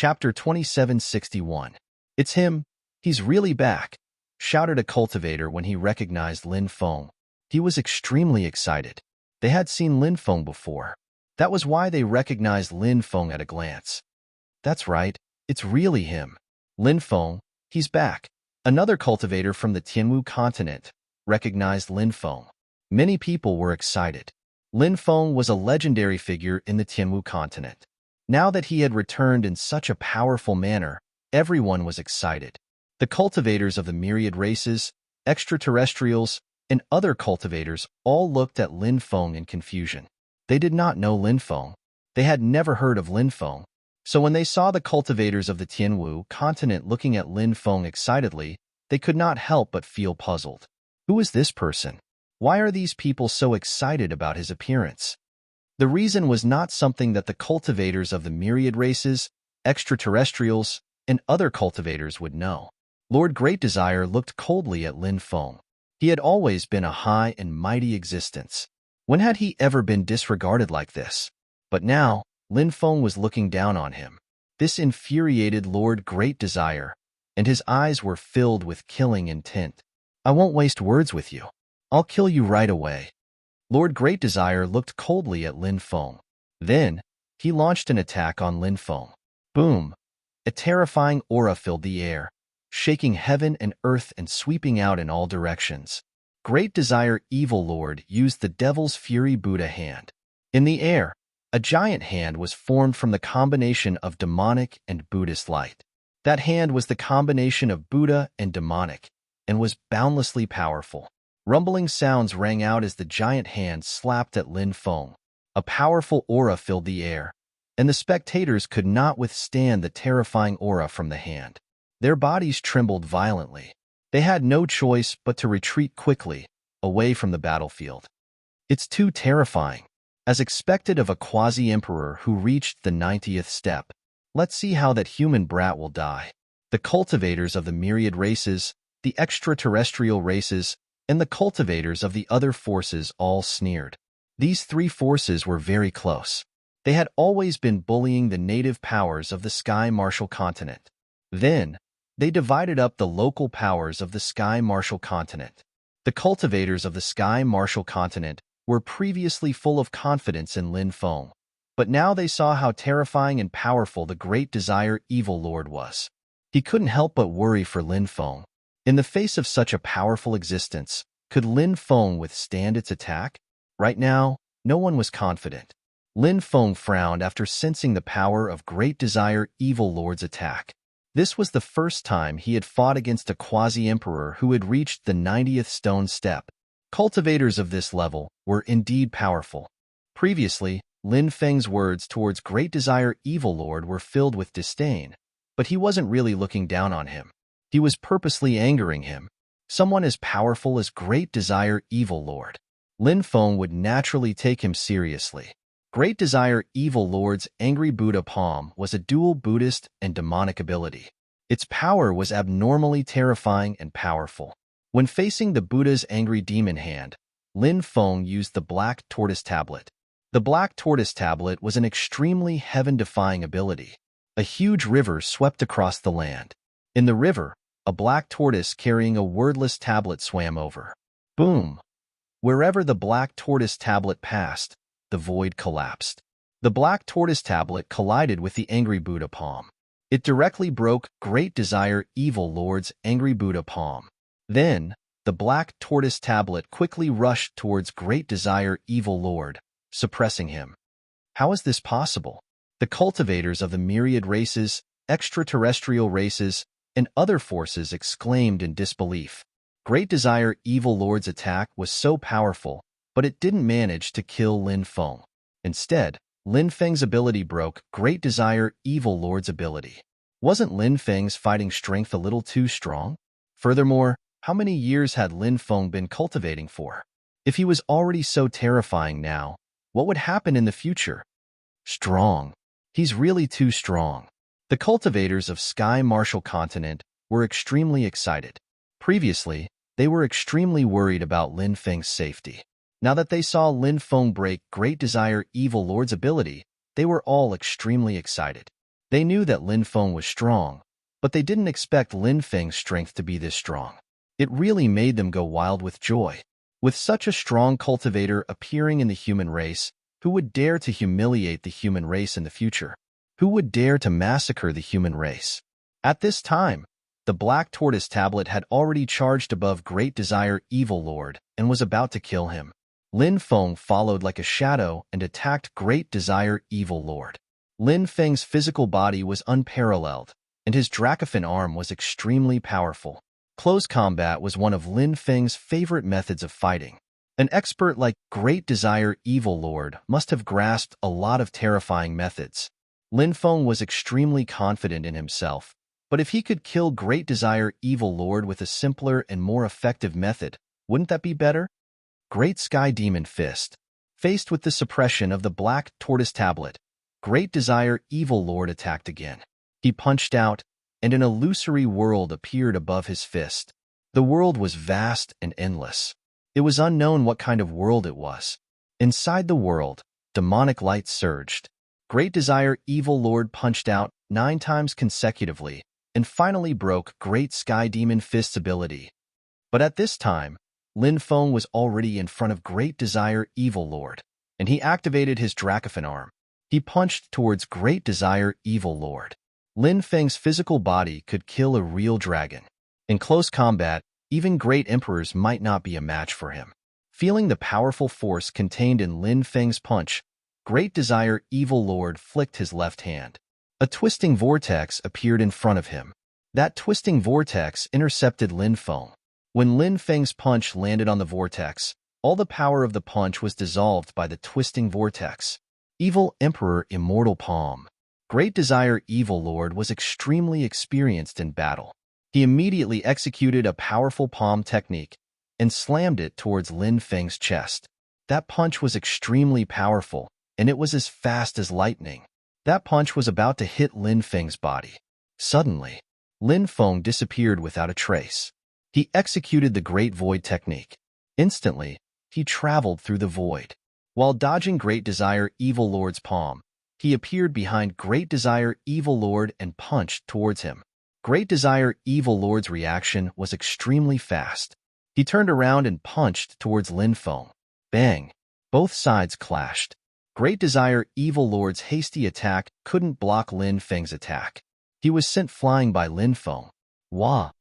Chapter 2761. It's him. He's really back, shouted a cultivator when he recognized Lin Feng. He was extremely excited. They had seen Lin Feng before. That was why they recognized Lin Feng at a glance. That's right, it's really him. Lin Feng, he's back. Another cultivator from the Tianwu continent recognized Lin Feng. Many people were excited. Lin Feng was a legendary figure in the Tianwu continent. Now that he had returned in such a powerful manner, everyone was excited. The cultivators of the myriad races, extraterrestrials, and other cultivators all looked at Lin Feng in confusion. They did not know Lin Feng. They had never heard of Lin Feng. So when they saw the cultivators of the Tianwu continent looking at Lin Feng excitedly, they could not help but feel puzzled. Who is this person? Why are these people so excited about his appearance? The reason was not something that the cultivators of the myriad races, extraterrestrials, and other cultivators would know. Lord Great Desire looked coldly at Lin Feng. He had always been a high and mighty existence. When had he ever been disregarded like this? But now, Lin Feng was looking down on him. This infuriated Lord Great Desire, and his eyes were filled with killing intent. I won't waste words with you. I'll kill you right away. Lord Great Desire looked coldly at Lin Feng. Then, he launched an attack on Lin Feng. Boom! A terrifying aura filled the air, shaking heaven and earth and sweeping out in all directions. Great Desire Evil Lord used the Devil's Fury Buddha hand. In the air, a giant hand was formed from the combination of demonic and Buddhist light. That hand was the combination of Buddha and demonic, and was boundlessly powerful. Rumbling sounds rang out as the giant hand slapped at Lin Feng. A powerful aura filled the air, and the spectators could not withstand the terrifying aura from the hand. Their bodies trembled violently. They had no choice but to retreat quickly, away from the battlefield. It's too terrifying. As expected of a quasi-emperor who reached the 90th step. Let's see how that human brat will die. The cultivators of the myriad races, the extraterrestrial races, and the cultivators of the other forces all sneered. These three forces were very close. They had always been bullying the native powers of the Sky Martial continent. Then, they divided up the local powers of the Sky Martial continent. The cultivators of the Sky Martial continent were previously full of confidence in Lin Feng, but now they saw how terrifying and powerful the Great Desire Evil Lord was. He couldn't help but worry for Lin Feng. In the face of such a powerful existence, could Lin Feng withstand its attack? Right now, no one was confident. Lin Feng frowned after sensing the power of Great Desire Evil Lord's attack. This was the first time he had fought against a quasi-emperor who had reached the 90th stone step. Cultivators of this level were indeed powerful. Previously, Lin Feng's words towards Great Desire Evil Lord were filled with disdain, but he wasn't really looking down on him. He was purposely angering him. Someone as powerful as Great Desire Evil Lord. Lin Feng would naturally take him seriously. Great Desire Evil Lord's Angry Buddha Palm was a dual Buddhist and demonic ability. Its power was abnormally terrifying and powerful. When facing the Buddha's Angry Demon hand, Lin Feng used the Black Tortoise Tablet. The Black Tortoise Tablet was an extremely heaven-defying ability. A huge river swept across the land. In the river, a black tortoise carrying a wordless tablet swam over. Boom! Wherever the Black Tortoise Tablet passed, the void collapsed. The Black Tortoise Tablet collided with the Angry Buddha Palm. It directly broke Great Desire Evil Lord's Angry Buddha Palm. Then, the Black Tortoise Tablet quickly rushed towards Great Desire Evil Lord, suppressing him. How is this possible? The cultivators of the myriad races, extraterrestrial races, and other forces exclaimed in disbelief. Great Desire Evil Lord's attack was so powerful, but it didn't manage to kill Lin Feng. Instead, Lin Feng's ability broke Great Desire Evil Lord's ability. Wasn't Lin Feng's fighting strength a little too strong? Furthermore, how many years had Lin Feng been cultivating for? If he was already so terrifying now, what would happen in the future? Strong. He's really too strong. The cultivators of Sky Martial Continent were extremely excited. Previously, they were extremely worried about Lin Feng's safety. Now that they saw Lin Feng break Great Desire Evil Lord's ability, they were all extremely excited. They knew that Lin Feng was strong, but they didn't expect Lin Feng's strength to be this strong. It really made them go wild with joy. With such a strong cultivator appearing in the human race, who would dare to humiliate the human race in the future? Who would dare to massacre the human race? At this time, the Black Tortoise Tablet had already charged above Great Desire Evil Lord and was about to kill him. Lin Feng followed like a shadow and attacked Great Desire Evil Lord. Lin Feng's physical body was unparalleled, and his Dracophon arm was extremely powerful. Close combat was one of Lin Feng's favorite methods of fighting. An expert like Great Desire Evil Lord must have grasped a lot of terrifying methods. Lin Feng was extremely confident in himself, but if he could kill Great Desire Evil Lord with a simpler and more effective method, wouldn't that be better? Great Sky Demon Fist. Faced with the suppression of the Black Tortoise Tablet, Great Desire Evil Lord attacked again. He punched out, and an illusory world appeared above his fist. The world was vast and endless. It was unknown what kind of world it was. Inside the world, demonic light surged. Great Desire Evil Lord punched out 9 times consecutively, and finally broke Great Sky Demon Fist's ability. But at this time, Lin Feng was already in front of Great Desire Evil Lord, and he activated his Dracophon arm. He punched towards Great Desire Evil Lord. Lin Feng's physical body could kill a real dragon. In close combat, even great emperors might not be a match for him. Feeling the powerful force contained in Lin Feng's punch, Great Desire Evil Lord flicked his left hand. A twisting vortex appeared in front of him. That twisting vortex intercepted Lin Feng. When Lin Feng's punch landed on the vortex, all the power of the punch was dissolved by the twisting vortex. Evil Emperor Immortal Palm. Great Desire Evil Lord was extremely experienced in battle. He immediately executed a powerful palm technique and slammed it towards Lin Feng's chest. That punch was extremely powerful, and it was as fast as lightning. That punch was about to hit Lin Feng's body. Suddenly, Lin Feng disappeared without a trace. He executed the Great Void technique. Instantly, he traveled through the void. While dodging Great Desire Evil Lord's palm, he appeared behind Great Desire Evil Lord and punched towards him. Great Desire Evil Lord's reaction was extremely fast. He turned around and punched towards Lin Feng. Bang! Both sides clashed. Great Desire Evil Lord's hasty attack couldn't block Lin Feng's attack. He was sent flying by Lin Feng. Wah!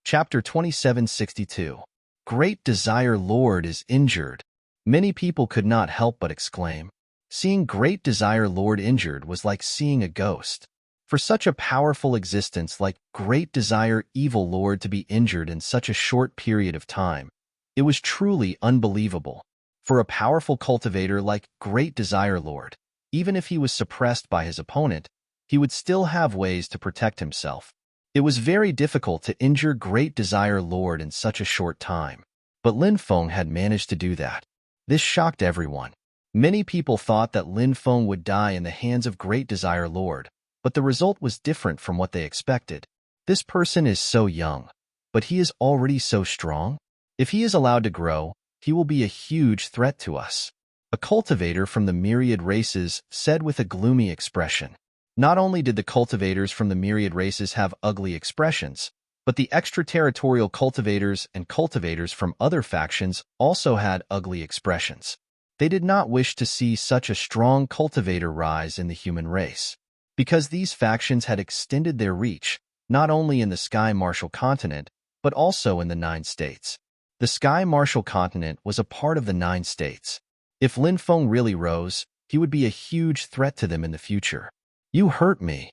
Chapter 2762. Great Desire Lord is injured. Many people could not help but exclaim. Seeing Great Desire Lord injured was like seeing a ghost. For such a powerful existence like Great Desire Evil Lord to be injured in such a short period of time, it was truly unbelievable. For a powerful cultivator like Great Desire Lord, even if he was suppressed by his opponent, he would still have ways to protect himself. It was very difficult to injure Great Desire Lord in such a short time, but Lin Feng had managed to do that. This shocked everyone. Many people thought that Lin Feng would die in the hands of Great Desire Lord, but the result was different from what they expected. This person is so young, but he is already so strong. If he is allowed to grow, he will be a huge threat to us. A cultivator from the myriad races said with a gloomy expression. Not only did the cultivators from the myriad races have ugly expressions, but the extraterritorial cultivators and cultivators from other factions also had ugly expressions. They did not wish to see such a strong cultivator rise in the human race, because these factions had extended their reach, not only in the Sky Martial Continent, but also in the 9 states. The Sky Martial Continent was a part of the 9 states. If Lin Feng really rose, he would be a huge threat to them in the future. You hurt me.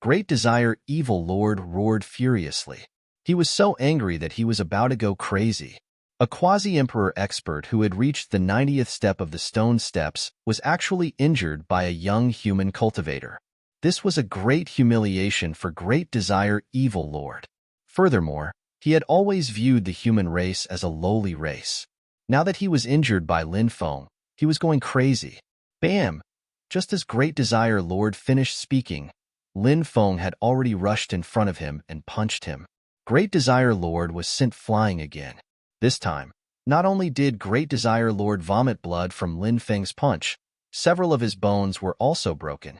Great Desire Evil Lord roared furiously. He was so angry that he was about to go crazy. A quasi-emperor expert who had reached the 90th step of the stone steps was actually injured by a young human cultivator. This was a great humiliation for Great Desire Evil Lord. Furthermore, he had always viewed the human race as a lowly race. Now that he was injured by Lin Feng, he was going crazy. Bam! Just as Great Desire Lord finished speaking, Lin Feng had already rushed in front of him and punched him. Great Desire Lord was sent flying again. This time, not only did Great Desire Lord vomit blood from Lin Feng's punch, Several of his bones were also broken.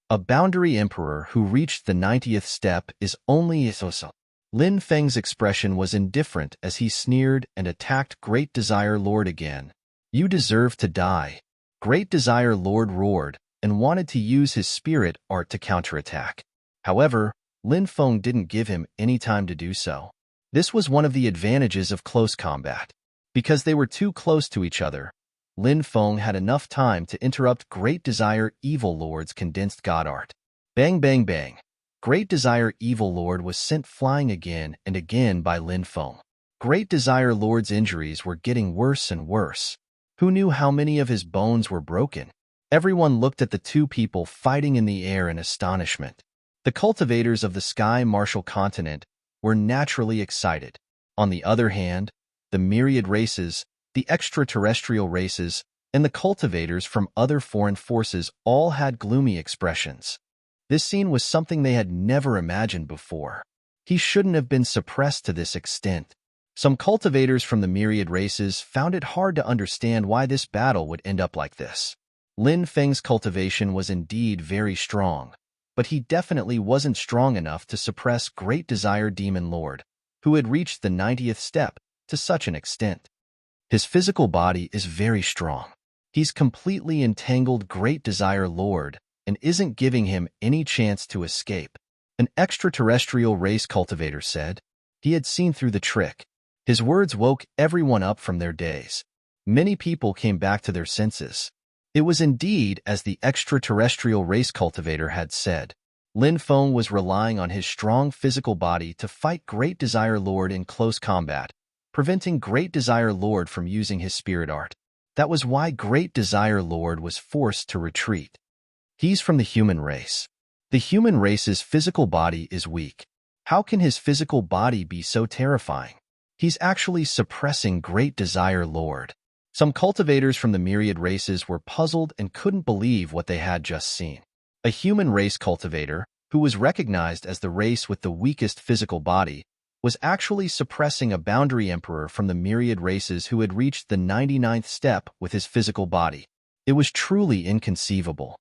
A boundary emperor who reached the 90th step is only Isoso. Lin Feng's expression was indifferent as he sneered and attacked Great Desire Lord again. You deserve to die. Great Desire Lord roared and wanted to use his spirit art to counterattack. However, Lin Feng didn't give him any time to do so. This was one of the advantages of close combat. Because they were too close to each other, Lin Feng had enough time to interrupt Great Desire Evil Lord's condensed god art. Bang bang bang. Great Desire Evil Lord was sent flying again and again by Lin Feng. Great Desire Lord's injuries were getting worse and worse. Who knew how many of his bones were broken? Everyone looked at the two people fighting in the air in astonishment. The cultivators of the Sky Martial Continent were naturally excited. On the other hand, the myriad races, the extraterrestrial races, and the cultivators from other foreign forces all had gloomy expressions. This scene was something they had never imagined before. He shouldn't have been suppressed to this extent. Some cultivators from the myriad races found it hard to understand why this battle would end up like this. Lin Feng's cultivation was indeed very strong, but he definitely wasn't strong enough to suppress Great Desire Demon Lord, who had reached the 90th step to such an extent. His physical body is very strong. He's completely entangled Great Desire Lord and isn't giving him any chance to escape. An extraterrestrial race cultivator said. He had seen through the trick. His words woke everyone up from their daze. Many people came back to their senses. It was indeed as the extraterrestrial race cultivator had said. Lin Feng was relying on his strong physical body to fight Great Desire Lord in close combat, preventing Great Desire Lord from using his spirit art. That was why Great Desire Lord was forced to retreat. He's from the human race. The human race's physical body is weak. How can his physical body be so terrifying? He's actually suppressing Great Desire Lord. Some cultivators from the myriad races were puzzled and couldn't believe what they had just seen. A human race cultivator, who was recognized as the race with the weakest physical body, was actually suppressing a boundary emperor from the myriad races who had reached the 99th step with his physical body. It was truly inconceivable.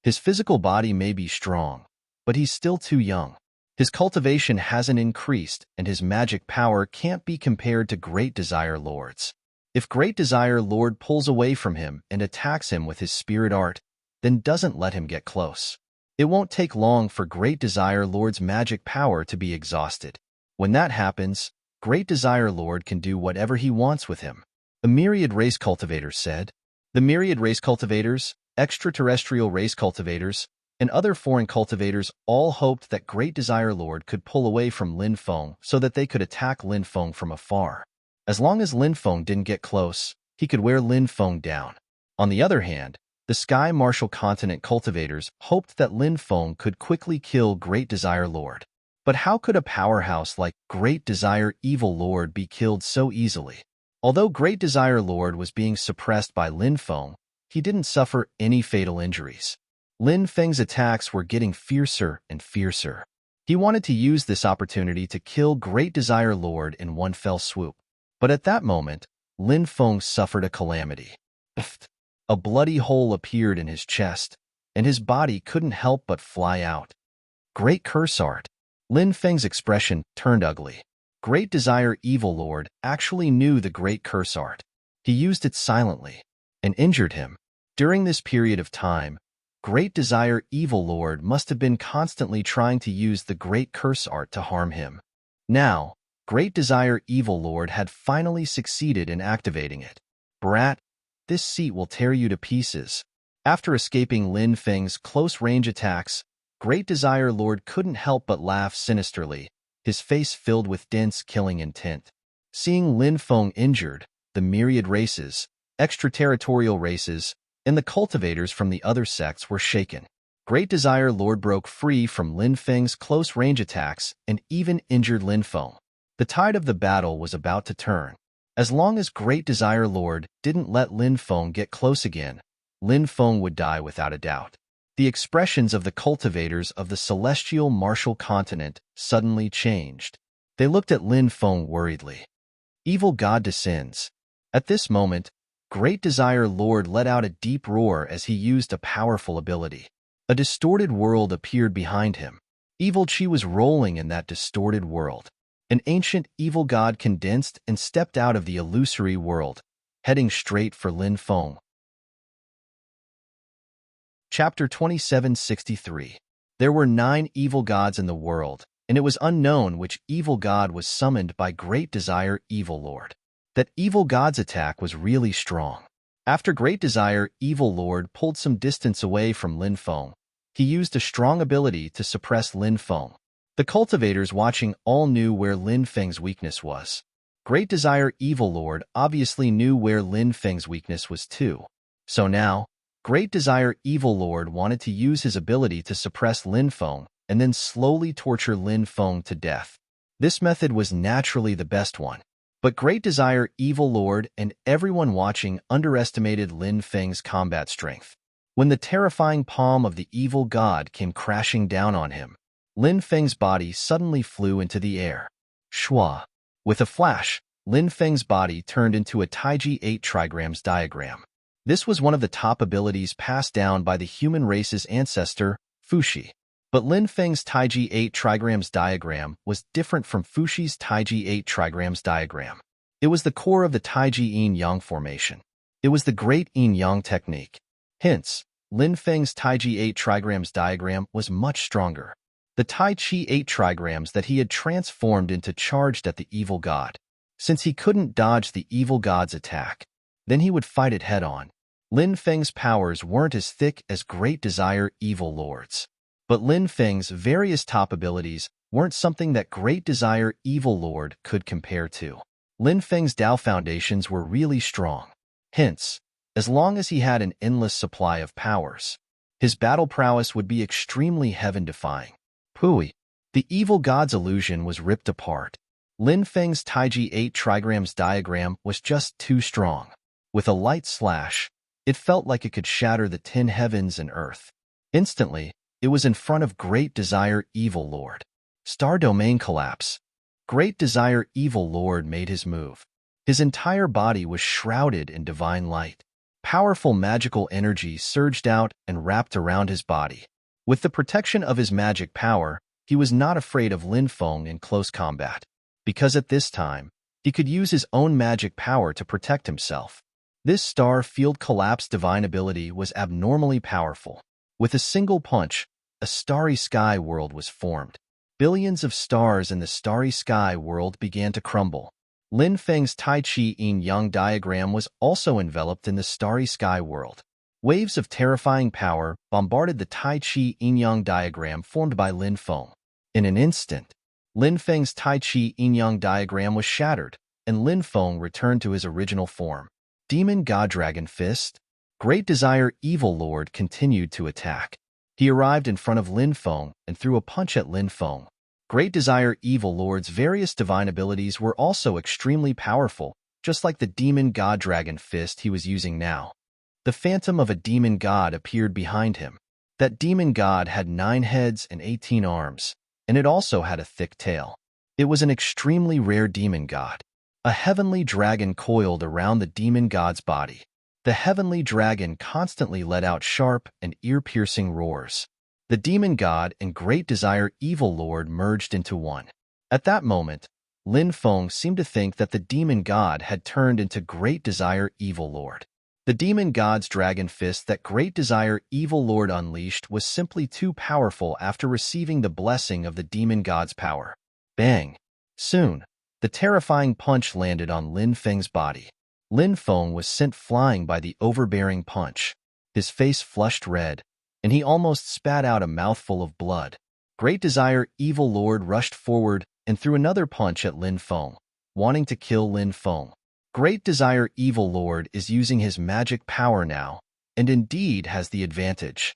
His physical body may be strong, but he's still too young. His cultivation hasn't increased, and his magic power can't be compared to Great Desire Lord's. If Great Desire Lord pulls away from him and attacks him with his spirit art, then doesn't let him get close. It won't take long for Great Desire Lord's magic power to be exhausted. When that happens, Great Desire Lord can do whatever he wants with him. A myriad race cultivator said. The myriad race cultivators, extraterrestrial race cultivators, and other foreign cultivators all hoped that Great Desire Lord could pull away from Lin Feng so that they could attack Lin Feng from afar. As long as Lin Feng didn't get close, he could wear Lin Feng down. On the other hand, the Sky Martial Continent cultivators hoped that Lin Feng could quickly kill Great Desire Lord. But how could a powerhouse like Great Desire Evil Lord be killed so easily? Although Great Desire Lord was being suppressed by Lin Feng, he didn't suffer any fatal injuries. Lin Feng's attacks were getting fiercer and fiercer. He wanted to use this opportunity to kill Great Desire Lord in one fell swoop. But at that moment, Lin Feng suffered a calamity. A bloody hole appeared in his chest, and his body couldn't help but fly out. Great curse art. Lin Feng's expression turned ugly. Great Desire Evil Lord actually knew the Great Curse art. He used it silently and injured him. During this period of time, Great Desire Evil Lord must have been constantly trying to use the Great Curse art to harm him. Now, Great Desire Evil Lord had finally succeeded in activating it. Brat, this seat will tear you to pieces. After escaping Lin Feng's close-range attacks, Great Desire Lord couldn't help but laugh sinisterly, his face filled with dense killing intent. Seeing Lin Feng injured, the myriad races, extraterritorial races, and the cultivators from the other sects were shaken. Great Desire Lord broke free from Lin Feng's close-range attacks and even injured Lin Feng. The tide of the battle was about to turn. As long as Great Desire Lord didn't let Lin Feng get close again, Lin Feng would die without a doubt. The expressions of the cultivators of the celestial martial continent suddenly changed. They looked at Lin Feng worriedly. Evil God descends. At this moment, Great Desire Lord let out a deep roar as he used a powerful ability. A distorted world appeared behind him. Evil Chi was rolling in that distorted world. An ancient evil god condensed and stepped out of the illusory world, heading straight for Lin Feng. Chapter 2763. There were 9 evil gods in the world, and it was unknown which evil god was summoned by Great Desire Evil Lord. That evil god's attack was really strong. After Great Desire Evil Lord pulled some distance away from Lin Feng, he used a strong ability to suppress Lin Feng. The cultivators watching all knew where Lin Feng's weakness was. Great Desire Evil Lord obviously knew where Lin Feng's weakness was too. So now, Great Desire Evil Lord wanted to use his ability to suppress Lin Feng and then slowly torture Lin Feng to death. This method was naturally the best one. But Great Desire Evil Lord and everyone watching underestimated Lin Feng's combat strength. When the terrifying palm of the evil god came crashing down on him, Lin Feng's body suddenly flew into the air. Shua. With a flash, Lin Feng's body turned into a Taiji 8 trigrams diagram. This was one of the top abilities passed down by the human race's ancestor, Fuxi. But Lin Feng's Taiji 8 trigrams diagram was different from Fuxi's Taiji 8 trigrams diagram. It was the core of the Taiji yin-yang formation. It was the great yin-yang technique. Hence, Lin Feng's Taiji 8 trigrams diagram was much stronger. The Tai Chi 8 trigrams that he had transformed into charged at the evil god. Since he couldn't dodge the evil god's attack, then he would fight it head-on. Lin Feng's powers weren't as thick as Great Desire Evil Lord's. But Lin Feng's various top abilities weren't something that Great Desire Evil Lord could compare to. Lin Feng's Dao foundations were really strong. Hence, as long as he had an endless supply of powers, his battle prowess would be extremely heaven-defying. Pui. The evil god's illusion was ripped apart. Lin Feng's Taiji 8 trigrams diagram was just too strong. With a light slash, it felt like it could shatter the 10 heavens and earth. Instantly, it was in front of Great Desire Evil Lord. Star Domain Collapse. Great Desire Evil Lord made his move. His entire body was shrouded in divine light. Powerful magical energy surged out and wrapped around his body. With the protection of his magic power, he was not afraid of Lin Feng in close combat, because at this time, he could use his own magic power to protect himself. This star field collapse divine ability was abnormally powerful. With a single punch, a starry sky world was formed. Billions of stars in the starry sky world began to crumble. Lin Feng's Tai Chi yin-yang diagram was also enveloped in the starry sky world. Waves of terrifying power bombarded the Tai Chi yin-yang diagram formed by Lin Feng. In an instant, Lin Feng's Tai Chi yin-yang diagram was shattered, and Lin Feng returned to his original form. Demon God Dragon Fist. Great Desire Evil Lord continued to attack. He arrived in front of Lin Feng and threw a punch at Lin Feng. Great Desire Evil Lord's various divine abilities were also extremely powerful, just like the Demon God Dragon Fist he was using now. The phantom of a demon god appeared behind him. That demon god had 9 heads and 18 arms, and it also had a thick tail. It was an extremely rare demon god. A heavenly dragon coiled around the demon god's body. The heavenly dragon constantly let out sharp and ear-piercing roars. The demon god and Great Desire Evil Lord merged into one. At that moment, Lin Feng seemed to think that the demon god had turned into Great Desire Evil Lord. The demon god's dragon fist that Great Desire Evil Lord unleashed was simply too powerful after receiving the blessing of the demon god's power. Bang! Soon, the terrifying punch landed on Lin Feng's body. Lin Feng was sent flying by the overbearing punch. His face flushed red, and he almost spat out a mouthful of blood. Great Desire Evil Lord rushed forward and threw another punch at Lin Feng, wanting to kill Lin Feng. Great Desire Evil Lord is using his magic power now, and indeed has the advantage.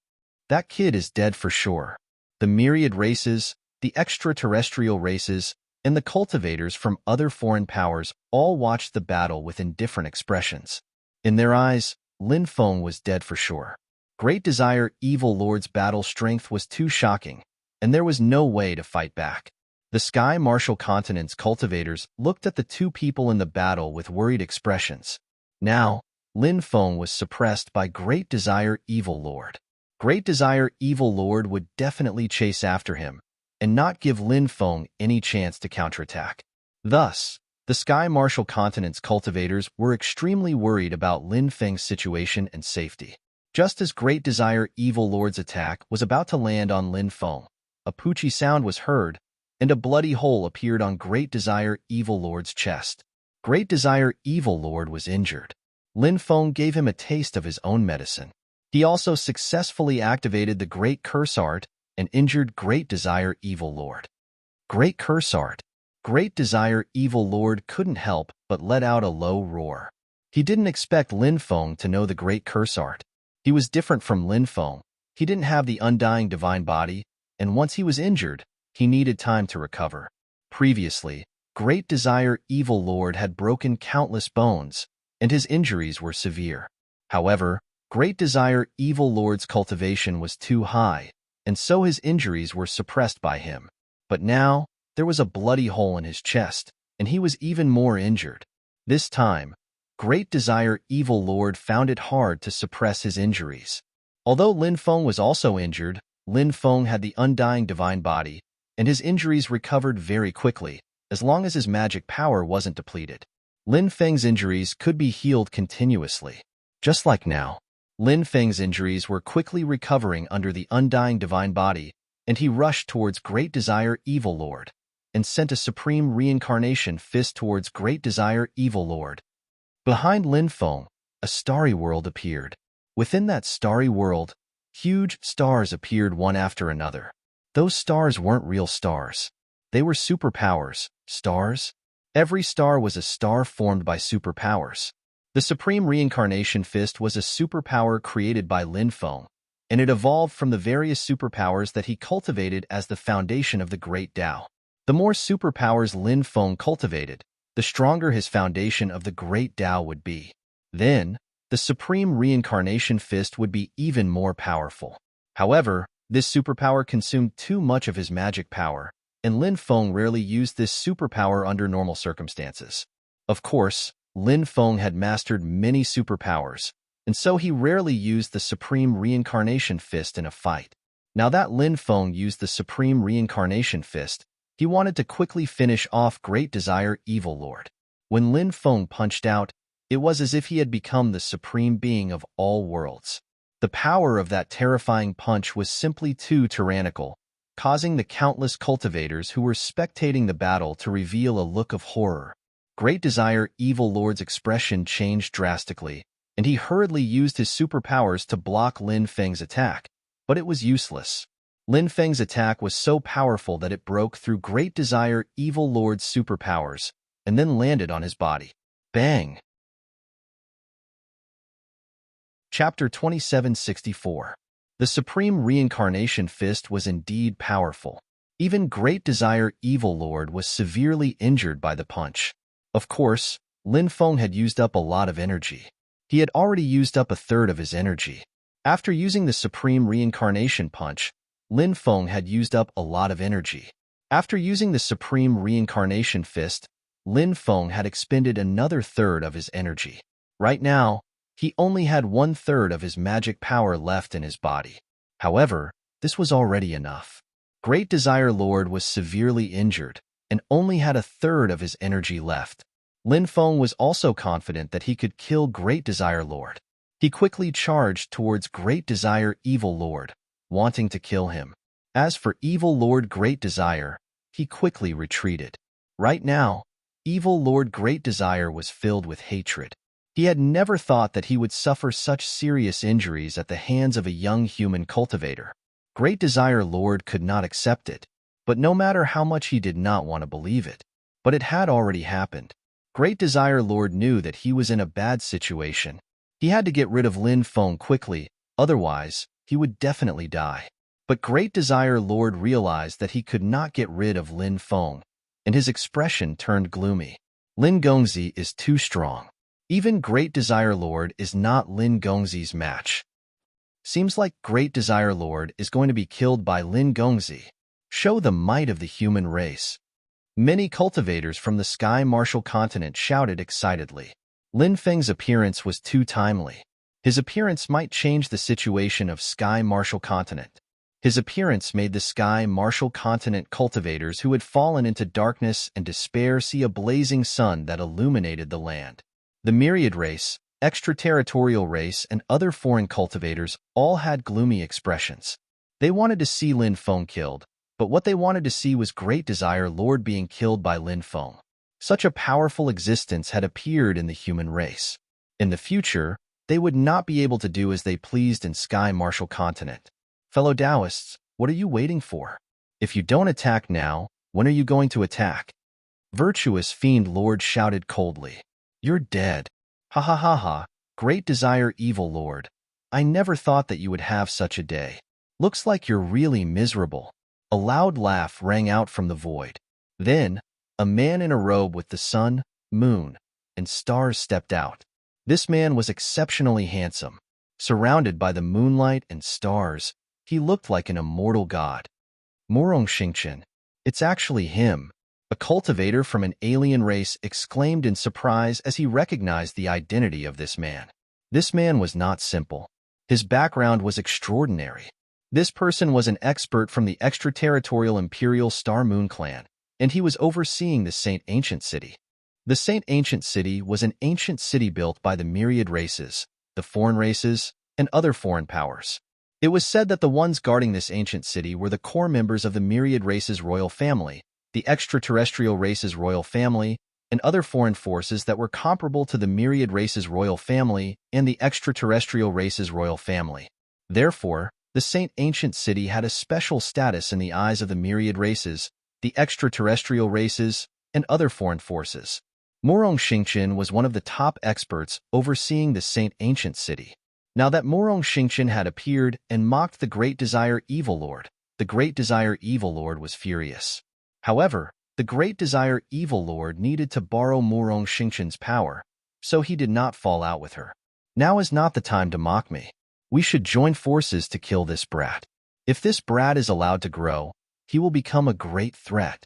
That kid is dead for sure. The myriad races, the extraterrestrial races, and the cultivators from other foreign powers all watched the battle with indifferent expressions. In their eyes, Lin Feng was dead for sure. Great Desire Evil Lord's battle strength was too shocking, and there was no way to fight back. The Sky Martial Continent's cultivators looked at the two people in the battle with worried expressions. Now, Lin Feng was suppressed by Great Desire Evil Lord. Great Desire Evil Lord would definitely chase after him and not give Lin Feng any chance to counterattack. Thus, the Sky Martial Continent's cultivators were extremely worried about Lin Feng's situation and safety. Just as Great Desire Evil Lord's attack was about to land on Lin Feng, a poochy sound was heard, and a bloody hole appeared on Great Desire Evil Lord's chest. Great Desire Evil Lord was injured. Lin Feng gave him a taste of his own medicine. He also successfully activated the Great Curse Art and injured Great Desire Evil Lord. Great Curse Art. Great Desire Evil Lord couldn't help but let out a low roar. He didn't expect Lin Feng to know the Great Curse Art. He was different from Lin Feng. He didn't have the undying divine body, and once he was injured, he needed time to recover. Previously, Great Desire Evil Lord had broken countless bones, and his injuries were severe. However, Great Desire Evil Lord's cultivation was too high, and so his injuries were suppressed by him. But now, there was a bloody hole in his chest, and he was even more injured. This time, Great Desire Evil Lord found it hard to suppress his injuries. Although Lin Feng was also injured, Lin Feng had the undying divine body, and his injuries recovered very quickly, as long as his magic power wasn't depleted. Lin Feng's injuries could be healed continuously. Just like now, Lin Feng's injuries were quickly recovering under the undying divine body, and he rushed towards Great Desire Evil Lord, and sent a supreme reincarnation fist towards Great Desire Evil Lord. Behind Lin Feng, a starry world appeared. Within that starry world, huge stars appeared one after another. Those stars weren't real stars. They were superpowers. Stars? Every star was a star formed by superpowers. The Supreme Reincarnation Fist was a superpower created by Lin Feng, and it evolved from the various superpowers that he cultivated as the foundation of the Great Tao. The more superpowers Lin Feng cultivated, the stronger his foundation of the Great Tao would be. Then, the Supreme Reincarnation Fist would be even more powerful. However, this superpower consumed too much of his magic power, and Lin Feng rarely used this superpower under normal circumstances. Of course, Lin Feng had mastered many superpowers, and so he rarely used the Supreme Reincarnation Fist in a fight. Now that Lin Feng used the Supreme Reincarnation Fist, he wanted to quickly finish off Great Desire Evil Lord. When Lin Feng punched out, it was as if he had become the supreme being of all worlds. The power of that terrifying punch was simply too tyrannical, causing the countless cultivators who were spectating the battle to reveal a look of horror. Great Desire Evil Lord's expression changed drastically, and he hurriedly used his superpowers to block Lin Feng's attack, but it was useless. Lin Feng's attack was so powerful that it broke through Great Desire Evil Lord's superpowers, and then landed on his body. Bang! Chapter 2764. The Supreme Reincarnation Fist was indeed powerful. Even Great Desire Evil Lord was severely injured by the punch. Of course, Lin Feng had used up a lot of energy. He had already used up a third of his energy. After using the Supreme Reincarnation Punch, Lin Feng had used up a lot of energy. After using the Supreme Reincarnation Fist, Lin Feng had expended another third of his energy. Right now, he only had 1/3 of his magic power left in his body. However, this was already enough. Great Desire Lord was severely injured and only had 1/3 of his energy left. Lin Feng was also confident that he could kill Great Desire Lord. He quickly charged towards Great Desire Evil Lord, wanting to kill him. As for Evil Lord Great Desire, he quickly retreated. Right now, Evil Lord Great Desire was filled with hatred. He had never thought that he would suffer such serious injuries at the hands of a young human cultivator. Great Desire Lord could not accept it, but no matter how much he did not want to believe it. But it had already happened. Great Desire Lord knew that he was in a bad situation. He had to get rid of Lin Feng quickly, otherwise, he would definitely die. But Great Desire Lord realized that he could not get rid of Lin Feng, and his expression turned gloomy. Lin Gongzi is too strong. Even Great Desire Lord is not Lin Gongzi's match. Seems like Great Desire Lord is going to be killed by Lin Gongzi. Show the might of the human race. Many cultivators from the Sky Martial Continent shouted excitedly. Lin Feng's appearance was too timely. His appearance might change the situation of Sky Martial Continent. His appearance made the Sky Martial Continent cultivators who had fallen into darkness and despair see a blazing sun that illuminated the land. The myriad race, extraterritorial race, and other foreign cultivators all had gloomy expressions. They wanted to see Lin Feng killed, but what they wanted to see was Great Desire Lord being killed by Lin Feng. Such a powerful existence had appeared in the human race. In the future, they would not be able to do as they pleased in Sky Martial Continent. Fellow Taoists, what are you waiting for? If you don't attack now, when are you going to attack? Virtuous Fiend Lord shouted coldly. You're dead. Ha ha ha ha, Great Desire Evil Lord. I never thought that you would have such a day. Looks like you're really miserable. A loud laugh rang out from the void. Then, a man in a robe with the sun, moon, and stars stepped out. This man was exceptionally handsome. Surrounded by the moonlight and stars, he looked like an immortal god. Morong Xingchen. It's actually him. A cultivator from an alien race exclaimed in surprise as he recognized the identity of this man. This man was not simple. His background was extraordinary. This person was an expert from the extraterritorial Imperial Star Moon clan, and he was overseeing the Saint Ancient City. The Saint Ancient City was an ancient city built by the myriad races, the foreign races, and other foreign powers. It was said that the ones guarding this ancient city were the core members of the myriad races' royal family, the extraterrestrial races' royal family, and other foreign forces that were comparable to the myriad races' royal family and the extraterrestrial races' royal family. Therefore, the Saint Ancient City had a special status in the eyes of the myriad races, the extraterrestrial races, and other foreign forces. Morong Xingchen was one of the top experts overseeing the Saint Ancient City. Now that Morong Xingchen had appeared and mocked the Great Desire Evil Lord, the Great Desire Evil Lord was furious. However, the Great Desire Evil Lord needed to borrow Morong Xingchen's power, so he did not fall out with her. Now is not the time to mock me. We should join forces to kill this brat. If this brat is allowed to grow, he will become a great threat.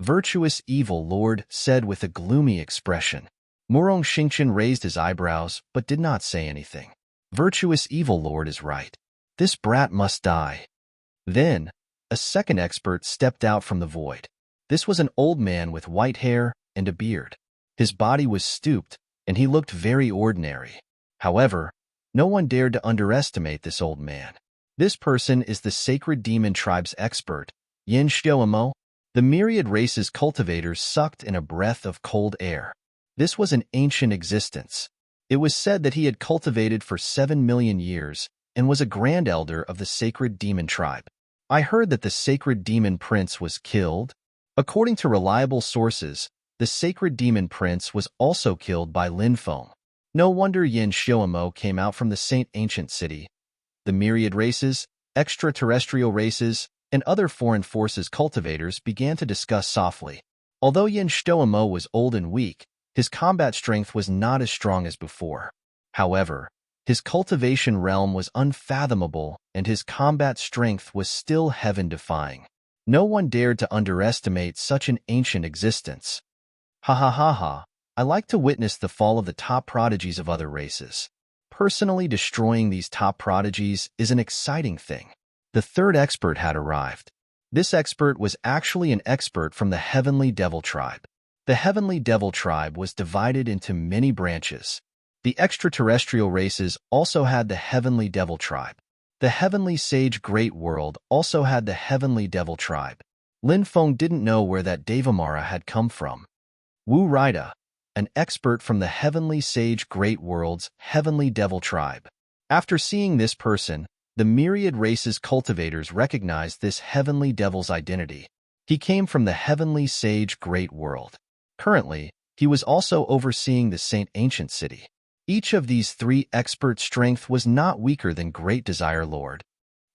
Virtuous Evil Lord said with a gloomy expression. Morong Xingchen raised his eyebrows but did not say anything. Virtuous Evil Lord is right. This brat must die. Then, a second expert stepped out from the void. This was an old man with white hair and a beard. His body was stooped, and he looked very ordinary. However, no one dared to underestimate this old man. This person is the Sacred Demon Tribe's expert, Yin Xiaomo. The myriad races cultivators sucked in a breath of cold air. This was an ancient existence. It was said that he had cultivated for 7 million years and was a grand elder of the Sacred Demon Tribe. I heard that the Sacred Demon Prince was killed. According to reliable sources, the Sacred Demon Prince was also killed by Lin Feng. No wonder Yin Xiaomo came out from the Saint Ancient City. The myriad races, extraterrestrial races, and other foreign forces cultivators began to discuss softly. Although Yin Xiaomo was old and weak, his combat strength was not as strong as before. However, his cultivation realm was unfathomable and his combat strength was still heaven-defying. No one dared to underestimate such an ancient existence. Ha ha ha ha, I like to witness the fall of the top prodigies of other races. Personally destroying these top prodigies is an exciting thing. The third expert had arrived. This expert was actually an expert from the Heavenly Devil Tribe. The Heavenly Devil Tribe was divided into many branches. The extraterrestrial races also had the Heavenly Devil Tribe. The Heavenly Sage Great World also had the Heavenly Devil Tribe. Lin Feng didn't know where that Devamara had come from. Wu Rida, an expert from the Heavenly Sage Great World's Heavenly Devil Tribe. After seeing this person, the myriad races cultivators recognized this Heavenly Devil's identity. He came from the Heavenly Sage Great World. Currently, he was also overseeing the Saint Ancient City. Each of these three experts' strength was not weaker than Great Desire Lord.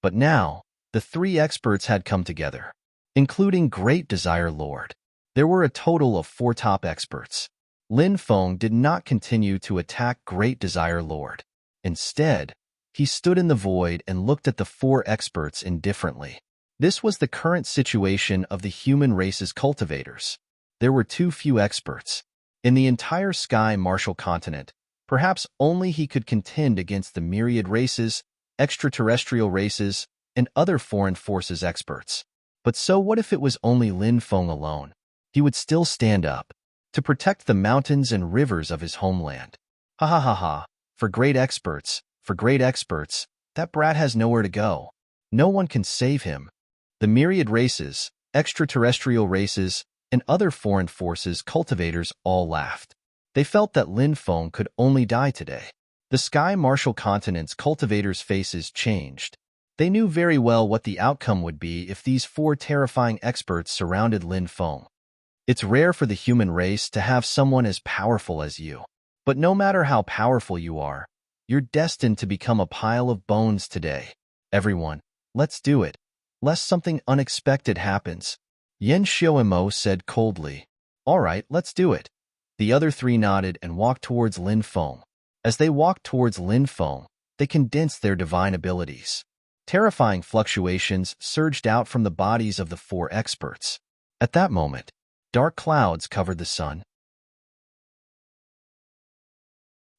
But now, the three experts had come together, including Great Desire Lord. There were a total of 4 top experts. Lin Feng did not continue to attack Great Desire Lord. Instead, he stood in the void and looked at the 4 experts indifferently. This was the current situation of the human race's cultivators. There were too few experts. In the entire sky martial continent, perhaps only he could contend against the myriad races, extraterrestrial races, and other foreign forces experts. But so what if it was only Lin Feng alone? He would still stand up to protect the mountains and rivers of his homeland. Ha ha ha ha, for great experts, that brat has nowhere to go. No one can save him. The myriad races, extraterrestrial races, and other foreign forces cultivators all laughed. They felt that Lin Feng could only die today. The sky martial continent's cultivators' faces changed. They knew very well what the outcome would be if these four terrifying experts surrounded Lin Feng. It's rare for the human race to have someone as powerful as you. But no matter how powerful you are, you're destined to become a pile of bones today. Everyone, let's do it, lest something unexpected happens. Yan Xiaomo said coldly. All right, let's do it. The other three nodded and walked towards Lin Feng. As they walked towards Lin Feng, they condensed their divine abilities. Terrifying fluctuations surged out from the bodies of the four experts. At that moment, dark clouds covered the sun.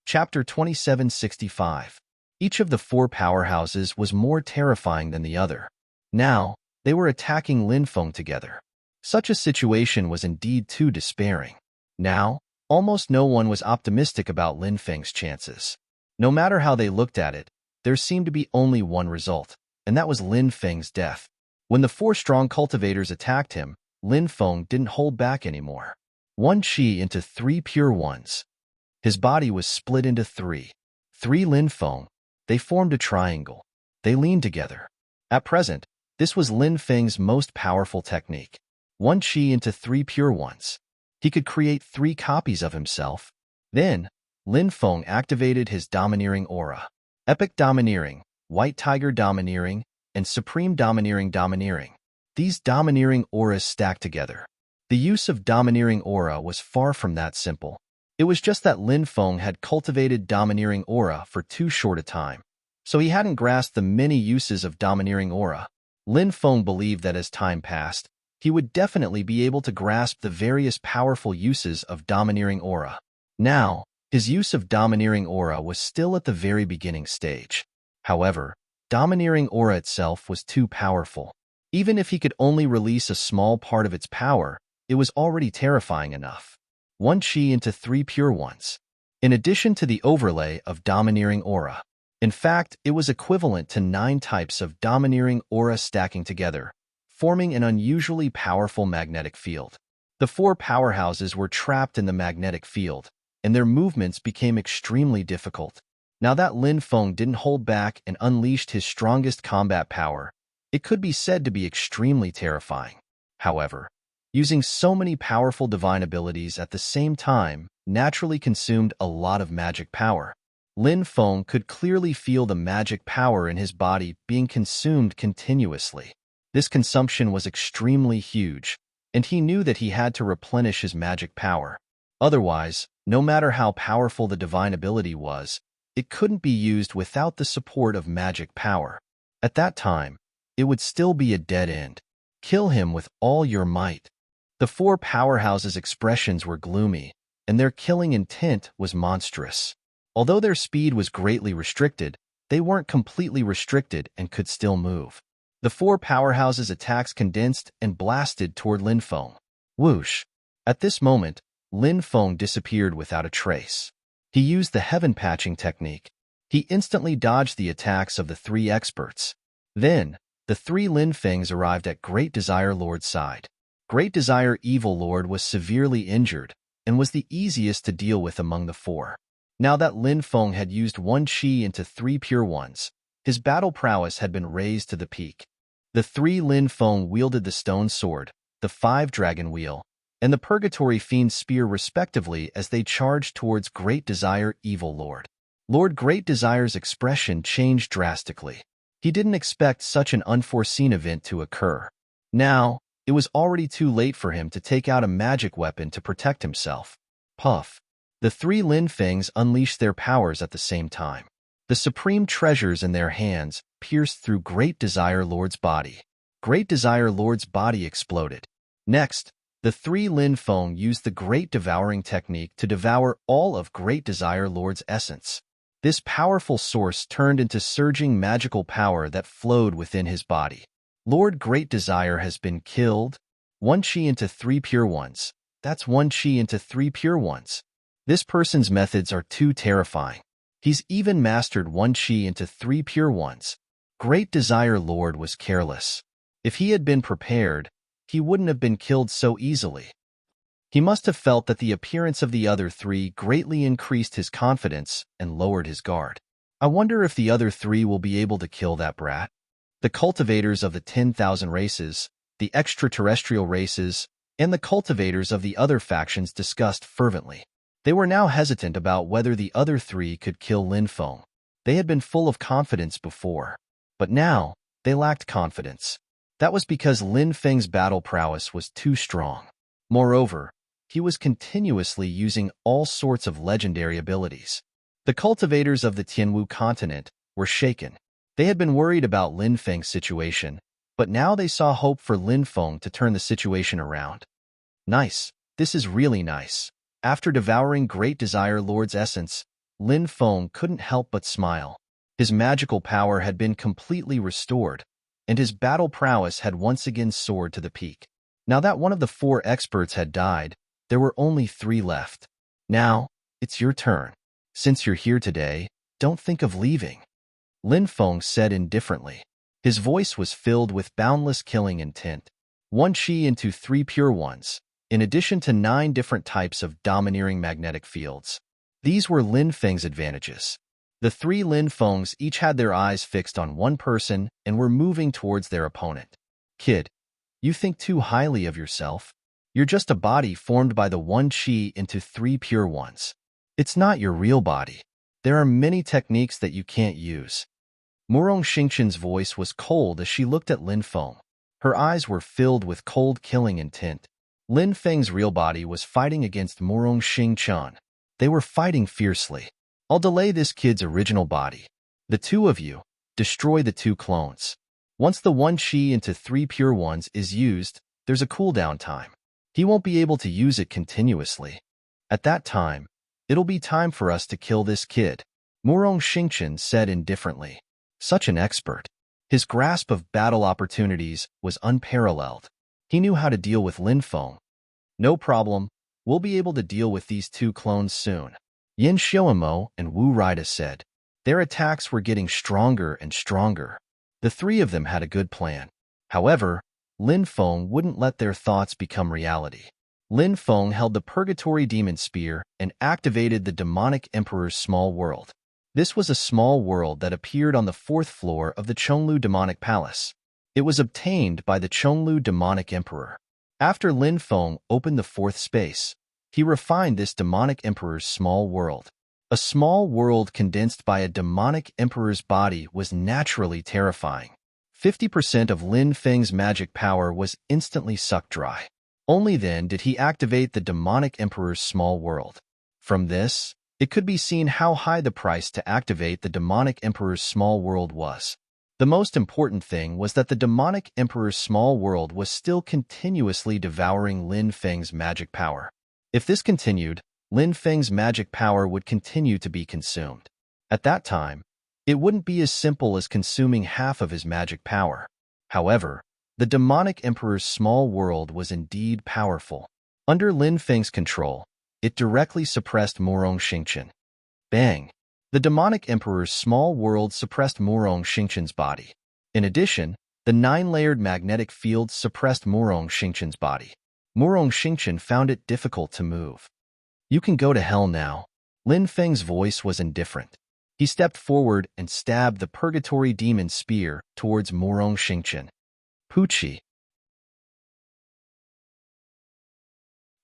Chapter 2765. Each of the four powerhouses was more terrifying than the other. Now, they were attacking Lin Feng together. Such a situation was indeed too despairing. Now, almost no one was optimistic about Lin Feng's chances. No matter how they looked at it, there seemed to be only one result, and that was Lin Feng's death. When the four strong cultivators attacked him, Lin Feng didn't hold back anymore. One chi into three pure ones. His body was split into three. Three Lin Feng. They formed a triangle. They leaned together. At present, this was Lin Feng's most powerful technique. One chi into three pure ones. He could create three copies of himself. Then, Lin Feng activated his domineering aura. Epic Domineering, White Tiger Domineering, and Supreme Domineering. These domineering auras stacked together. The use of domineering aura was far from that simple. It was just that Lin Feng had cultivated domineering aura for too short a time, so he hadn't grasped the many uses of domineering aura. Lin Feng believed that as time passed, he would definitely be able to grasp the various powerful uses of domineering aura. Now, his use of domineering aura was still at the very beginning stage. However, domineering aura itself was too powerful. Even if he could only release a small part of its power, it was already terrifying enough. One chi into three pure ones. In addition to the overlay of domineering aura. In fact, it was equivalent to 9 types of domineering aura stacking together, forming an unusually powerful magnetic field. The four powerhouses were trapped in the magnetic field, and their movements became extremely difficult. Now that Lin Feng didn't hold back and unleashed his strongest combat power, it could be said to be extremely terrifying. However, using so many powerful divine abilities at the same time naturally consumed a lot of magic power. Lin Feng could clearly feel the magic power in his body being consumed continuously. This consumption was extremely huge, and he knew that he had to replenish his magic power. Otherwise, no matter how powerful the divine ability was, it couldn't be used without the support of magic power. At that time, it would still be a dead end. Kill him with all your might. The four powerhouses' expressions were gloomy, and their killing intent was monstrous. Although their speed was greatly restricted, they weren't completely restricted and could still move. The four powerhouses' attacks condensed and blasted toward Lin Feng. Whoosh! At this moment, Lin Feng disappeared without a trace. He used the heaven patching technique. He instantly dodged the attacks of the three experts. Then, the three Lin Fengs arrived at Great Desire Lord's side. Great Desire Evil Lord was severely injured and was the easiest to deal with among the four. Now that Lin Feng had used one chi into three pure ones, his battle prowess had been raised to the peak. The three Lin Feng wielded the stone sword, the 5-dragon wheel, and the Purgatory Fiend spear respectively as they charged towards Great Desire Evil Lord. Lord Great Desire's expression changed drastically. He didn't expect such an unforeseen event to occur. Now, it was already too late for him to take out a magic weapon to protect himself. Puff. The three Lin Fengs unleashed their powers at the same time. The supreme treasures in their hands pierced through Great Desire Lord's body. Great Desire Lord's body exploded. Next, The three Lin Feng used the Great Devouring technique to devour all of Great Desire Lord's essence. This powerful source turned into surging magical power that flowed within his body. Lord Great Desire has been killed. One chi into three pure ones. That's one chi into three pure ones. This person's methods are too terrifying. He's even mastered one chi into three pure ones. Great Desire Lord was careless. If he had been prepared, he wouldn't have been killed so easily. He must have felt that the appearance of the other three greatly increased his confidence and lowered his guard. I wonder if the other three will be able to kill that brat. The cultivators of the 10,000 races, the extraterrestrial races, and the cultivators of the other factions discussed fervently. They were now hesitant about whether the other three could kill Lin Feng. They had been full of confidence before, but now they lacked confidence. That was because Lin Feng's battle prowess was too strong. Moreover, he was continuously using all sorts of legendary abilities. The cultivators of the Tianwu continent were shaken. They had been worried about Lin Feng's situation, but now they saw hope for Lin Feng to turn the situation around. Nice. This is really nice. After devouring Great Desire Lord's essence, Lin Feng couldn't help but smile. His magical power had been completely restored, and his battle prowess had once again soared to the peak. Now that one of the four experts had died, there were only three left. Now, it's your turn. Since you're here today, don't think of leaving, Lin Feng said indifferently. His voice was filled with boundless killing intent. One chi into three pure ones, in addition to 9 different types of domineering magnetic fields. These were Lin Feng's advantages. The three Lin Fengs each had their eyes fixed on one person and were moving towards their opponent. Kid, you think too highly of yourself. You're just a body formed by the one chi into 3 pure ones. It's not your real body. There are many techniques that you can't use. Murong Xingqian's voice was cold as she looked at Lin Feng. Her eyes were filled with cold killing intent. Lin Feng's real body was fighting against Murong Xingqian. They were fighting fiercely. I'll delay this kid's original body. The two of you, destroy the 2 clones. Once the one chi into 3 pure ones is used, there's a cooldown time. He won't be able to use it continuously. At that time, it'll be time for us to kill this kid, Murong Xingqian said indifferently. Such an expert. His grasp of battle opportunities was unparalleled. He knew how to deal with Lin Feng. No problem, we'll be able to deal with these 2 clones soon, Yin Xiaomo and Wu Rida said. Their attacks were getting stronger and stronger. The 3 of them had a good plan. However, Lin Feng wouldn't let their thoughts become reality. Lin Feng held the Purgatory Demon Spear and activated the Demonic Emperor's small world. This was a small world that appeared on the 4th floor of the Chonglu Demonic Palace. It was obtained by the Chonglu Demonic Emperor. After Lin Feng opened the 4th space, he refined this Demonic Emperor's small world. A small world condensed by a Demonic Emperor's body was naturally terrifying. 50% of Lin Feng's magic power was instantly sucked dry. Only then did he activate the Demonic Emperor's small world. From this, it could be seen how high the price to activate the Demonic Emperor's small world was. The most important thing was that the Demonic Emperor's small world was still continuously devouring Lin Feng's magic power. If this continued, Lin Feng's magic power would continue to be consumed. At that time, it wouldn't be as simple as consuming half of his magic power. However, the Demonic Emperor's small world was indeed powerful. Under Lin Feng's control, it directly suppressed Murong Xingqian. Bang! The Demonic Emperor's small world suppressed Murong Xingqian's body. In addition, the 9-layered magnetic field suppressed Murong Xingqian's body. Murong Xingqian found it difficult to move. You can go to hell now. Lin Feng's voice was indifferent. He stepped forward and stabbed the Purgatory Demon Spear towards Murong Xingqian. Pucci.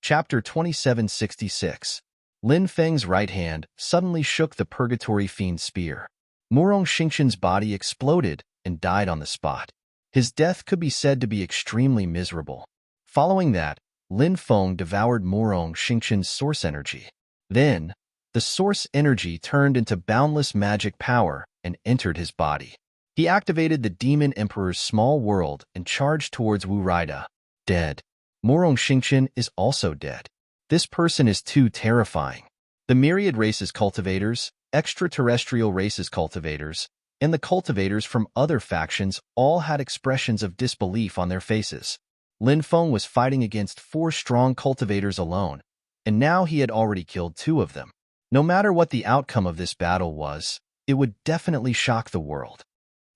Chapter 2766. Lin Feng's right hand suddenly shook the Purgatory Fiend Spear. Murong Xingqian's body exploded and died on the spot. His death could be said to be extremely miserable. Following that, Lin Feng devoured Murong Xingqian's source energy. Then, the source energy turned into boundless magic power and entered his body. He activated the Demon Emperor's small world and charged towards Wu Rida. Dead. Morong Xingqian is also dead. This person is too terrifying. The myriad races cultivators, extraterrestrial races cultivators, and the cultivators from other factions all had expressions of disbelief on their faces. Lin Feng was fighting against 4 strong cultivators alone, and now he had already killed 2 of them. No matter what the outcome of this battle was, it would definitely shock the world.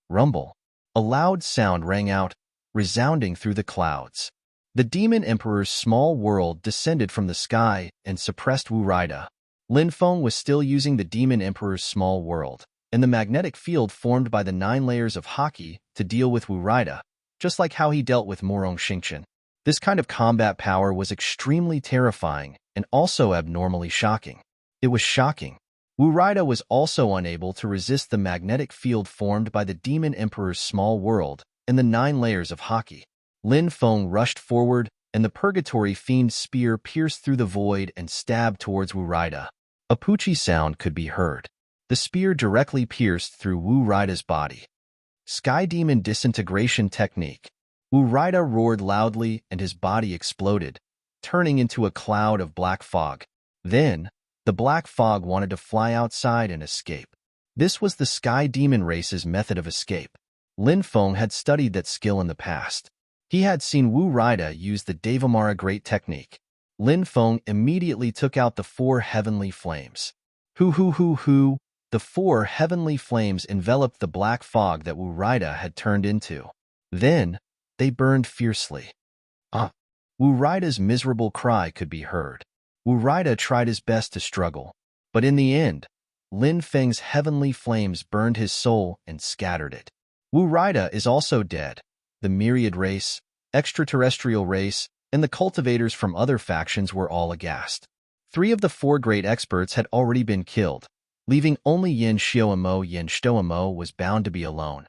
Rumble. A loud sound rang out, resounding through the clouds. The Demon Emperor's small world descended from the sky and suppressed Wu Rida. Lin Feng was still using the Demon Emperor's small world, and the magnetic field formed by the 9 layers of Haki to deal with Wu Rida, just like how he dealt with Morong Xingqian. This kind of combat power was extremely terrifying and also abnormally shocking. It was shocking. Wu Rida was also unable to resist the magnetic field formed by the Demon Emperor's small world and the 9 layers of Haki. Lin Feng rushed forward, and the Purgatory Fiend's spear pierced through the void and stabbed towards Wu Rida. A poochie sound could be heard. The spear directly pierced through Wu Rida's body. Sky Demon Disintegration Technique. Wu Rida roared loudly and his body exploded, turning into a cloud of black fog. Then, the black fog wanted to fly outside and escape. This was the Sky Demon race's method of escape. Lin Feng had studied that skill in the past. He had seen Wu Rida use the Devamara Great Technique. Lin Feng immediately took out the 4 heavenly flames. Hoo! The 4 heavenly flames enveloped the black fog that Wu Rida had turned into. Then, they burned fiercely. Wu Rida's miserable cry could be heard. Wu Rida tried his best to struggle, but in the end, Lin Feng's heavenly flames burned his soul and scattered it. Wu Rida is also dead. The myriad race, extraterrestrial race, and the cultivators from other factions were all aghast. 3 of the 4 great experts had already been killed, leaving only Yin Xiaomo. Yin Xiaomo was bound to be alone.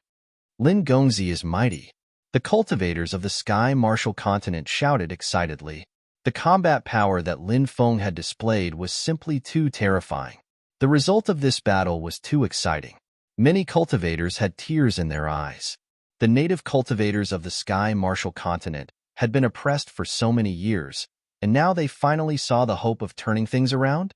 Lin Gongzi is mighty. The cultivators of the Sky Martial Continent shouted excitedly. The combat power that Lin Feng had displayed was simply too terrifying. The result of this battle was too exciting. Many cultivators had tears in their eyes. The native cultivators of the Sky Martial Continent had been oppressed for so many years, and now they finally saw the hope of turning things around?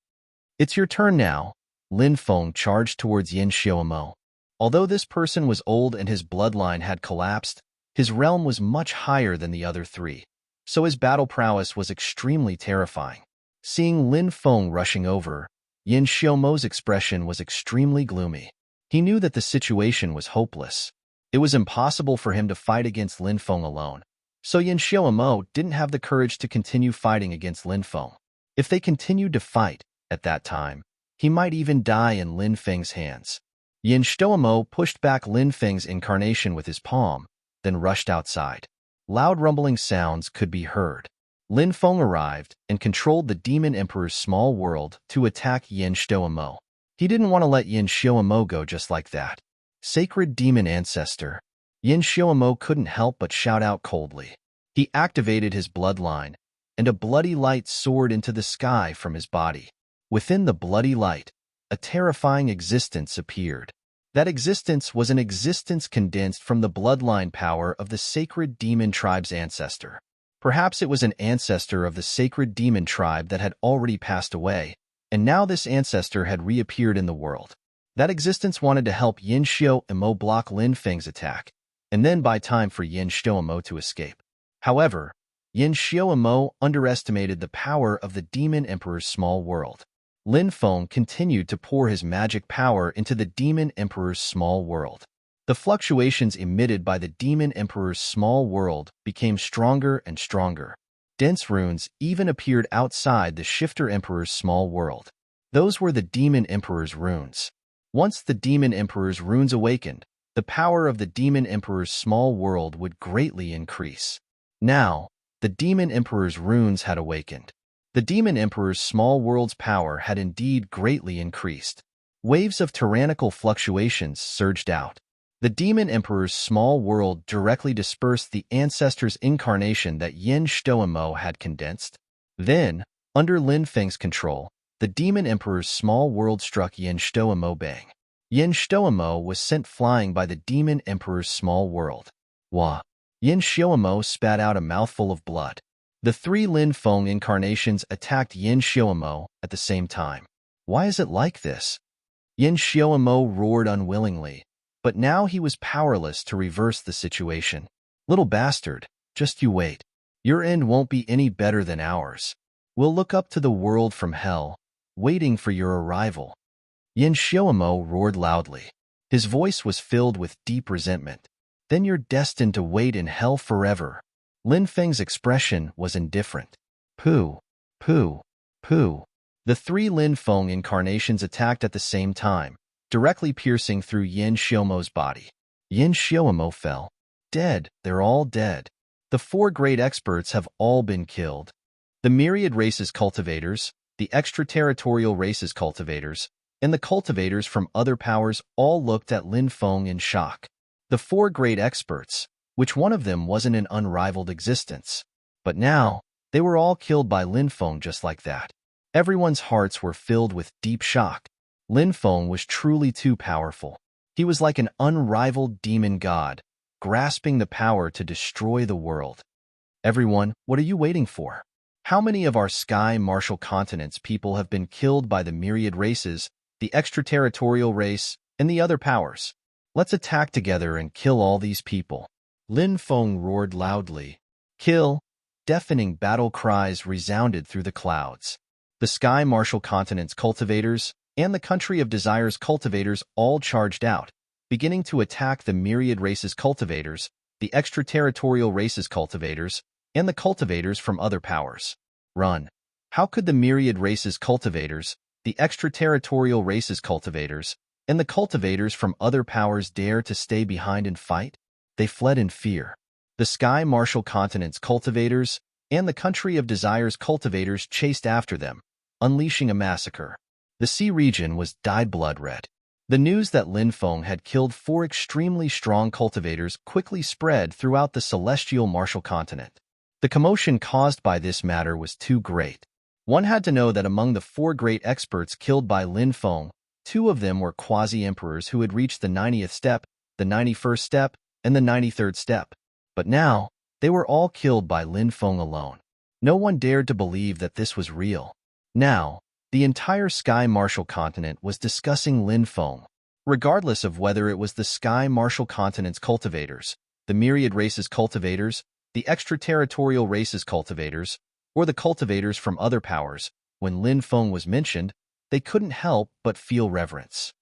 It's your turn now. Lin Feng charged towards Yin Xiaomo. Although this person was old and his bloodline had collapsed, his realm was much higher than the other 3, so his battle prowess was extremely terrifying. Seeing Lin Feng rushing over, Yin Xiaomo's expression was extremely gloomy. He knew that the situation was hopeless. It was impossible for him to fight against Lin Feng alone, so Yin Xiaomo didn't have the courage to continue fighting against Lin Feng. If they continued to fight, at that time, he might even die in Lin Feng's hands. Yin Xiaomo pushed back Lin Feng's incarnation with his palm, then rushed outside. Loud rumbling sounds could be heard. Lin Feng arrived and controlled the Demon Emperor's small world to attack Yin Xiaomo. He didn't want to let Yin Xiaomo go just like that. Sacred Demon Ancestor. Yin Xiaomo couldn't help but shout out coldly. He activated his bloodline, and a bloody light soared into the sky from his body. Within the bloody light, a terrifying existence appeared. That existence was an existence condensed from the bloodline power of the Sacred Demon Tribe's ancestor. Perhaps it was an ancestor of the Sacred Demon Tribe that had already passed away, and now this ancestor had reappeared in the world. That existence wanted to help Yin Xiaomo block Lin Feng's attack, and then buy time for Yin Xiaomo to escape. However, Yin Xiaomo underestimated the power of the Demon Emperor's small world. Lin Feng continued to pour his magic power into the Demon Emperor's small world. The fluctuations emitted by the Demon Emperor's small world became stronger and stronger. Dense runes even appeared outside the Shifter Emperor's small world. Those were the Demon Emperor's runes. Once the Demon Emperor's runes awakened, the power of the Demon Emperor's small world would greatly increase. Now, the Demon Emperor's runes had awakened. The Demon Emperor's small world's power had indeed greatly increased. Waves of tyrannical fluctuations surged out. The Demon Emperor's small world directly dispersed the ancestor's incarnation that Yin Xiaomo had condensed. Then, under Lin Feng's control, the Demon Emperor's small world struck Yin Xiaomo bang. Yin Xiaomo was sent flying by the Demon Emperor's small world. Wah! Yin Xiaomo spat out a mouthful of blood. The three Lin Feng incarnations attacked Yin Xiaomo at the same time. Why is it like this? Yin Xiaomo roared unwillingly, but now he was powerless to reverse the situation. Little bastard, just you wait. Your end won't be any better than ours. We'll look up to the world from hell, waiting for your arrival. Yin Xiaomo roared loudly. His voice was filled with deep resentment. Then you're destined to wait in hell forever. Lin Feng's expression was indifferent. Pooh, pooh, pooh. The three Lin Feng incarnations attacked at the same time, directly piercing through Yin Xiaomo's body. Yin Xiaomo fell. Dead, they're all dead. The four great experts have all been killed. The myriad races cultivators, the extraterritorial races cultivators, and the cultivators from other powers all looked at Lin Feng in shock. The four great experts, which one of them wasn't an unrivaled existence. But now, they were all killed by Lin Feng just like that. Everyone's hearts were filled with deep shock. Lin Feng was truly too powerful. He was like an unrivaled demon god, grasping the power to destroy the world. Everyone, what are you waiting for? How many of our sky martial continents people have been killed by the myriad races, the extraterritorial race, and the other powers? Let's attack together and kill all these people. Lin Feng roared loudly. Kill! Deafening battle cries resounded through the clouds. The sky martial continents cultivators and the country of desires cultivators all charged out, beginning to attack the myriad races cultivators, the extraterritorial races cultivators, and the cultivators from other powers. Run! How could the myriad races cultivators, the extraterritorial races cultivators, and the cultivators from other powers dare to stay behind and fight? They fled in fear. The sky martial continents cultivators and the country of desires cultivators chased after them, unleashing a massacre. The sea region was dyed blood red. The news that Lin Feng had killed four extremely strong cultivators quickly spread throughout the celestial martial continent. The commotion caused by this matter was too great. One had to know that among the four great experts killed by Lin Feng, two of them were quasi-emperors who had reached the 90th step, the 91st step, and the 93rd step. But now, they were all killed by Lin Feng alone. No one dared to believe that this was real. Now, the entire Sky Martial Continent was discussing Lin Feng. Regardless of whether it was the Sky Martial Continent's cultivators, the myriad races cultivators, the extraterritorial races cultivators, or the cultivators from other powers, when Lin Feng was mentioned, they couldn't help but feel reverence.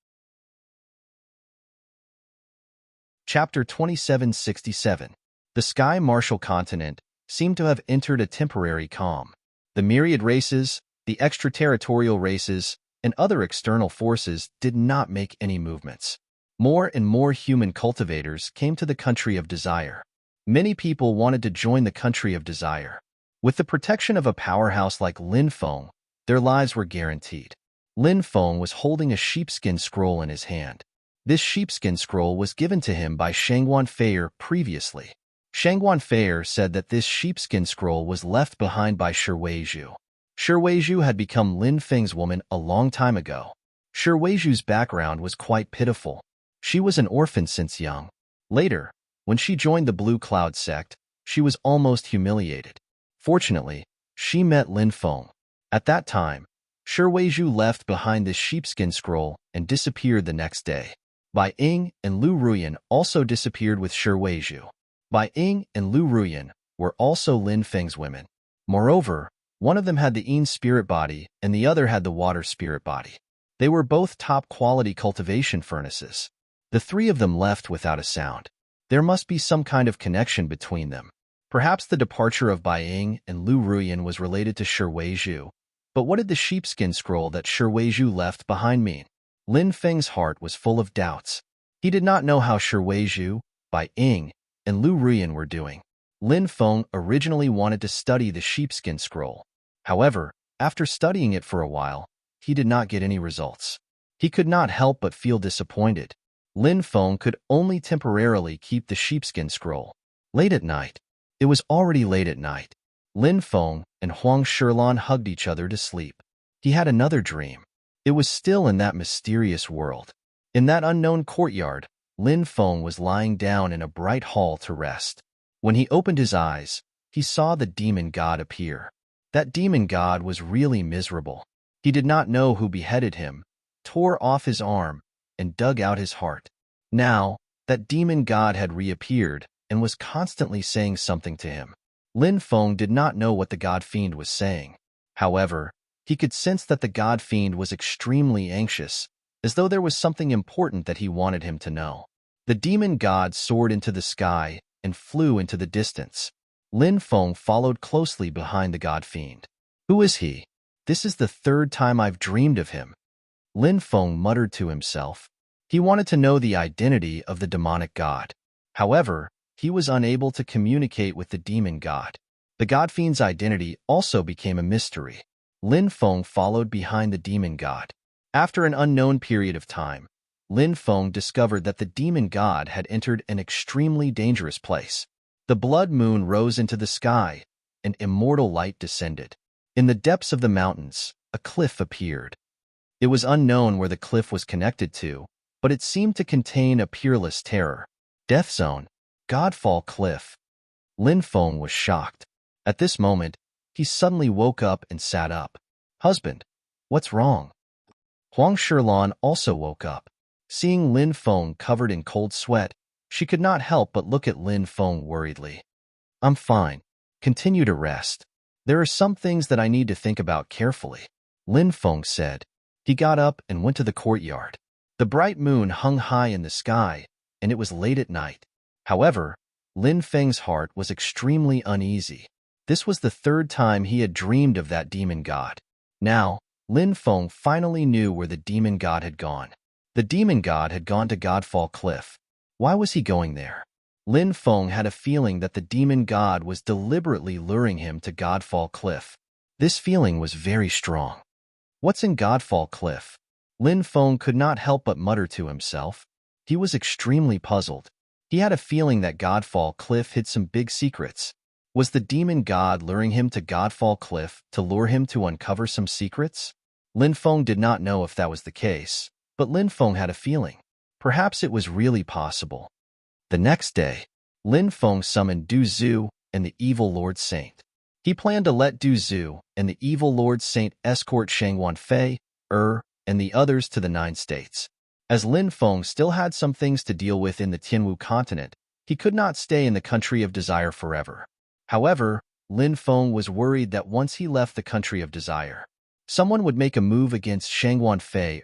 Chapter 2767. The Sky Martial Continent seemed to have entered a temporary calm. The myriad races, the extraterritorial races, and other external forces did not make any movements. More and more human cultivators came to the country of desire. Many people wanted to join the country of desire. With the protection of a powerhouse like Lin Feng, their lives were guaranteed. Lin Feng was holding a sheepskin scroll in his hand. This sheepskin scroll was given to him by Shangguan Feier previously. Shangguan Feier said that this sheepskin scroll was left behind by Shi Weizhu. Shi Weizhu had become Lin Feng's woman a long time ago. Shi Weizhu's background was quite pitiful. She was an orphan since young. Later, when she joined the Blue Cloud sect, she was almost humiliated. Fortunately, she met Lin Feng. At that time, Shi Weizhu left behind this sheepskin scroll and disappeared the next day. Bai Ying and Lu Ruyan also disappeared with Shi Weizhu. Bai Ying and Lu Ruyan were also Lin Feng's women. Moreover, one of them had the Yin spirit body and the other had the water spirit body. They were both top-quality cultivation furnaces. The three of them left without a sound. There must be some kind of connection between them. Perhaps the departure of Bai Ying and Lu Ruyan was related to Shi Weizhu. But what did the sheepskin scroll that Shi Weizhu left behind mean? Lin Feng's heart was full of doubts. He did not know how Shi Weizhu, Bai Ying, and Lu Ruyan were doing. Lin Feng originally wanted to study the sheepskin scroll. However, after studying it for a while, he did not get any results. He could not help but feel disappointed. Lin Feng could only temporarily keep the sheepskin scroll. Late at night. It was already late at night. Lin Feng and Huang Shilan hugged each other to sleep. He had another dream. It was still in that mysterious world. In that unknown courtyard, Lin Feng was lying down in a bright hall to rest. When he opened his eyes, he saw the demon god appear. That demon god was really miserable. He did not know who beheaded him, tore off his arm, and dug out his heart. Now, that demon god had reappeared and was constantly saying something to him. Lin Feng did not know what the god fiend was saying. However, he could sense that the god fiend was extremely anxious, as though there was something important that he wanted him to know. The demon god soared into the sky and flew into the distance. Lin Feng followed closely behind the god fiend. Who is he? This is the third time I've dreamed of him. Lin Feng muttered to himself. He wanted to know the identity of the demonic god. However, he was unable to communicate with the demon god. The god fiend's identity also became a mystery. Lin Feng followed behind the demon god. After an unknown period of time, Lin Feng discovered that the demon god had entered an extremely dangerous place. The blood moon rose into the sky, and immortal light descended. In the depths of the mountains, a cliff appeared. It was unknown where the cliff was connected to, but it seemed to contain a peerless terror. Death Zone, Godfall Cliff. Lin Feng was shocked. At this moment, he suddenly woke up and sat up. Husband, what's wrong? Huang Shilan also woke up. Seeing Lin Feng covered in cold sweat, she could not help but look at Lin Feng worriedly. I'm fine. Continue to rest. There are some things that I need to think about carefully, Lin Feng said. He got up and went to the courtyard. The bright moon hung high in the sky, and it was late at night. However, Lin Feng's heart was extremely uneasy. This was the third time he had dreamed of that demon god. Now, Lin Feng finally knew where the demon god had gone. The demon god had gone to Godfall Cliff. Why was he going there? Lin Feng had a feeling that the demon god was deliberately luring him to Godfall Cliff. This feeling was very strong. What's in Godfall Cliff? Lin Feng could not help but mutter to himself. He was extremely puzzled. He had a feeling that Godfall Cliff hid some big secrets. Was the demon god luring him to Godfall Cliff to lure him to uncover some secrets? Lin Feng did not know if that was the case, but Lin Feng had a feeling. Perhaps it was really possible. The next day, Lin Feng summoned Du Zhu and the evil Lord Saint. He planned to let Du Zhu and the evil Lord Saint escort Shangwan Fei, and the others to the 9 states. As Lin Feng still had some things to deal with in the Tianwu continent, he could not stay in the country of desire forever. However, Lin Feng was worried that once he left the country of desire, someone would make a move against Shangwan Fei,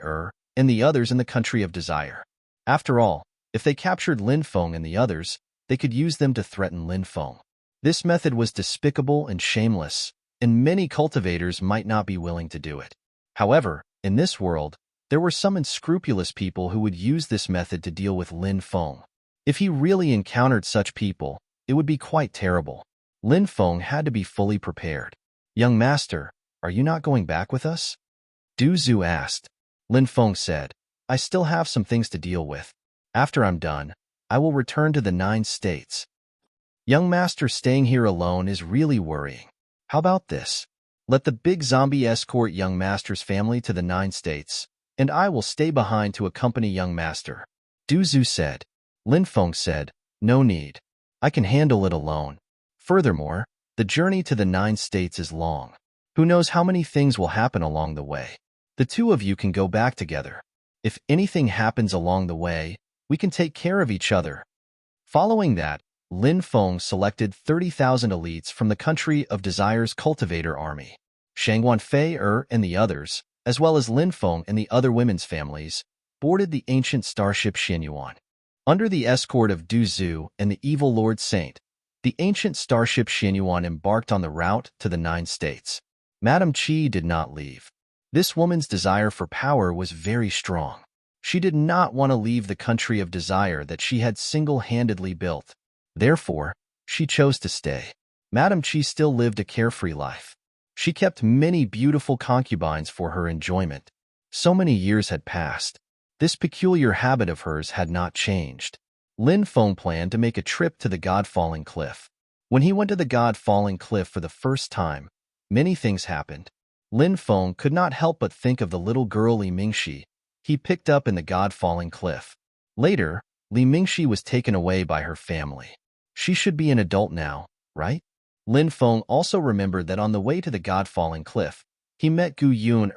and the others in the country of desire. After all, if they captured Lin Feng and the others, they could use them to threaten Lin Feng. This method was despicable and shameless, and many cultivators might not be willing to do it. However, in this world, there were some unscrupulous people who would use this method to deal with Lin Feng. If he really encountered such people, it would be quite terrible. Lin Feng had to be fully prepared. Young master, are you not going back with us? Du Zhu asked. Lin Feng said, I still have some things to deal with. After I'm done, I will return to the 9 states. Young master staying here alone is really worrying. How about this? Let the big zombie escort young master's family to the 9 states, and I will stay behind to accompany young master. Du Zhu said. Lin Feng said, no need. I can handle it alone. Furthermore, the journey to the 9 states is long. Who knows how many things will happen along the way. The two of you can go back together. If anything happens along the way, we can take care of each other. Following that, Lin Feng selected 30,000 elites from the country of Desire's cultivator army. Shangwan Fei and the others, as well as Lin Feng and the other women's families, boarded the ancient starship Xianyuan. Under the escort of Du Zhu and the evil Lord Saint, the ancient starship Xianyuan embarked on the route to the 9 states. Madame Qi did not leave. This woman's desire for power was very strong. She did not want to leave the country of desire that she had single-handedly built. Therefore, she chose to stay. Madame Qi still lived a carefree life. She kept many beautiful concubines for her enjoyment. So many years had passed. This peculiar habit of hers had not changed. Lin Feng planned to make a trip to the God-Falling Cliff. When he went to the God-Falling Cliff for the first time, many things happened. Lin Feng could not help but think of the little girl Li Mingxi he picked up in the God-Falling Cliff. Later, Li Mingxi was taken away by her family. She should be an adult now, right? Lin Feng also remembered that on the way to the God-falling cliff, he met Gu Yun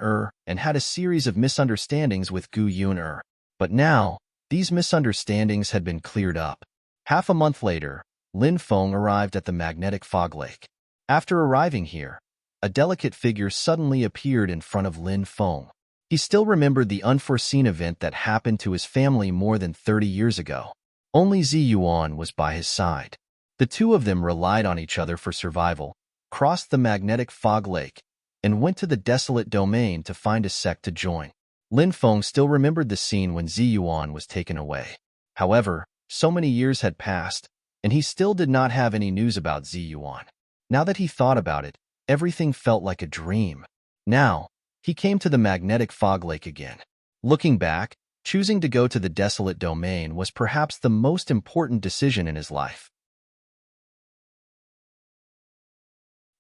and had a series of misunderstandings with Gu Yun. But now, these misunderstandings had been cleared up. Half a month later, Lin Feng arrived at the magnetic fog lake. After arriving here, a delicate figure suddenly appeared in front of Lin Feng. He still remembered the unforeseen event that happened to his family more than 30 years ago. Only Ziyuan was by his side. The two of them relied on each other for survival, crossed the magnetic fog lake, and went to the desolate domain to find a sect to join. Lin Feng still remembered the scene when Ziyuan was taken away. However, so many years had passed, and he still did not have any news about Ziyuan. Now that he thought about it, everything felt like a dream. Now, he came to the magnetic fog lake again. Looking back, choosing to go to the desolate domain was perhaps the most important decision in his life.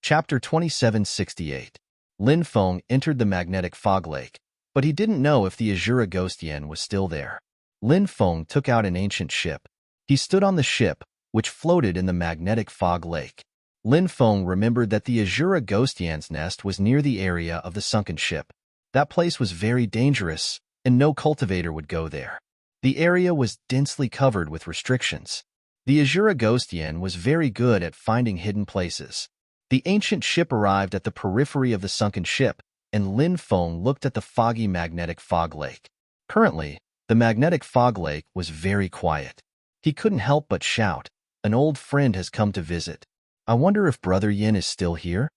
Chapter 2768. Lin Feng entered the magnetic fog lake, but he didn't know if the Azura Ghost Yen was still there. Lin Feng took out an ancient ship. He stood on the ship, which floated in the magnetic fog lake. Lin Feng remembered that the Azura Ghost Yan's nest was near the area of the sunken ship. That place was very dangerous, and no cultivator would go there. The area was densely covered with restrictions. The Azura Ghost Yen was very good at finding hidden places. The ancient ship arrived at the periphery of the sunken ship, and Lin Feng looked at the foggy magnetic fog lake. Currently, the magnetic fog lake was very quiet. He couldn't help but shout, "An old friend has come to visit. I wonder if Brother Yin is still here?"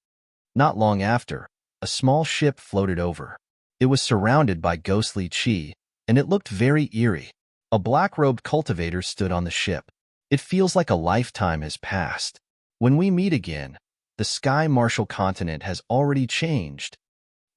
Not long after, a small ship floated over. It was surrounded by ghostly qi, and it looked very eerie. A black-robed cultivator stood on the ship. "It feels like a lifetime has passed. When we meet again, the Sky Martial continent has already changed."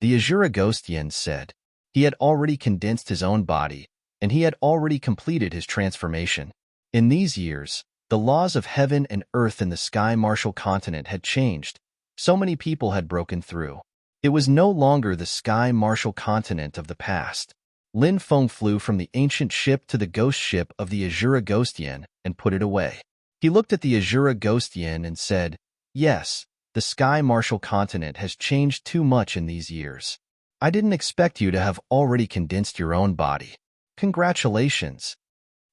The Azura Ghost Yin said. He had already condensed his own body, and he had already completed his transformation. In these years, the laws of heaven and earth in the Sky Martial continent had changed. So many people had broken through. It was no longer the Sky Martial continent of the past. Lin Feng flew from the ancient ship to the ghost ship of the Azura Ghost Yin and put it away. He looked at the Azura Ghost Yin and said, "Yes, the Sky Martial continent has changed too much in these years. I didn't expect you to have already condensed your own body. Congratulations."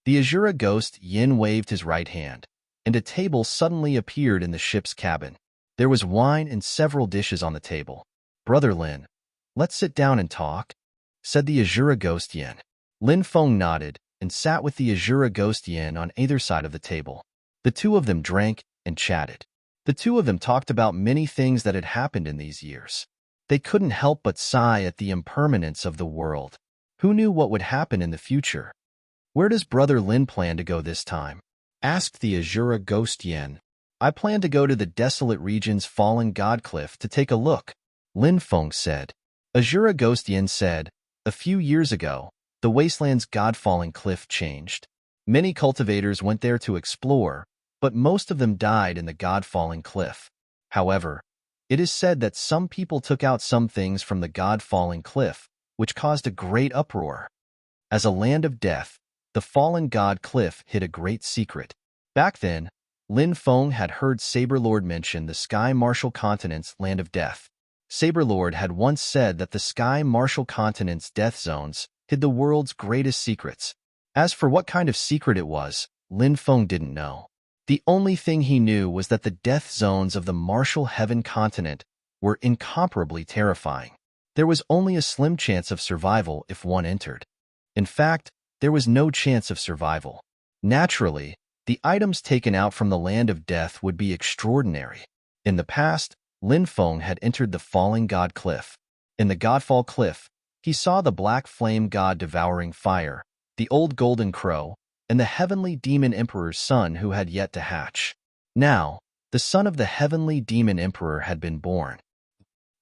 The Azura Ghost Yin waved his right hand, and a table suddenly appeared in the ship's cabin. There was wine and several dishes on the table. "Brother Lin, let's sit down and talk," said the Azura Ghost Yin. Lin Feng nodded and sat with the Azura Ghost Yin on either side of the table. The two of them drank and chatted. The two of them talked about many things that had happened in these years. They couldn't help but sigh at the impermanence of the world. Who knew what would happen in the future? "Where does Brother Lin plan to go this time?" asked the Azura Ghost Yin. "I plan to go to the desolate region's fallen god cliff to take a look," Lin Feng said. Azura Ghost Yin said, "A few years ago, the wasteland's god-falling cliff changed. Many cultivators went there to explore, but most of them died in the god-falling cliff. However, it is said that some people took out some things from the god-falling cliff, which caused a great uproar. As a land of death, the fallen god cliff hid a great secret. Back then, Lin Feng had heard Saberlord mention the Sky Martial Continent's land of death. Saberlord had once said that the Sky Martial Continent's death zones hid the world's greatest secrets. As for what kind of secret it was, Lin Feng didn't know. The only thing he knew was that the death zones of the Martial Heaven continent were incomparably terrifying. There was only a slim chance of survival if one entered. In fact, there was no chance of survival. Naturally, the items taken out from the land of death would be extraordinary. In the past, Lin Feng had entered the falling god cliff. In the Godfall cliff, he saw the black flame god devouring fire, the old golden crow, and the heavenly demon emperor's son who had yet to hatch. Now, the son of the heavenly demon emperor had been born.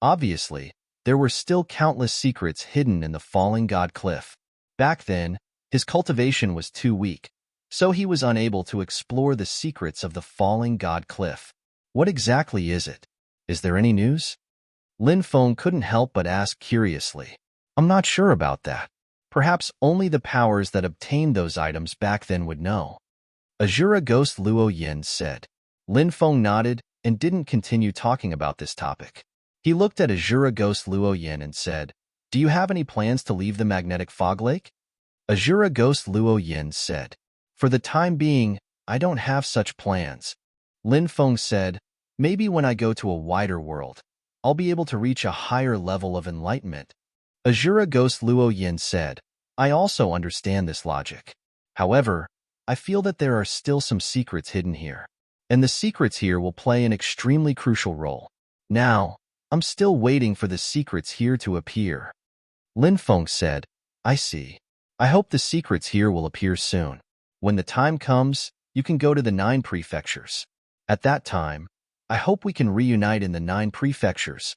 Obviously, there were still countless secrets hidden in the falling god cliff. Back then, his cultivation was too weak, so he was unable to explore the secrets of the falling god cliff. What exactly is it? Is there any news? Lin Feng couldn't help but ask curiously. "I'm not sure about that. Perhaps only the powers that obtained those items back then would know," Azura Ghost Luo Yin said. Lin Feng nodded and didn't continue talking about this topic. He looked at Azura Ghost Luo Yin and said, "Do you have any plans to leave the magnetic fog lake?" Azura Ghost Luo Yin said, "For the time being, I don't have such plans." Lin Feng said, "Maybe when I go to a wider world, I'll be able to reach a higher level of enlightenment." Azura Ghost Luo Yin said, "I also understand this logic. However, I feel that there are still some secrets hidden here, and the secrets here will play an extremely crucial role. Now, I'm still waiting for the secrets here to appear." Lin Feng said, "I see. I hope the secrets here will appear soon. When the time comes, you can go to the 9 prefectures. At that time, I hope we can reunite in the 9 prefectures."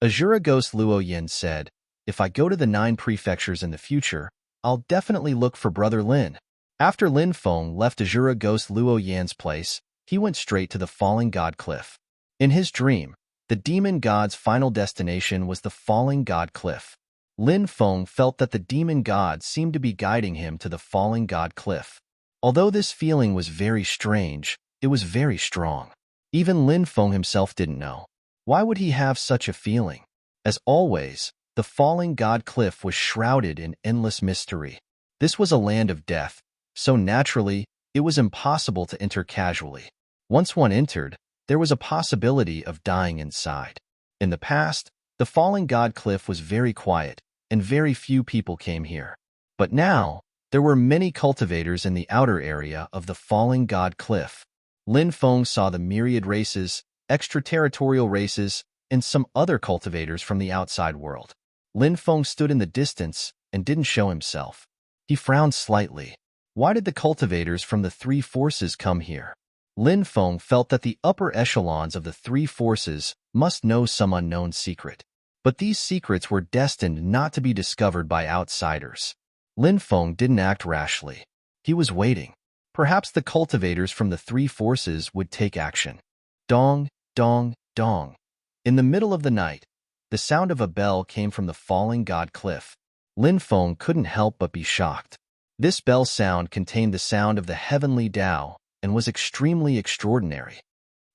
Azura Ghost Luo Yin said, "If I go to the 9 prefectures in the future, I'll definitely look for Brother Lin." After Lin Feng left Azura Ghost Luo Yan's place, he went straight to the Falling God Cliff. In his dream, the demon god's final destination was the Falling God Cliff. Lin Feng felt that the demon god seemed to be guiding him to the Falling God Cliff. Although this feeling was very strange, it was very strong. Even Lin Feng himself didn't know. Why would he have such a feeling? As always, the Falling God Cliff was shrouded in endless mystery. This was a land of death, so naturally, it was impossible to enter casually. Once one entered, there was a possibility of dying inside. In the past, the Falling God Cliff was very quiet, and very few people came here. But now, there were many cultivators in the outer area of the Falling God Cliff. Lin Feng saw the myriad races, extraterritorial races, and some other cultivators from the outside world. Lin Feng stood in the distance and didn't show himself. He frowned slightly. Why did the cultivators from the 3 forces come here? Lin Feng felt that the upper echelons of the 3 forces must know some unknown secret. But these secrets were destined not to be discovered by outsiders. Lin Feng didn't act rashly. He was waiting. Perhaps the cultivators from the 3 forces would take action. Dong, dong, dong. In the middle of the night, the sound of a bell came from the Falling God Cliff. Lin Feng couldn't help but be shocked. This bell sound contained the sound of the heavenly Tao and was extremely extraordinary.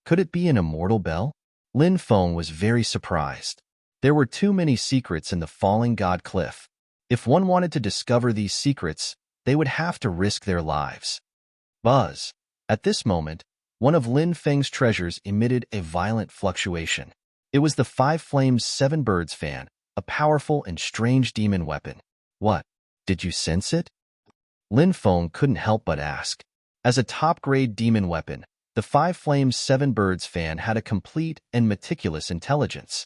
Could it be an immortal bell? Lin Feng was very surprised. There were too many secrets in the Falling God Cliff. If one wanted to discover these secrets, they would have to risk their lives. Buzz. At this moment, one of Lin Feng's treasures emitted a violent fluctuation. It was the 5 Flames 7 Birds fan, a powerful and strange demon weapon. What? Did you sense it? Lin Feng couldn't help but ask. As a top-grade demon weapon, the 5 Flames 7 Birds fan had a complete and meticulous intelligence.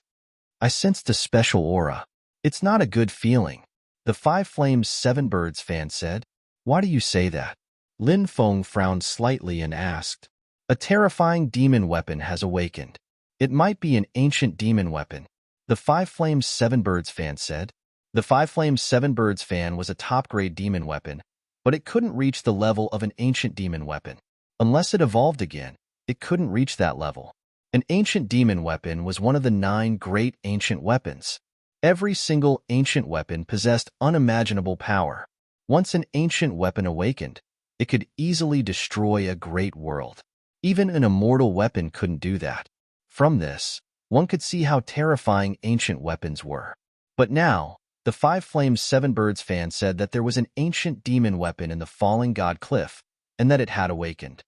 I sensed a special aura. It's not a good feeling. The 5 Flames 7 Birds fan said. Why do you say that? Lin Feng frowned slightly and asked. A terrifying demon weapon has awakened. It might be an ancient demon weapon. The 5 Flames 7 Birds fan said. The 5 Flames 7 Birds fan was a top-grade demon weapon, but it couldn't reach the level of an ancient demon weapon. Unless it evolved again, it couldn't reach that level. An ancient demon weapon was one of the 9 great ancient weapons. Every single ancient weapon possessed unimaginable power. Once an ancient weapon awakened, it could easily destroy a great world. Even an immortal weapon couldn't do that. From this, one could see how terrifying ancient weapons were. But now, the 5 Flames 7 Birds fan said that there was an ancient demon weapon in the Falling God Cliff, and that it had awakened.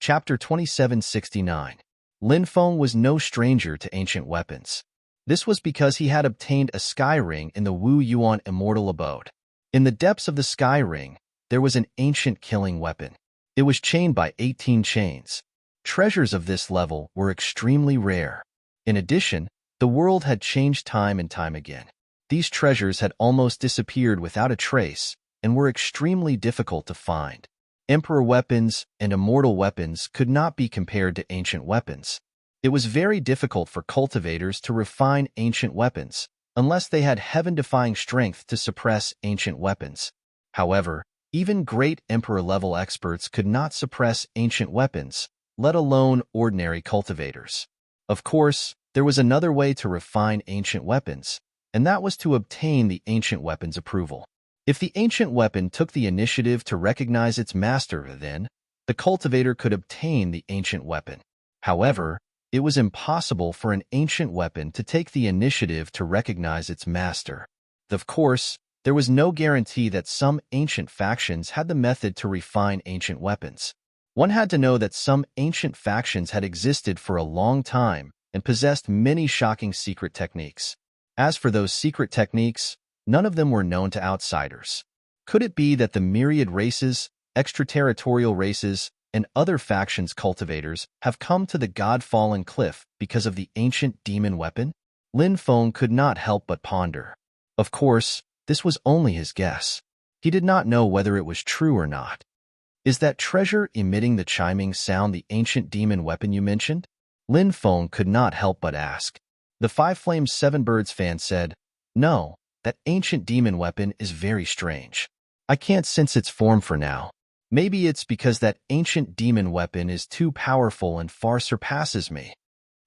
Chapter 2769. Lin Feng was no stranger to ancient weapons. This was because he had obtained a sky ring in the Wu Yuan Immortal Abode. In the depths of the sky ring, there was an ancient killing weapon. It was chained by 18 chains. Treasures of this level were extremely rare. In addition, the world had changed time and time again. These treasures had almost disappeared without a trace and were extremely difficult to find. Emperor weapons and immortal weapons could not be compared to ancient weapons. It was very difficult for cultivators to refine ancient weapons, unless they had heaven-defying strength to suppress ancient weapons. However, even great Emperor-level experts could not suppress ancient weapons, let alone ordinary cultivators. Of course, there was another way to refine ancient weapons, and that was to obtain the ancient weapon's approval. If the ancient weapon took the initiative to recognize its master, then, the cultivator could obtain the ancient weapon. However, it was impossible for an ancient weapon to take the initiative to recognize its master. Of course, there was no guarantee that some ancient factions had the method to refine ancient weapons. One had to know that some ancient factions had existed for a long time and possessed many shocking secret techniques. As for those secret techniques, none of them were known to outsiders. Could it be that the myriad races, extraterritorial races, and other factions' cultivators have come to the God-fallen cliff because of the ancient demon weapon? Lin Feng could not help but ponder. Of course, this was only his guess. He did not know whether it was true or not. Is that treasure emitting the chiming sound the ancient demon weapon you mentioned? Lin Feng could not help but ask. The Five Flames Seven Birds fan said, "No, that ancient demon weapon is very strange. I can't sense its form for now. Maybe it's because that ancient demon weapon is too powerful and far surpasses me."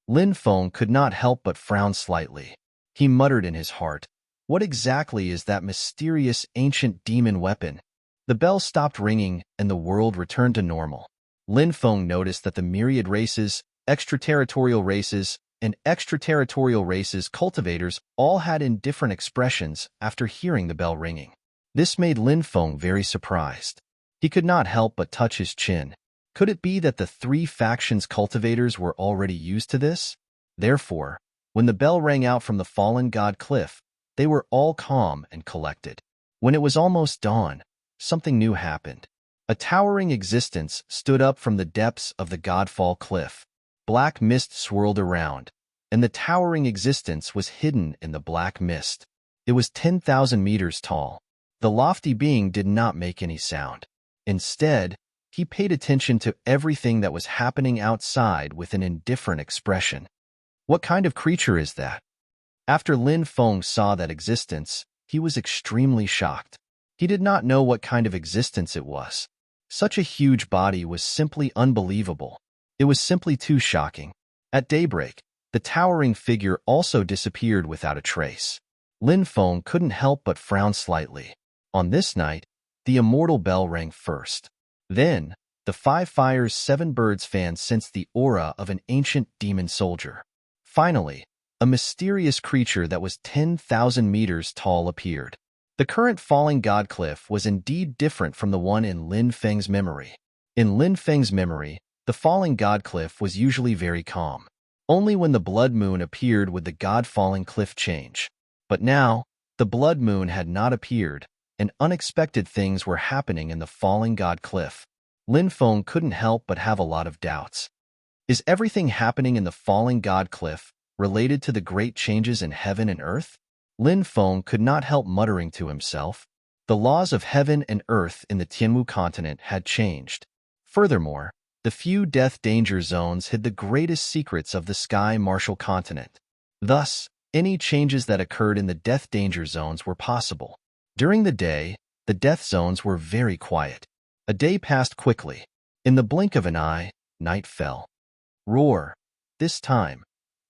Lin Feng could not help but frown slightly. He muttered in his heart, "What exactly is that mysterious ancient demon weapon?" The bell stopped ringing and the world returned to normal. Lin Feng noticed that the myriad races, extraterritorial races, and extraterritorial races cultivators all had indifferent expressions after hearing the bell ringing. This made Lin Feng very surprised. He could not help but touch his chin. Could it be that the three factions' cultivators were already used to this? Therefore, when the bell rang out from the fallen god cliff, they were all calm and collected. When it was almost dawn, something new happened. A towering existence stood up from the depths of the Godfall cliff. Black mist swirled around, and the towering existence was hidden in the black mist. It was 10,000 meters tall. The lofty being did not make any sound. Instead, he paid attention to everything that was happening outside with an indifferent expression. What kind of creature is that? After Lin Feng saw that existence, he was extremely shocked. He did not know what kind of existence it was. Such a huge body was simply unbelievable. It was simply too shocking. At daybreak, the towering figure also disappeared without a trace. Lin Feng couldn't help but frown slightly. On this night, the immortal bell rang first. Then, the Five Fires Seven Birds fan sensed the aura of an ancient demon soldier. Finally, a mysterious creature that was 10,000 meters tall appeared. The current falling god cliff was indeed different from the one in Lin Feng's memory. In Lin Feng's memory, the falling god cliff was usually very calm. Only when the blood moon appeared would the god-falling cliff change. But now, the blood moon had not appeared, and unexpected things were happening in the falling god cliff. Lin Feng couldn't help but have a lot of doubts. Is everything happening in the falling god cliff related to the great changes in heaven and earth? Lin Feng could not help muttering to himself. The laws of heaven and earth in the Tianwu continent had changed. Furthermore, the few death danger zones hid the greatest secrets of the Sky Martial continent. Thus, any changes that occurred in the death danger zones were possible. During the day, the death zones were very quiet. A day passed quickly. In the blink of an eye, night fell. Roar. This time,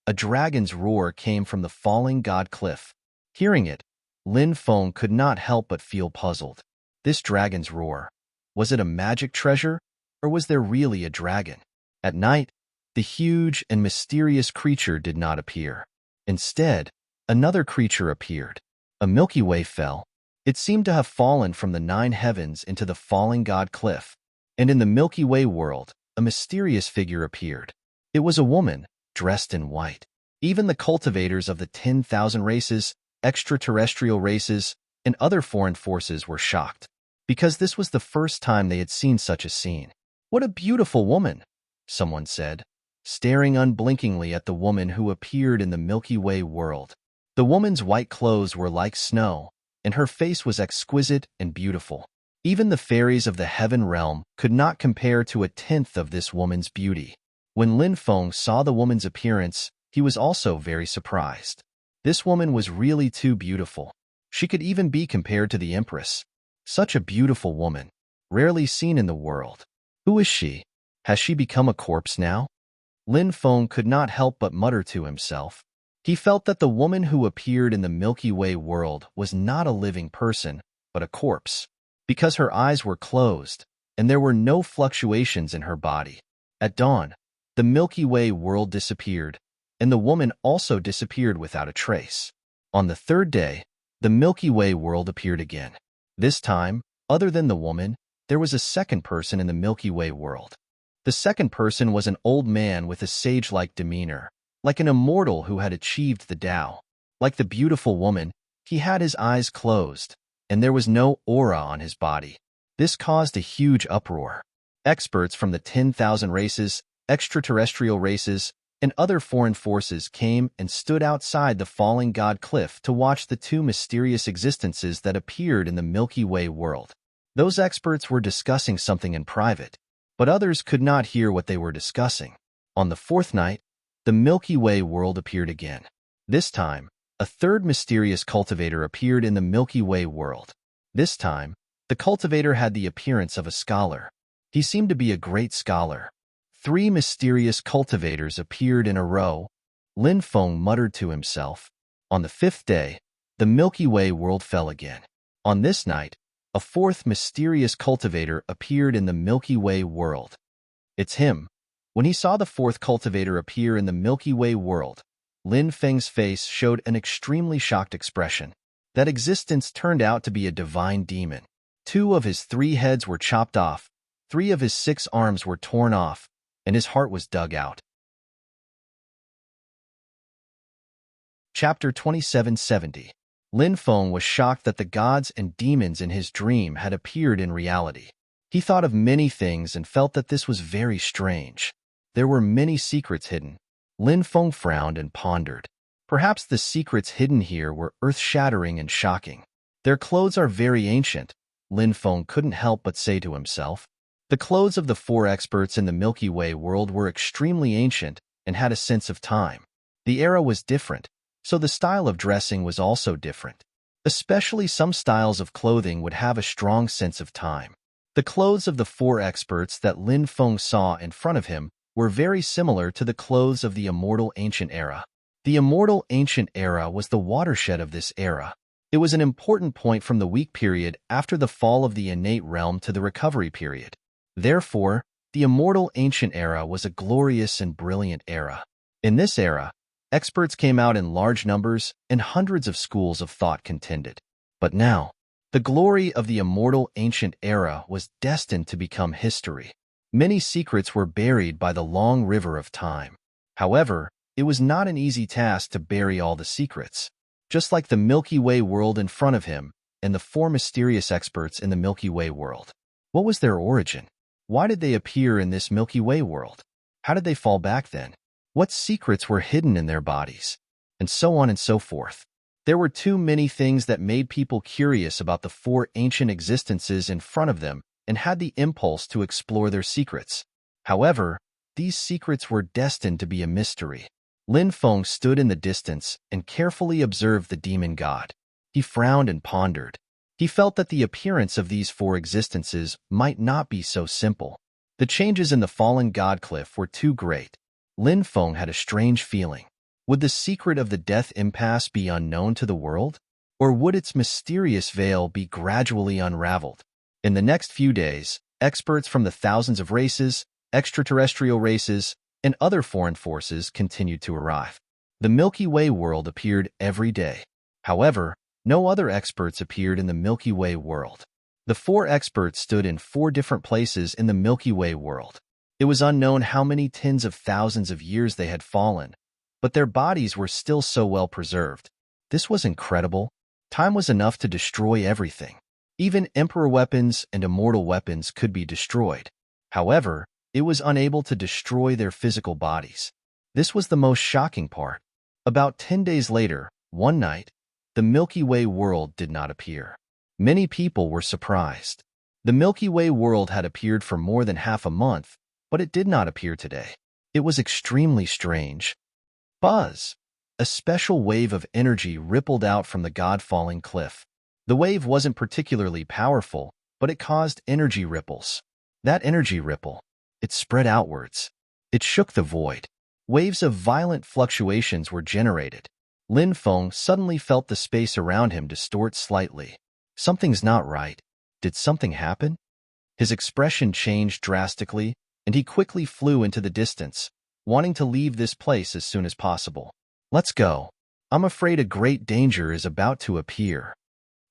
a dragon's roar came from the falling god cliff. Hearing it, Lin Feng could not help but feel puzzled. This dragon's roar, was it a magic treasure, or was there really a dragon? At night, the huge and mysterious creature did not appear. Instead, another creature appeared. A Milky Way fell. It seemed to have fallen from the 9 heavens into the falling god cliff. And in the Milky Way world, a mysterious figure appeared. It was a woman, dressed in white. Even the cultivators of the 10,000 races, extraterrestrial races, and other foreign forces were shocked, because this was the first time they had seen such a scene. "What a beautiful woman," someone said, staring unblinkingly at the woman who appeared in the Milky Way world. The woman's white clothes were like snow, and her face was exquisite and beautiful. Even the fairies of the heaven realm could not compare to a tenth of this woman's beauty. When Lin Feng saw the woman's appearance, he was also very surprised. This woman was really too beautiful. She could even be compared to the Empress. Such a beautiful woman, rarely seen in the world. Who is she? Has she become a corpse now? Lin Feng could not help but mutter to himself. He felt that the woman who appeared in the Milky Way world was not a living person, but a corpse. Because her eyes were closed, and there were no fluctuations in her body. At dawn, the Milky Way world disappeared, and the woman also disappeared without a trace. On the third day, the Milky Way world appeared again. This time, other than the woman, there was a second person in the Milky Way world. The second person was an old man with a sage-like demeanor, like an immortal who had achieved the Tao. Like the beautiful woman, he had his eyes closed, and there was no aura on his body. This caused a huge uproar. Experts from the 10,000 races, extraterrestrial races, and other foreign forces came and stood outside the falling god cliff to watch the two mysterious existences that appeared in the Milky Way world. Those experts were discussing something in private, but others could not hear what they were discussing. On the fourth night, the Milky Way world appeared again. This time, a third mysterious cultivator appeared in the Milky Way world. This time, the cultivator had the appearance of a scholar. He seemed to be a great scholar. 3 mysterious cultivators appeared in a row. Lin Feng muttered to himself. On the 5th day, the Milky Way world fell again. On this night, a 4th mysterious cultivator appeared in the Milky Way world. It's him. When he saw the 4th cultivator appear in the Milky Way world, Lin Feng's face showed an extremely shocked expression. That existence turned out to be a divine demon. 2 of his 3 heads were chopped off, 3 of his 6 arms were torn off, and his heart was dug out. Chapter 2770. Lin Feng was shocked that the gods and demons in his dream had appeared in reality. He thought of many things and felt that this was very strange. There were many secrets hidden. Lin Feng frowned and pondered. Perhaps the secrets hidden here were earth-shattering and shocking. Their clothes are very ancient, Lin Feng couldn't help but say to himself. The clothes of the 4 experts in the Milky Way world were extremely ancient and had a sense of time. The era was different, so the style of dressing was also different. Especially some styles of clothing would have a strong sense of time. The clothes of the 4 experts that Lin Feng saw in front of him were very similar to the clothes of the immortal ancient era. The immortal ancient era was the watershed of this era. It was an important point from the weak period after the fall of the innate realm to the recovery period. Therefore, the immortal ancient era was a glorious and brilliant era. In this era, experts came out in large numbers and hundreds of schools of thought contended. But now, the glory of the immortal ancient era was destined to become history. Many secrets were buried by the long river of time. However, it was not an easy task to bury all the secrets. Just like the Milky Way world in front of him and the 4 mysterious experts in the Milky Way world. What was their origin? Why did they appear in this Milky Way world? How did they fall back then? What secrets were hidden in their bodies? And so on and so forth. There were too many things that made people curious about the 4 ancient existences in front of them and had the impulse to explore their secrets. However, these secrets were destined to be a mystery. Lin Feng stood in the distance and carefully observed the demon god. He frowned and pondered. He felt that the appearance of these 4 existences might not be so simple. The changes in the fallen god cliff were too great. Lin Feng had a strange feeling. Would the secret of the death impasse be unknown to the world? Or would its mysterious veil be gradually unraveled? In the next few days, experts from the thousands of races, extraterrestrial races, and other foreign forces continued to arrive. The Milky Way world appeared every day. However, no other experts appeared in the Milky Way world. The 4 experts stood in 4 different places in the Milky Way world. It was unknown how many tens of thousands of years they had fallen, but their bodies were still so well preserved. This was incredible. Time was enough to destroy everything. Even emperor weapons and immortal weapons could be destroyed. However, it was unable to destroy their physical bodies. This was the most shocking part. About 10 days later, one night, the Milky Way world did not appear. Many people were surprised. The Milky Way world had appeared for more than half a month, but it did not appear today. It was extremely strange. Buzz! A special wave of energy rippled out from the god-falling cliff. The wave wasn't particularly powerful, but it caused energy ripples. That energy ripple, it spread outwards. It shook the void. Waves of violent fluctuations were generated. Lin Feng suddenly felt the space around him distort slightly. Something's not right. Did something happen? His expression changed drastically, and he quickly flew into the distance, wanting to leave this place as soon as possible. Let's go. I'm afraid a great danger is about to appear.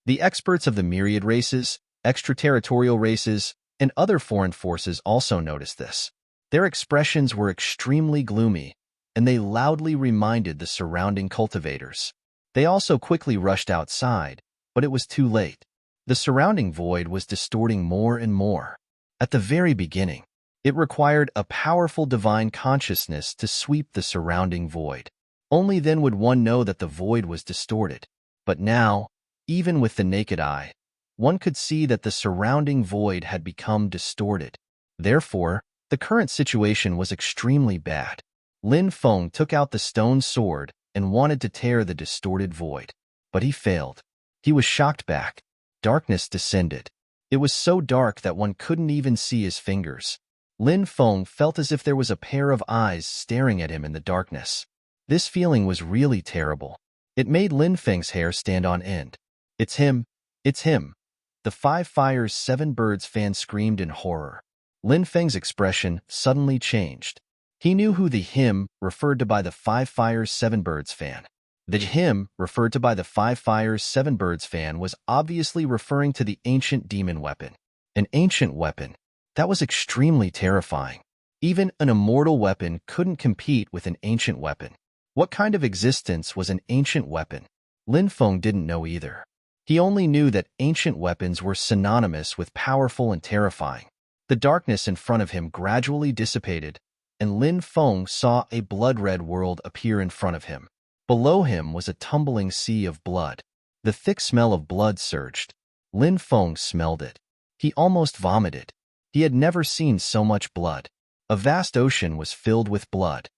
The experts of the myriad races, extraterritorial races, and other foreign forces also noticed this. Their expressions were extremely gloomy, and they loudly reminded the surrounding cultivators. They also quickly rushed outside, but it was too late. The surrounding void was distorting more and more. At the very beginning, it required a powerful divine consciousness to sweep the surrounding void. Only then would one know that the void was distorted. But now, even with the naked eye, one could see that the surrounding void had become distorted. Therefore, the current situation was extremely bad. Lin Feng took out the stone sword and wanted to tear the distorted void. But he failed. He was shocked back. Darkness descended. It was so dark that one couldn't even see his fingers. Lin Feng felt as if there was a pair of eyes staring at him in the darkness. This feeling was really terrible. It made Lin Feng's hair stand on end. It's him! It's him! The Five Fires Seven Birds fan screamed in horror. Lin Feng's expression suddenly changed. He knew who the him referred to by the Five Fires Seven Birds fan. The him referred to by the Five Fires Seven Birds fan was obviously referring to the ancient demon weapon. An ancient weapon. That was extremely terrifying. Even an immortal weapon couldn't compete with an ancient weapon. What kind of existence was an ancient weapon? Lin Feng didn't know either. He only knew that ancient weapons were synonymous with powerful and terrifying. The darkness in front of him gradually dissipated, and Lin Feng saw a blood-red world appear in front of him. Below him was a tumbling sea of blood. The thick smell of blood surged. Lin Feng smelled it. He almost vomited. He had never seen so much blood. A vast ocean was filled with blood.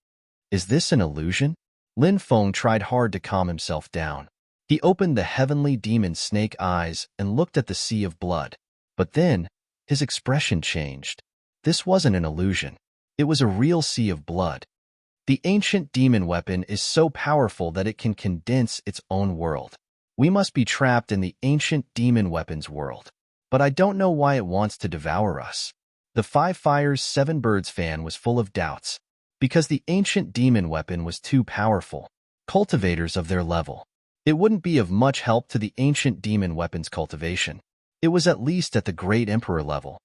Is this an illusion? Lin Feng tried hard to calm himself down. He opened the heavenly demon snake eyes and looked at the sea of blood. But then, his expression changed. This wasn't an illusion. It was a real sea of blood. The ancient demon weapon is so powerful that it can condense its own world. We must be trapped in the ancient demon weapons world. But I don't know why it wants to devour us. The Five Fires Seven Birds fan was full of doubts. Because the ancient demon weapon was too powerful. Cultivators of their level. It wouldn't be of much help to the ancient demon weapons cultivation. It was at least at the Great Emperor level.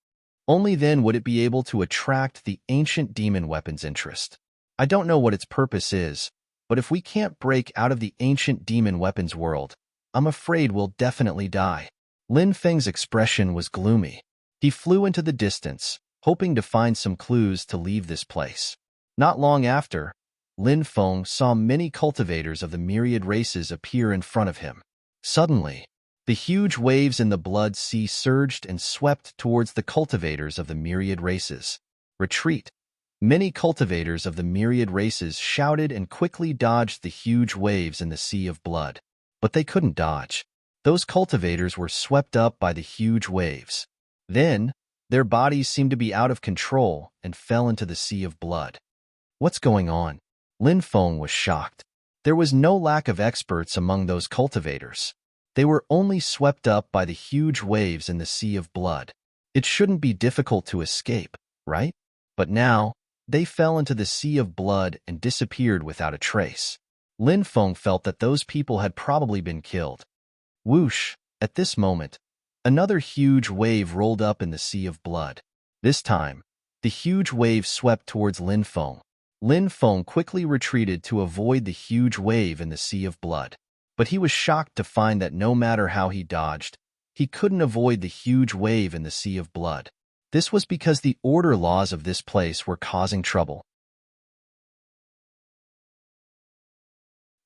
Only then would it be able to attract the ancient demon weapons interest. I don't know what its purpose is, but if we can't break out of the ancient demon weapons world, I'm afraid we'll definitely die. Lin Feng's expression was gloomy. He flew into the distance, hoping to find some clues to leave this place. Not long after, Lin Feng saw many cultivators of the myriad races appear in front of him. Suddenly, the huge waves in the blood sea surged and swept towards the cultivators of the myriad races. Retreat! Many cultivators of the myriad races shouted and quickly dodged the huge waves in the sea of blood. But they couldn't dodge. Those cultivators were swept up by the huge waves. Then, their bodies seemed to be out of control and fell into the sea of blood. What's going on? Lin Feng was shocked. There was no lack of experts among those cultivators. They were only swept up by the huge waves in the sea of blood. It shouldn't be difficult to escape, right? But now, they fell into the sea of blood and disappeared without a trace. Lin Feng felt that those people had probably been killed. Whoosh! At this moment, another huge wave rolled up in the sea of blood. This time, the huge wave swept towards Lin Feng. Lin Feng quickly retreated to avoid the huge wave in the sea of blood. But he was shocked to find that no matter how he dodged, he couldn't avoid the huge wave in the sea of blood. This was because the order laws of this place were causing trouble.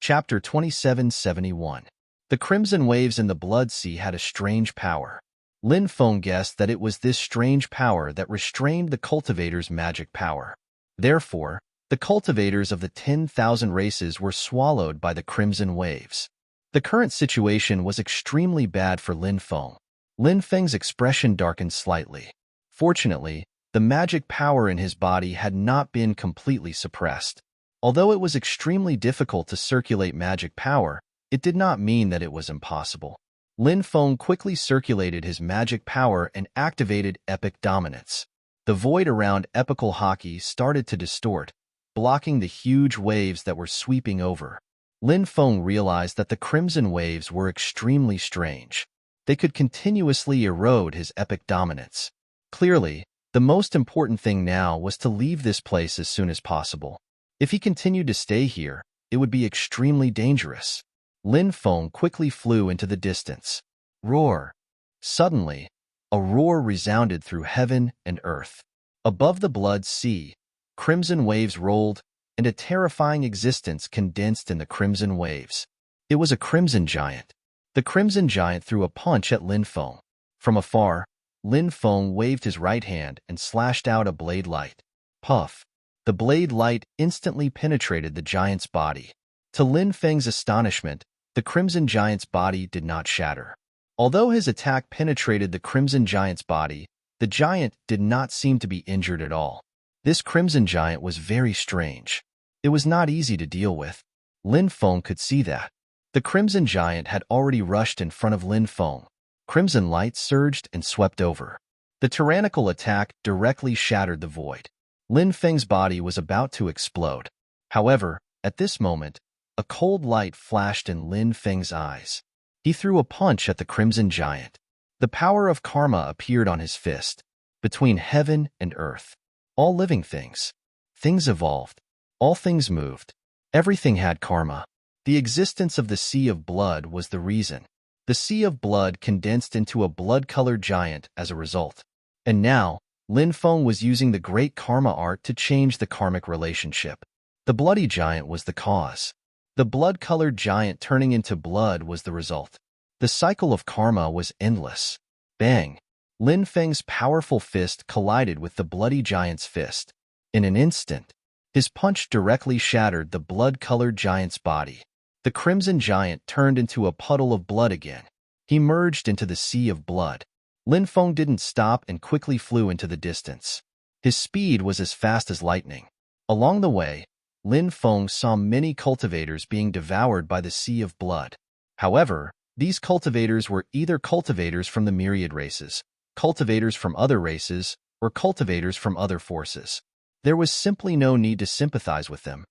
Chapter 2771. The crimson waves in the blood sea had a strange power. Lin Feng guessed that it was this strange power that restrained the cultivators' magic power. Therefore, the cultivators of the 10,000 races were swallowed by the crimson waves. The current situation was extremely bad for Lin Feng. Lin Feng's expression darkened slightly. Fortunately, the magic power in his body had not been completely suppressed. Although it was extremely difficult to circulate magic power, it did not mean that it was impossible. Lin Feng quickly circulated his magic power and activated epic dominance. The void around epical hockey started to distort, blocking the huge waves that were sweeping over. Lin Feng realized that the crimson waves were extremely strange. They could continuously erode his epic dominance. Clearly, the most important thing now was to leave this place as soon as possible. If he continued to stay here, it would be extremely dangerous. Lin Feng quickly flew into the distance. Roar! Suddenly, a roar resounded through heaven and earth. Above the blood sea, crimson waves rolled, and a terrifying existence condensed in the crimson waves. It was a crimson giant. The crimson giant threw a punch at Lin Feng. From afar, Lin Feng waved his right hand and slashed out a blade light. Puff! The blade light instantly penetrated the giant's body. To Lin Feng's astonishment, the crimson giant's body did not shatter. Although his attack penetrated the crimson giant's body, the giant did not seem to be injured at all. This crimson giant was very strange. It was not easy to deal with. Lin Feng could see that. The crimson giant had already rushed in front of Lin Feng. Crimson light surged and swept over. The tyrannical attack directly shattered the void. Lin Feng's body was about to explode. However, at this moment, a cold light flashed in Lin Feng's eyes. He threw a punch at the crimson giant. The power of karma appeared on his fist. Between heaven and earth, all living things. Things evolved. All things moved. Everything had karma. The existence of the sea of blood was the reason. The sea of blood condensed into a blood-colored giant as a result. And now, Lin Feng was using the great karma art to change the karmic relationship. The bloody giant was the cause. The blood-colored giant turning into blood was the result. The cycle of karma was endless. Bang! Lin Feng's powerful fist collided with the bloody giant's fist. In an instant, his punch directly shattered the blood-colored giant's body. The crimson giant turned into a puddle of blood again. He merged into the sea of blood. Lin Feng didn't stop and quickly flew into the distance. His speed was as fast as lightning. Along the way, Lin Feng saw many cultivators being devoured by the sea of blood. However, these cultivators were either cultivators from the myriad races, cultivators from other races, or cultivators from other forces. There was simply no need to sympathize with them.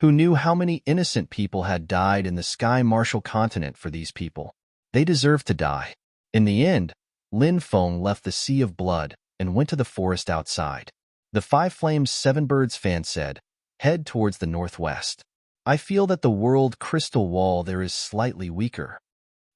Who knew how many innocent people had died in the Sky Martial continent for these people? They deserved to die. In the end, Lin Feng left the sea of blood and went to the forest outside. The Five Flames Seven Birds fan said, "Head towards the northwest. I feel that the world crystal wall there is slightly weaker."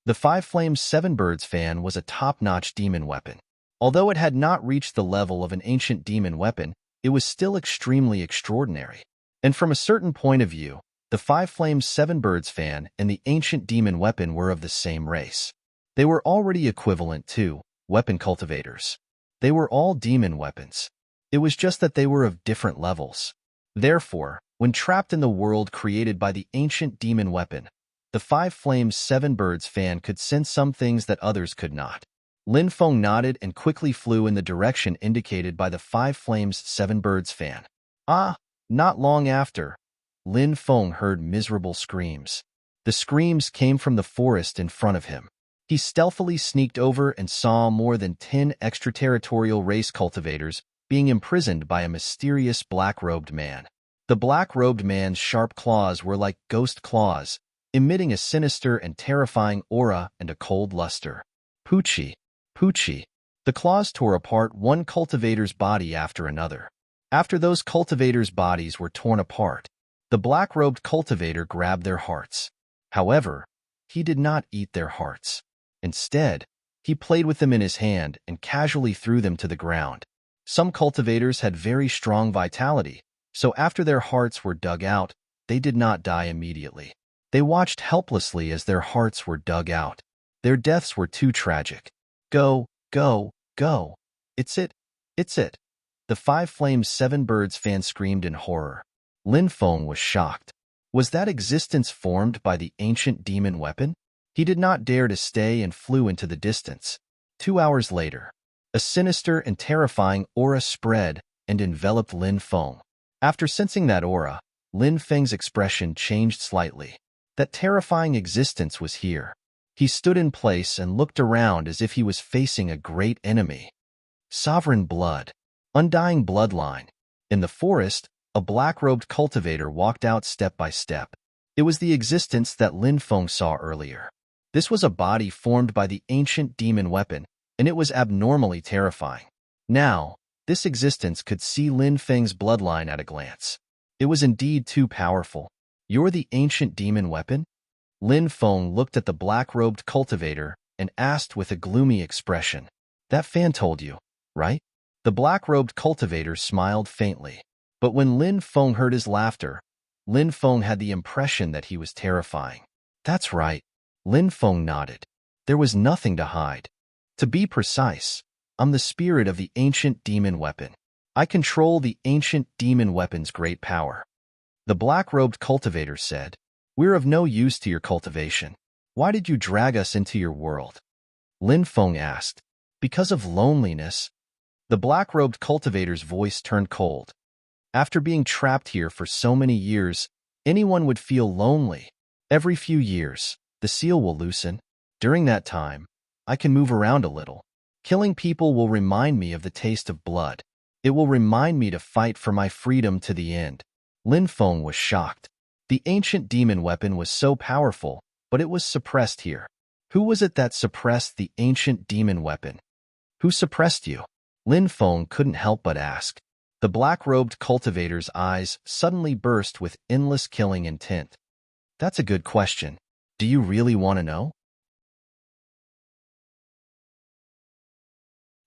The Five Flames Seven Birds fan was a top-notch demon weapon. Although it had not reached the level of an ancient demon weapon, it was still extremely extraordinary. And from a certain point of view, the Five Flames Seven Birds fan and the ancient demon weapon were of the same race. They were already equivalent to weapon cultivators. They were all demon weapons. It was just that they were of different levels. Therefore, when trapped in the world created by the ancient demon weapon, the Five Flames Seven Birds fan could sense some things that others could not. Lin Feng nodded and quickly flew in the direction indicated by the Five Flames Seven Birds fan. Not long after, Lin Feng heard miserable screams. The screams came from the forest in front of him. He stealthily sneaked over and saw more than 10 extraterritorial race cultivators being imprisoned by a mysterious black-robed man. The black-robed man's sharp claws were like ghost claws, emitting a sinister and terrifying aura and a cold luster. Poochie, Poochie. The claws tore apart one cultivator's body after another. After those cultivators' bodies were torn apart, the black-robed cultivator grabbed their hearts. However, he did not eat their hearts. Instead, he played with them in his hand and casually threw them to the ground. Some cultivators had very strong vitality, so after their hearts were dug out, they did not die immediately. They watched helplessly as their hearts were dug out. Their deaths were too tragic. Go, go, go. It's it. It's it. The Five Flames Seven Birds fan screamed in horror. Lin Feng was shocked. Was that existence formed by the ancient demon weapon? He did not dare to stay and flew into the distance. 2 hours later, a sinister and terrifying aura spread and enveloped Lin Feng. After sensing that aura, Lin Feng's expression changed slightly. That terrifying existence was here. He stood in place and looked around as if he was facing a great enemy. Sovereign blood. Undying bloodline. In the forest, a black-robed cultivator walked out step by step. It was the existence that Lin Feng saw earlier. This was a body formed by the ancient demon weapon, and it was abnormally terrifying. Now, this existence could see Lin Feng's bloodline at a glance. It was indeed too powerful. "You're the ancient demon weapon?" Lin Feng looked at the black-robed cultivator and asked with a gloomy expression. "That fan told you, right?" The black-robed cultivator smiled faintly. But when Lin Feng heard his laughter, Lin Feng had the impression that he was terrifying. "That's right." Lin Feng nodded. "There was nothing to hide. To be precise, I'm the spirit of the ancient demon weapon. I control the ancient demon weapon's great power." The black-robed cultivator said, "We're of no use to your cultivation. Why did you drag us into your world?" Lin Feng asked. "Because of loneliness." The black-robed cultivator's voice turned cold. "After being trapped here for so many years, anyone would feel lonely. Every few years, the seal will loosen. During that time, I can move around a little. Killing people will remind me of the taste of blood. It will remind me to fight for my freedom to the end." Lin Feng was shocked. The ancient demon weapon was so powerful, but it was suppressed here. Who was it that suppressed the ancient demon weapon? "Who suppressed you?" Lin Feng couldn't help but ask. The black-robed cultivator's eyes suddenly burst with endless killing intent. "That's a good question. Do you really want to know?"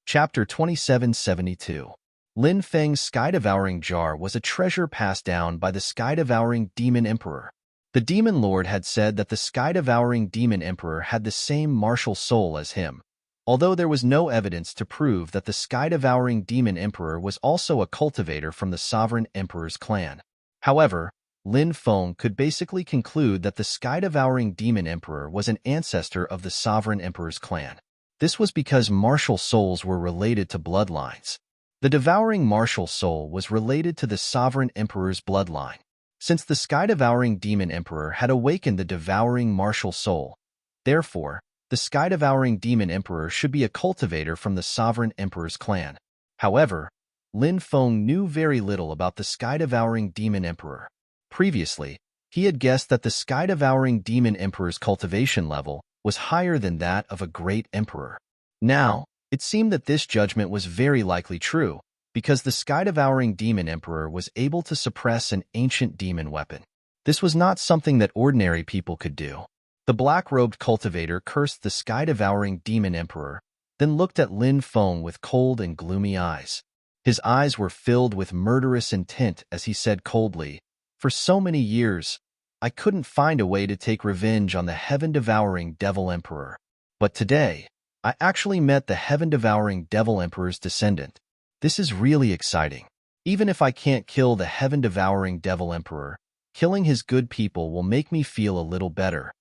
Chapter 2772. Lin Feng's sky-devouring jar was a treasure passed down by the sky-devouring demon emperor. The demon lord had said that the sky-devouring demon emperor had the same martial soul as him, although there was no evidence to prove that the sky-devouring demon emperor was also a cultivator from the sovereign emperor's clan. However, Lin Feng could basically conclude that the sky-devouring demon emperor was an ancestor of the sovereign emperor's clan. This was because martial souls were related to bloodlines. The devouring martial soul was related to the sovereign emperor's bloodline. Since the sky-devouring demon emperor had awakened the devouring martial soul, therefore, the sky-devouring demon emperor should be a cultivator from the sovereign emperor's clan. However, Lin Feng knew very little about the sky-devouring demon emperor. Previously, he had guessed that the sky-devouring demon emperor's cultivation level was higher than that of a great emperor. Now, it seemed that this judgment was very likely true, because the sky-devouring demon emperor was able to suppress an ancient demon weapon. This was not something that ordinary people could do. The black-robed cultivator cursed the sky-devouring demon emperor, then looked at Lin Feng with cold and gloomy eyes. His eyes were filled with murderous intent as he said coldly, "For so many years, I couldn't find a way to take revenge on the heaven-devouring devil emperor. But today, I actually met the heaven-devouring devil emperor's descendant. This is really exciting. Even if I can't kill the heaven-devouring devil emperor, killing his good people will make me feel a little better."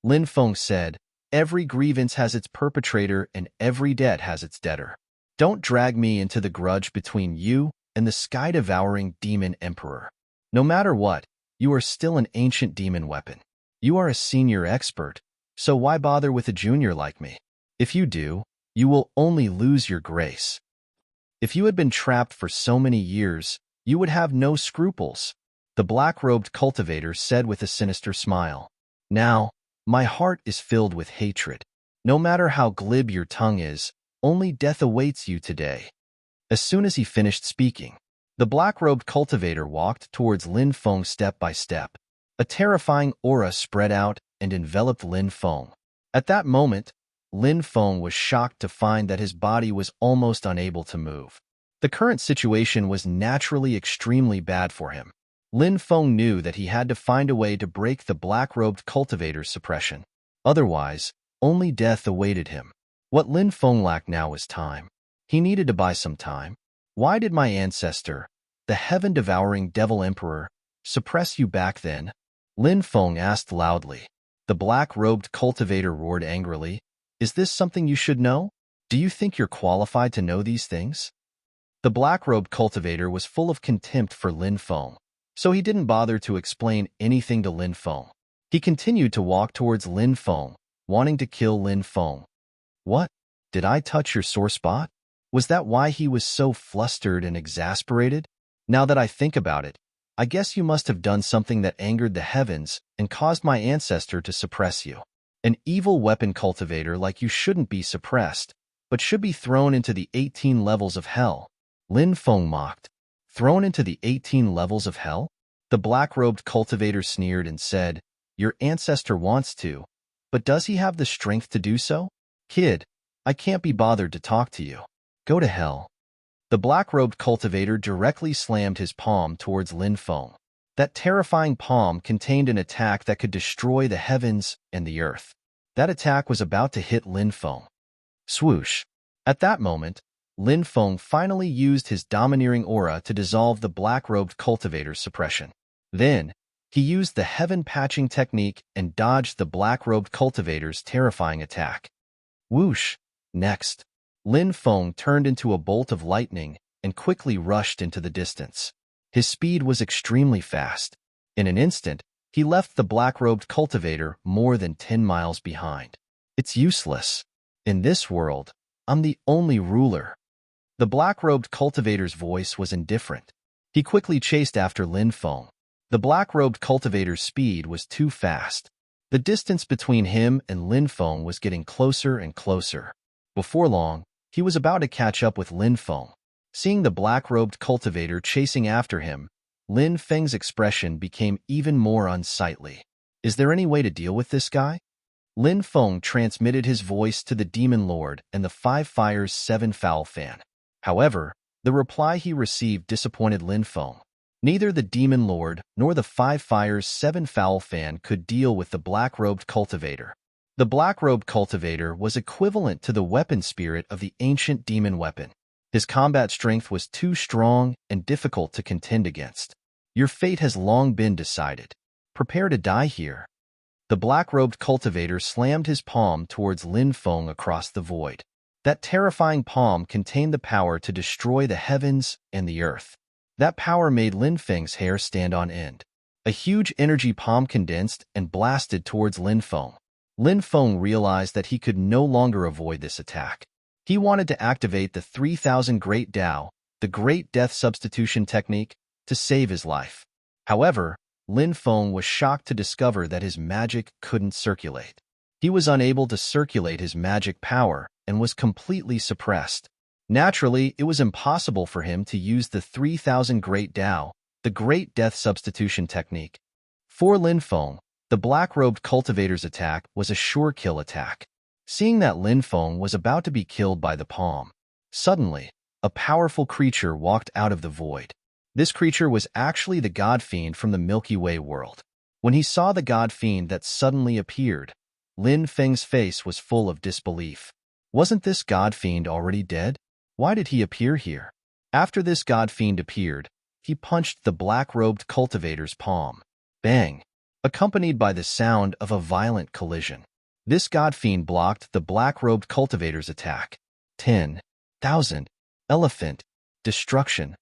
Lin Feng said, "Every grievance has its perpetrator and every debt has its debtor. Don't drag me into the grudge between you and the sky-devouring demon emperor. No matter what, you are still an ancient demon weapon. You are a senior expert, so why bother with a junior like me? If you do, you will only lose your grace. If you had been trapped for so many years, you would have no scruples," the black-robed cultivator said with a sinister smile. "Now, my heart is filled with hatred. No matter how glib your tongue is, only death awaits you today." As soon as he finished speaking, the black-robed cultivator walked towards Lin Feng step by step. A terrifying aura spread out and enveloped Lin Feng. At that moment, Lin Feng was shocked to find that his body was almost unable to move. The current situation was naturally extremely bad for him. Lin Feng knew that he had to find a way to break the black-robed cultivator's suppression. Otherwise, only death awaited him. What Lin Feng lacked now was time. He needed to buy some time. "Why did my ancestor, the heaven-devouring devil emperor, suppress you back then?" Lin Feng asked loudly. The black-robed cultivator roared angrily. "Is this something you should know? Do you think you're qualified to know these things?" The black-robed cultivator was full of contempt for Lin Feng, so he didn't bother to explain anything to Lin Feng. He continued to walk towards Lin Feng, wanting to kill Lin Feng. What? Did I touch your sore spot? Was that why he was so flustered and exasperated? Now that I think about it, I guess you must have done something that angered the heavens and caused my ancestor to suppress you. An evil weapon cultivator like you shouldn't be suppressed, but should be thrown into the 18 levels of hell. Lin Feng mocked. Thrown into the 18 levels of hell? The black-robed cultivator sneered and said, Your ancestor wants to, but does he have the strength to do so? Kid, I can't be bothered to talk to you. Go to hell. The black-robed cultivator directly slammed his palm towards Lin Feng. That terrifying palm contained an attack that could destroy the heavens and the earth. That attack was about to hit Lin Feng. Swoosh. At that moment, Lin Feng finally used his domineering aura to dissolve the black-robed cultivator's suppression. Then, he used the heaven patching technique and dodged the black-robed cultivator's terrifying attack. Whoosh! Next, Lin Feng turned into a bolt of lightning and quickly rushed into the distance. His speed was extremely fast. In an instant, he left the black-robed cultivator more than 10 miles behind. It's useless. In this world, I'm the only ruler. The black-robed cultivator's voice was indifferent. He quickly chased after Lin Feng. The black-robed cultivator's speed was too fast. The distance between him and Lin Feng was getting closer and closer. Before long, he was about to catch up with Lin Feng. Seeing the black-robed cultivator chasing after him, Lin Feng's expression became even more unsightly. Is there any way to deal with this guy? Lin Feng transmitted his voice to the Demon Lord and the Five Fires 7 Foul Fan. However, the reply he received disappointed Lin Feng. Neither the Demon Lord nor the Five Fires 7 Foul Fan could deal with the black-robed cultivator. The black-robed cultivator was equivalent to the weapon spirit of the ancient demon weapon. His combat strength was too strong and difficult to contend against. Your fate has long been decided. Prepare to die here. The black-robed cultivator slammed his palm towards Lin Feng across the void. That terrifying palm contained the power to destroy the heavens and the earth. That power made Lin Feng's hair stand on end. A huge energy palm condensed and blasted towards Lin Feng. Lin Feng realized that he could no longer avoid this attack. He wanted to activate the 3000 Great Tao, the Great Death Substitution Technique, to save his life. However, Lin Feng was shocked to discover that his magic couldn't circulate. He was unable to circulate his magic power and was completely suppressed. Naturally, it was impossible for him to use the 3000 Great Tao, the Great Death Substitution Technique. For Lin Feng, the black-robed cultivator's attack was a sure kill attack. Seeing that Lin Feng was about to be killed by the palm, suddenly, a powerful creature walked out of the void. This creature was actually the God Fiend from the Milky Way world. When he saw the God Fiend that suddenly appeared, Lin Feng's face was full of disbelief. Wasn't this God Fiend already dead? Why did he appear here? After this God Fiend appeared, he punched the black-robed cultivator's palm. Bang! Accompanied by the sound of a violent collision. This God Fiend blocked the black-robed cultivator's attack. 10,000. Elephant. Destruction.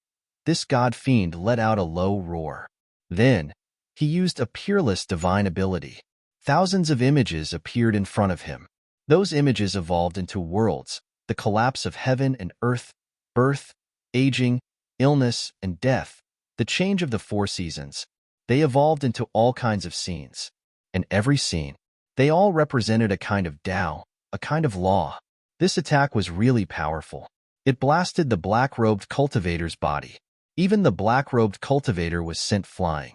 This God Fiend let out a low roar. Then, he used a peerless divine ability. Thousands of images appeared in front of him. Those images evolved into worlds, the collapse of heaven and earth, birth, aging, illness, and death, the change of the four seasons. They evolved into all kinds of scenes. And every scene, they all represented a kind of Tao, a kind of law. This attack was really powerful. It blasted the black-robed cultivator's body. Even the black-robed cultivator was sent flying.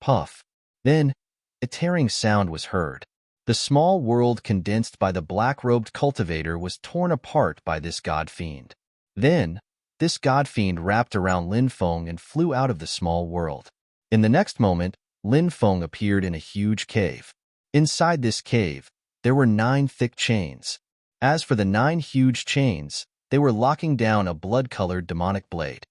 Puff. Then, a tearing sound was heard. The small world condensed by the black-robed cultivator was torn apart by this God Fiend. Then, this God Fiend wrapped around Lin Feng and flew out of the small world. In the next moment, Lin Feng appeared in a huge cave. Inside this cave, there were 9 thick chains. As for the 9 huge chains, they were locking down a blood-colored demonic blade.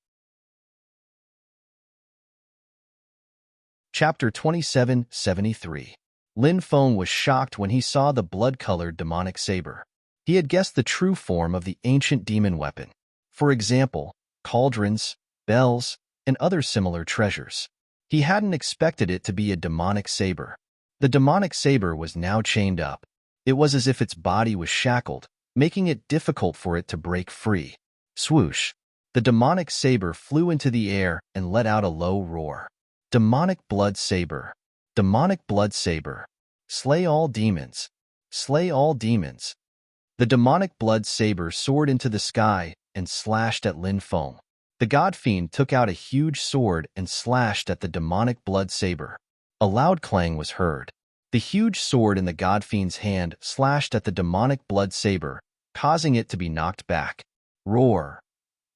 Chapter 2773. Lin Feng was shocked when he saw the blood-colored demonic saber. He had guessed the true form of the ancient demon weapon. For example, cauldrons, bells, and other similar treasures. He hadn't expected it to be a demonic saber. The demonic saber was now chained up. It was as if its body was shackled, making it difficult for it to break free. Swoosh! The demonic saber flew into the air and let out a low roar. Demonic blood saber. Demonic blood saber. Slay all demons. Slay all demons. The demonic blood saber soared into the sky and slashed at Lin Feng. The god fiend took out a huge sword and slashed at the demonic blood saber. A loud clang was heard. The huge sword in the god fiend's hand slashed at the demonic blood saber, causing it to be knocked back. Roar!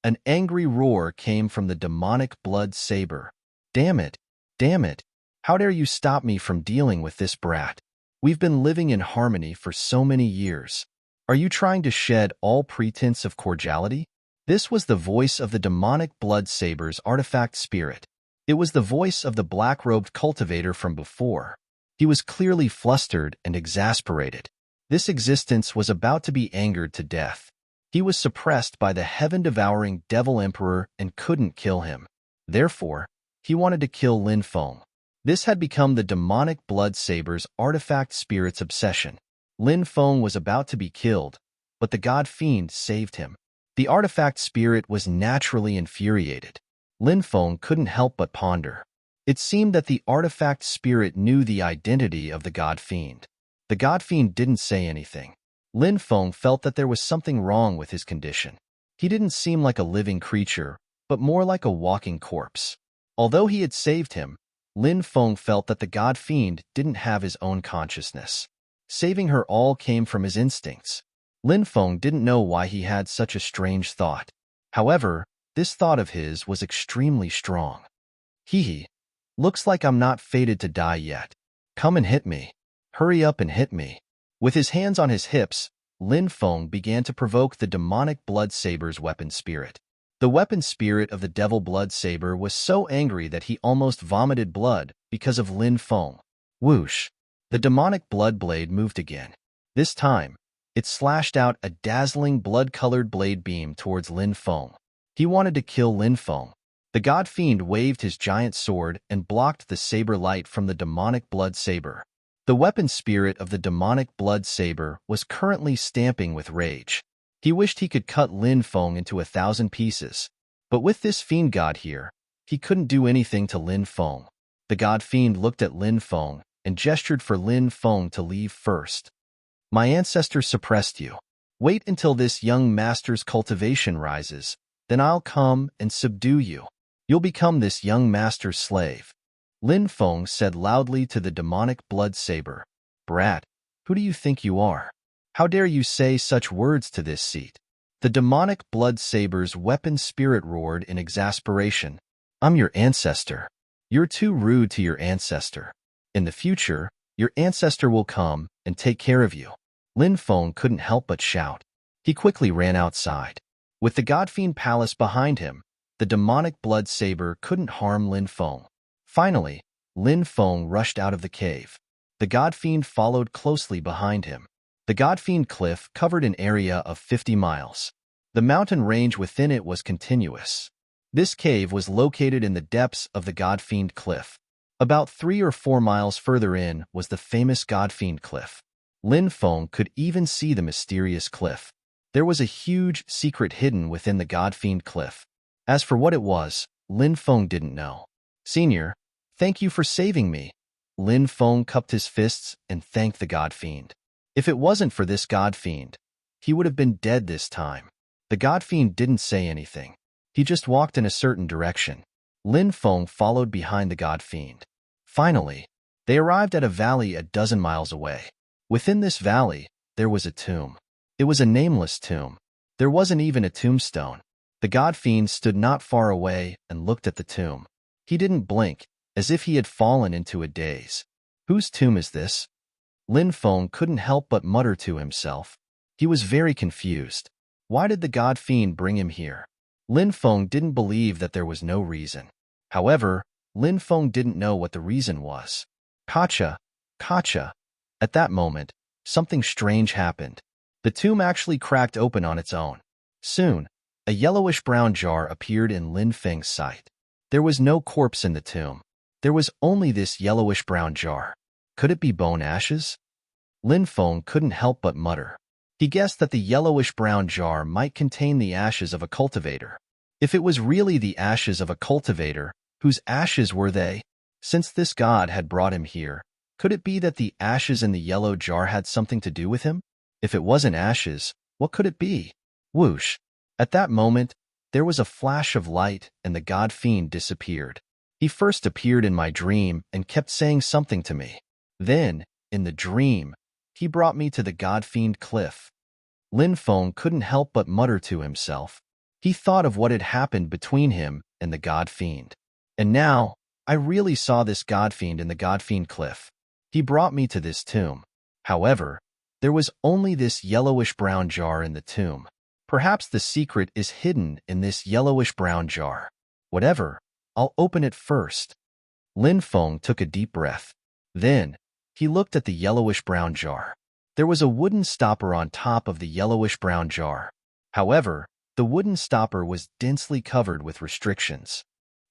An angry roar came from the demonic blood saber. Damn it! Damn it! How dare you stop me from dealing with this brat? We've been living in harmony for so many years. Are you trying to shed all pretense of cordiality? This was the voice of the demonic blood saber's artifact spirit. It was the voice of the black-robed cultivator from before. He was clearly flustered and exasperated. This existence was about to be angered to death. He was suppressed by the heaven-devouring devil emperor and couldn't kill him. Therefore, he wanted to kill Lin Feng. This had become the demonic blood saber's artifact spirit's obsession. Lin Feng was about to be killed, but the god fiend saved him. The artifact spirit was naturally infuriated. Lin Feng couldn't help but ponder. It seemed that the artifact spirit knew the identity of the god fiend. The god fiend didn't say anything. Lin Feng felt that there was something wrong with his condition. He didn't seem like a living creature, but more like a walking corpse. Although he had saved him, Lin Feng felt that the god fiend didn't have his own consciousness. Saving her all came from his instincts. Lin Feng didn't know why he had such a strange thought. However, this thought of his was extremely strong. Hee. Looks like I'm not fated to die yet. Come and hit me. Hurry up and hit me. With his hands on his hips, Lin Feng began to provoke the demonic blood saber's weapon spirit. The weapon spirit of the devil blood saber was so angry that he almost vomited blood because of Lin Feng. Whoosh! The demonic blood blade moved again. This time, it slashed out a dazzling blood-colored blade beam towards Lin Feng. He wanted to kill Lin Feng. The god fiend waved his giant sword and blocked the saber light from the demonic blood saber. The weapon spirit of the demonic blood saber was currently stamping with rage. He wished he could cut Lin Feng into 1,000 pieces. But with this fiend god here, he couldn't do anything to Lin Feng. The god fiend looked at Lin Feng and gestured for Lin Feng to leave first. My ancestors suppressed you. Wait until this young master's cultivation rises, then I'll come and subdue you. You'll become this young master's slave. Lin Feng said loudly to the demonic blood saber. Brat, who do you think you are? How dare you say such words to this seat? The demonic blood saber's weapon spirit roared in exasperation. I'm your ancestor. You're too rude to your ancestor. In the future, your ancestor will come and take care of you. Lin Feng couldn't help but shout. He quickly ran outside. With the Godfiend Palace behind him, the demonic blood saber couldn't harm Lin Feng. Finally, Lin Feng rushed out of the cave. The Godfiend followed closely behind him. The Godfiend Cliff covered an area of 50 miles. The mountain range within it was continuous. This cave was located in the depths of the Godfiend Cliff. About 3 or 4 miles further in was the famous Godfiend Cliff. Lin Feng could even see the mysterious cliff. There was a huge secret hidden within the Godfiend Cliff. As for what it was, Lin Feng didn't know. Senior, thank you for saving me. Lin Feng cupped his fists and thanked the Godfiend. If it wasn't for this Godfiend, he would have been dead this time. The Godfiend didn't say anything. He just walked in a certain direction. Lin Feng followed behind the Godfiend. Finally, they arrived at a valley a dozen miles away. Within this valley, there was a tomb. It was a nameless tomb. There wasn't even a tombstone. The Godfiend stood not far away and looked at the tomb. He didn't blink, as if he had fallen into a daze. Whose tomb is this? Lin Feng couldn't help but mutter to himself. He was very confused. Why did the Godfiend bring him here? Lin Feng didn't believe that there was no reason. However, Lin Feng didn't know what the reason was. Kacha! Kacha! At that moment, something strange happened. The tomb actually cracked open on its own. Soon, a yellowish-brown jar appeared in Lin Feng's sight. There was no corpse in the tomb. There was only this yellowish-brown jar. Could it be bone ashes? Lin Feng couldn't help but mutter. He guessed that the yellowish-brown jar might contain the ashes of a cultivator. If it was really the ashes of a cultivator, whose ashes were they? Since this god had brought him here, could it be that the ashes in the yellow jar had something to do with him? If it wasn't ashes, what could it be? Whoosh! At that moment, there was a flash of light and the god-fiend disappeared. He first appeared in my dream and kept saying something to me. Then, in the dream, he brought me to the god-fiend cliff. Lin Feng couldn't help but mutter to himself. He thought of what had happened between him and the god-fiend. And now, I really saw this god-fiend in the god-fiend cliff. He brought me to this tomb. However, there was only this yellowish-brown jar in the tomb. Perhaps the secret is hidden in this yellowish-brown jar. Whatever, I'll open it first. Lin Feng took a deep breath. Then, he looked at the yellowish-brown jar. There was a wooden stopper on top of the yellowish-brown jar. However, the wooden stopper was densely covered with restrictions.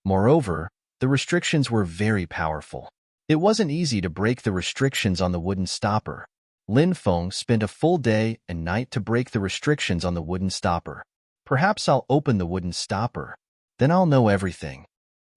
Moreover, the restrictions were very powerful. It wasn't easy to break the restrictions on the wooden stopper. Lin Feng spent a full day and night to break the restrictions on the wooden stopper. Perhaps I'll open the wooden stopper. Then I'll know everything.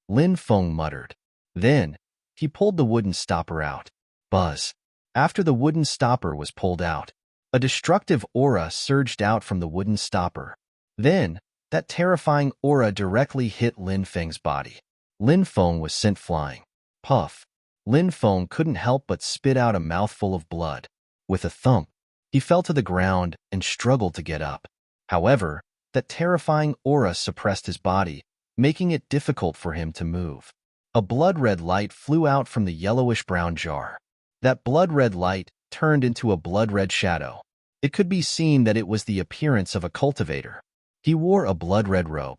Lin Feng muttered. Then, he pulled the wooden stopper out. Buzz. After the wooden stopper was pulled out, a destructive aura surged out from the wooden stopper. Then, that terrifying aura directly hit Lin Feng's body. Lin Feng was sent flying. Puff. Lin Feng couldn't help but spit out a mouthful of blood. With a thump, he fell to the ground and struggled to get up. However, that terrifying aura suppressed his body, making it difficult for him to move. A blood-red light flew out from the yellowish-brown jar. That blood-red light turned into a blood-red shadow. It could be seen that it was the appearance of a cultivator. He wore a blood-red robe.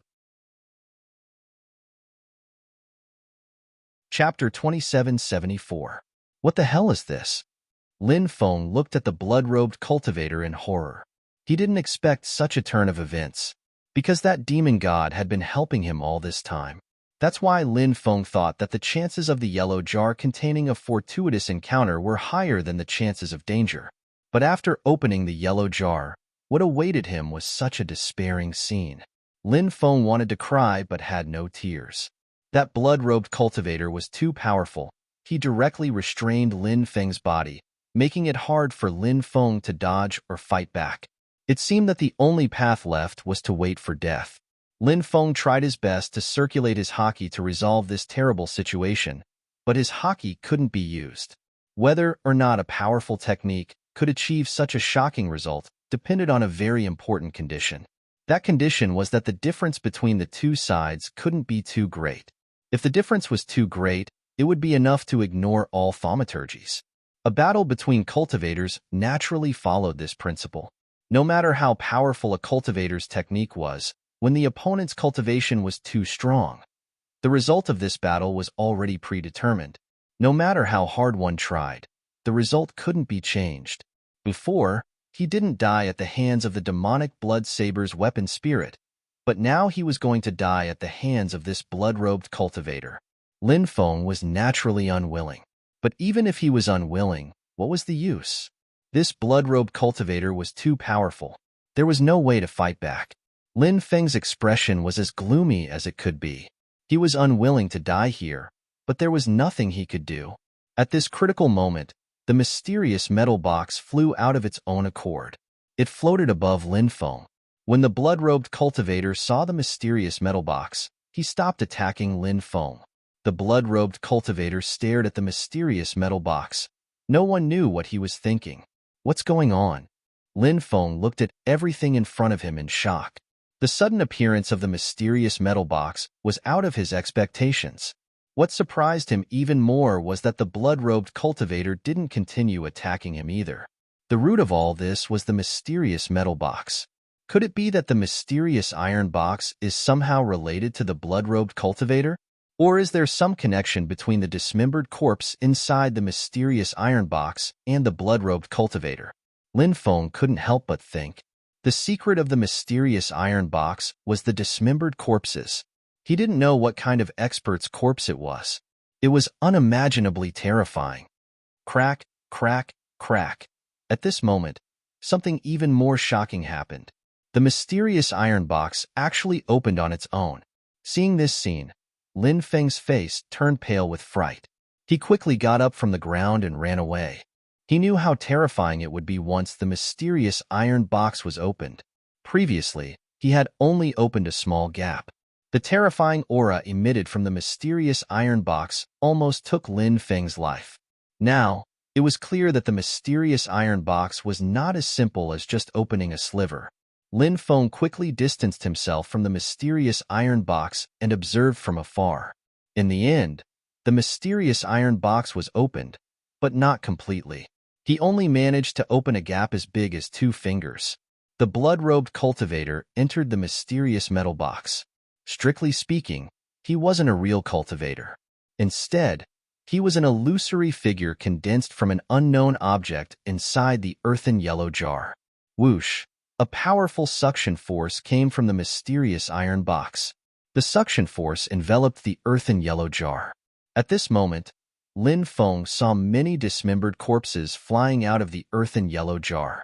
Chapter 2774. What the hell is this? Lin Feng looked at the blood-robed cultivator in horror. He didn't expect such a turn of events, because that demon god had been helping him all this time. That's why Lin Feng thought that the chances of the yellow jar containing a fortuitous encounter were higher than the chances of danger. But after opening the yellow jar, what awaited him was such a despairing scene. Lin Feng wanted to cry but had no tears. That blood-robed cultivator was too powerful. He directly restrained Lin Feng's body, making it hard for Lin Feng to dodge or fight back. It seemed that the only path left was to wait for death. Lin Feng tried his best to circulate his haki to resolve this terrible situation, but his haki couldn't be used. Whether or not a powerful technique could achieve such a shocking result depended on a very important condition. That condition was that the difference between the two sides couldn't be too great. If the difference was too great, it would be enough to ignore all thaumaturgies. A battle between cultivators naturally followed this principle. No matter how powerful a cultivator's technique was, when the opponent's cultivation was too strong, the result of this battle was already predetermined. No matter how hard one tried, the result couldn't be changed. Before, he didn't die at the hands of the demonic blood saber's weapon spirit, but now he was going to die at the hands of this blood-robed cultivator. Lin Feng was naturally unwilling. But even if he was unwilling, what was the use? This blood-robed cultivator was too powerful. There was no way to fight back. Lin Feng's expression was as gloomy as it could be. He was unwilling to die here, but there was nothing he could do. At this critical moment, the mysterious metal box flew out of its own accord. It floated above Lin Feng. When the blood-robed cultivator saw the mysterious metal box, he stopped attacking Lin Feng. The blood-robed cultivator stared at the mysterious metal box. No one knew what he was thinking. What's going on? Lin Feng looked at everything in front of him in shock. The sudden appearance of the mysterious metal box was out of his expectations. What surprised him even more was that the blood-robed cultivator didn't continue attacking him either. The root of all this was the mysterious metal box. Could it be that the mysterious iron box is somehow related to the blood-robed cultivator? Or is there some connection between the dismembered corpse inside the mysterious iron box and the blood-robed cultivator? Lin Feng couldn't help but think. The secret of the mysterious iron box was the dismembered corpses. He didn't know what kind of expert's corpse it was. It was unimaginably terrifying. Crack, crack, crack. At this moment, something even more shocking happened. The mysterious iron box actually opened on its own. Seeing this scene, Lin Feng's face turned pale with fright. He quickly got up from the ground and ran away. He knew how terrifying it would be once the mysterious iron box was opened. Previously, he had only opened a small gap. The terrifying aura emitted from the mysterious iron box almost took Lin Feng's life. Now, it was clear that the mysterious iron box was not as simple as just opening a sliver. Lin Feng quickly distanced himself from the mysterious iron box and observed from afar. In the end, the mysterious iron box was opened, but not completely. He only managed to open a gap as big as 2 fingers. The blood-robed cultivator entered the mysterious metal box. Strictly speaking, he wasn't a real cultivator. Instead, he was an illusory figure condensed from an unknown object inside the earthen yellow jar. Whoosh! A powerful suction force came from the mysterious iron box. The suction force enveloped the earthen yellow jar. At this moment, Lin Feng saw many dismembered corpses flying out of the earthen yellow jar.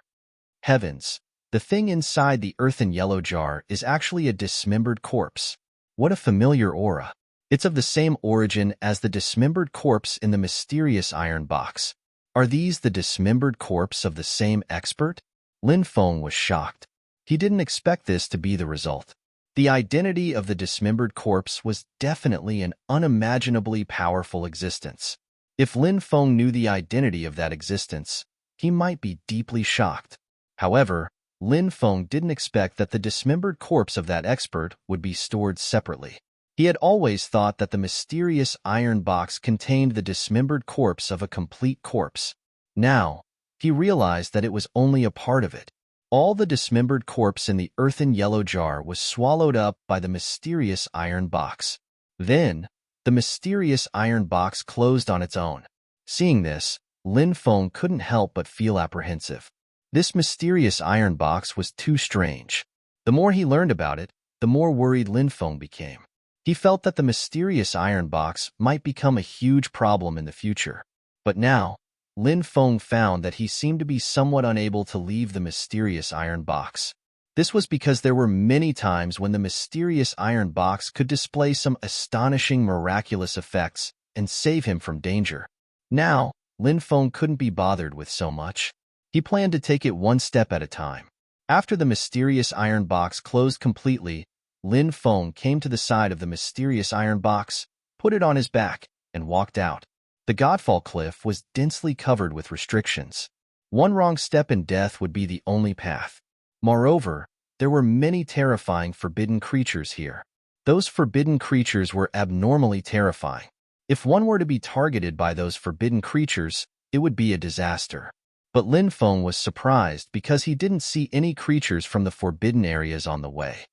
Heavens! The thing inside the earthen yellow jar is actually a dismembered corpse. What a familiar aura! It's of the same origin as the dismembered corpse in the mysterious iron box. Are these the dismembered corpse of the same expert? Lin Feng was shocked. He didn't expect this to be the result. The identity of the dismembered corpse was definitely an unimaginably powerful existence. If Lin Feng knew the identity of that existence, he might be deeply shocked. However, Lin Feng didn't expect that the dismembered corpse of that expert would be stored separately. He had always thought that the mysterious iron box contained the dismembered corpse of a complete corpse. Now, he realized that it was only a part of it. All the dismembered corpse in the earthen yellow jar was swallowed up by the mysterious iron box. Then, the mysterious iron box closed on its own. Seeing this, Lin Feng couldn't help but feel apprehensive. This mysterious iron box was too strange. The more he learned about it, the more worried Lin Feng became. He felt that the mysterious iron box might become a huge problem in the future. But now, Lin Feng found that he seemed to be somewhat unable to leave the mysterious iron box. This was because there were many times when the mysterious iron box could display some astonishing miraculous effects and save him from danger. Now, Lin Feng couldn't be bothered with so much. He planned to take it one step at a time. After the mysterious iron box closed completely, Lin Feng came to the side of the mysterious iron box, put it on his back, and walked out. The Godfall Cliff was densely covered with restrictions. One wrong step and death would be the only path. Moreover, there were many terrifying forbidden creatures here. Those forbidden creatures were abnormally terrifying. If one were to be targeted by those forbidden creatures, it would be a disaster. But Lin Feng was surprised because he didn't see any creatures from the forbidden areas on the way.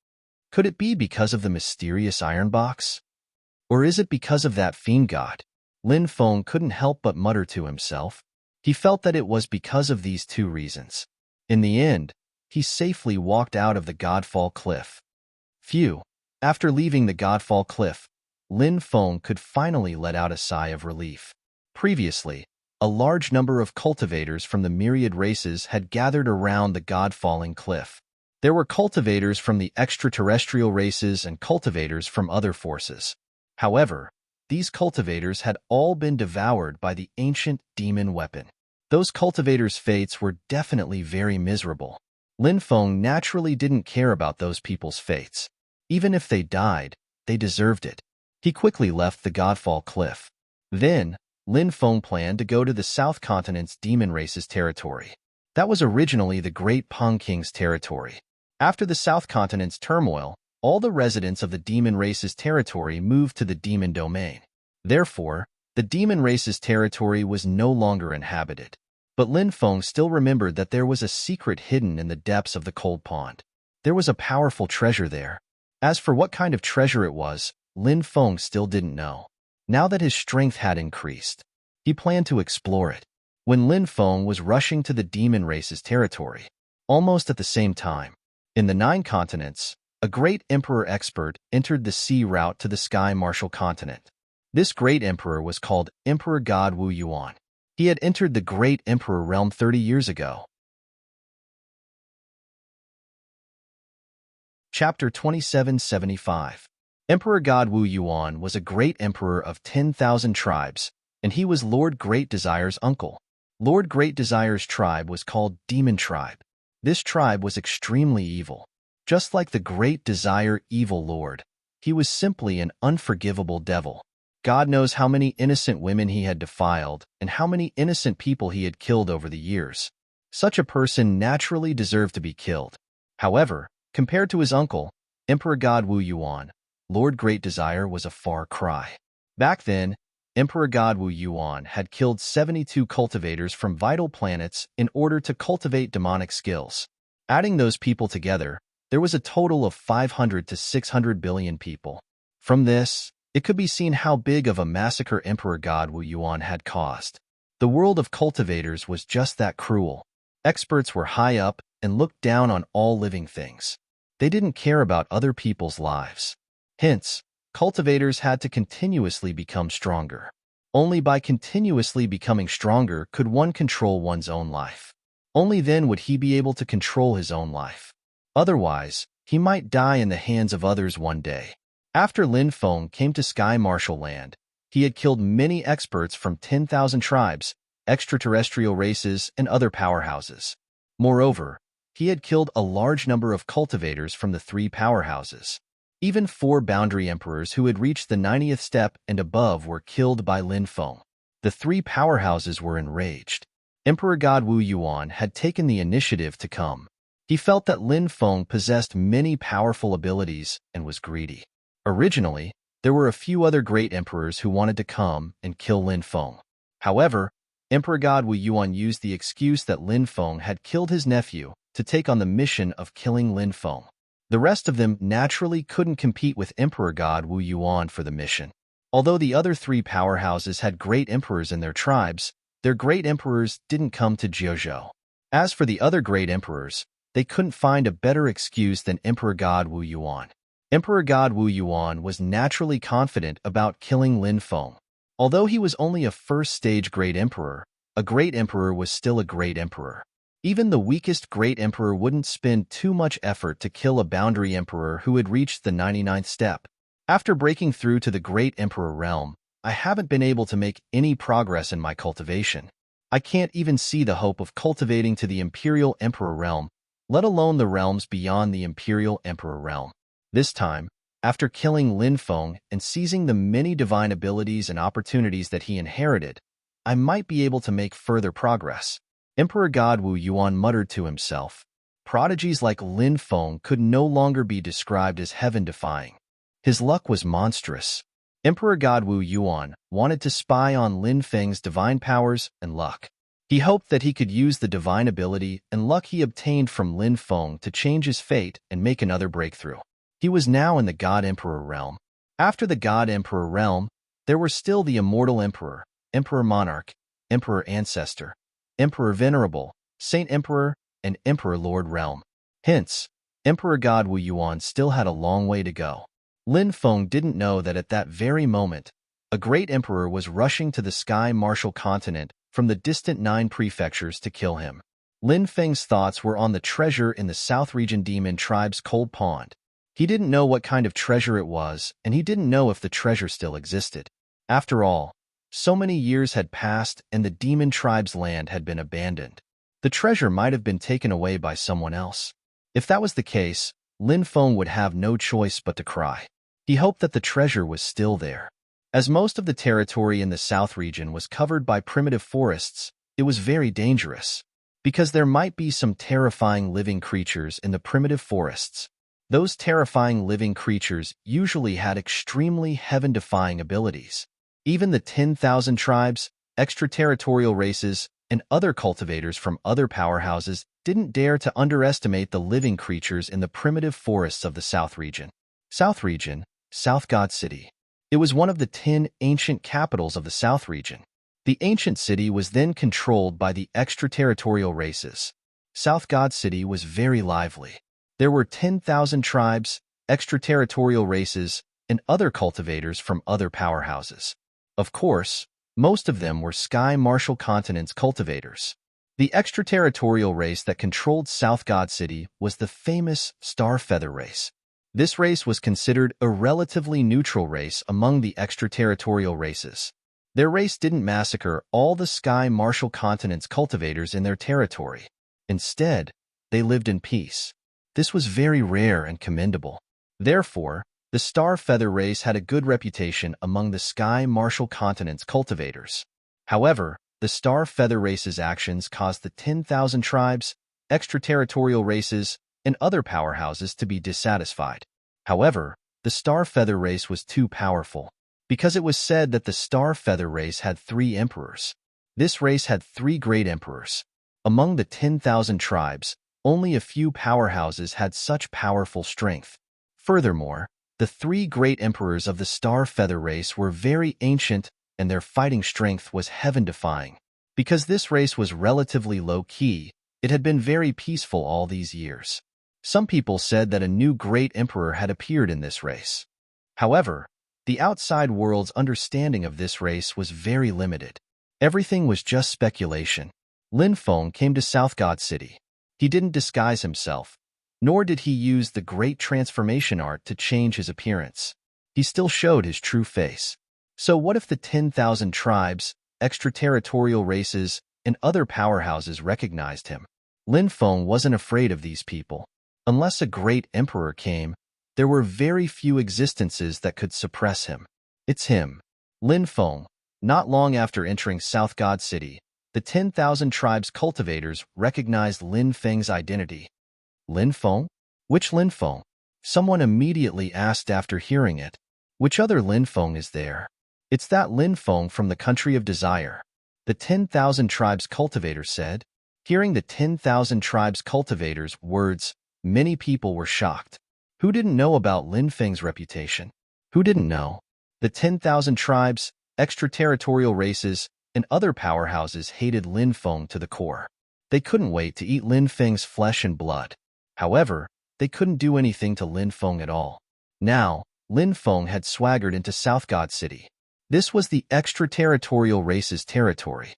Could it be because of the mysterious iron box? Or is it because of that fiend god? Lin Feng couldn't help but mutter to himself. He felt that it was because of these 2 reasons. In the end, he safely walked out of the Godfall Cliff. Phew! After leaving the Godfall Cliff, Lin Feng could finally let out a sigh of relief. Previously, a large number of cultivators from the myriad races had gathered around the God-falling cliff. There were cultivators from the extraterrestrial races and cultivators from other forces. However, these cultivators had all been devoured by the ancient demon weapon. Those cultivators' fates were definitely very miserable. Lin Feng naturally didn't care about those people's fates. Even if they died, they deserved it. He quickly left the Godfall Cliff. Then, Lin Feng planned to go to the South Continent's demon race's territory. That was originally the Great Peng King's territory. After the South Continent's turmoil, all the residents of the demon race's territory moved to the demon domain. Therefore, the demon race's territory was no longer inhabited. But Lin Feng still remembered that there was a secret hidden in the depths of the cold pond. There was a powerful treasure there. As for what kind of treasure it was, Lin Feng still didn't know. Now that his strength had increased, he planned to explore it. When Lin Feng was rushing to the demon race's territory, almost at the same time, in the 9 continents, a great emperor expert entered the sea route to the Sky Martial continent. This great emperor was called Emperor God Wu Yuan. He had entered the Great Emperor realm 30 years ago. Chapter 2775. Emperor God Wu Yuan was a great emperor of 10,000 tribes, and he was Lord Great Desire's uncle. Lord Great Desire's tribe was called Demon Tribe. This tribe was extremely evil. Just like the Great Desire Evil Lord, he was simply an unforgivable devil. God knows how many innocent women he had defiled and how many innocent people he had killed over the years. Such a person naturally deserved to be killed. However, compared to his uncle, Emperor God Wu Yuan, Lord Great Desire was a far cry. Back then, Emperor God Wu Yuan had killed 72 cultivators from vital planets in order to cultivate demonic skills. Adding those people together, there was a total of 500 to 600 billion people. From this, it could be seen how big of a massacre Emperor God Wu Yuan had caused. The world of cultivators was just that cruel. Experts were high up and looked down on all living things. They didn't care about other people's lives. Hence, cultivators had to continuously become stronger. Only by continuously becoming stronger could one control one's own life. Only then would he be able to control his own life. Otherwise, he might die in the hands of others one day. After Lin Feng came to Sky Martial Land, he had killed many experts from 10,000 tribes, extraterrestrial races, and other powerhouses. Moreover, he had killed a large number of cultivators from the 3 powerhouses. Even 4 boundary emperors who had reached the 90th step and above were killed by Lin Feng. The 3 powerhouses were enraged. Emperor God Wu Yuan had taken the initiative to come. He felt that Lin Feng possessed many powerful abilities and was greedy. Originally, there were a few other great emperors who wanted to come and kill Lin Feng. However, Emperor God Wu Yuan used the excuse that Lin Feng had killed his nephew to take on the mission of killing Lin Feng. The rest of them naturally couldn't compete with Emperor God Wu Yuan for the mission. Although the other 3 powerhouses had great emperors in their tribes, their great emperors didn't come to Jiuzhou. As for the other great emperors, they couldn't find a better excuse than Emperor God Wu Yuan. Emperor God Wu Yuan was naturally confident about killing Lin Feng. Although he was only a first-stage great emperor, a great emperor was still a great emperor. Even the weakest great emperor wouldn't spend too much effort to kill a boundary emperor who had reached the 99th step. After breaking through to the great emperor realm, I haven't been able to make any progress in my cultivation. I can't even see the hope of cultivating to the imperial emperor realm, let alone the realms beyond the imperial emperor realm. This time, after killing Lin Feng and seizing the many divine abilities and opportunities that he inherited, I might be able to make further progress. Emperor God Wu Yuan muttered to himself. Prodigies like Lin Feng could no longer be described as heaven-defying. His luck was monstrous. Emperor God Wu Yuan wanted to spy on Lin Feng's divine powers and luck. He hoped that he could use the divine ability and luck he obtained from Lin Feng to change his fate and make another breakthrough. He was now in the God Emperor realm. After the God Emperor realm, there were still the Immortal Emperor, Emperor Monarch, Emperor Ancestor, Emperor Venerable, Saint Emperor, and Emperor Lord realm. Hence, Emperor God Wu Yuan still had a long way to go. Lin Feng didn't know that at that very moment, a great emperor was rushing to the Sky Martial continent from the distant 9 prefectures to kill him. Lin Feng's thoughts were on the treasure in the South Region Demon Tribe's cold pond. He didn't know what kind of treasure it was, and he didn't know if the treasure still existed. After all, so many years had passed and the Demon Tribe's land had been abandoned. The treasure might have been taken away by someone else. If that was the case, Lin Feng would have no choice but to cry. He hoped that the treasure was still there. As most of the territory in the South region was covered by primitive forests, it was very dangerous. Because there might be some terrifying living creatures in the primitive forests. Those terrifying living creatures usually had extremely heaven-defying abilities. Even the 10,000 tribes, extraterritorial races, and other cultivators from other powerhouses didn't dare to underestimate the living creatures in the primitive forests of the South region. South region, South God City. It was one of the 10 ancient capitals of the South region. The ancient city was then controlled by the extraterritorial races. South God City was very lively. There were 10,000 tribes, extraterritorial races, and other cultivators from other powerhouses. Of course, Most of them were Sky Martial Continent's cultivators. The extraterritorial race that controlled South God City was the famous Starfeather race. This race was considered a relatively neutral race among the extraterritorial races. Their race didn't massacre all the Sky Martial Continent's cultivators in their territory. Instead, they lived in peace. This was very rare and commendable. Therefore, the Starfeather race had a good reputation among the Sky Martial Continent's cultivators. However, the Starfeather race's actions caused the 10,000 tribes, extraterritorial races, and other powerhouses to be dissatisfied. However, the Starfeather race was too powerful, because it was said that the Starfeather race had 3 emperors. This race had 3 great emperors. Among the 10,000 tribes, only a few powerhouses had such powerful strength. Furthermore, the 3 great emperors of the Starfeather race were very ancient, and their fighting strength was heaven-defying. Because this race was relatively low-key, it had been very peaceful all these years. Some people said that a new great emperor had appeared in this race. However, the outside world's understanding of this race was very limited. Everything was just speculation. Lin Feng came to South God City. He didn't disguise himself, nor did he use the great transformation art to change his appearance. He still showed his true face. So what if the 10,000 tribes, extraterritorial races, and other powerhouses recognized him? Lin Feng wasn't afraid of these people. Unless a great emperor came, there were very few existences that could suppress him. It's him, Lin Feng. Not long after entering South God City, the 10,000 tribes cultivators recognized Lin Feng's identity. Lin Feng? Which Lin Feng? Someone immediately asked after hearing it. Which other Lin Feng is there? It's that Lin Feng from the country of desire. The 10,000 tribes cultivators said. Hearing the 10,000 tribes cultivators' words, many people were shocked. Who didn't know about Lin Feng's reputation? Who didn't know? The 10,000 tribes, extraterritorial races, and other powerhouses hated Lin Feng to the core. They couldn't wait to eat Lin Feng's flesh and blood. However, they couldn't do anything to Lin Feng at all. Now, Lin Feng had swaggered into South God City. This was the extraterritorial race's territory.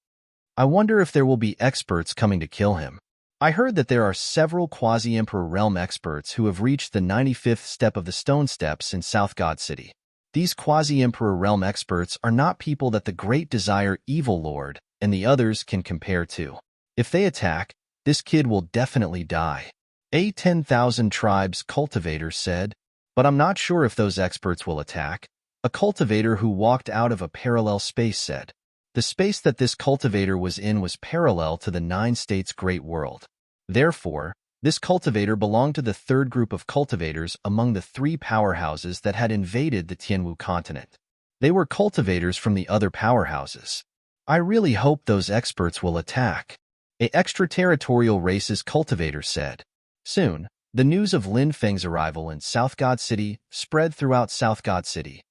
I wonder if there will be experts coming to kill him. I heard that there are several quasi-emperor realm experts who have reached the 95th step of the stone steps in South God City. These quasi-emperor realm experts are not people that the Great Desire Evil Lord and the others can compare to. If they attack, this kid will definitely die. A 10,000 tribes cultivator said, but I'm not sure if those experts will attack. A cultivator who walked out of a parallel space said. The space that this cultivator was in was parallel to the 9 states' great world. Therefore, this cultivator belonged to the 3rd group of cultivators among the 3 powerhouses that had invaded the Tianwu continent. They were cultivators from the other powerhouses. I really hope those experts will attack. A extraterritorial race's cultivator said. Soon, the news of Lin Feng's arrival in South God City spread throughout South God City.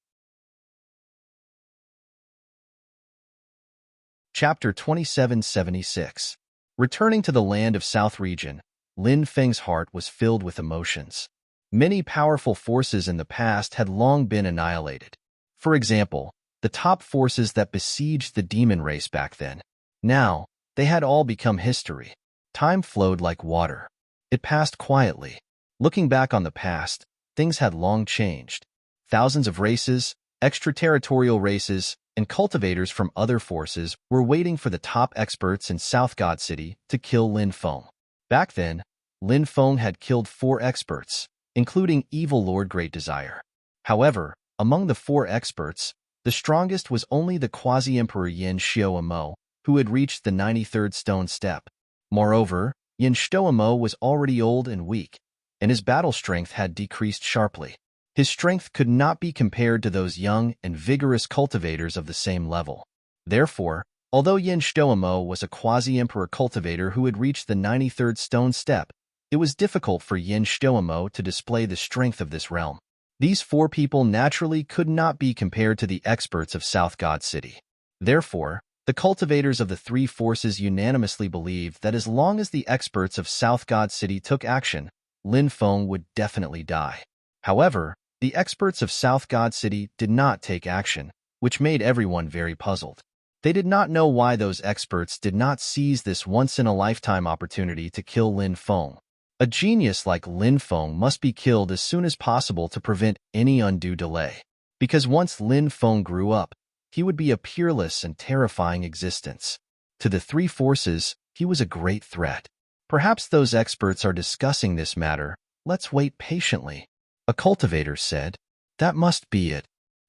Chapter 2776. Returning to the land of South Region, Lin Feng's heart was filled with emotions. Many powerful forces in the past had long been annihilated. For example, the top forces that besieged the demon race back then. Now, they had all become history. Time flowed like water. It passed quietly. Looking back on the past, things had long changed. Thousands of races, extraterritorial races, and cultivators from other forces were waiting for the top experts in South God City to kill Lin Feng. Back then, Lin Feng had killed 4 experts, including Evil Lord Great Desire. However, among the 4 experts, the strongest was only the quasi-emperor Yin Xiaomo, who had reached the 93rd stone step. Moreover, Yin Xiaomo was already old and weak, and his battle strength had decreased sharply. His strength could not be compared to those young and vigorous cultivators of the same level. Therefore, although Yin Xiaomo was a quasi-emperor cultivator who had reached the 93rd stone step, it was difficult for Yin Xiaomo to display the strength of this realm. These 4 people naturally could not be compared to the experts of South God City. Therefore, the cultivators of the 3 forces unanimously believed that as long as the experts of South God City took action, Lin Feng would definitely die. However, the experts of South God City did not take action, which made everyone very puzzled. They did not know why those experts did not seize this once-in-a-lifetime opportunity to kill Lin Feng. A genius like Lin Feng must be killed as soon as possible to prevent any undue delay. Because once Lin Feng grew up, he would be a peerless and terrifying existence. To the three forces, he was a great threat. Perhaps those experts are discussing this matter. Let's wait patiently. A cultivator said, "That must be it."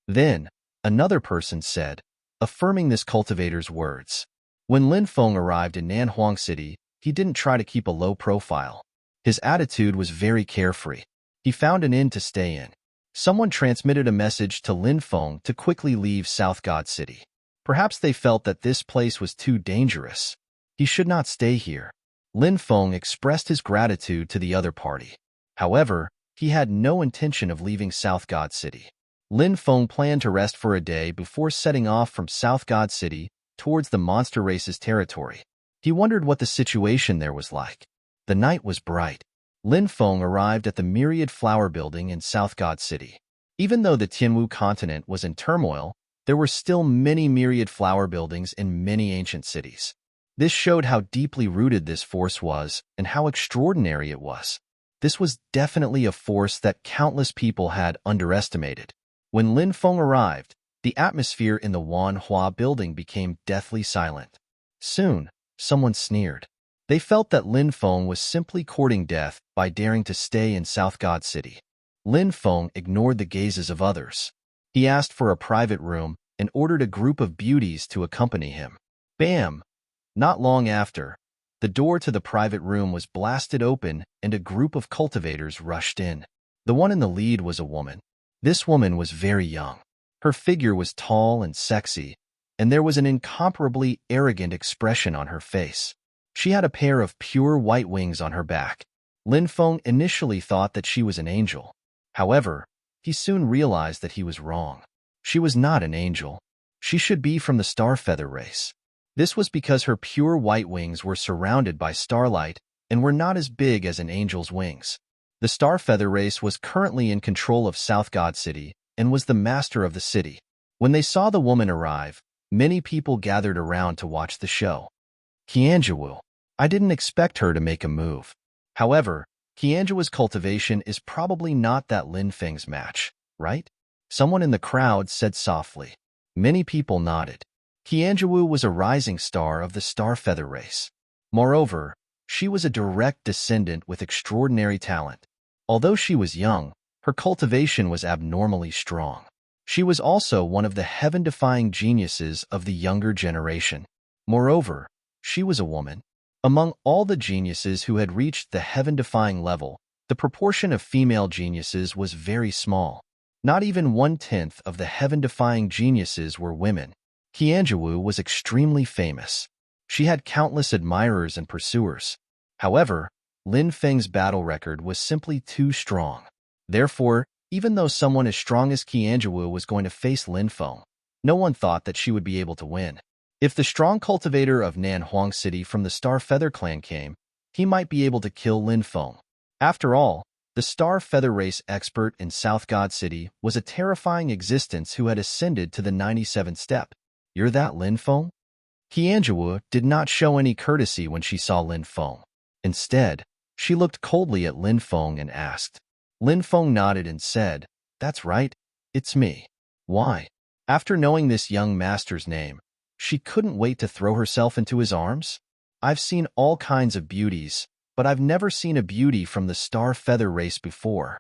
Then, another person said, affirming this cultivator's words. When Lin Feng arrived in Nanhuang City, he didn't try to keep a low profile. His attitude was very carefree. He found an inn to stay in. Someone transmitted a message to Lin Feng to quickly leave South God City. Perhaps they felt that this place was too dangerous. He should not stay here. Lin Feng expressed his gratitude to the other party. However, he had no intention of leaving South God City. Lin Feng planned to rest for a day before setting off from South God City towards the monster race's territory. He wondered what the situation there was like. The night was bright. Lin Feng arrived at the Myriad Flower Building in South God City. Even though the Tianwu continent was in turmoil, there were still many myriad flower buildings in many ancient cities. This showed how deeply rooted this force was and how extraordinary it was. This was definitely a force that countless people had underestimated. When Lin Feng arrived, the atmosphere in the Wanhua building became deathly silent. Soon, someone sneered. They felt that Lin Feng was simply courting death by daring to stay in South God City. Lin Feng ignored the gazes of others. He asked for a private room and ordered a group of beauties to accompany him. Bam! Not long after, the door to the private room was blasted open and a group of cultivators rushed in. The one in the lead was a woman. This woman was very young. Her figure was tall and sexy, and there was an incomparably arrogant expression on her face. She had a pair of pure white wings on her back. Lin Feng initially thought that she was an angel. However, he soon realized that he was wrong. She was not an angel. She should be from the Starfeather race. This was because her pure white wings were surrounded by starlight and were not as big as an angel's wings. The Starfeather race was currently in control of South God City and was the master of the city. When they saw the woman arrive, many people gathered around to watch the show. Qianzhiwu. I didn't expect her to make a move. However, Qianzhiwu's cultivation is probably not that Lin Feng's match, right? Someone in the crowd said softly. Many people nodded. Qianzhiwu was a rising star of the Starfeather race. Moreover, she was a direct descendant with extraordinary talent. Although she was young, her cultivation was abnormally strong. She was also one of the heaven-defying geniuses of the younger generation. Moreover, she was a woman. Among all the geniuses who had reached the heaven-defying level, the proportion of female geniuses was very small. Not even 1/10 of the heaven-defying geniuses were women. Qianzhiwu was extremely famous. She had countless admirers and pursuers. However, Lin Feng's battle record was simply too strong. Therefore, even though someone as strong as Qianzhiwu was going to face Lin Feng, no one thought that she would be able to win. If the strong cultivator of Nanhuang City from the Starfeather clan came, he might be able to kill Lin Feng. After all, the Starfeather race expert in South God City was a terrifying existence who had ascended to the 97th step. You're that Lin Feng? Qianzhiwu did not show any courtesy when she saw Lin Feng. Instead, she looked coldly at Lin Feng and asked. Lin Feng nodded and said, "That's right, it's me." Why? After knowing this young master's name, she couldn't wait to throw herself into his arms. I've seen all kinds of beauties, but I've never seen a beauty from the Starfeather race before.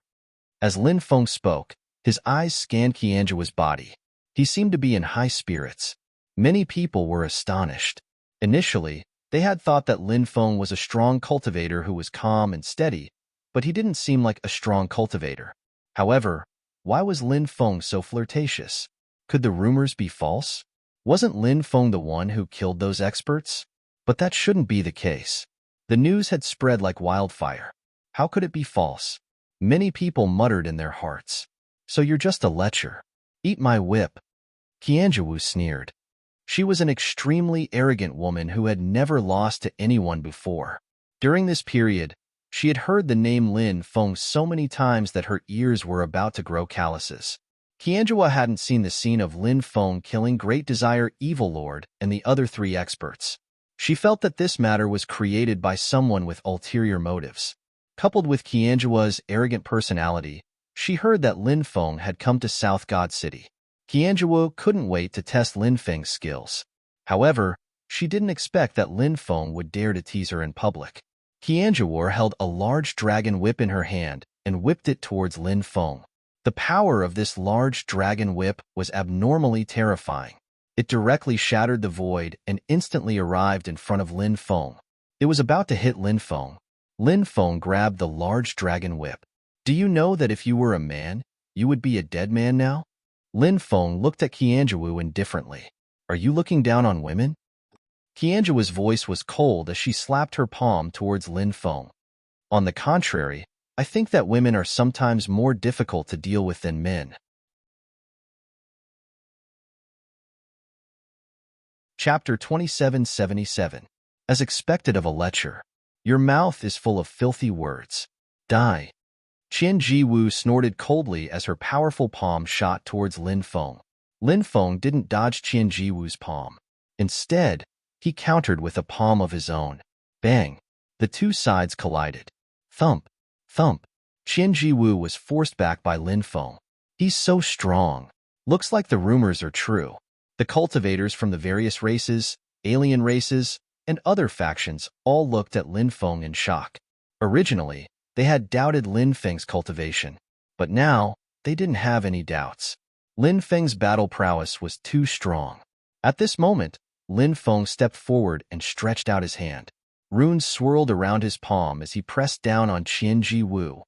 As Lin Feng spoke, his eyes scanned Qianzhiwu's body. He seemed to be in high spirits. Many people were astonished. Initially, they had thought that Lin Feng was a strong cultivator who was calm and steady, but he didn't seem like a strong cultivator. However, why was Lin Feng so flirtatious? Could the rumors be false? Wasn't Lin Feng the one who killed those experts? But that shouldn't be the case. The news had spread like wildfire. How could it be false? Many people muttered in their hearts. So you're just a lecher. Eat my whip. Qianzhiwu sneered. She was an extremely arrogant woman who had never lost to anyone before. During this period, she had heard the name Lin Feng so many times that her ears were about to grow calluses. Qianjua hadn't seen the scene of Lin Feng killing Great Desire Evil Lord and the other three experts. She felt that this matter was created by someone with ulterior motives. Coupled with Qianjua's arrogant personality, she heard that Lin Feng had come to South God City. Qianjua couldn't wait to test Lin Feng's skills. However, she didn't expect that Lin Feng would dare to tease her in public. Qianjua held a large dragon whip in her hand and whipped it towards Lin Feng. The power of this large dragon whip was abnormally terrifying. It directly shattered the void and instantly arrived in front of Lin Feng. It was about to hit Lin Feng. Lin Feng grabbed the large dragon whip. "Do you know that if you were a man, you would be a dead man now?" Lin Feng looked at Qianjua indifferently. "Are you looking down on women?" Qianjua's voice was cold as she slapped her palm towards Lin Feng. "On the contrary, I think that women are sometimes more difficult to deal with than men." Chapter 2777. As expected of a lecher, your mouth is full of filthy words. Die. Qian Ji-Wu snorted coldly as her powerful palm shot towards Lin Feng. Lin Feng didn't dodge Qian Ji-Wu's palm. Instead, he countered with a palm of his own. Bang! The two sides collided. Thump! Thump! Qian Ji-Wu was forced back by Lin Feng. "He's so strong. Looks like the rumors are true." The cultivators from the various races, alien races, and other factions all looked at Lin Feng in shock. Originally, they had doubted Lin Feng's cultivation, but now they didn't have any doubts. Lin Feng's battle prowess was too strong. At this moment, Lin Feng stepped forward and stretched out his hand. Runes swirled around his palm as he pressed down on Qian Ji-Wu.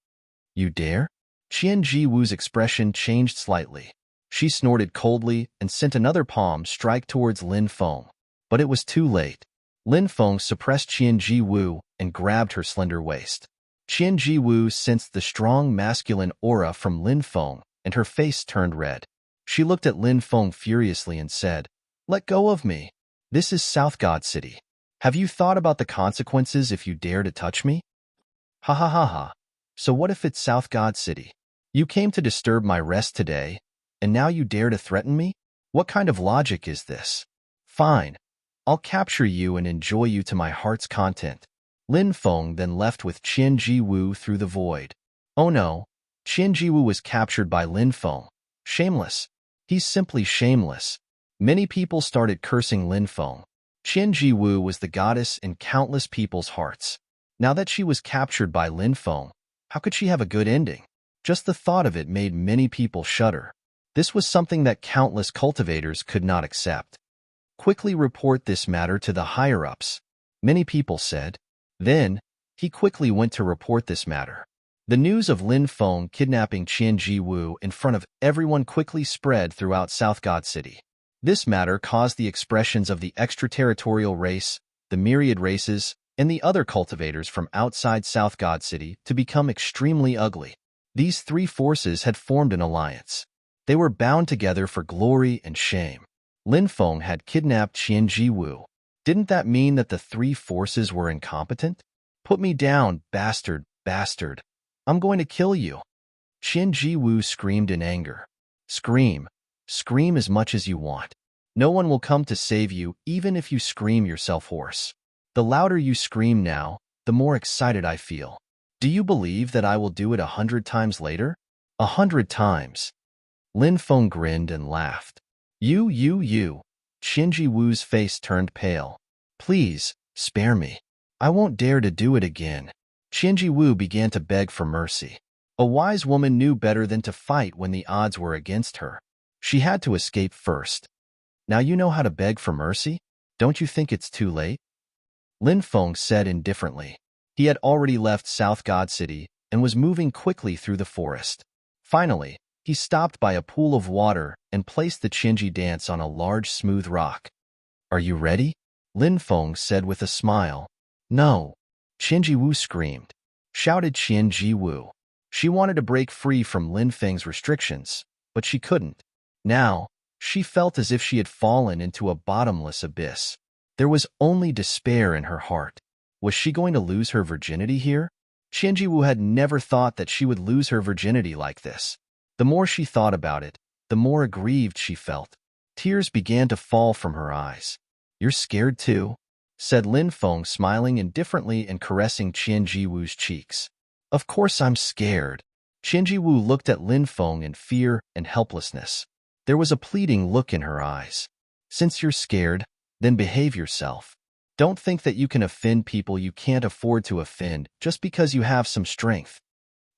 "You dare?" Qian Ji-Wu's expression changed slightly. She snorted coldly and sent another palm strike towards Lin Feng. But it was too late. Lin Feng suppressed Qian Ji-Wu and grabbed her slender waist. Qian Ji-Wu sensed the strong masculine aura from Lin Feng, and her face turned red. She looked at Lin Feng furiously and said, "Let go of me. This is South God City. Have you thought about the consequences if you dare to touch me?" "Ha ha ha ha. So what if it's South God City? You came to disturb my rest today, and now you dare to threaten me? What kind of logic is this? Fine. I'll capture you and enjoy you to my heart's content." Lin Feng then left with Qian Ji-Wu through the void. Oh no, Qian Ji-Wu was captured by Lin Feng. Shameless. He's simply shameless. Many people started cursing Lin Feng. Qian Ji-Wu was the goddess in countless people's hearts. Now that she was captured by Lin Feng, how could she have a good ending? Just the thought of it made many people shudder. This was something that countless cultivators could not accept. "Quickly report this matter to the higher-ups," many people said. Then, he quickly went to report this matter. The news of Lin Feng kidnapping Qian Ji-Wu in front of everyone quickly spread throughout South God City. This matter caused the expressions of the extraterritorial race, the myriad races, and the other cultivators from outside South God City to become extremely ugly. These three forces had formed an alliance. They were bound together for glory and shame. Lin Feng had kidnapped Qian Ji-Wu. Didn't that mean that the three forces were incompetent? "Put me down, bastard, bastard. I'm going to kill you." Qian Ji-Wu screamed in anger. "Scream. Scream as much as you want. No one will come to save you even if you scream yourself hoarse. The louder you scream now, the more excited I feel. Do you believe that I will do it 100 times later? 100 times." Lin Feng grinned and laughed. You. Qian Ji-Wu's face turned pale. "Please, spare me. I won't dare to do it again." Qian Ji-Wu began to beg for mercy. A wise woman knew better than to fight when the odds were against her. She had to escape first. "Now you know how to beg for mercy? Don't you think it's too late?" Lin Feng said indifferently. He had already left South God City and was moving quickly through the forest. Finally, he stopped by a pool of water and placed the Qinji dance on a large smooth rock. "Are you ready?" Lin Feng said with a smile. "No." Qian Ji-Wu screamed. Shouted Qian Ji-Wu. She wanted to break free from Lin Feng's restrictions, but she couldn't. Now, she felt as if she had fallen into a bottomless abyss. There was only despair in her heart. Was she going to lose her virginity here? Qian Ji-Wu had never thought that she would lose her virginity like this. The more she thought about it, the more aggrieved she felt. Tears began to fall from her eyes. "You're scared too?" said Lin Feng, smiling indifferently and caressing Qian Jiwu's cheeks. "Of course I'm scared." Qian Jiwu looked at Lin Feng in fear and helplessness. There was a pleading look in her eyes. "Since you're scared, then behave yourself. Don't think that you can offend people you can't afford to offend just because you have some strength,"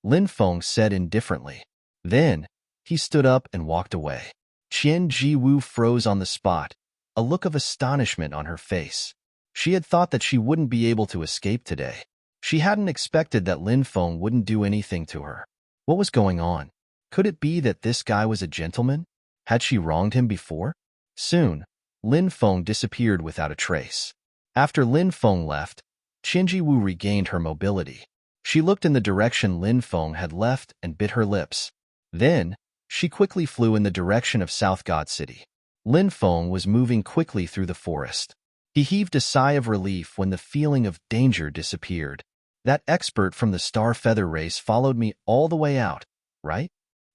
Lin Feng said indifferently. Then, he stood up and walked away. Qian Jiwu froze on the spot, a look of astonishment on her face. She had thought that she wouldn't be able to escape today. She hadn't expected that Lin Feng wouldn't do anything to her. What was going on? Could it be that this guy was a gentleman? Had she wronged him before? Soon, Lin Feng disappeared without a trace. After Lin Feng left, Qian Jiwu regained her mobility. She looked in the direction Lin Feng had left and bit her lips. Then, she quickly flew in the direction of South God City. Lin Feng was moving quickly through the forest. He heaved a sigh of relief when the feeling of danger disappeared. That expert from the Star Feather race followed me all the way out, right?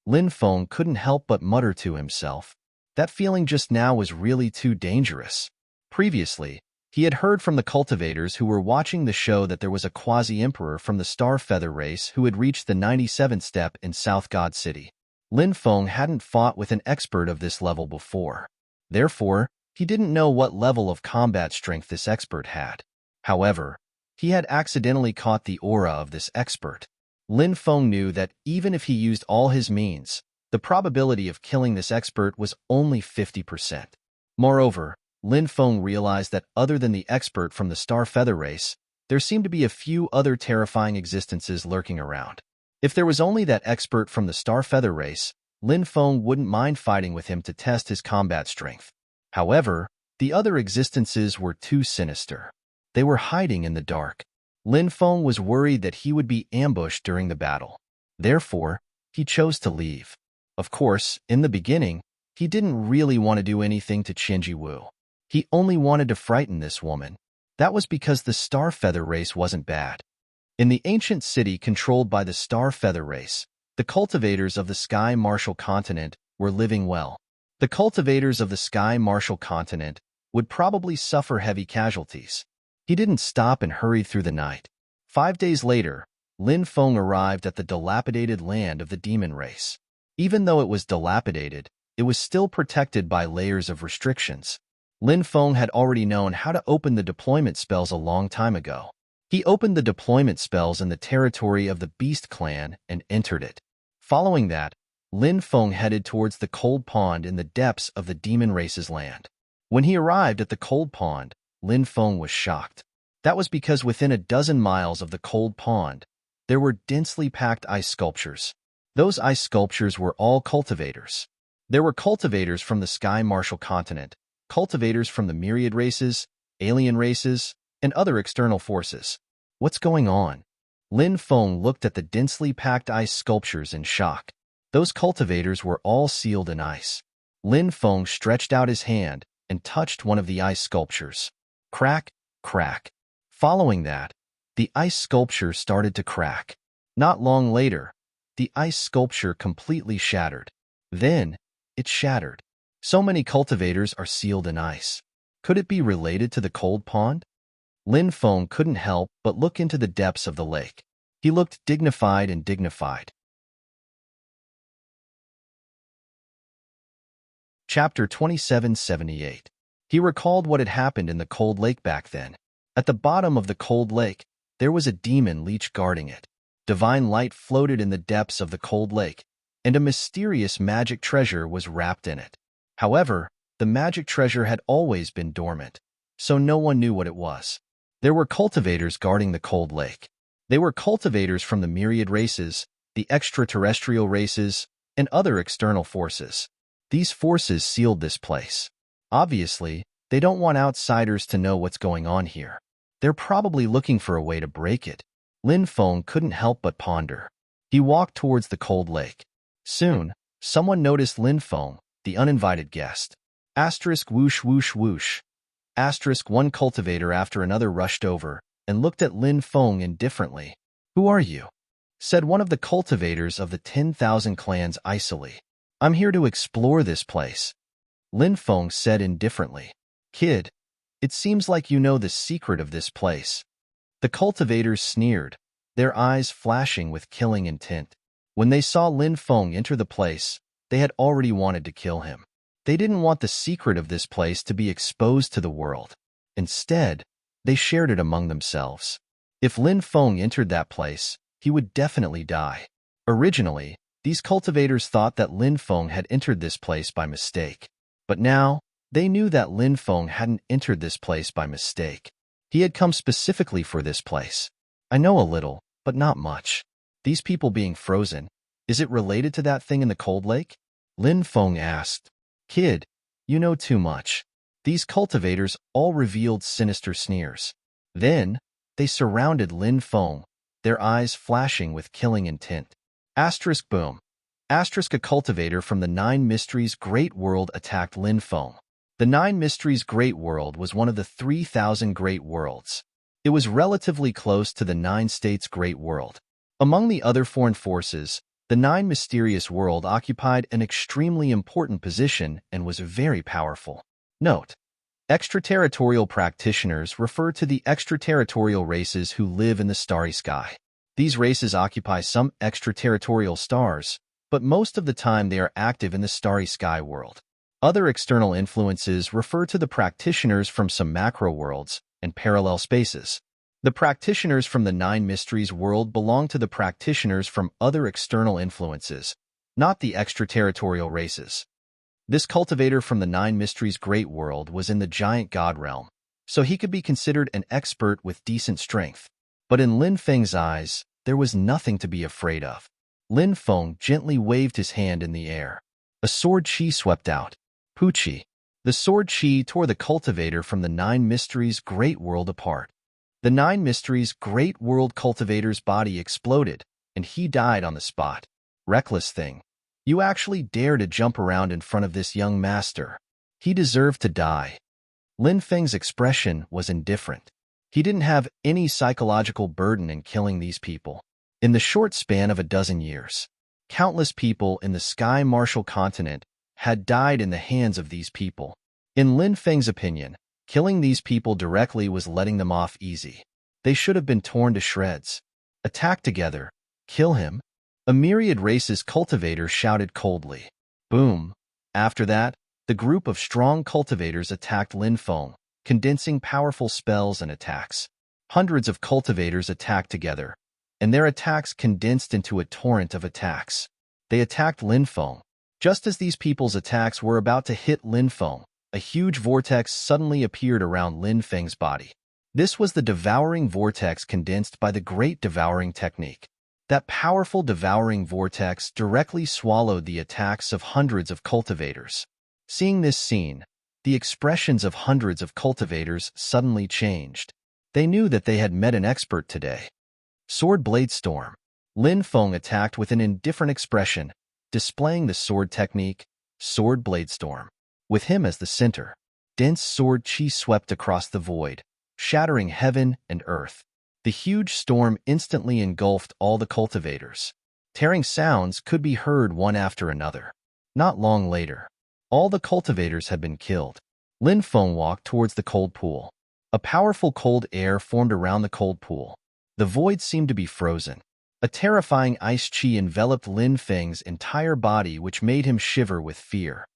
Lin Feng couldn't help but mutter to himself. That feeling just now was really too dangerous. Previously, he had heard from the cultivators who were watching the show that there was a quasi-emperor from the Star Feather race who had reached the 97th step in South God City. Lin Feng hadn't fought with an expert of this level before. Therefore, he didn't know what level of combat strength this expert had. However, he had accidentally caught the aura of this expert. Lin Feng knew that even if he used all his means, the probability of killing this expert was only 50%. Moreover, Lin Feng realized that other than the expert from the Star Feather race, there seemed to be a few other terrifying existences lurking around. If there was only that expert from the Star Feather race, Lin Feng wouldn't mind fighting with him to test his combat strength. However, the other existences were too sinister. They were hiding in the dark. Lin Feng was worried that he would be ambushed during the battle. Therefore, he chose to leave. Of course, in the beginning, he didn't really want to do anything to Qian Jiwu. He only wanted to frighten this woman. That was because the Star Feather race wasn't bad. In the ancient city controlled by the Star Feather race, the cultivators of the Sky Martial Continent were living well. The cultivators of the Sky Martial Continent would probably suffer heavy casualties. He didn't stop and hurried through the night. 5 days later, Lin Feng arrived at the dilapidated land of the demon race. Even though it was dilapidated, it was still protected by layers of restrictions. Lin Feng had already known how to open the deployment spells a long time ago. He opened the deployment spells in the territory of the Beast Clan and entered it. Following that, Lin Feng headed towards the cold pond in the depths of the demon race's land. When he arrived at the cold pond, Lin Feng was shocked. That was because within a dozen miles of the cold pond, there were densely packed ice sculptures. Those ice sculptures were all cultivators. There were cultivators from the Sky Martial Continent, cultivators from the myriad races, alien races, and other external forces. What's going on? Lin Feng looked at the densely packed ice sculptures in shock. Those cultivators were all sealed in ice. Lin Feng stretched out his hand and touched one of the ice sculptures. Crack, crack. Following that, the ice sculpture started to crack. Not long later, the ice sculpture completely shattered. Then, it shattered. So many cultivators are sealed in ice. Could it be related to the cold pond? Lin Feng couldn't help but look into the depths of the lake. He looked dignified and dignified. Chapter 2778. He recalled what had happened in the cold lake back then. At the bottom of the cold lake, there was a demon leech guarding it. Divine light floated in the depths of the cold lake, and a mysterious magic treasure was wrapped in it. However, the magic treasure had always been dormant, so no one knew what it was. There were cultivators guarding the cold lake. They were cultivators from the myriad races, the extraterrestrial races, and other external forces. These forces sealed this place. Obviously, they don't want outsiders to know what's going on here. They're probably looking for a way to break it. Lin Feng couldn't help but ponder. He walked towards the cold lake. Soon, someone noticed Lin Feng, the uninvited guest. Asterisk whoosh whoosh whoosh. Asterisk one cultivator after another rushed over and looked at Lin Feng indifferently. "Who are you?" said one of the cultivators of the 10,000 clans icily. I'm here to explore this place, Lin Feng said indifferently. Kid, it seems like you know the secret of this place. The cultivators sneered, their eyes flashing with killing intent. When they saw Lin Feng enter the place, they had already wanted to kill him. They didn't want the secret of this place to be exposed to the world. Instead, they shared it among themselves. If Lin Feng entered that place, he would definitely die. Originally, these cultivators thought that Lin Feng had entered this place by mistake. But now, they knew that Lin Feng hadn't entered this place by mistake. He had come specifically for this place. I know a little, but not much. These people being frozen, is it related to that thing in the cold lake? Lin Feng asked. Kid, you know too much. These cultivators all revealed sinister sneers. Then, they surrounded Lin Feng, their eyes flashing with killing intent. Asterisk boom. Asterisk a cultivator from the Nine Mysteries Great World attacked Lin Feng. The Nine Mysteries Great World was one of the 3,000 Great Worlds. It was relatively close to the Nine States Great World. Among the other foreign forces, the Nine Mysterious World occupied an extremely important position and was very powerful. Note: extraterritorial practitioners refer to the extraterritorial races who live in the starry sky. These races occupy some extraterritorial stars, but most of the time they are active in the starry sky world. Other external influences refer to the practitioners from some macro worlds and parallel spaces. The practitioners from the Nine Mysteries world belong to the practitioners from other external influences, not the extraterritorial races. This cultivator from the Nine Mysteries Great World was in the giant god realm, so he could be considered an expert with decent strength. But in Lin Feng's eyes, there was nothing to be afraid of. Lin Feng gently waved his hand in the air. A sword chi swept out. Puchi. The sword chi tore the cultivator from the Nine Mysteries Great World apart. The Nine Mysteries Great World cultivator's body exploded, and he died on the spot. Reckless thing. You actually dare to jump around in front of this young master. He deserved to die. Lin Feng's expression was indifferent. He didn't have any psychological burden in killing these people. In the short span of a dozen years, countless people in the Sky Martial continent had died in the hands of these people. In Lin Feng's opinion, killing these people directly was letting them off easy. They should have been torn to shreds. Attack together. Kill him. A myriad races cultivator shouted coldly. Boom. After that, the group of strong cultivators attacked Lin Feng, condensing powerful spells and attacks. Hundreds of cultivators attacked together, and their attacks condensed into a torrent of attacks. They attacked Lin Feng. Just as these people's attacks were about to hit Lin Feng, a huge vortex suddenly appeared around Lin Feng's body. This was the devouring vortex condensed by the Great Devouring Technique. That powerful devouring vortex directly swallowed the attacks of hundreds of cultivators. Seeing this scene, the expressions of hundreds of cultivators suddenly changed. They knew that they had met an expert today. Sword Blade Storm. Lin Feng attacked with an indifferent expression, displaying the sword technique, Sword Blade Storm. With him as the center, dense sword chi swept across the void, shattering heaven and earth. The huge storm instantly engulfed all the cultivators. Tearing sounds could be heard one after another. Not long later, all the cultivators had been killed. Lin Feng walked towards the cold pool. A powerful cold air formed around the cold pool. The void seemed to be frozen. A terrifying ice chi enveloped Lin Feng's entire body, which made him shiver with fear.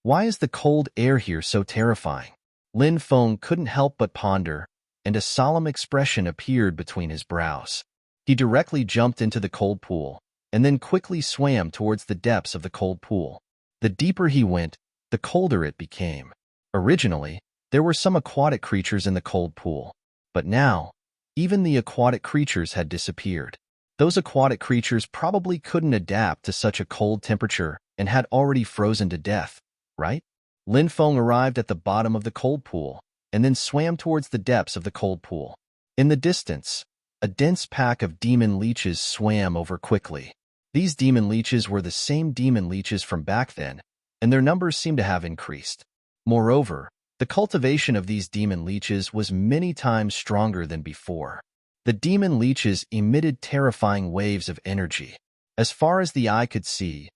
Why is the cold air here so terrifying? Lin Feng couldn't help but ponder, and a solemn expression appeared between his brows. He directly jumped into the cold pool, and then quickly swam towards the depths of the cold pool. The deeper he went, the colder it became. Originally, there were some aquatic creatures in the cold pool, but now, even the aquatic creatures had disappeared. Those aquatic creatures probably couldn't adapt to such a cold temperature and had already frozen to death, right? Lin Feng arrived at the bottom of the cold pool and then swam towards the depths of the cold pool. In the distance, a dense pack of demon leeches swam over quickly. These demon leeches were the same demon leeches from back then, and their numbers seemed to have increased. Moreover, the cultivation of these demon leeches was many times stronger than before. The demon leeches emitted terrifying waves of energy. As far as the eye could see,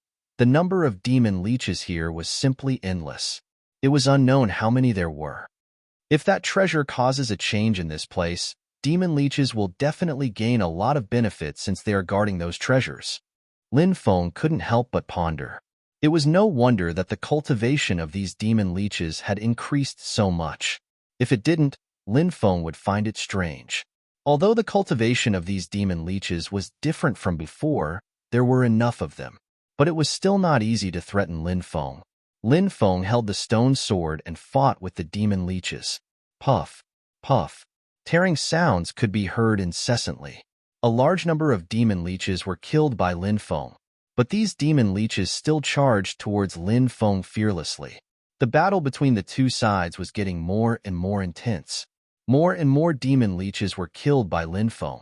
The number of demon leeches here was simply endless. It was unknown how many there were. If that treasure causes a change in this place, demon leeches will definitely gain a lot of benefit since they are guarding those treasures. Lin Feng couldn't help but ponder. It was no wonder that the cultivation of these demon leeches had increased so much. If it didn't, Lin Feng would find it strange. Although the cultivation of these demon leeches was different from before, there were enough of them. But it was still not easy to threaten Lin Feng. Lin Feng held the stone sword and fought with the demon leeches. Puff, puff. Tearing sounds could be heard incessantly. A large number of demon leeches were killed by Lin Feng, but these demon leeches still charged towards Lin Feng fearlessly. The battle between the two sides was getting more and more intense. More and more demon leeches were killed by Lin Feng.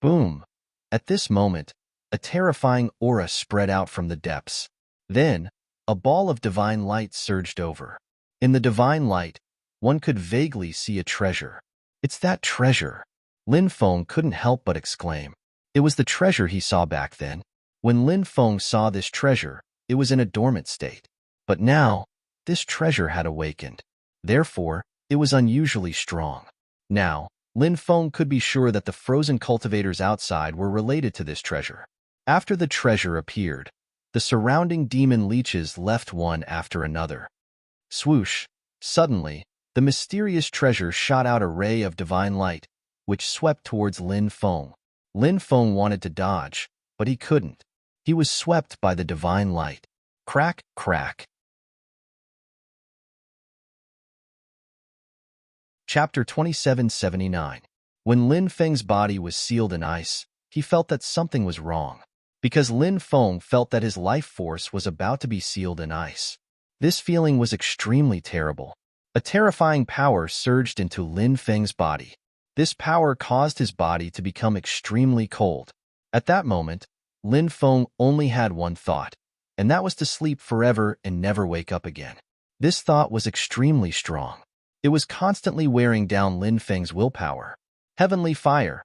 Boom! At this moment, a terrifying aura spread out from the depths. Then, a ball of divine light surged over. In the divine light, one could vaguely see a treasure. It's that treasure! Lin Feng couldn't help but exclaim. It was the treasure he saw back then. When Lin Feng saw this treasure, it was in a dormant state. But now, this treasure had awakened. Therefore, it was unusually strong. Now, Lin Feng could be sure that the frozen cultivators outside were related to this treasure. After the treasure appeared, the surrounding demon leeches left one after another. Swoosh! Suddenly, the mysterious treasure shot out a ray of divine light, which swept towards Lin Feng. Lin Feng wanted to dodge, but he couldn't. He was swept by the divine light. Crack, crack. Chapter 2779. When Lin Feng's body was sealed in ice, he felt that something was wrong. Because Lin Feng felt that his life force was about to be sealed in ice. This feeling was extremely terrible. A terrifying power surged into Lin Feng's body. This power caused his body to become extremely cold. At that moment, Lin Feng only had one thought, and that was to sleep forever and never wake up again. This thought was extremely strong. It was constantly wearing down Lin Feng's willpower. Heavenly Fire.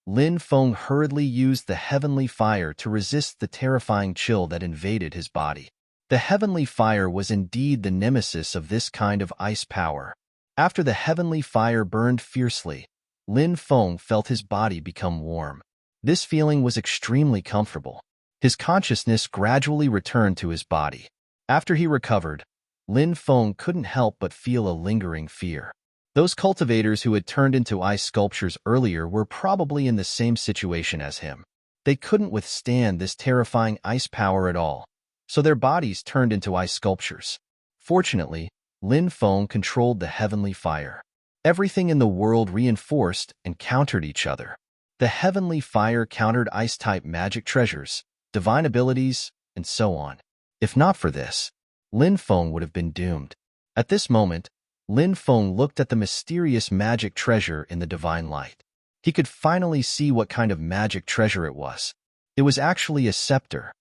Lin Feng hurriedly used the Heavenly Fire to resist the terrifying chill that invaded his body. The Heavenly Fire was indeed the nemesis of this kind of ice power. After the Heavenly Fire burned fiercely, Lin Feng felt his body become warm. This feeling was extremely comfortable. His consciousness gradually returned to his body. After he recovered, Lin Feng couldn't help but feel a lingering fear. Those cultivators who had turned into ice sculptures earlier were probably in the same situation as him. They couldn't withstand this terrifying ice power at all, so their bodies turned into ice sculptures. Fortunately, Lin Feng controlled the Heavenly Fire. Everything in the world reinforced and countered each other. The Heavenly Fire countered ice-type magic treasures, divine abilities, and so on. If not for this, Lin Feng would have been doomed. At this moment, Lin Feng looked at the mysterious magic treasure in the divine light. He could finally see what kind of magic treasure it was. It was actually a scepter.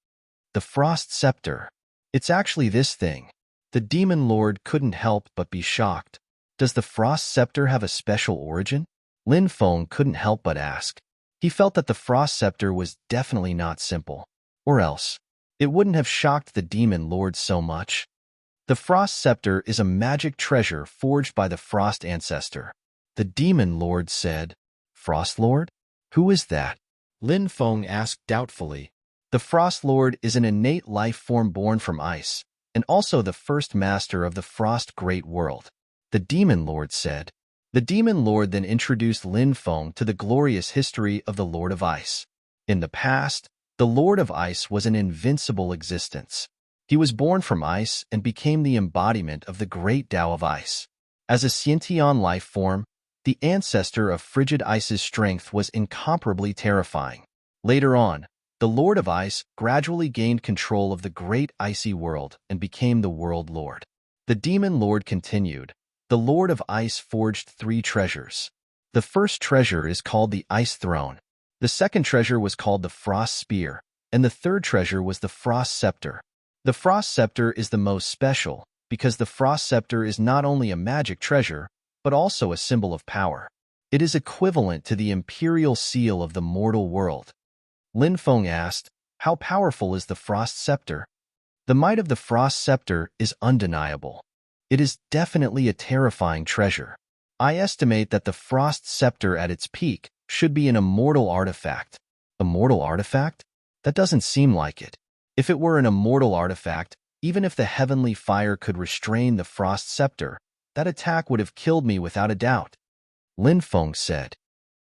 The Frost Scepter. It's actually this thing. The Demon Lord couldn't help but be shocked. Does the Frost Scepter have a special origin? Lin Feng couldn't help but ask. He felt that the Frost Scepter was definitely not simple. Or else, it wouldn't have shocked the Demon Lord so much. The Frost Scepter is a magic treasure forged by the Frost Ancestor. The Demon Lord said. Frost Lord? Who is that? Lin Feng asked doubtfully. The Frost Lord is an innate life form born from ice, and also the first master of the Frost Great World. The Demon Lord said. The Demon Lord then introduced Lin Feng to the glorious history of the Lord of Ice. In the past, the Lord of Ice was an invincible existence. He was born from ice and became the embodiment of the great Tao of ice. As a sentient life form, the ancestor of frigid ice's strength was incomparably terrifying. Later on, the Lord of Ice gradually gained control of the great icy world and became the World Lord. The Demon Lord continued. The Lord of Ice forged 3 treasures. The first treasure is called the Ice Throne. The second treasure was called the Frost Spear, and the third treasure was the Frost Scepter. The Frost Scepter is the most special because the Frost Scepter is not only a magic treasure, but also a symbol of power. It is equivalent to the imperial seal of the mortal world. Lin Feng asked, how powerful is the Frost Scepter? The might of the Frost Scepter is undeniable. It is definitely a terrifying treasure. I estimate that the Frost Scepter at its peak should be an immortal artifact. Immortal artifact? That doesn't seem like it. If it were an immortal artifact, even if the heavenly fire could restrain the Frost Scepter, that attack would have killed me without a doubt. Lin Feng said.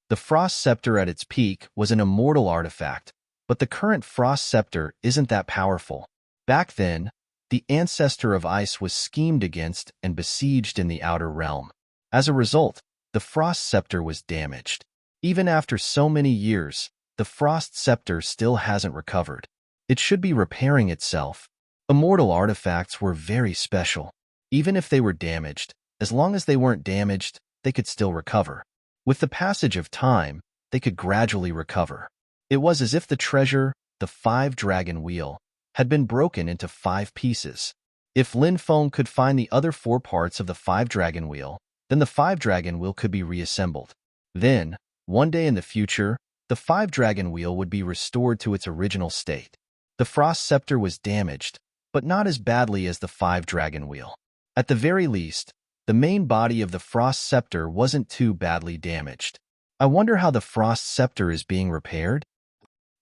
The Frost Scepter at its peak was an immortal artifact, but the current Frost Scepter isn't that powerful. Back then, the ancestor of ice was schemed against and besieged in the outer realm. As a result, the Frost Scepter was damaged. Even after so many years, the Frost Scepter still hasn't recovered. It should be repairing itself. Immortal artifacts were very special. Even if they were damaged, as long as they weren't damaged, they could still recover. With the passage of time, they could gradually recover. It was as if the treasure, the 5-dragon wheel, had been broken into 5 pieces. If Lin Feng could find the other 4 parts of the 5-dragon wheel, then the 5-dragon wheel could be reassembled. Then, one day in the future, the 5-dragon wheel would be restored to its original state. The Frost Scepter was damaged, but not as badly as the 5-dragon wheel. At the very least, the main body of the Frost Scepter wasn't too badly damaged. I wonder how the Frost Scepter is being repaired?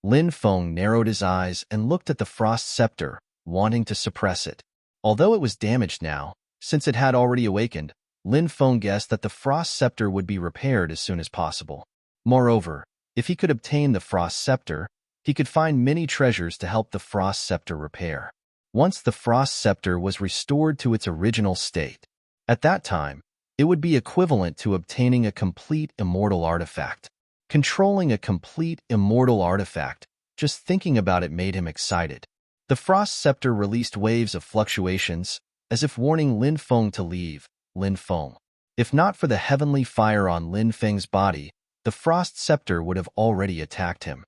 Lin Feng narrowed his eyes and looked at the Frost Scepter, wanting to suppress it. Although it was damaged now, since it had already awakened, Lin Feng guessed that the Frost Scepter would be repaired as soon as possible. Moreover, if he could obtain the Frost Scepter, he could find many treasures to help the Frost Scepter repair. Once the Frost Scepter was restored to its original state, at that time, it would be equivalent to obtaining a complete immortal artifact. Controlling a complete immortal artifact, just thinking about it made him excited. The Frost Scepter released waves of fluctuations, as if warning Lin Feng to leave. Lin Feng. If not for the heavenly fire on Lin Feng's body, the Frost Scepter would have already attacked him.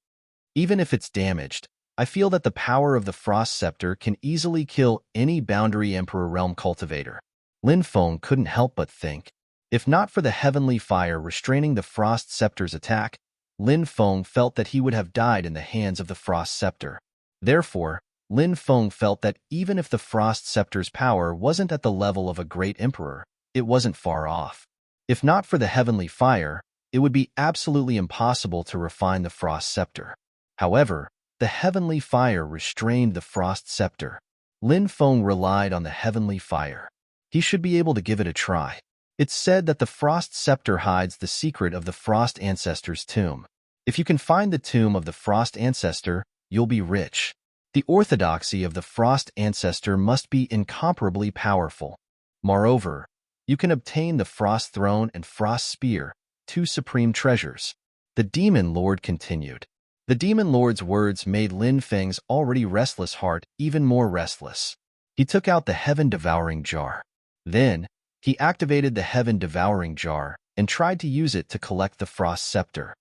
Even if it's damaged, I feel that the power of the Frost Scepter can easily kill any Boundary Emperor Realm cultivator. Lin Feng couldn't help but think. If not for the heavenly fire restraining the Frost Scepter's attack, Lin Feng felt that he would have died in the hands of the Frost Scepter. Therefore, Lin Feng felt that even if the Frost Scepter's power wasn't at the level of a great emperor, it wasn't far off. If not for the heavenly fire, it would be absolutely impossible to refine the Frost Scepter. However, the heavenly fire restrained the Frost Scepter. Lin Feng relied on the heavenly fire. He should be able to give it a try. It's said that the Frost Scepter hides the secret of the Frost Ancestor's tomb. If you can find the tomb of the Frost Ancestor, you'll be rich. The orthodoxy of the Frost Ancestor must be incomparably powerful. Moreover, you can obtain the Frost Throne and Frost Spear, 2 supreme treasures. The Demon Lord continued. The Demon Lord's words made Lin Feng's already restless heart even more restless. He took out the Heaven-Devouring Jar. Then, he activated the Heaven-Devouring Jar and tried to use it to collect the Frost Scepter.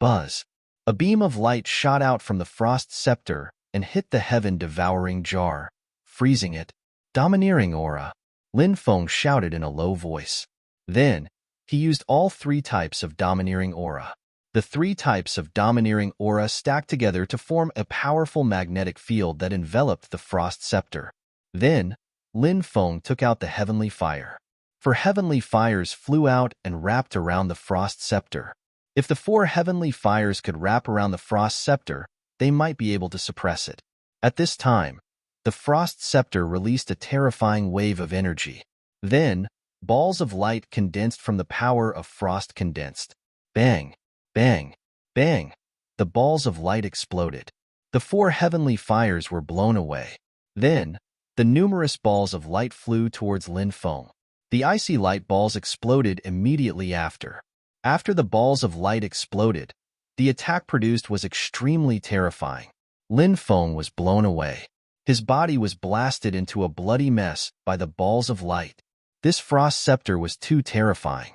Buzz! A beam of light shot out from the Frost Scepter and hit the Heaven-Devouring Jar, freezing it. Domineering aura, Lin Feng shouted in a low voice. Then, he used all 3 types of domineering aura. The 3 types of domineering aura stacked together to form a powerful magnetic field that enveloped the Frost Scepter. Then, Lin Feng took out the heavenly fire. 4 heavenly fires flew out and wrapped around the Frost Scepter. If the 4 heavenly fires could wrap around the Frost Scepter, they might be able to suppress it. At this time, the Frost Scepter released a terrifying wave of energy. Then, balls of light condensed from the power of Frost condensed. Bang! Bang! Bang! The balls of light exploded. The 4 heavenly fires were blown away. Then, the numerous balls of light flew towards Lin Feng. The icy light balls exploded immediately after. After the balls of light exploded, the attack produced was extremely terrifying. Lin Feng was blown away. His body was blasted into a bloody mess by the balls of light. This Frost Scepter was too terrifying.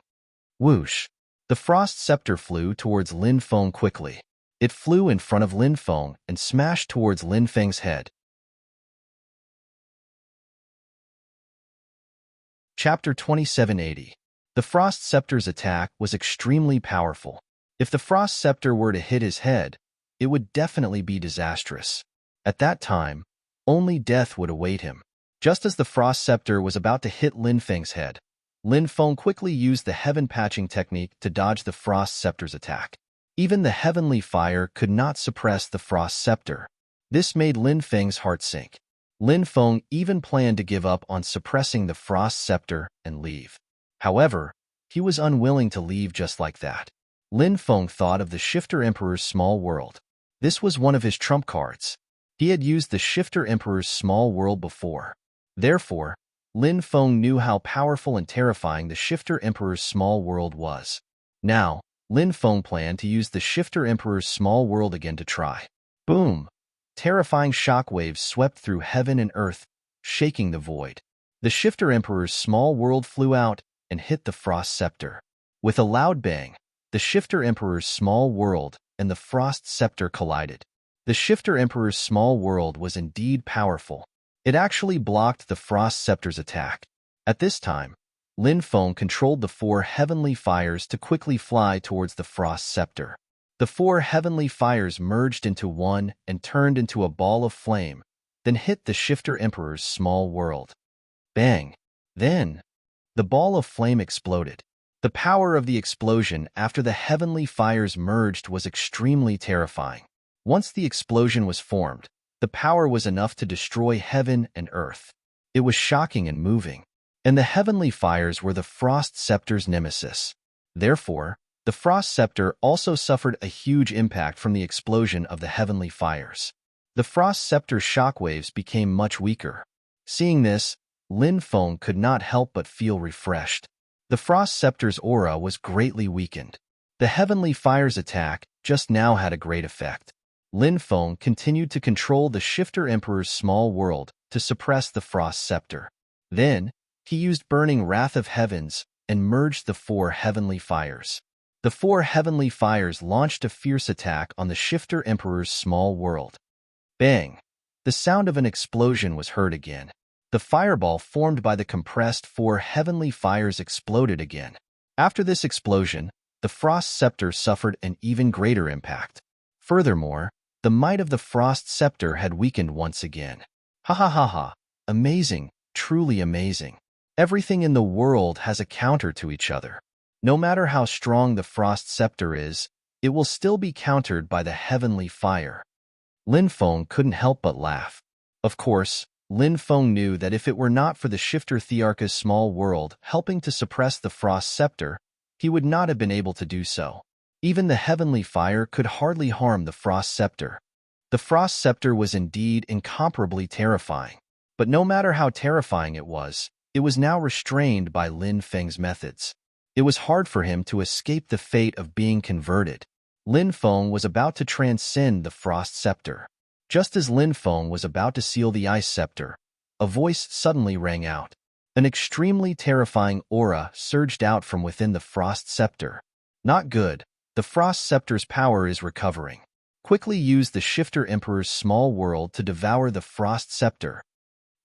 Whoosh! The Frost Scepter flew towards Lin Feng quickly. It flew in front of Lin Feng and smashed towards Lin Feng's head. Chapter 2780. The Frost Scepter's attack was extremely powerful. If the Frost Scepter were to hit his head, it would definitely be disastrous. At that time, Only death would await him. Just as the frost scepter was about to hit Lin Feng's head, Lin Feng quickly used the heaven patching technique to dodge the frost scepter's attack. Even the heavenly fire could not suppress the frost scepter. This made Lin Feng's heart sink. Lin Feng even planned to give up on suppressing the frost scepter and leave. However, he was unwilling to leave just like that. Lin Feng thought of the Shifter Emperor's small world. This was one of his trump cards. He had used the Shifter Emperor's small world before. Therefore, Lin Feng knew how powerful and terrifying the Shifter Emperor's small world was. Now, Lin Feng planned to use the Shifter Emperor's small world again to try. Boom! Terrifying shockwaves swept through heaven and earth, shaking the void. The Shifter Emperor's small world flew out and hit the frost scepter. With a loud bang, the Shifter Emperor's small world and the frost scepter collided. The Shifter Emperor's small world was indeed powerful. It actually blocked the frost scepter's attack. At this time, Lin Feng controlled the 4 heavenly fires to quickly fly towards the frost scepter. The 4 heavenly fires merged into one and turned into a ball of flame, then hit the Shifter Emperor's small world. Bang! Then, the ball of flame exploded. The power of the explosion after the heavenly fires merged was extremely terrifying. Once the explosion was formed, the power was enough to destroy heaven and earth. It was shocking and moving. And the heavenly fires were the frost scepter's nemesis. Therefore, the frost scepter also suffered a huge impact from the explosion of the heavenly fires. The frost scepter's shockwaves became much weaker. Seeing this, Lin Feng could not help but feel refreshed. The frost scepter's aura was greatly weakened. The heavenly fire's attack just now had a great effect. Lin Feng continued to control the Shifter Emperor's small world to suppress the frost scepter. Then, he used Burning Wrath of Heavens and merged the 4 heavenly fires. The 4 heavenly fires launched a fierce attack on the Shifter Emperor's small world. Bang! The sound of an explosion was heard again. The fireball formed by the compressed 4 heavenly fires exploded again. After this explosion, the frost scepter suffered an even greater impact. Furthermore, the might of the frost scepter had weakened once again. Ha ha ha ha! Amazing, truly amazing. Everything in the world has a counter to each other. No matter how strong the frost scepter is, it will still be countered by the heavenly fire. Lin Feng couldn't help but laugh. Of course, Lin Feng knew that if it were not for the Shifter Thearka's small world helping to suppress the frost scepter, he would not have been able to do so. Even the heavenly fire could hardly harm the frost scepter. The frost scepter was indeed incomparably terrifying. But no matter how terrifying it was now restrained by Lin Feng's methods. It was hard for him to escape the fate of being converted. Lin Feng was about to transcend the frost scepter. Just as Lin Feng was about to seal the ice scepter, a voice suddenly rang out. An extremely terrifying aura surged out from within the frost scepter. Not good. The frost scepter's power is recovering. Quickly use the Shifter Emperor's small world to devour the frost scepter.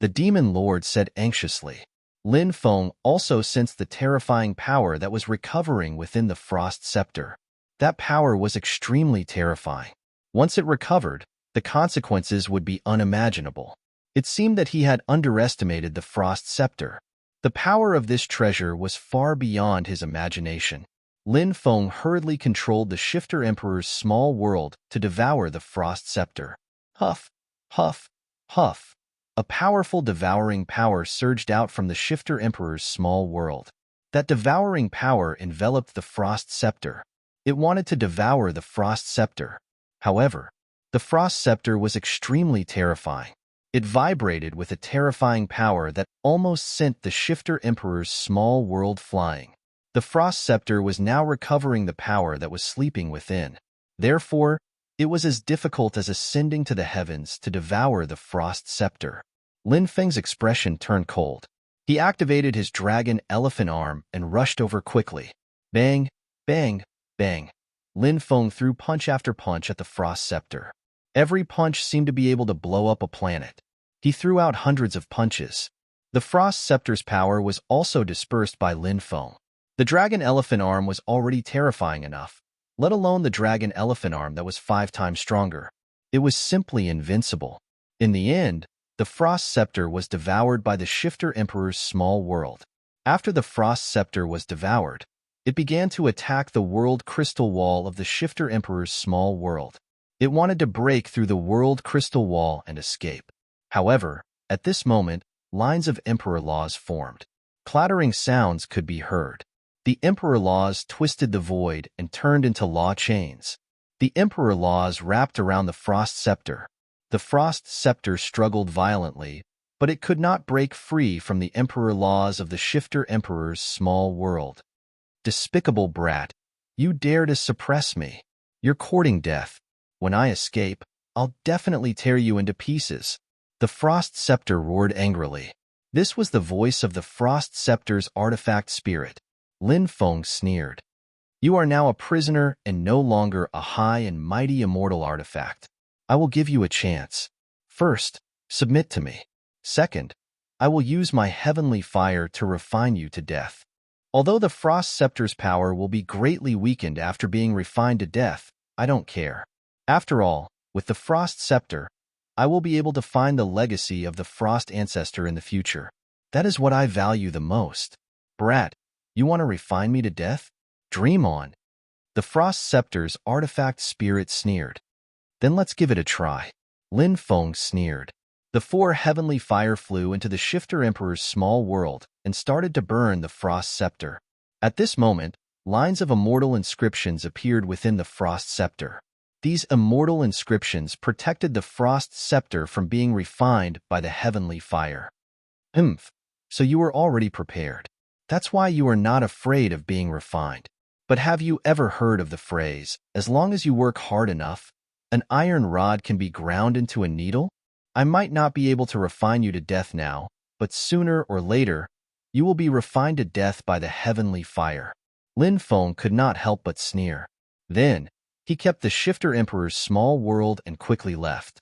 The demon lord said anxiously. Lin Feng also sensed the terrifying power that was recovering within the frost scepter. That power was extremely terrifying. Once it recovered, the consequences would be unimaginable. It seemed that he had underestimated the frost scepter. The power of this treasure was far beyond his imagination. Lin Feng hurriedly controlled the Shifter Emperor's small world to devour the frost scepter. Huff, huff, huff. A powerful devouring power surged out from the Shifter Emperor's small world. That devouring power enveloped the frost scepter. It wanted to devour the frost scepter. However, the frost scepter was extremely terrifying. It vibrated with a terrifying power that almost sent the Shifter Emperor's small world flying. The frost scepter was now recovering the power that was sleeping within. Therefore, it was as difficult as ascending to the heavens to devour the frost scepter. Lin Feng's expression turned cold. He activated his dragon elephant arm and rushed over quickly. Bang, bang, bang. Lin Feng threw punch after punch at the frost scepter. Every punch seemed to be able to blow up a planet. He threw out hundreds of punches. The frost scepter's power was also dispersed by Lin Feng. The dragon elephant arm was already terrifying enough, let alone the dragon elephant arm that was 5 times stronger. It was simply invincible. In the end, The Frost Scepter was devoured by the Shifter Emperor's small world. After the Frost Scepter was devoured, it began to attack the world crystal wall of the Shifter Emperor's small world. It wanted to break through the world crystal wall and escape. However, at this moment, lines of Emperor laws formed. Clattering sounds could be heard. The Emperor laws twisted the void and turned into law chains. The Emperor laws wrapped around the Frost Scepter. The Frost Scepter struggled violently, but it could not break free from the Emperor laws of the Shifter Emperor's small world. Despicable brat, you dare to suppress me. You're courting death. When I escape, I'll definitely tear you into pieces. The Frost Scepter roared angrily. This was the voice of the Frost Scepter's artifact spirit. Lin Feng sneered. You are now a prisoner and no longer a high and mighty immortal artifact. I will give you a chance. First, submit to me. Second, I will use my heavenly fire to refine you to death. Although the Frost Scepter's power will be greatly weakened after being refined to death, I don't care. After all, with the Frost Scepter, I will be able to find the legacy of the Frost Ancestor in the future. That is what I value the most. Brat, you want to refine me to death? Dream on. The Frost Scepter's artifact spirit sneered. Then let's give it a try. Lin Feng sneered. The 4 heavenly fire flew into the Shifter Emperor's small world and started to burn the Frost Scepter. At this moment, lines of immortal inscriptions appeared within the Frost Scepter. These immortal inscriptions protected the Frost Scepter from being refined by the heavenly fire. So you were already prepared. That's why you are not afraid of being refined. But have you ever heard of the phrase, as long as you work hard enough, an iron rod can be ground into a needle? I might not be able to refine you to death now, but sooner or later, you will be refined to death by the heavenly fire. Lin Feng could not help but sneer. Then, he kept the Shifter Emperor's small world and quickly left.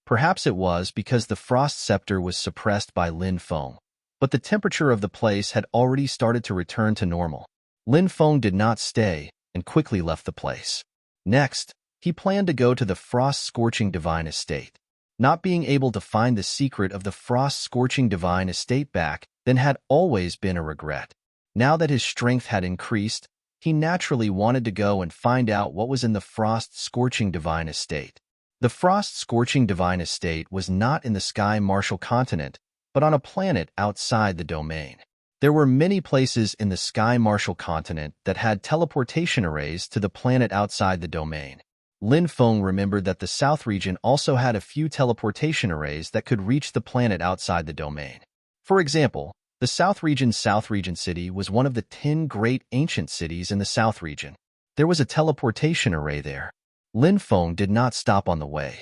Perhaps it was because the Frost Scepter was suppressed by Lin Feng, but the temperature of the place had already started to return to normal. Lin Feng did not stay and quickly left the place. Next, he planned to go to the Frost-Scorching Divine Estate. Not being able to find the secret of the Frost-Scorching Divine Estate back then had always been a regret. Now that his strength had increased, he naturally wanted to go and find out what was in the Frost-Scorching Divine Estate. The Frost-Scorching Divine Estate was not in the Sky Martial Continent, but on a planet outside the domain. There were many places in the Sky Martial Continent that had teleportation arrays to the planet outside the domain. Lin Feng remembered that the South region also had a few teleportation arrays that could reach the planet outside the domain. For example, the South region City was one of the 10 great ancient cities in the South region. There was a teleportation array there. Lin Feng did not stop on the way.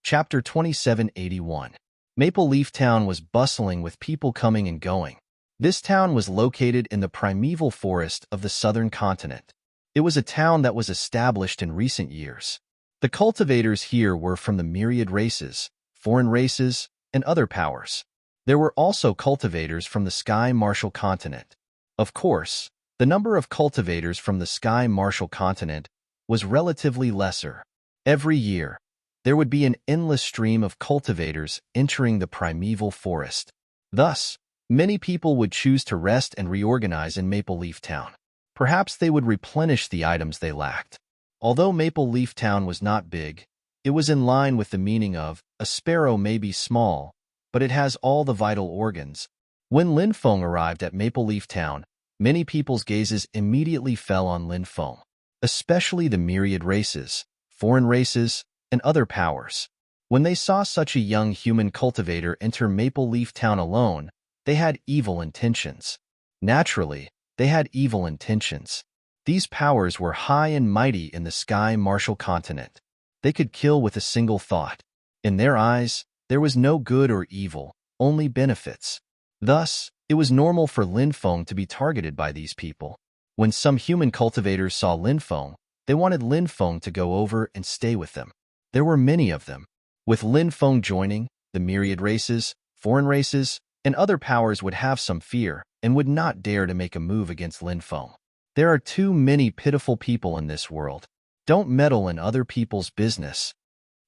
Chapter 2781. Maple Leaf Town was bustling with people coming and going. This town was located in the primeval forest of the southern continent. It was a town that was established in recent years. The cultivators here were from the myriad races, foreign races, and other powers. There were also cultivators from the Sky Martial Continent. Of course, the number of cultivators from the Sky Martial Continent was relatively lesser. Every year, there would be an endless stream of cultivators entering the primeval forest. Thus, many people would choose to rest and reorganize in Maple Leaf Town. Perhaps they would replenish the items they lacked. Although Maple Leaf Town was not big, it was in line with the meaning of, a sparrow may be small, but it has all the vital organs. When Lin Feng arrived at Maple Leaf Town, many people's gazes immediately fell on Lin Feng, especially the myriad races, foreign races, and other powers. When they saw such a young human cultivator enter Maple Leaf Town alone, they had evil intentions. Naturally, they had evil intentions. These powers were high and mighty in the Sky Martial Continent. They could kill with a single thought. In their eyes, there was no good or evil, only benefits. Thus, it was normal for Lin Feng to be targeted by these people. When some human cultivators saw Lin Feng, they wanted Lin Feng to go over and stay with them. There were many of them. With Lin Feng joining, the myriad races, foreign races, and other powers would have some fear and would not dare to make a move against Lin Feng. There are too many pitiful people in this world. Don't meddle in other people's business.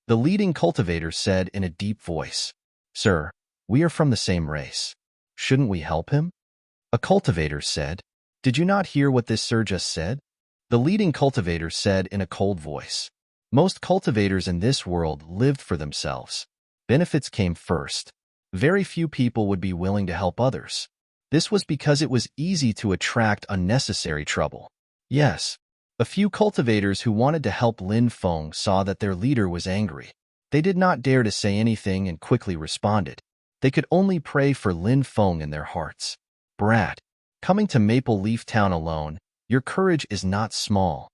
The leading cultivator said in a deep voice. Sir, we are from the same race. Shouldn't we help him? A cultivator said. Did you not hear what this sir just said? The leading cultivator said in a cold voice. Most cultivators in this world lived for themselves. Benefits came first. Very few people would be willing to help others. This was because it was easy to attract unnecessary trouble. Yes, a few cultivators who wanted to help Lin Feng saw that their leader was angry. They did not dare to say anything and quickly responded. They could only pray for Lin Feng in their hearts. Brat, coming to Maple Leaf Town alone, your courage is not small.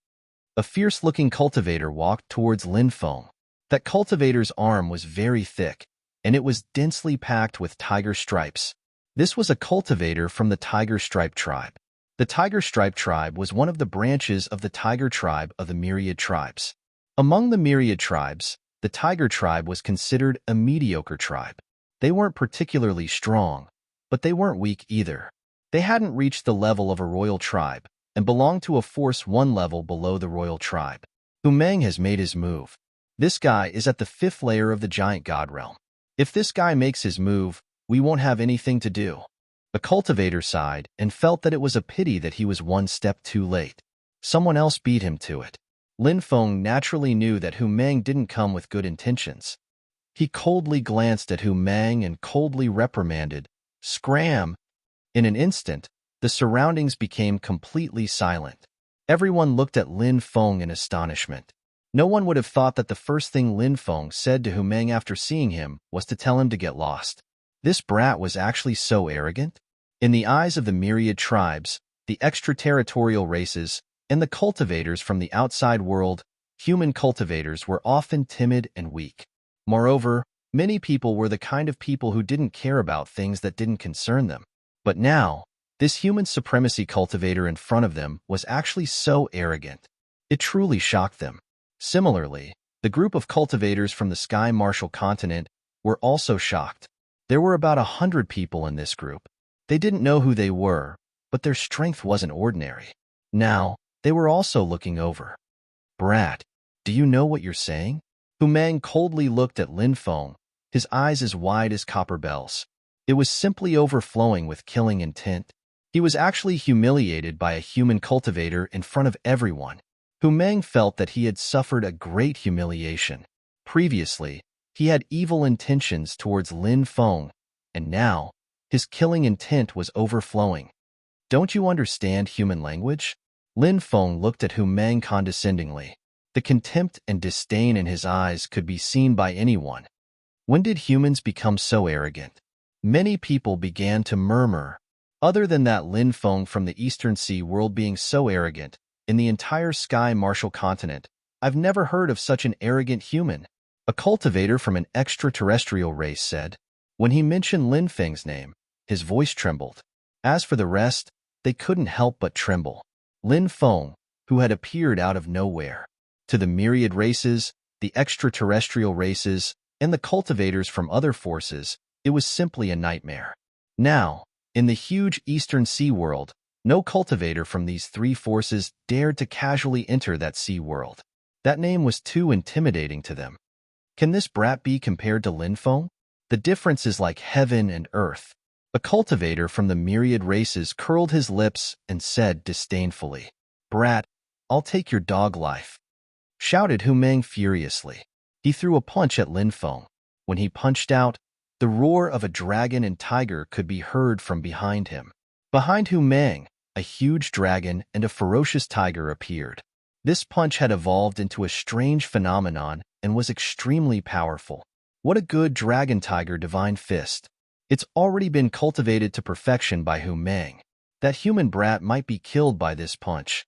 A fierce-looking cultivator walked towards Lin Feng. That cultivator's arm was very thick, and it was densely packed with tiger stripes. This was a cultivator from the Tiger Stripe tribe. The Tiger Stripe tribe was one of the branches of the Tiger tribe of the Myriad tribes. Among the Myriad tribes, the Tiger tribe was considered a mediocre tribe. They weren't particularly strong, but they weren't weak either. They hadn't reached the level of a royal tribe and belonged to a force one level below the royal tribe. Humeng has made his move. This guy is at the 5th layer of the giant god realm. If this guy makes his move, we won't have anything to do. The cultivator sighed and felt that it was a pity that he was one step too late. Someone else beat him to it. Lin Feng naturally knew that Humeng didn't come with good intentions. He coldly glanced at Humeng and coldly reprimanded, "Scram!" In an instant, the surroundings became completely silent. Everyone looked at Lin Feng in astonishment. No one would have thought that the first thing Lin Feng said to Humeng after seeing him was to tell him to get lost. This brat was actually so arrogant? In the eyes of the myriad tribes, the extraterritorial races, and the cultivators from the outside world, human cultivators were often timid and weak. Moreover, many people were the kind of people who didn't care about things that didn't concern them. But now, this human supremacy cultivator in front of them was actually so arrogant. It truly shocked them. Similarly, the group of cultivators from the Sky Martial continent were also shocked. There were about 100 people in this group. They didn't know who they were, but their strength wasn't ordinary. Now, they were also looking over. Brat, do you know what you're saying? Humeng coldly looked at Lin Feng, his eyes as wide as copper bells. It was simply overflowing with killing intent. He was actually humiliated by a human cultivator in front of everyone. Humeng felt that he had suffered a great humiliation. Previously, he had evil intentions towards Lin Feng, and now, his killing intent was overflowing. Don't you understand human language? Lin Feng looked at Humeng condescendingly. The contempt and disdain in his eyes could be seen by anyone. When did humans become so arrogant? Many people began to murmur. Other than that Lin Feng from the Eastern Sea world being so arrogant, in the entire Sky Martial continent, I've never heard of such an arrogant human. A cultivator from an extraterrestrial race said. When he mentioned Lin Feng's name, his voice trembled. As for the rest, they couldn't help but tremble. Lin Feng, who had appeared out of nowhere. To the myriad races, the extraterrestrial races, and the cultivators from other forces, it was simply a nightmare. Now, in the huge Eastern Sea world, no cultivator from these three forces dared to casually enter that sea world. That name was too intimidating to them. Can this brat be compared to Lin Feng? The difference is like heaven and earth. A cultivator from the myriad races curled his lips and said disdainfully, "Brat, I'll take your dog life," shouted Humeng furiously. He threw a punch at Lin Feng. When he punched out, the roar of a dragon and tiger could be heard from behind him. Behind Humeng, a huge dragon and a ferocious tiger appeared. This punch had evolved into a strange phenomenon and was extremely powerful. What a good dragon-tiger divine fist. It's already been cultivated to perfection by Humeng. That human brat might be killed by this punch.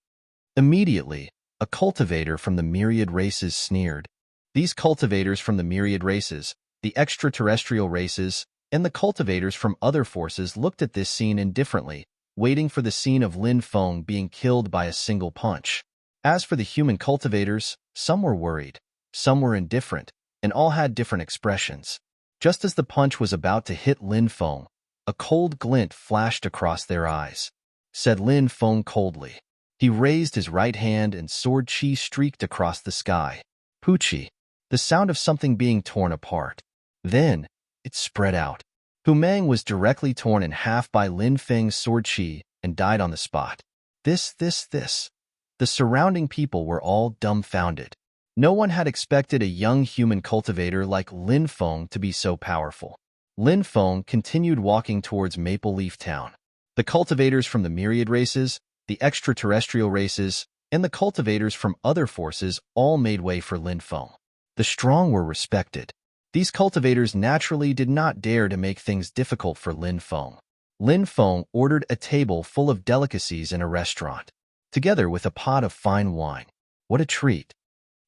Immediately, a cultivator from the myriad races sneered. These cultivators from the myriad races, the extraterrestrial races, and the cultivators from other forces looked at this scene indifferently, waiting for the scene of Lin Feng being killed by a single punch. As for the human cultivators, some were worried, some were indifferent, and all had different expressions. Just as the punch was about to hit Lin Feng, a cold glint flashed across their eyes. Said Lin Feng coldly, He raised his right hand and sword chi streaked across the sky. Poochie, the sound of something being torn apart. Then, it spread out. Hu Meng was directly torn in half by Lin Feng's sword chi and died on the spot. This. The surrounding people were all dumbfounded. No one had expected a young human cultivator like Lin Feng to be so powerful. Lin Feng continued walking towards Maple Leaf Town. The cultivators from the myriad races, the extraterrestrial races, and the cultivators from other forces all made way for Lin Feng. The strong were respected. These cultivators naturally did not dare to make things difficult for Lin Feng. Lin Feng ordered a table full of delicacies in a restaurant, together with a pot of fine wine. What a treat!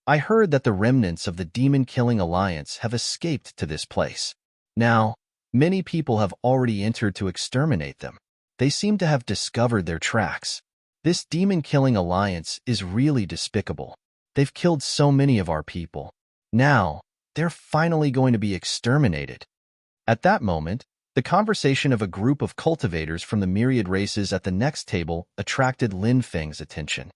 I heard that the remnants of the demon-killing alliance have escaped to this place. Now, many people have already entered to exterminate them. They seem to have discovered their tracks. This demon-killing alliance is really despicable. They've killed so many of our people. Now, they're finally going to be exterminated. At that moment, the conversation of a group of cultivators from the myriad races at the next table attracted Lin Feng's attention.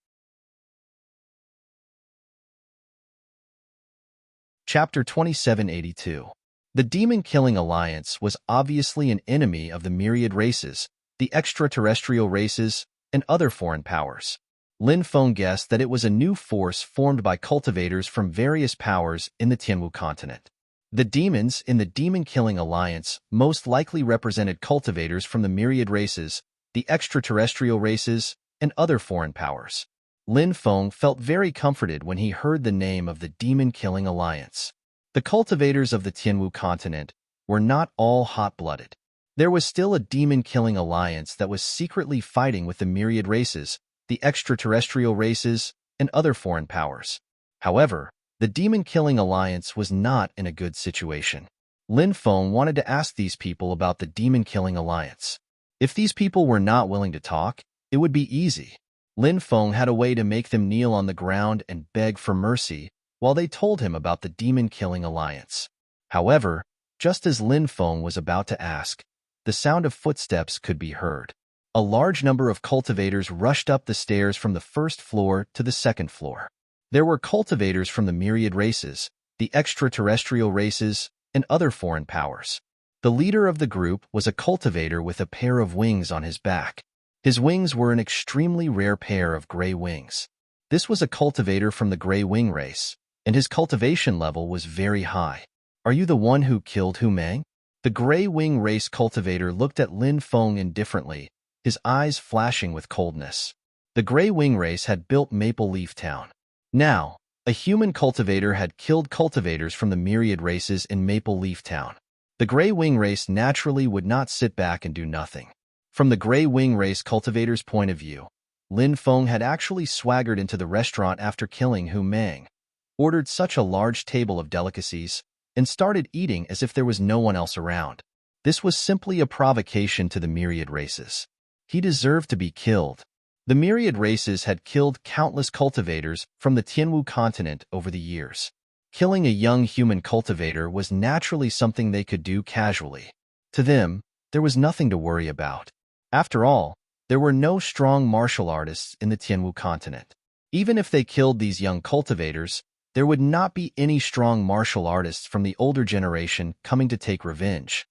Chapter 2782. The Demon-Killing Alliance was obviously an enemy of the myriad races, the extraterrestrial races, and other foreign powers. Lin Feng guessed that it was a new force formed by cultivators from various powers in the Tianwu continent. The demons in the Demon-Killing Alliance most likely represented cultivators from the myriad races, the extraterrestrial races, and other foreign powers. Lin Feng felt very comforted when he heard the name of the Demon-Killing Alliance. The cultivators of the Tianwu continent were not all hot-blooded. There was still a demon-killing alliance that was secretly fighting with the myriad races, the extraterrestrial races, and other foreign powers. However, the demon-killing alliance was not in a good situation. Lin Feng wanted to ask these people about the demon-killing alliance. If these people were not willing to talk, it would be easy. Lin Feng had a way to make them kneel on the ground and beg for mercy while they told him about the demon-killing alliance. However, just as Lin Feng was about to ask, the sound of footsteps could be heard. A large number of cultivators rushed up the stairs from the first floor to the second floor. There were cultivators from the myriad races, the extraterrestrial races, and other foreign powers. The leader of the group was a cultivator with a pair of wings on his back. His wings were an extremely rare pair of gray wings. This was a cultivator from the gray wing race, and his cultivation level was very high. Are you the one who killed Hu Meng? The gray wing race cultivator looked at Lin Feng indifferently, his eyes flashing with coldness. The gray wing race had built Maple Leaf Town. Now, a human cultivator had killed cultivators from the myriad races in Maple Leaf Town. The gray wing race naturally would not sit back and do nothing. From the gray wing race cultivator's point of view, Lin Feng had actually swaggered into the restaurant after killing Hu Meng, ordered such a large table of delicacies, and started eating as if there was no one else around. This was simply a provocation to the myriad races. He deserved to be killed. The myriad races had killed countless cultivators from the Tianwu continent over the years. Killing a young human cultivator was naturally something they could do casually. To them, there was nothing to worry about. After all, there were no strong martial artists in the Tianwu continent. Even if they killed these young cultivators, there would not be any strong martial artists from the older generation coming to take revenge.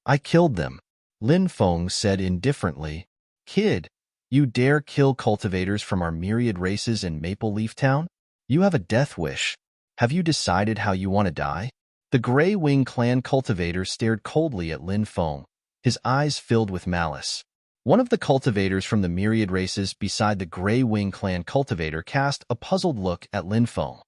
I killed them, Lin Feng said indifferently. Kid, you dare kill cultivators from our myriad races in Maple Leaf Town? You have a death wish. Have you decided how you want to die? The Grey Wing clan cultivator stared coldly at Lin Feng, his eyes filled with malice. One of the cultivators from the myriad races beside the Grey Wing clan cultivator cast a puzzled look at Lin Feng.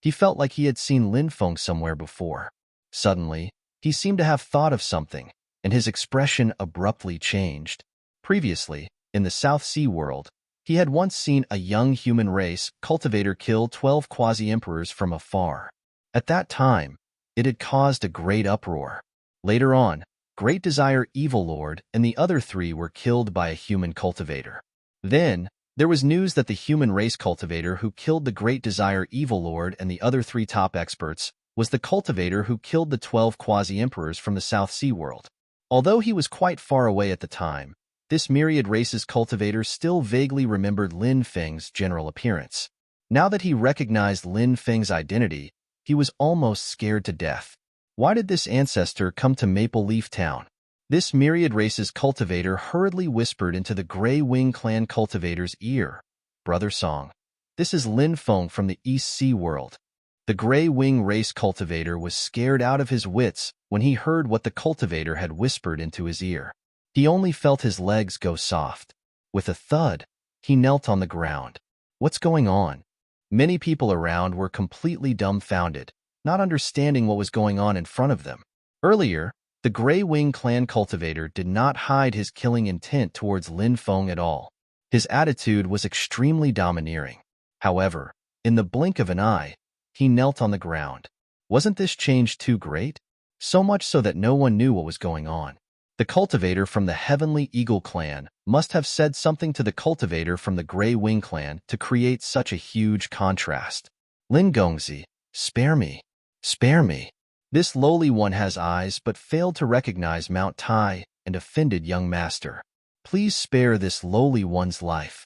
He felt like he had seen Lin Feng somewhere before. Suddenly, he seemed to have thought of something, and his expression abruptly changed. Previously, in the South Sea world, he had once seen a young human race cultivator kill 12 quasi-emperors from afar. At that time, it had caused a great uproar. Later on, Great Desire Evil Lord and the other 3 were killed by a human cultivator. Then, there was news that the human race cultivator who killed the Great Desire Evil Lord and the other 3 top experts was the cultivator who killed the 12 quasi-emperors from the South Sea world. Although he was quite far away at the time, This myriad races cultivator still vaguely remembered Lin Feng's general appearance. Now that he recognized Lin Feng's identity, he was almost scared to death. Why did this ancestor come to Maple Leaf Town? This myriad races cultivator hurriedly whispered into the Gray Wing Clan cultivator's ear. Brother Song, this is Lin Feng from the East Sea world. The Gray Wing race cultivator was scared out of his wits when he heard what the cultivator had whispered into his ear. He only felt his legs go soft. With a thud, he knelt on the ground. What's going on? Many people around were completely dumbfounded, not understanding what was going on in front of them. Earlier, the Gray Wing Clan cultivator did not hide his killing intent towards Lin Feng at all. His attitude was extremely domineering. However, in the blink of an eye, he knelt on the ground. Wasn't this change too great? So much so that no one knew what was going on. The cultivator from the Heavenly Eagle Clan must have said something to the cultivator from the Gray Wing Clan to create such a huge contrast. Lin Gongzi, spare me. Spare me. This lowly one has eyes but failed to recognize Mount Tai and offended young master. Please spare this lowly one's life.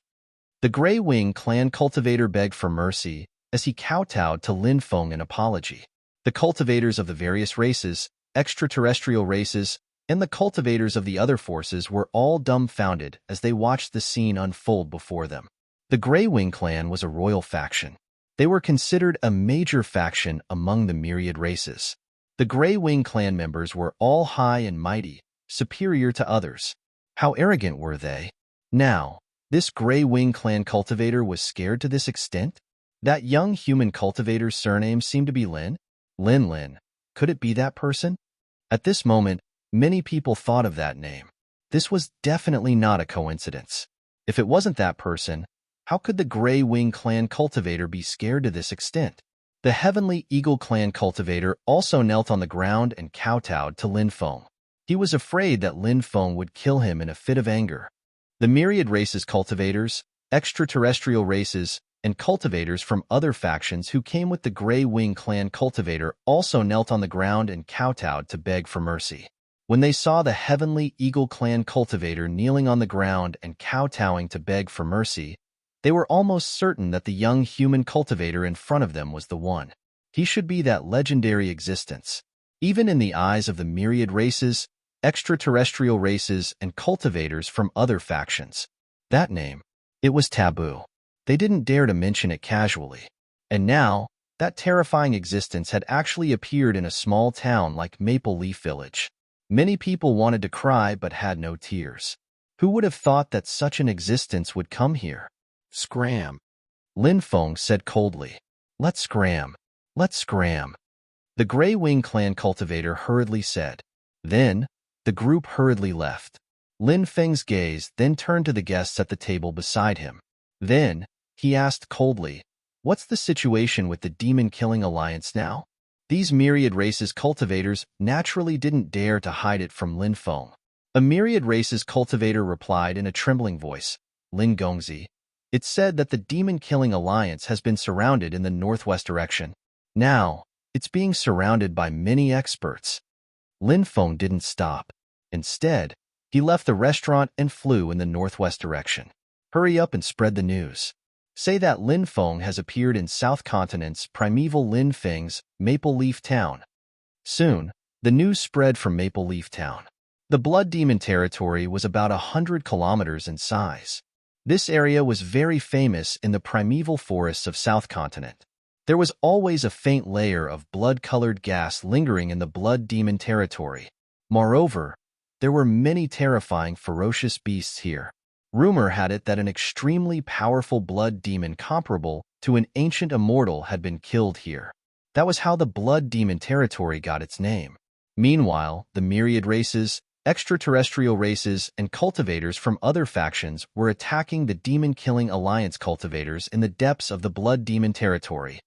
The Gray Wing Clan cultivator begged for mercy as he kowtowed to Lin Feng in apology. The cultivators of the various races, extraterrestrial races, and the cultivators of the other forces were all dumbfounded as they watched the scene unfold before them. The Gray Wing Clan was a royal faction. They were considered a major faction among the myriad races. The Gray Wing Clan members were all high and mighty, superior to others. How arrogant were they? Now, this Gray Wing Clan cultivator was scared to this extent? That young human cultivator's surname seemed to be Lin? Lin. Could it be that person? At this moment, many people thought of that name. This was definitely not a coincidence. If it wasn't that person, how could the Gray Wing Clan cultivator be scared to this extent? The Heavenly Eagle Clan cultivator also knelt on the ground and kowtowed to Lin Feng. He was afraid that Lin Feng would kill him in a fit of anger. The myriad races cultivators, extraterrestrial races, and cultivators from other factions who came with the Gray Wing Clan cultivator also knelt on the ground and kowtowed to beg for mercy. When they saw the Heavenly Eagle Clan cultivator kneeling on the ground and kowtowing to beg for mercy, they were almost certain that the young human cultivator in front of them was the one. He should be that legendary existence. Even in the eyes of the myriad races, extraterrestrial races, and cultivators from other factions. That name, it was taboo. They didn't dare to mention it casually. And now, that terrifying existence had actually appeared in a small town like Maple Leaf Village. Many people wanted to cry but had no tears. Who would have thought that such an existence would come here? Scram. Lin Feng said coldly. Let's scram. Let's scram. The Gray Wing Clan cultivator hurriedly said. Then, the group hurriedly left. Lin Feng's gaze then turned to the guests at the table beside him. Then, he asked coldly, what's the situation with the demon-killing alliance now? These myriad races cultivators naturally didn't dare to hide it from Lin Feng. A myriad races cultivator replied in a trembling voice, Lin Gongzi. It said that the demon-killing alliance has been surrounded in the northwest direction. Now, it's being surrounded by many experts. Lin Feng didn't stop. Instead, he left the restaurant and flew in the northwest direction. Hurry up and spread the news. Say that Lin Feng has appeared in South Continent's Primeval Lin Feng's Maple Leaf Town. Soon, the news spread from Maple Leaf Town. The Blood Demon territory was about 100 kilometers in size. This area was very famous in the primeval forests of South Continent. There was always a faint layer of blood-colored gas lingering in the Blood Demon territory. Moreover, there were many terrifying, ferocious beasts here. Rumor had it that an extremely powerful blood demon comparable to an ancient immortal had been killed here. That was how the Blood Demon territory got its name. Meanwhile, the myriad races, extraterrestrial races, and cultivators from other factions were attacking the demon-killing alliance cultivators in the depths of the Blood Demon territory.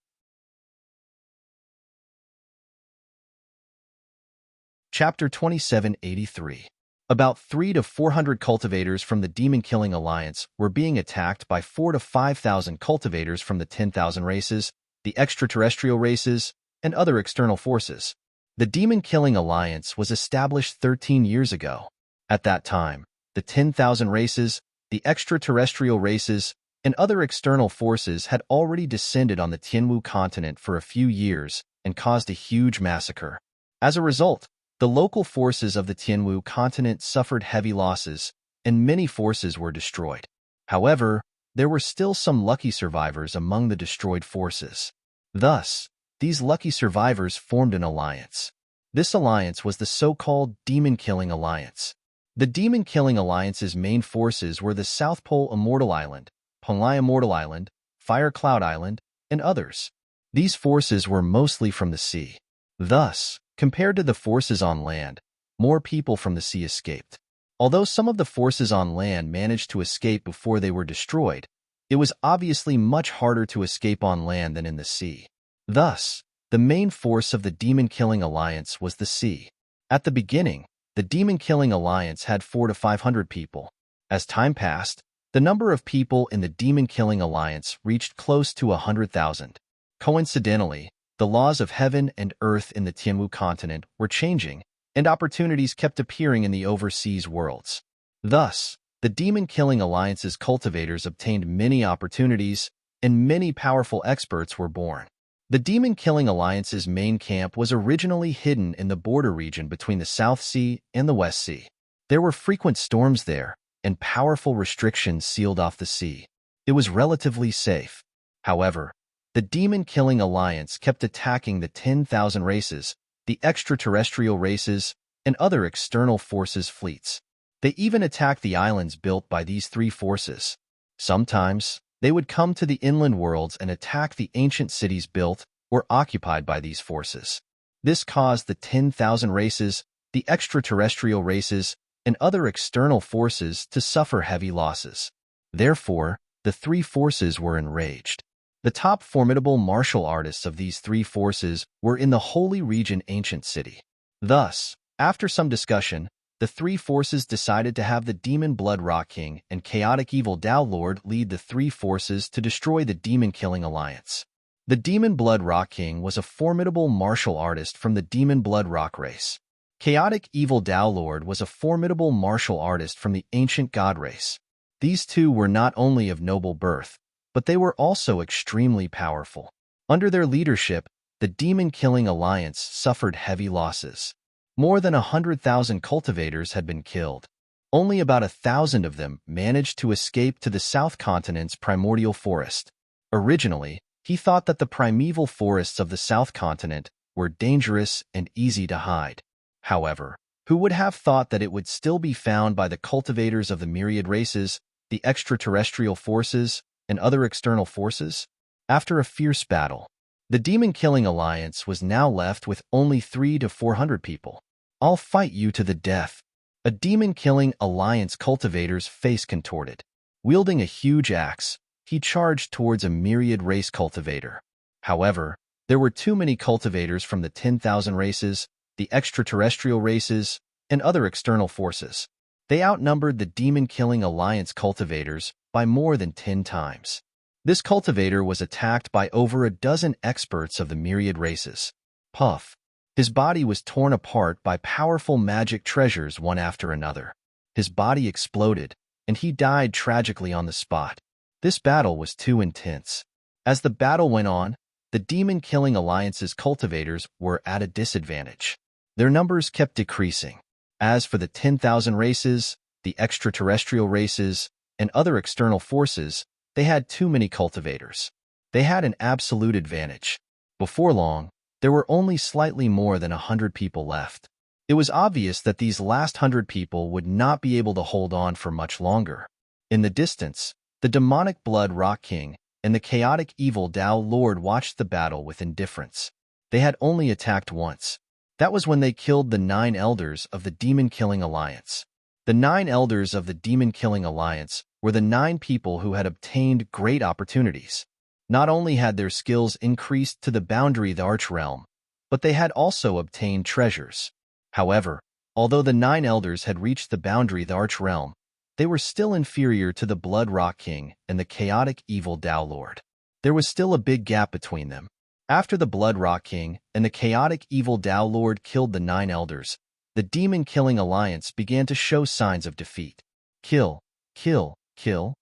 Chapter 2783. About 300 to 400 cultivators from the demon-killing alliance were being attacked by 4,000 to 5,000 cultivators from the 10,000 races, the extraterrestrial races, and other external forces. The demon-killing alliance was established 13 years ago. At that time, the 10,000 races, the extraterrestrial races, and other external forces had already descended on the Tianwu continent for a few years and caused a huge massacre. As a result, the local forces of the Tianwu continent suffered heavy losses, and many forces were destroyed. However, there were still some lucky survivors among the destroyed forces. Thus, these lucky survivors formed an alliance. This alliance was the so-called Demon-Killing Alliance. The Demon-Killing Alliance's main forces were the South Pole Immortal Island, Penglai Immortal Island, Fire Cloud Island, and others. These forces were mostly from the sea. Thus, compared to the forces on land, more people from the sea escaped. Although some of the forces on land managed to escape before they were destroyed, it was obviously much harder to escape on land than in the sea. Thus, the main force of the Demon-Killing Alliance was the sea. At the beginning, the Demon-Killing Alliance had 400 to 500 people. As time passed, the number of people in the Demon-Killing Alliance reached close to 100,000. Coincidentally, the laws of heaven and earth in the Tianwu continent were changing, and opportunities kept appearing in the overseas worlds. Thus, the Demon-Killing Alliance's cultivators obtained many opportunities, and many powerful experts were born. The Demon-Killing Alliance's main camp was originally hidden in the border region between the South Sea and the West Sea. There were frequent storms there, and powerful restrictions sealed off the sea. It was relatively safe. However, the Demon-Killing Alliance kept attacking the 10,000 races, the extraterrestrial races, and other external forces' fleets. They even attacked the islands built by these three forces. Sometimes, they would come to the inland worlds and attack the ancient cities built or occupied by these forces. This caused the 10,000 races, the extraterrestrial races, and other external forces to suffer heavy losses. Therefore, the three forces were enraged. The top formidable martial artists of these three forces were in the Holy Region ancient city. Thus, after some discussion, the three forces decided to have the Demon Blood Rock King and Chaotic Evil Tao Lord lead the three forces to destroy the Demon-Killing Alliance. The Demon Blood Rock King was a formidable martial artist from the Demon Blood Rock race. Chaotic Evil Tao Lord was a formidable martial artist from the Ancient God race. These two were not only of noble birth, but they were also extremely powerful. Under their leadership, the Demon-Killing Alliance suffered heavy losses. More than 100,000 cultivators had been killed. Only about 1,000 of them managed to escape to the South Continent's primordial forest. Originally, he thought that the primeval forests of the South Continent were dangerous and easy to hide. However, who would have thought that it would still be found by the cultivators of the myriad races, the extraterrestrial forces, and other external forces? After a fierce battle, the Demon-Killing Alliance was now left with only 300 to 400 people. "I'll fight you to the death." A Demon-Killing Alliance cultivator's face contorted. Wielding a huge axe, he charged towards a myriad race cultivator. However, there were too many cultivators from the 10,000 races, the extraterrestrial races, and other external forces. They outnumbered the Demon-Killing Alliance cultivators by more than 10 times. This cultivator was attacked by over a dozen experts of the myriad races. Puff. His body was torn apart by powerful magic treasures one after another. His body exploded, and he died tragically on the spot. This battle was too intense. As the battle went on, the Demon-Killing Alliance's cultivators were at a disadvantage. Their numbers kept decreasing. As for the 10,000 races, the extraterrestrial races, and other external forces, they had too many cultivators. They had an absolute advantage. Before long, there were only slightly more than 100 people left. It was obvious that these last 100 people would not be able to hold on for much longer. In the distance, the Demonic Blood Rock King and the Chaotic Evil Tao Lord watched the battle with indifference. They had only attacked once. That was when they killed the 9 elders of the Demon-Killing Alliance. The 9 elders of the Demon-Killing Alliance were the 9 people who had obtained great opportunities. Not only had their skills increased to the boundary of the Arch Realm, but they had also obtained treasures. However, although the 9 elders had reached the boundary of the Arch Realm, they were still inferior to the Blood Rock King and the Chaotic Evil Tao Lord. There was still a big gap between them. After the Blood Rock King and the Chaotic Evil Tao Lord killed the 9 elders, the Demon-Killing Alliance began to show signs of defeat. Kill, kill, kill.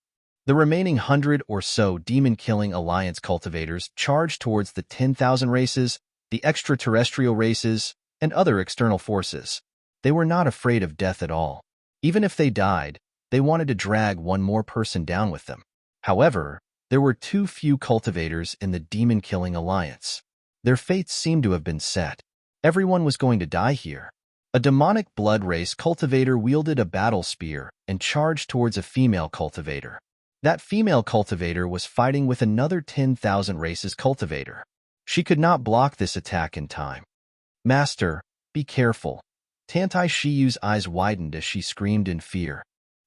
The remaining 100 or so demon-killing alliance cultivators charged towards the 10,000 races, the extraterrestrial races, and other external forces. They were not afraid of death at all. Even if they died, they wanted to drag one more person down with them. However, there were too few cultivators in the demon-killing alliance. Their fates seemed to have been set. Everyone was going to die here. A demonic blood race cultivator wielded a battle spear and charged towards a female cultivator. That female cultivator was fighting with another 10,000 races cultivator. She could not block this attack in time. Master, be careful. Tantai Shiyu's eyes widened as she screamed in fear.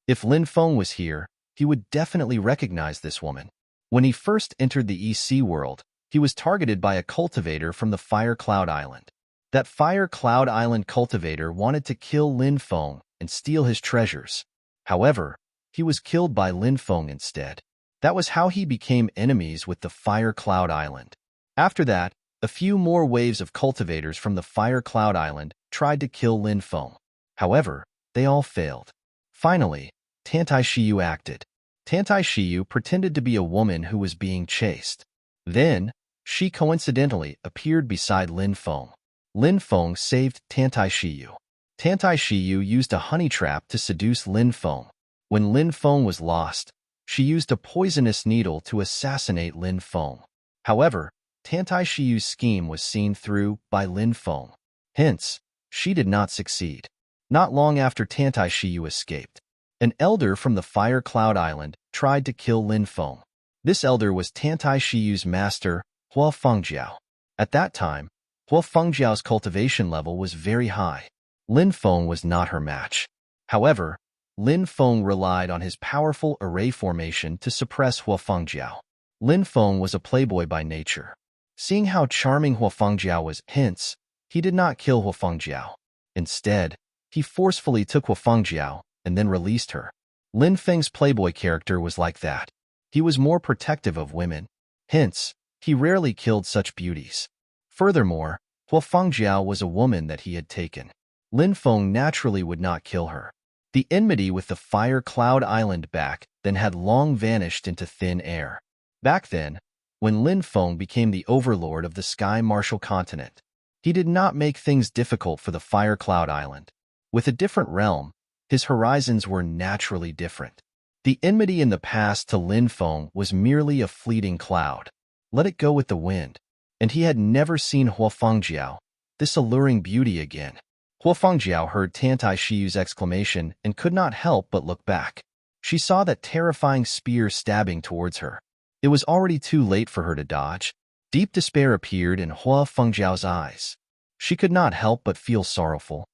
If Lin Feng was here, he would definitely recognize this woman. When he first entered the EC world, he was targeted by a cultivator from the Fire Cloud Island. That Fire Cloud Island cultivator wanted to kill Lin Feng and steal his treasures. However, he was killed by Lin Feng instead. That was how he became enemies with the Fire Cloud Island. After that, a few more waves of cultivators from the Fire Cloud Island tried to kill Lin Feng. However, they all failed. Finally, Tantai Shiyu acted. Tantai Shiyu pretended to be a woman who was being chased. Then, she coincidentally appeared beside Lin Feng. Lin Feng saved Tantai Shiyu. Tantai Shiyu used a honey trap to seduce Lin Feng. When Lin Feng was lost, she used a poisonous needle to assassinate Lin Feng. However, Tantai Shiyu's scheme was seen through by Lin Feng. Hence, she did not succeed. Not long after Tantai Shiyu escaped, an elder from the Fire Cloud Island tried to kill Lin Feng. This elder was Tantai Shiyu's master, Hua Fengjiao. At that time, Hua Fengjiao's cultivation level was very high. Lin Feng was not her match. However, Lin Feng relied on his powerful array formation to suppress Hua Fengjiao. Lin Feng was a playboy by nature. Seeing how charming Hua Fengjiao was, hence, he did not kill Hua Fengjiao. Instead, he forcefully took Hua Fengjiao and then released her. Lin Feng's playboy character was like that. He was more protective of women. Hence, he rarely killed such beauties. Furthermore, Hua Fengjiao was a woman that he had taken. Lin Feng naturally would not kill her. The enmity with the Fire Cloud Island back then had long vanished into thin air. Back then, when Lin Feng became the overlord of the Sky Martial Continent, he did not make things difficult for the Fire Cloud Island. With a different realm, his horizons were naturally different. The enmity in the past to Lin Feng was merely a fleeting cloud. Let it go with the wind. And he had never seen Hua Fengjiao, this alluring beauty, again. Hua Fengjiao heard Tantai Shiyu's exclamation and could not help but look back. She saw that terrifying spear stabbing towards her. It was already too late for her to dodge. Deep despair appeared in Hua Fengjiao's eyes. She could not help but feel sorrowful.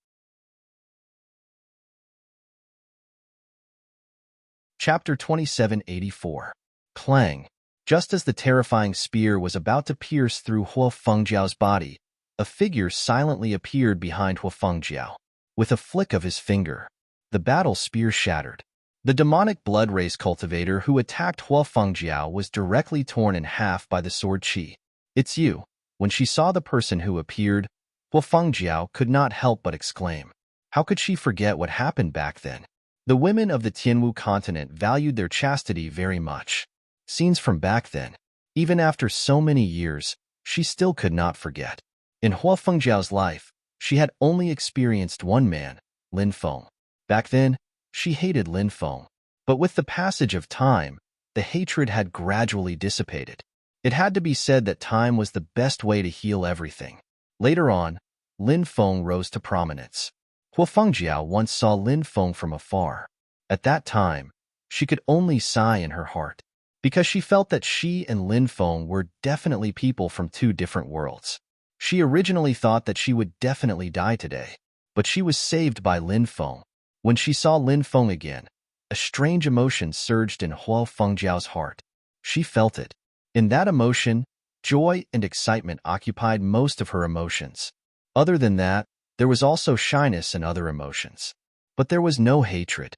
Chapter 2784. Clang. Just as the terrifying spear was about to pierce through Hua Fengjiao's body, a figure silently appeared behind Hua Fengjiao. With a flick of his finger, the battle spear shattered. The demonic blood race cultivator who attacked Hua Fengjiao was directly torn in half by the sword qi. "It's you." When she saw the person who appeared, Hua Fengjiao could not help but exclaim. How could she forget what happened back then? The women of the Tianwu continent valued their chastity very much. Scenes from back then. Even after so many years, she still could not forget. In Hua Fengjiao's life, she had only experienced one man, Lin Feng. Back then, she hated Lin Feng. But with the passage of time, the hatred had gradually dissipated. It had to be said that time was the best way to heal everything. Later on, Lin Feng rose to prominence. Hua Fengjiao once saw Lin Feng from afar. At that time, she could only sigh in her heart, because she felt that she and Lin Feng were definitely people from two different worlds. She originally thought that she would definitely die today, but she was saved by Lin Feng. When she saw Lin Feng again, a strange emotion surged in Hua Fengjiao's heart. She felt it. In that emotion, joy and excitement occupied most of her emotions. Other than that, there was also shyness and other emotions. But there was no hatred.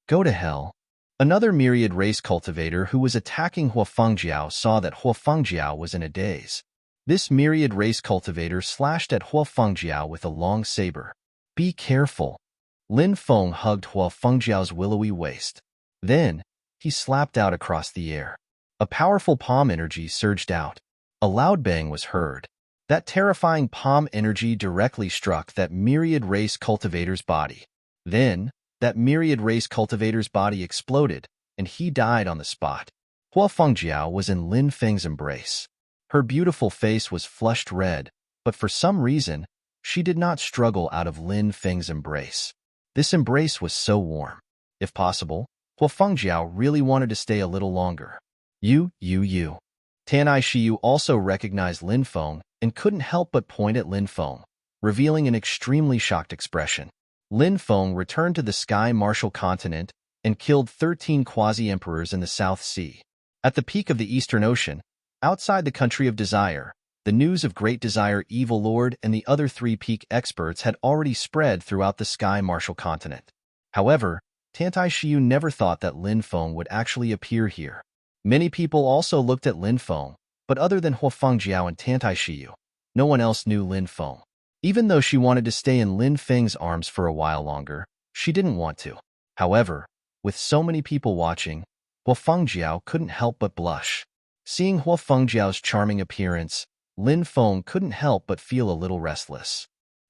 Go to hell. Another myriad race cultivator who was attacking Hua Fengjiao saw that Hua Fengjiao was in a daze. This myriad race cultivator slashed at Hua Fengjiao with a long saber. "Be careful." Lin Feng hugged Hua Fengjiao's willowy waist. Then, he slapped out across the air. A powerful palm energy surged out. A loud bang was heard. That terrifying palm energy directly struck that myriad race cultivator's body. Then, that myriad race cultivator's body exploded, and he died on the spot. Hua Fengjiao was in Lin Feng's embrace. Her beautiful face was flushed red, but for some reason, she did not struggle out of Lin Feng's embrace. This embrace was so warm. If possible, Hua Fengjiao really wanted to stay a little longer. You. Tanai Shiyu also recognized Lin Feng and couldn't help but point at Lin Feng, revealing an extremely shocked expression. Lin Feng returned to the Sky Martial Continent and killed 13 quasi-emperors in the South Sea. At the peak of the Eastern Ocean, outside the country of Desire, the news of Great Desire, Evil Lord, and the other 3 peak experts had already spread throughout the Sky Martial Continent. However, Tantai Shiyu never thought that Lin Feng would actually appear here. Many people also looked at Lin Feng, but other than Hua Fengjiao and Tantai Shiyu, no one else knew Lin Feng. Even though she wanted to stay in Lin Feng's arms for a while longer, she didn't want to. However, with so many people watching, Hua Fengjiao couldn't help but blush. Seeing Hua Fengjiao's charming appearance, Lin Feng couldn't help but feel a little restless.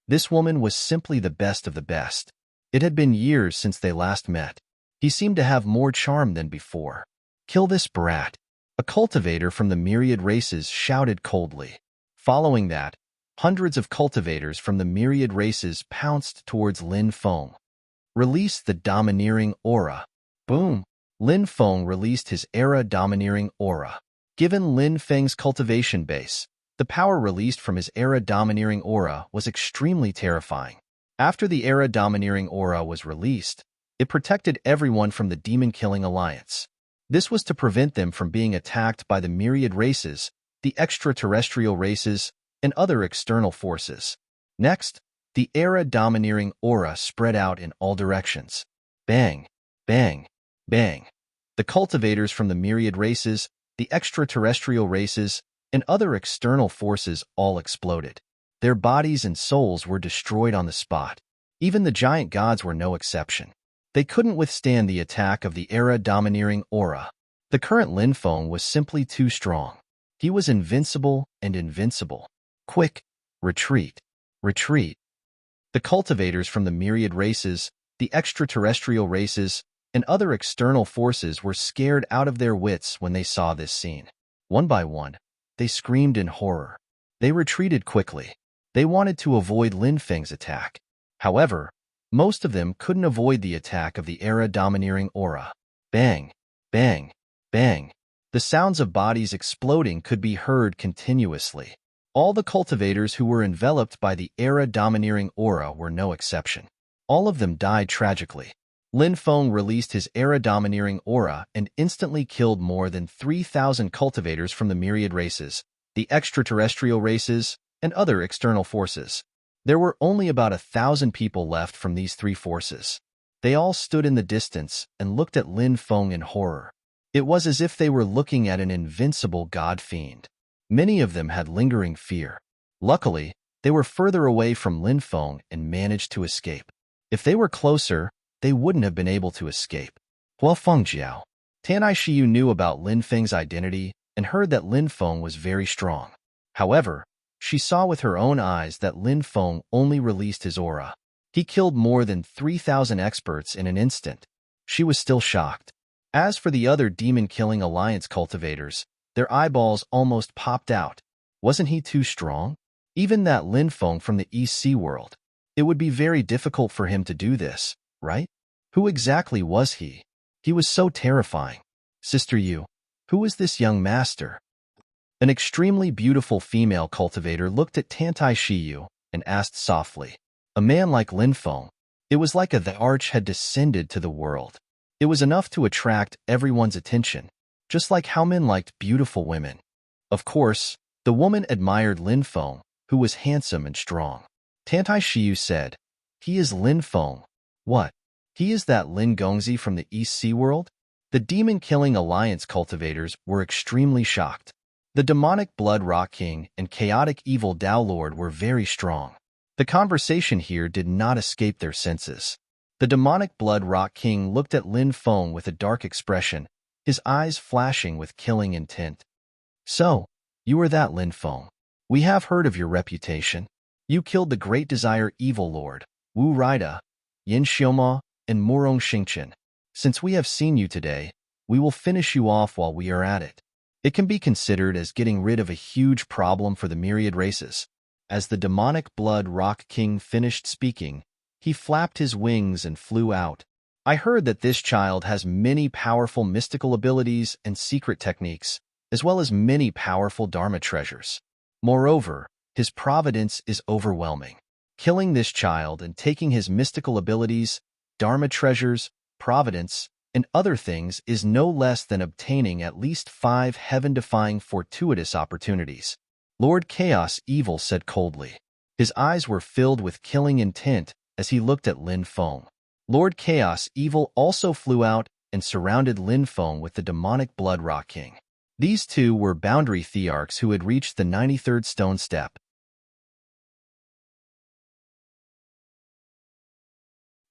This woman was simply the best of the best. It had been years since they last met. He seemed to have more charm than before. Kill this brat. A cultivator from the myriad races shouted coldly. Following that, hundreds of cultivators from the myriad races pounced towards Lin Feng. Release the domineering aura. Boom! Lin Feng released his era-domineering aura. Given Lin Feng's cultivation base, the power released from his era-domineering aura was extremely terrifying. After the era-domineering aura was released, it protected everyone from the demon-killing alliance. This was to prevent them from being attacked by the myriad races, the extraterrestrial races, and other external forces. Next, the era-domineering aura spread out in all directions. Bang, bang, bang. The cultivators from the myriad races, the extraterrestrial races, and other external forces all exploded. Their bodies and souls were destroyed on the spot. Even the giant gods were no exception. They couldn't withstand the attack of the era-domineering aura. The current Lin Feng was simply too strong. He was invincible and invincible. Quick, retreat, retreat. The cultivators from the myriad races, the extraterrestrial races, and other external forces were scared out of their wits when they saw this scene. One by one, they screamed in horror. They retreated quickly. They wanted to avoid Lin Feng's attack. However, most of them couldn't avoid the attack of the era-domineering aura. Bang, bang, bang. The sounds of bodies exploding could be heard continuously. All the cultivators who were enveloped by the era-domineering aura were no exception. All of them died tragically. Lin Feng released his era-domineering aura and instantly killed more than 3,000 cultivators from the myriad races, the extraterrestrial races, and other external forces. There were only about 1,000 people left from these 3 forces. They all stood in the distance and looked at Lin Feng in horror. It was as if they were looking at an invincible god-fiend. Many of them had lingering fear. Luckily, they were further away from Lin Feng and managed to escape. If they were closer, they wouldn't have been able to escape. Hua Fengjiao. Tanai Shiyu knew about Lin Feng's identity and heard that Lin Feng was very strong. However, she saw with her own eyes that Lin Feng only released his aura. He killed more than 3,000 experts in an instant. She was still shocked. As for the other demon-killing alliance cultivators, their eyeballs almost popped out. Wasn't he too strong? Even that Lin Feng from the East Sea world. It would be very difficult for him to do this, right? Who exactly was he? He was so terrifying. Sister Yu, who is this young master? An extremely beautiful female cultivator looked at Tantai Shiyu and asked softly. A man like Lin Feng. It was like the arch had descended to the world. It was enough to attract everyone's attention, just like how men liked beautiful women. Of course, the woman admired Lin Feng, who was handsome and strong. Tantai Shiyu said, "He is Lin Feng." What? He is that Lin Gongzi from the East Sea world? The demon-killing alliance cultivators were extremely shocked. The demonic Blood Rock King and chaotic evil Tao Lord were very strong. The conversation here did not escape their senses. The demonic Blood Rock King looked at Lin Feng with a dark expression, his eyes flashing with killing intent. So, you are that Lin Feng. We have heard of your reputation. You killed the Great Desire Evil Lord, Wu Raida, Yin Xiaoma, and Murong Xingqian. Since we have seen you today, we will finish you off while we are at it. It can be considered as getting rid of a huge problem for the myriad races. As the demonic Blood Rock King finished speaking, he flapped his wings and flew out. I heard that this child has many powerful mystical abilities and secret techniques, as well as many powerful Dharma treasures. Moreover, his providence is overwhelming. Killing this child and taking his mystical abilities, Dharma treasures, providence, and other things is no less than obtaining at least 5 heaven-defying fortuitous opportunities. Lord Chaos Evil said coldly. His eyes were filled with killing intent as he looked at Lin Feng. Lord Chaos Evil also flew out and surrounded Lin Feng with the demonic Blood Rock King. These two were boundary thearchs who had reached the 93rd stone step.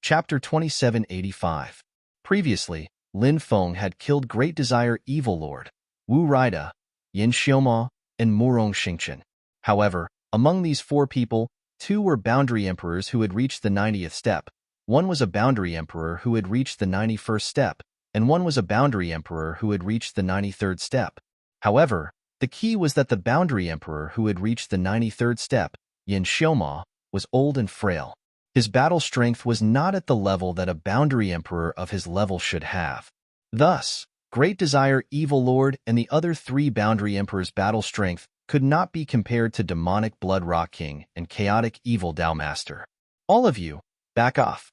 Chapter 2785. Previously, Lin Feng had killed Great Desire Evil Lord, Wu Raida, Yin Xiaoma, and Murong Xingqian. However, among these 4 people, 2 were boundary emperors who had reached the 90th step, 1 was a boundary emperor who had reached the 91st step, and 1 was a boundary emperor who had reached the 93rd step. However, the key was that the boundary emperor who had reached the 93rd step, Yin Xiaoma, was old and frail. His battle strength was not at the level that a boundary emperor of his level should have. Thus, Great Desire Evil Lord and the other 3 boundary emperors' battle strength could not be compared to demonic Blood Rock King and chaotic Evil Dao Master. All of you, back off.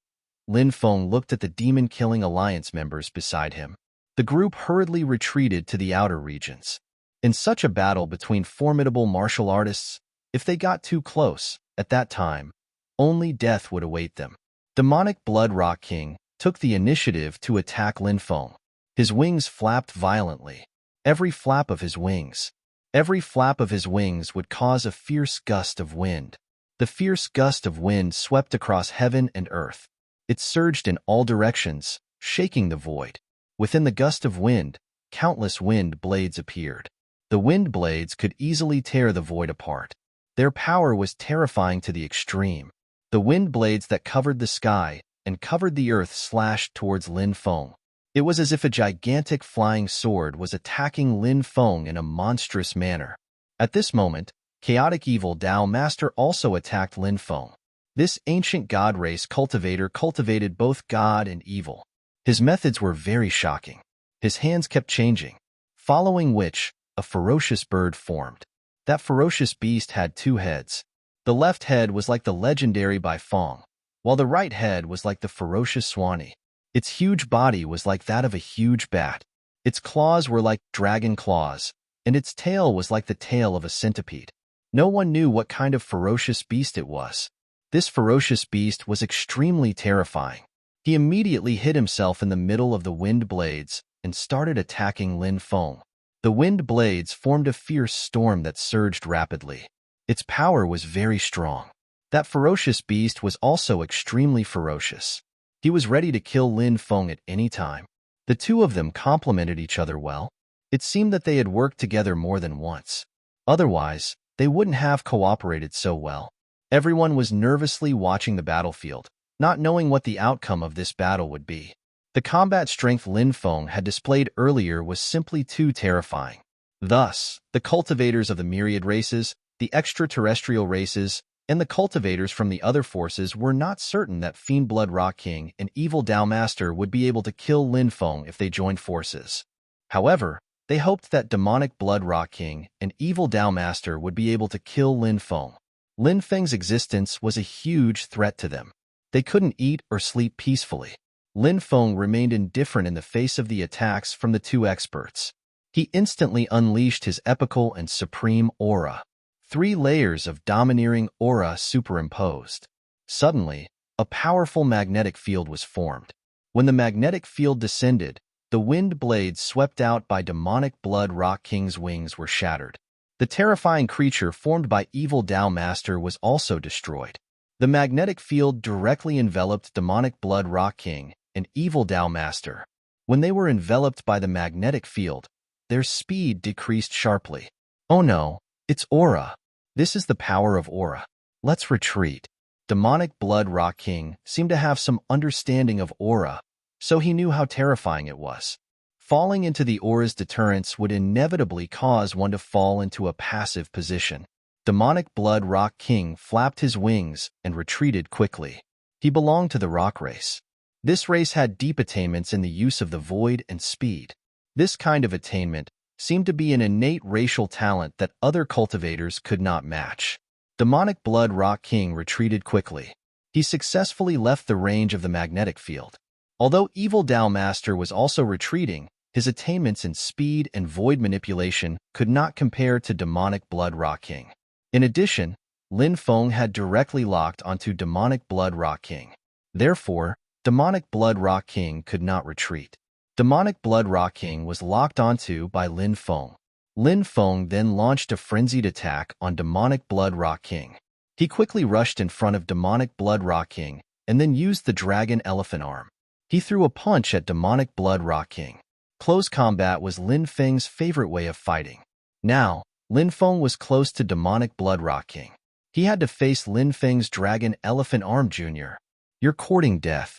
Lin Feng looked at the demon-killing alliance members beside him. The group hurriedly retreated to the outer regions. In such a battle between formidable martial artists, if they got too close, at that time, only death would await them. Demonic Blood Rock King took the initiative to attack Lin Feng. His wings flapped violently. Every flap of his wings would cause a fierce gust of wind. The fierce gust of wind swept across heaven and earth. It surged in all directions, shaking the void. Within the gust of wind, countless wind blades appeared. The wind blades could easily tear the void apart. Their power was terrifying to the extreme. The wind blades that covered the sky and covered the earth slashed towards Lin Feng. It was as if a gigantic flying sword was attacking Lin Feng in a monstrous manner. At this moment, chaotic Evil Dao Master also attacked Lin Feng. This ancient god race cultivator cultivated both god and evil. His methods were very shocking. His hands kept changing, following which, a ferocious bird formed. That ferocious beast had 2 heads. The left head was like the legendary Bai Feng, while the right head was like the ferocious Swanee. Its huge body was like that of a huge bat. Its claws were like dragon claws, and its tail was like the tail of a centipede. No one knew what kind of ferocious beast it was. This ferocious beast was extremely terrifying. He immediately hid himself in the middle of the wind blades and started attacking Lin Feng. The wind blades formed a fierce storm that surged rapidly. Its power was very strong. That ferocious beast was also extremely ferocious. He was ready to kill Lin Feng at any time. The 2 of them complemented each other well. It seemed that they had worked together more than once. Otherwise, they wouldn't have cooperated so well. Everyone was nervously watching the battlefield, not knowing what the outcome of this battle would be. The combat strength Lin Feng had displayed earlier was simply too terrifying. Thus, the cultivators of the myriad races, the extraterrestrial races, and the cultivators from the other forces were not certain that Fiend Blood Rock King and Evil Dao Master would be able to kill Lin Feng if they joined forces. However, they hoped that demonic Blood Rock King and Evil Dao Master would be able to kill Lin Feng. Lin Feng's existence was a huge threat to them. They couldn't eat or sleep peacefully. Lin Feng remained indifferent in the face of the attacks from the 2 experts. He instantly unleashed his epical and supreme aura. 3 layers of domineering aura superimposed. Suddenly, a powerful magnetic field was formed. When the magnetic field descended, the wind blades swept out by demonic Blood Rock King's wings were shattered. The terrifying creature formed by Evil Dao Master was also destroyed. The magnetic field directly enveloped demonic blood rock king and evil Tao master. When they were enveloped by the magnetic field, their speed decreased sharply. Oh no, it's aura. This is the power of aura. Let's retreat. Demonic blood rock king seemed to have some understanding of aura, so he knew how terrifying it was. Falling into the aura's deterrence would inevitably cause one to fall into a passive position. Demonic blood rock king flapped his wings and retreated quickly. He belonged to the rock race. This race had deep attainments in the use of the void and speed. This kind of attainment seemed to be an innate racial talent that other cultivators could not match. Demonic blood rock king retreated quickly. He successfully left the range of the magnetic field. Although evil Tao master was also retreating, his attainments in speed and void manipulation could not compare to demonic blood rock king. In addition, Lin Feng had directly locked onto demonic blood rock king. Therefore, demonic blood rock king could not retreat. Demonic blood rock king was locked onto by Lin Feng. Lin Feng then launched a frenzied attack on demonic blood rock king. He quickly rushed in front of demonic blood rock king and then used the dragon elephant arm. He threw a punch at demonic blood rock king. Close combat was Lin Feng's favorite way of fighting. Now, Lin Feng was close to demonic blood rock king. He had to face Lin Feng's dragon elephant arm Jr. You're courting death.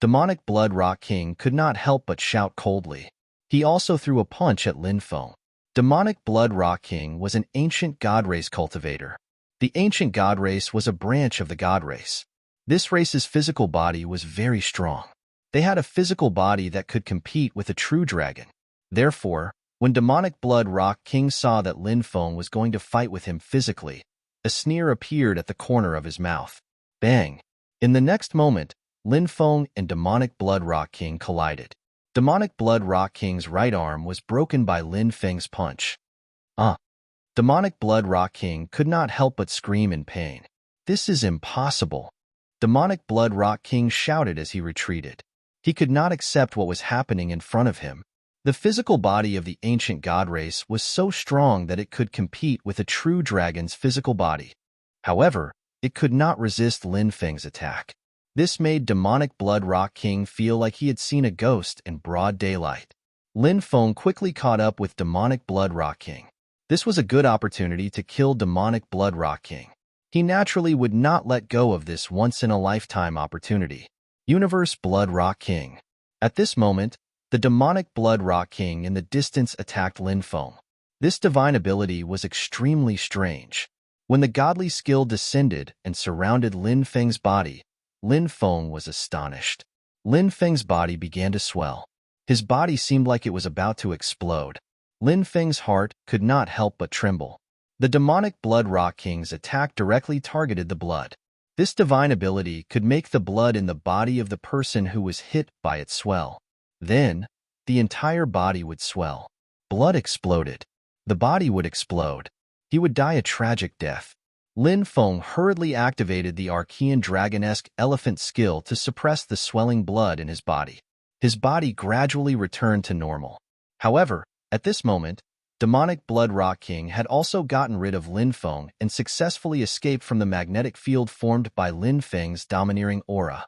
Demonic blood rock king could not help but shout coldly. He also threw a punch at Lin Feng. Demonic blood rock king was an ancient god race cultivator. The ancient god race was a branch of the god race. This race's physical body was very strong. They had a physical body that could compete with a true dragon. Therefore, when demonic blood rock king saw that Lin Feng was going to fight with him physically, a sneer appeared at the corner of his mouth. Bang! In the next moment, Lin Feng and demonic blood rock king collided. Demonic blood rock king's right arm was broken by Lin Feng's punch. Demonic blood rock king could not help but scream in pain. This is impossible. Demonic blood rock king shouted as he retreated. He could not accept what was happening in front of him. The physical body of the ancient god race was so strong that it could compete with a true dragon's physical body. However, it could not resist Lin Feng's attack. This made demonic blood rock king feel like he had seen a ghost in broad daylight. Lin Feng quickly caught up with demonic blood rock king. This was a good opportunity to kill demonic blood rock king. He naturally would not let go of this once-in-a-lifetime opportunity. Universe blood rock king. At this moment, the demonic blood rock king in the distance attacked Lin Feng. This divine ability was extremely strange. When the godly skill descended and surrounded Lin Feng's body, Lin Feng was astonished. Lin Feng's body began to swell. His body seemed like it was about to explode. Lin Feng's heart could not help but tremble. The demonic blood rock king's attack directly targeted the blood. This divine ability could make the blood in the body of the person who was hit by it swell. Then, the entire body would swell. Blood exploded. The body would explode. He would die a tragic death. Lin Feng hurriedly activated the Archean dragon-esque elephant skill to suppress the swelling blood in his body. His body gradually returned to normal. However, at this moment, demonic blood rock king had also gotten rid of Lin Feng and successfully escaped from the magnetic field formed by Lin Feng's domineering aura.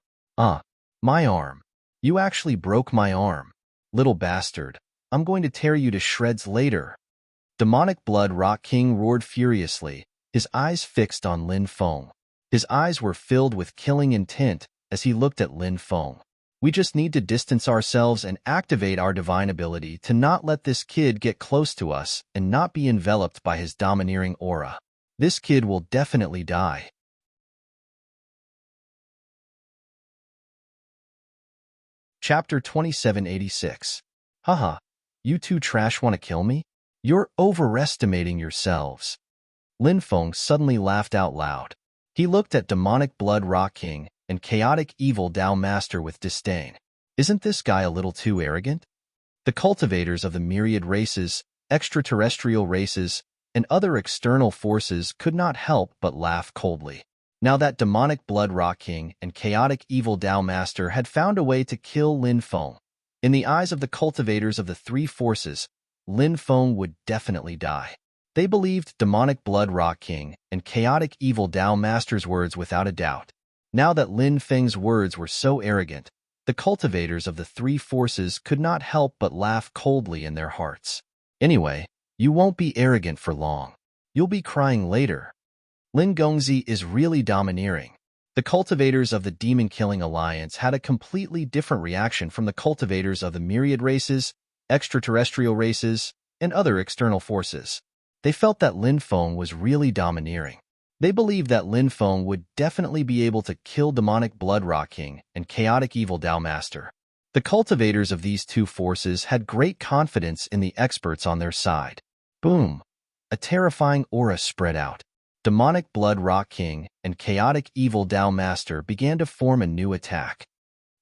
My arm. You actually broke my arm. Little bastard. I'm going to tear you to shreds later. Demonic blood rock king roared furiously, his eyes fixed on Lin Feng. His eyes were filled with killing intent as he looked at Lin Feng. We just need to distance ourselves and activate our divine ability to not let this kid get close to us and not be enveloped by his domineering aura. This kid will definitely die. Chapter 2786. Haha, you two trash want to kill me? You're overestimating yourselves. Lin Feng suddenly laughed out loud. He looked at demonic blood rock king and chaotic evil Tao master with disdain. Isn't this guy a little too arrogant? The cultivators of the myriad races, extraterrestrial races, and other external forces could not help but laugh coldly. Now that demonic blood rock king and chaotic evil Tao master had found a way to kill Lin Feng, in the eyes of the cultivators of the three forces, Lin Feng would definitely die. They believed demonic blood rock king and chaotic evil Tao master's words without a doubt. Now that Lin Feng's words were so arrogant, the cultivators of the three forces could not help but laugh coldly in their hearts. Anyway, you won't be arrogant for long. You'll be crying later. Lin Gongzi is really domineering. The cultivators of the demon-killing alliance had a completely different reaction from the cultivators of the myriad races, extraterrestrial races, and other external forces. They felt that Lin Feng was really domineering. They believed that Lin Feng would definitely be able to kill demonic blood rock king and chaotic evil Tao master. The cultivators of these two forces had great confidence in the experts on their side. Boom! A terrifying aura spread out. Demonic blood rock king and chaotic evil Tao master began to form a new attack.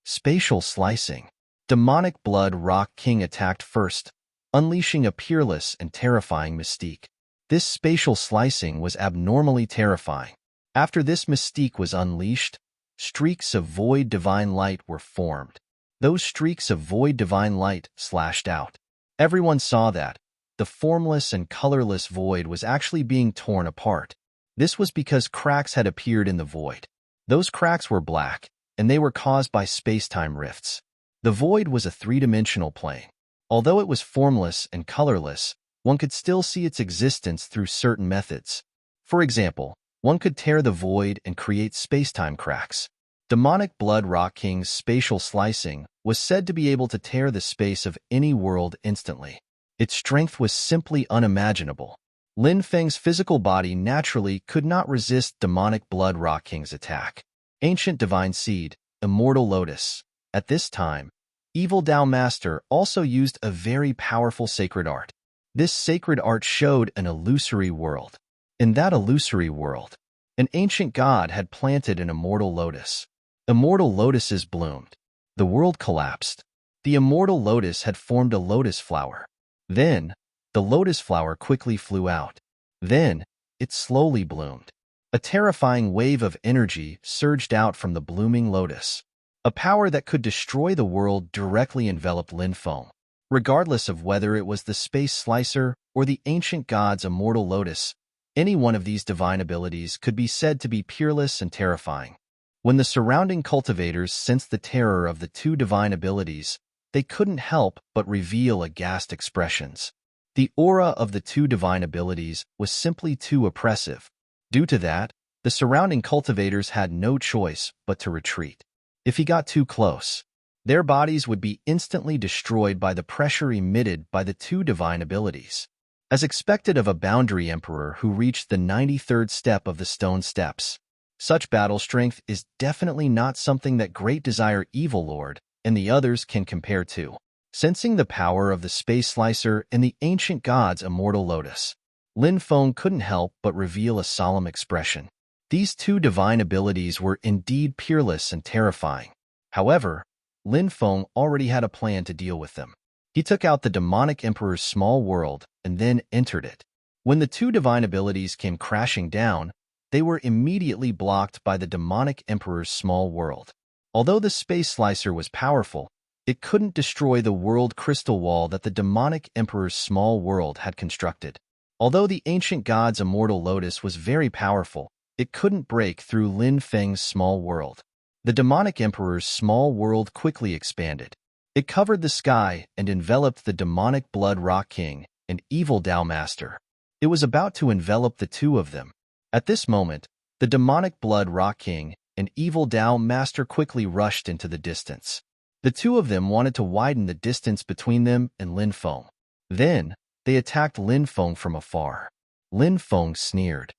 Spatial slicing. Demonic blood rock king attacked first, unleashing a peerless and terrifying mystique. This spatial slicing was abnormally terrifying. After this mystique was unleashed, streaks of void divine light were formed. Those streaks of void divine light slashed out. Everyone saw that the formless and colorless void was actually being torn apart. This was because cracks had appeared in the void. Those cracks were black, and they were caused by space-time rifts. The void was a three-dimensional plane. Although it was formless and colorless, one could still see its existence through certain methods. For example, one could tear the void and create space-time cracks. Demonic blood rock king's spatial slicing was said to be able to tear the space of any world instantly. Its strength was simply unimaginable. Lin Feng's physical body naturally could not resist demonic blood rock king's attack. Ancient divine seed, immortal lotus. At this time, evil Tao master also used a very powerful sacred art. This sacred art showed an illusory world. In that illusory world, an ancient god had planted an immortal lotus. Immortal lotuses bloomed. The world collapsed. The immortal lotus had formed a lotus flower. Then, the lotus flower quickly flew out. Then, it slowly bloomed. A terrifying wave of energy surged out from the blooming lotus. A power that could destroy the world directly enveloped Lin Feng. Regardless of whether it was the space slicer or the ancient god's immortal lotus, any one of these divine abilities could be said to be peerless and terrifying. When the surrounding cultivators sensed the terror of the two divine abilities, they couldn't help but reveal aghast expressions. The aura of the two divine abilities was simply too oppressive. Due to that, the surrounding cultivators had no choice but to retreat. If he got too close, their bodies would be instantly destroyed by the pressure emitted by the two divine abilities. As expected of a boundary emperor who reached the 93rd step of the stone steps, such battle strength is definitely not something that Great Desire Evil Lord and the others can compare to. Sensing the power of the space slicer and the ancient god's immortal lotus, Lin Feng couldn't help but reveal a solemn expression. These two divine abilities were indeed peerless and terrifying. However, Lin Feng already had a plan to deal with them. He took out the demonic emperor's small world and then entered it. When the two divine abilities came crashing down, they were immediately blocked by the demonic emperor's small world. Although the space slicer was powerful, it couldn't destroy the world crystal wall that the demonic emperor's small world had constructed. Although the ancient god's immortal lotus was very powerful, it couldn't break through Lin Feng's small world. The demonic emperor's small world quickly expanded. It covered the sky and enveloped the demonic blood rock king and evil Tao master. It was about to envelop the two of them. At this moment, the demonic blood rock king and evil Tao master quickly rushed into the distance. The two of them wanted to widen the distance between them and Lin Feng. Then, they attacked Lin Feng from afar. Lin Feng sneered.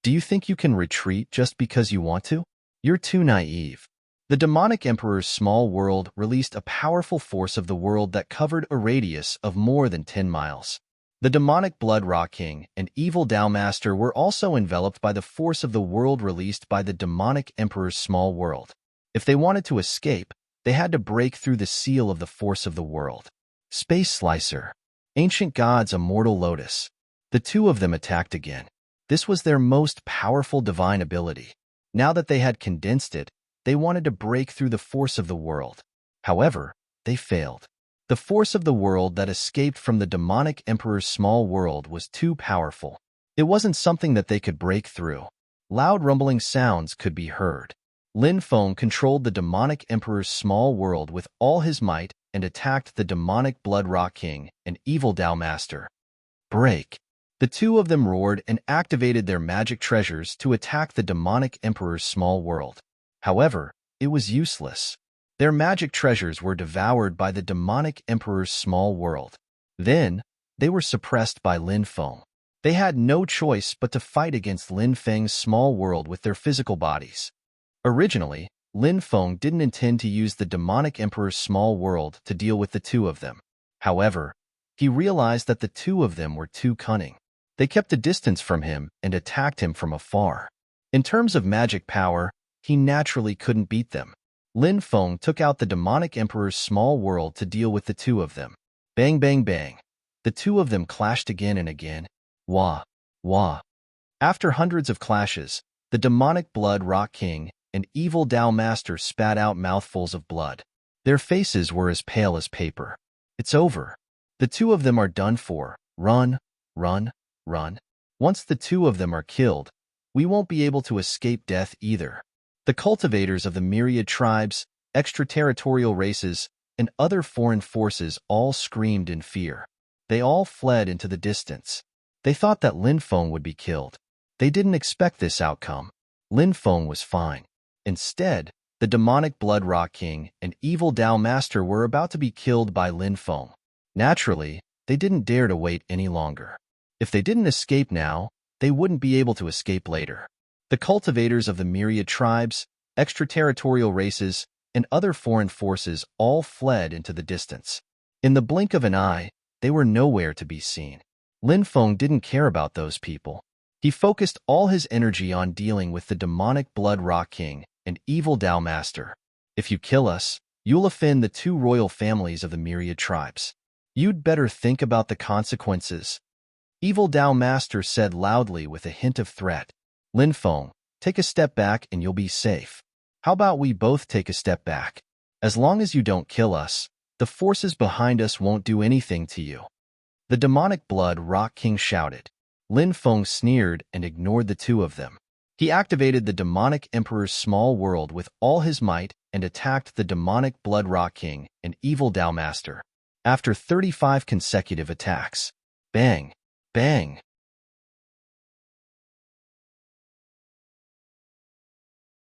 "Do you think you can retreat just because you want to? You're too naive." The demonic emperor's small world released a powerful force of the world that covered a radius of more than 10 miles. The demonic blood rock king and evil Tao master were also enveloped by the force of the world released by the demonic emperor's small world. If they wanted to escape, they had to break through the seal of the force of the world. Space Slicer. Ancient God's immortal lotus. The two of them attacked again. This was their most powerful divine ability. Now that they had condensed it, they wanted to break through the force of the world. However, they failed. The force of the world that escaped from the demonic emperor's small world was too powerful. It wasn't something that they could break through. Loud rumbling sounds could be heard. Lin Feng controlled the demonic emperor's small world with all his might and attacked the demonic Blood Rock King and evil Dao Master. Break! The two of them roared and activated their magic treasures to attack the demonic emperor's small world. However, it was useless. Their magic treasures were devoured by the demonic emperor's small world. Then, they were suppressed by Lin Feng. They had no choice but to fight against Lin Feng's small world with their physical bodies. Originally, Lin Feng didn't intend to use the demonic emperor's small world to deal with the two of them. However, he realized that the two of them were too cunning. They kept a distance from him and attacked him from afar. In terms of magic power, he naturally couldn't beat them. Lin Feng took out the demonic emperor's small world to deal with the two of them. Bang, bang, bang. The two of them clashed again and again. Wah, wah. After hundreds of clashes, the demonic Blood Rock King and evil Dao Master spat out mouthfuls of blood. Their faces were as pale as paper. It's over. The two of them are done for. Run, run, run. Once the two of them are killed, we won't be able to escape death either. The cultivators of the myriad tribes, extraterritorial races, and other foreign forces all screamed in fear. They all fled into the distance. They thought that Lin Feng would be killed. They didn't expect this outcome. Lin Feng was fine. Instead, the demonic Blood Rock King and evil Dao Master were about to be killed by Lin Feng. Naturally, they didn't dare to wait any longer. If they didn't escape now, they wouldn't be able to escape later. The cultivators of the myriad tribes, extraterritorial races, and other foreign forces all fled into the distance. In the blink of an eye, they were nowhere to be seen. Lin Feng didn't care about those people. He focused all his energy on dealing with the demonic Blood Rock King and evil Dao Master. If you kill us, you'll offend the two royal families of the myriad tribes. You'd better think about the consequences. Evil Dao Master said loudly with a hint of threat. Lin Feng, take a step back and you'll be safe. How about we both take a step back? As long as you don't kill us, the forces behind us won't do anything to you. The demonic Blood Rock King shouted. Lin Feng sneered and ignored the two of them. He activated the demonic emperor's small world with all his might and attacked the demonic Blood Rock King and evil Dao Master. After 35 consecutive attacks, bang, bang.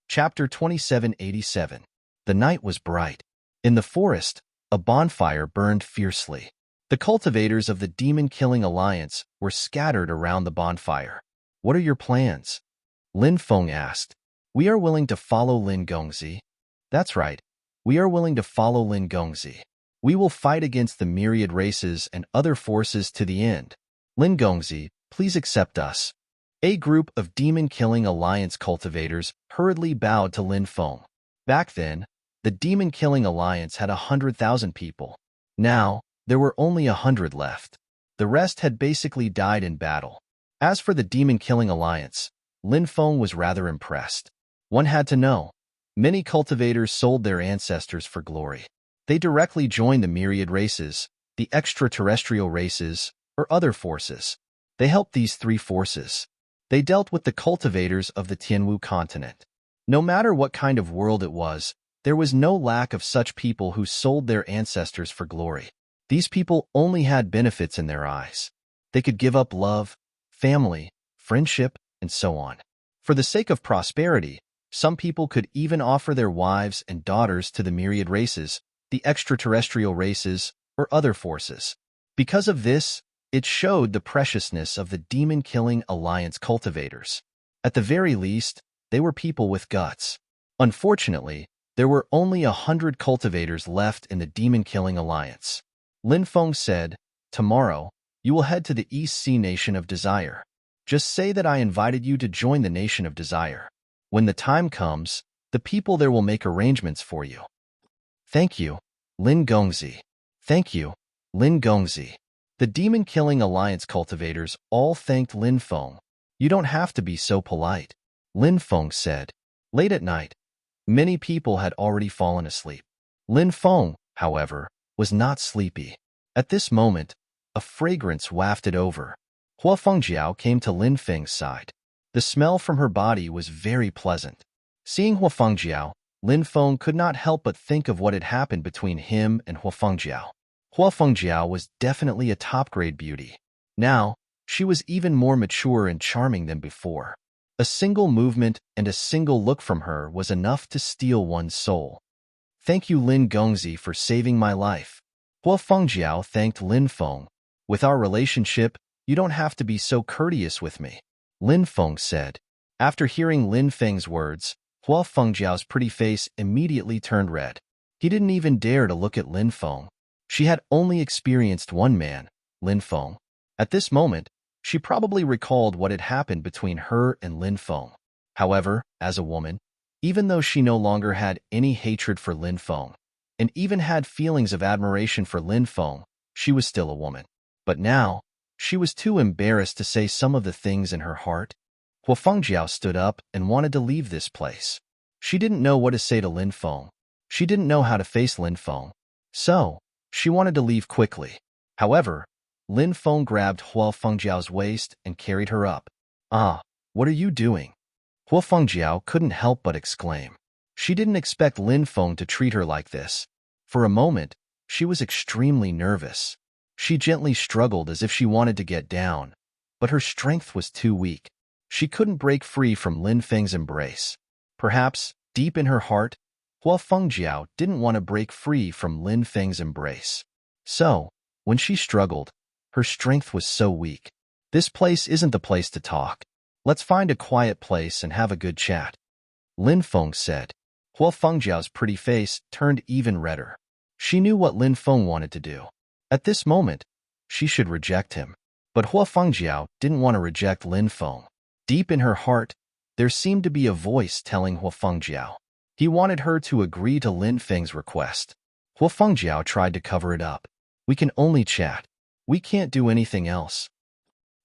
Chapter 2787. The night was bright. In the forest, a bonfire burned fiercely. The cultivators of the demon-killing alliance were scattered around the bonfire. What are your plans? Lin Feng asked. We are willing to follow Lin Gongzi. That's right. We are willing to follow Lin Gongzi. We will fight against the myriad races and other forces to the end. Lin Gongzi, please accept us. A group of demon-killing alliance cultivators hurriedly bowed to Lin Feng. Back then, the demon-killing alliance had 100,000 people. Now, there were only 100 left. The rest had basically died in battle. As for the demon-killing alliance, Lin Feng was rather impressed. One had to know. Many cultivators sold their ancestors for glory. They directly joined the myriad races, the extraterrestrial races, or other forces. They helped these three forces. They dealt with the cultivators of the Tianwu continent. No matter what kind of world it was, there was no lack of such people who sold their ancestors for glory. These people only had benefits in their eyes. They could give up love, family, friendship, and so on. For the sake of prosperity, some people could even offer their wives and daughters to the myriad races, the extraterrestrial races, or other forces. Because of this, it showed the preciousness of the demon-killing alliance cultivators. At the very least, they were people with guts. Unfortunately, there were only 100 cultivators left in the demon-killing alliance. Lin Feng said, tomorrow, you will head to the East Sea Nation of Desire. Just say that I invited you to join the Nation of Desire. When the time comes, the people there will make arrangements for you. Thank you, Lin Gongzi. Thank you, Lin Gongzi. The demon-killing alliance cultivators all thanked Lin Feng. You don't have to be so polite, Lin Feng said. Late at night, many people had already fallen asleep. Lin Feng, however, was not sleepy. At this moment, a fragrance wafted over. Hua Fengjiao came to Lin Feng's side. The smell from her body was very pleasant. Seeing Hua Fengjiao, Lin Feng could not help but think of what had happened between him and Hua Fengjiao. Hua Fengjiao was definitely a top-grade beauty. Now, she was even more mature and charming than before. A single movement and a single look from her was enough to steal one's soul. Thank you, Lin Gongzi, for saving my life. Hua Fengjiao thanked Lin Feng. With our relationship, you don't have to be so courteous with me, Lin Feng said. After hearing Lin Feng's words, Hua Fengjiao's pretty face immediately turned red. He didn't even dare to look at Lin Feng. She had only experienced one man, Lin Feng. At this moment, she probably recalled what had happened between her and Lin Feng. However, as a woman, even though she no longer had any hatred for Lin Feng, and even had feelings of admiration for Lin Feng, she was still a woman. But now, she was too embarrassed to say some of the things in her heart. Hua Fengjiao stood up and wanted to leave this place. She didn't know what to say to Lin Feng. She didn't know how to face Lin Feng. So, she wanted to leave quickly. However, Lin Feng grabbed Hua Fengjiao's waist and carried her up. Ah, what are you doing? Hua Fengjiao couldn't help but exclaim. She didn't expect Lin Feng to treat her like this. For a moment, she was extremely nervous. She gently struggled as if she wanted to get down, but her strength was too weak. She couldn't break free from Lin Feng's embrace. Perhaps, deep in her heart, Hua Fengjiao didn't want to break free from Lin Feng's embrace. So, when she struggled, her strength was so weak. This place isn't the place to talk. Let's find a quiet place and have a good chat, Lin Feng said. Hua Fengjiao's pretty face turned even redder. She knew what Lin Feng wanted to do. At this moment, she should reject him. But Hua Fengjiao didn't want to reject Lin Feng. Deep in her heart, there seemed to be a voice telling Hua Fengjiao. He wanted her to agree to Lin Feng's request. Hua Fengjiao tried to cover it up. We can only chat. We can't do anything else.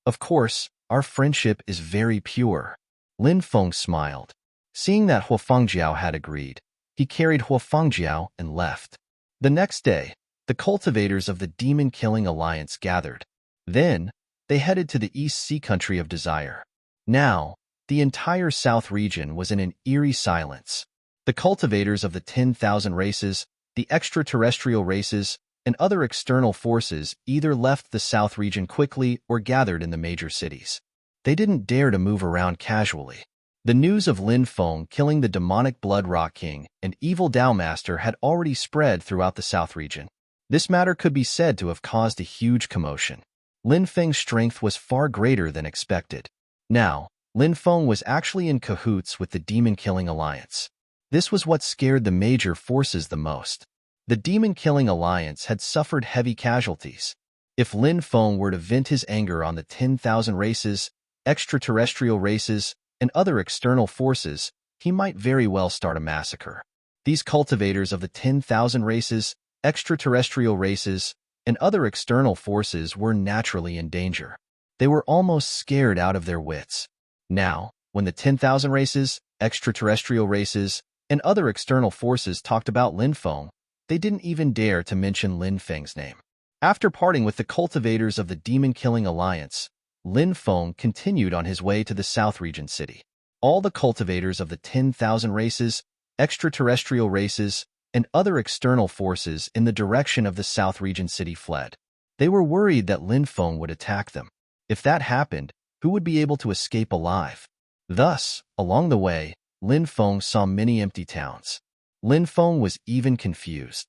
Of course, our friendship is very pure. Lin Feng smiled. Seeing that Hua Fengjiao had agreed, he carried Hua Fengjiao and left. The next day, the cultivators of the demon-killing alliance gathered. Then, they headed to the East Sea country of Desire. Now, the entire South region was in an eerie silence. The cultivators of the 10,000 races, the extraterrestrial races, and other external forces either left the South region quickly or gathered in the major cities. They didn't dare to move around casually. The news of Lin Feng killing the demonic Blood Rock King and evil Tao Master had already spread throughout the South region. This matter could be said to have caused a huge commotion. Lin Feng's strength was far greater than expected. Now, Lin Feng was actually in cahoots with the demon-killing alliance. This was what scared the major forces the most. The demon-killing alliance had suffered heavy casualties. If Lin Feng were to vent his anger on the 10,000 races, extraterrestrial races, and other external forces, he might very well start a massacre. These cultivators of the 10,000 races, extraterrestrial races, and other external forces were naturally in danger. They were almost scared out of their wits. Now, when the 10,000 races, extraterrestrial races, and other external forces talked about Lin Feng, they didn't even dare to mention Lin Feng's name. After parting with the cultivators of the demon-killing alliance, Lin Feng continued on his way to the South region city. All the cultivators of the 10,000 races, extraterrestrial races, and other external forces in the direction of the South region city fled. They were worried that Lin Feng would attack them. If that happened, who would be able to escape alive? Thus, along the way, Lin Feng saw many empty towns. Lin Feng was even confused.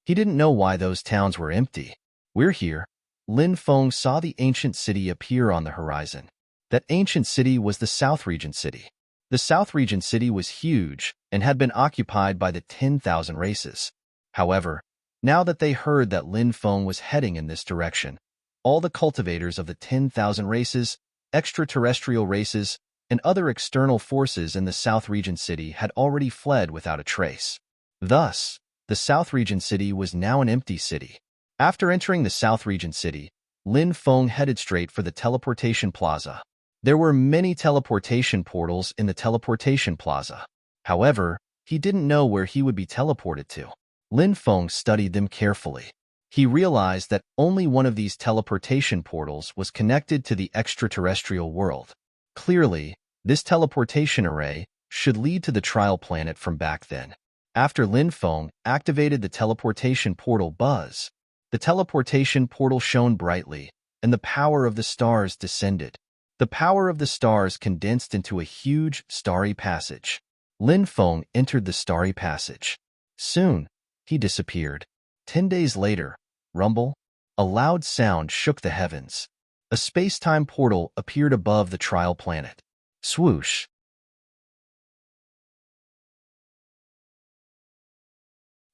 He didn't know why those towns were empty. We're here. Lin Feng saw the ancient city appear on the horizon. That ancient city was the South region city. The South region city was huge and had been occupied by the 10,000 races. However, now that they heard that Lin Feng was heading in this direction, all the cultivators of the 10,000 races, extraterrestrial races, and other external forces in the South region city had already fled without a trace. Thus, the South region city was now an empty city. After entering the South region city, Lin Feng headed straight for the teleportation plaza. There were many teleportation portals in the teleportation plaza. However, he didn't know where he would be teleported to. Lin Feng studied them carefully. He realized that only one of these teleportation portals was connected to the extraterrestrial world. Clearly, this teleportation array should lead to the trial planet from back then. After Lin Feng activated the teleportation portal buzz, the teleportation portal shone brightly, and the power of the stars descended. The power of the stars condensed into a huge, starry passage. Lin Feng entered the starry passage. Soon, he disappeared. 10 days later, rumble, a loud sound shook the heavens. A space-time portal appeared above the trial planet. Swoosh.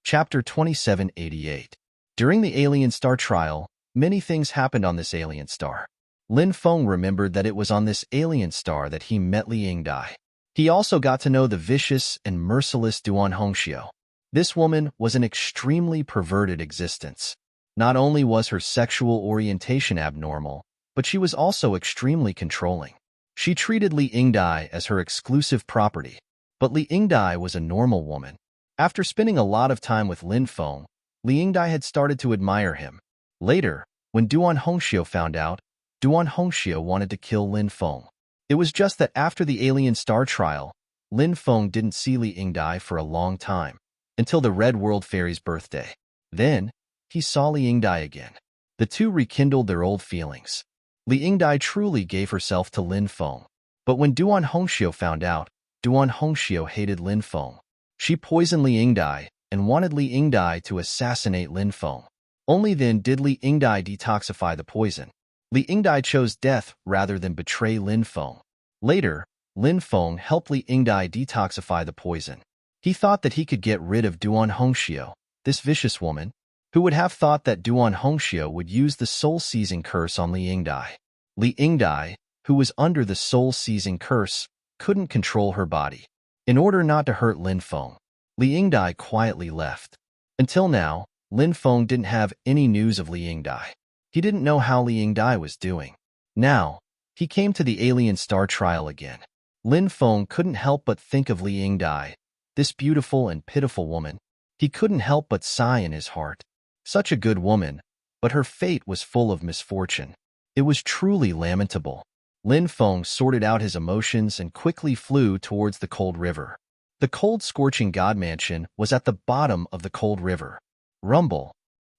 Chapter 2788. During the alien star trial, many things happened on this alien star. Lin Feng remembered that it was on this alien star that he met Li Yingdai. He also got to know the vicious and merciless Duan Hongxiu. This woman was an extremely perverted existence. Not only was her sexual orientation abnormal, but she was also extremely controlling. She treated Li Yingdai as her exclusive property, but Li Yingdai was a normal woman. After spending a lot of time with Lin Feng, Li Yingdai had started to admire him. Later, when Duan Hongxiu found out, Duan Hongxiu wanted to kill Lin Feng. It was just that after the alien star trial, Lin Feng didn't see Li Yingdai for a long time, until the Red World Fairy's birthday. Then, he saw Li Yingdai again. The two rekindled their old feelings. Li Yingdai truly gave herself to Lin Feng. But when Duan Hongxiu found out, Duan Hongxiu hated Lin Feng. She poisoned Li Yingdai and wanted Li Yingdai to assassinate Lin Feng. Only then did Li Yingdai detoxify the poison. Li Yingdai chose death rather than betray Lin Feng. Later, Lin Feng helped Li Yingdai detoxify the poison. He thought that he could get rid of Duan Hongxiu, this vicious woman. Who would have thought that Duan Hongxiu would use the soul-seizing curse on Li Yingdai? Li Yingdai, who was under the soul-seizing curse, couldn't control her body. In order not to hurt Lin Feng, Li Yingdai quietly left. Until now, Lin Feng didn't have any news of Li Yingdai. He didn't know how Li Yingdai was doing. Now, he came to the alien star trial again. Lin Feng couldn't help but think of Li Yingdai, this beautiful and pitiful woman. He couldn't help but sigh in his heart. Such a good woman, but her fate was full of misfortune. It was truly lamentable. Lin Feng sorted out his emotions and quickly flew towards the cold river. The cold, scorching god mansion was at the bottom of the cold river. Rumble.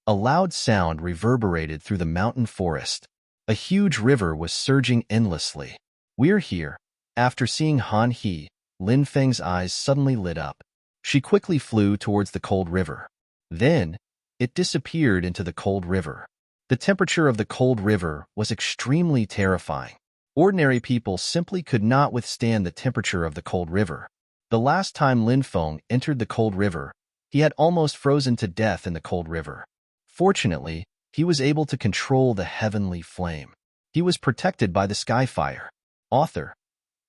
A loud sound reverberated through the mountain forest. A huge river was surging endlessly. We're here. After seeing Han He, Lin Feng's eyes suddenly lit up. She quickly flew towards the cold river. Then, it disappeared into the cold river. The temperature of the cold river was extremely terrifying. Ordinary people simply could not withstand the temperature of the cold river. The last time Lin Feng entered the cold river, he had almost frozen to death in the cold river. Fortunately, he was able to control the heavenly flame. He was protected by the sky fire. Author.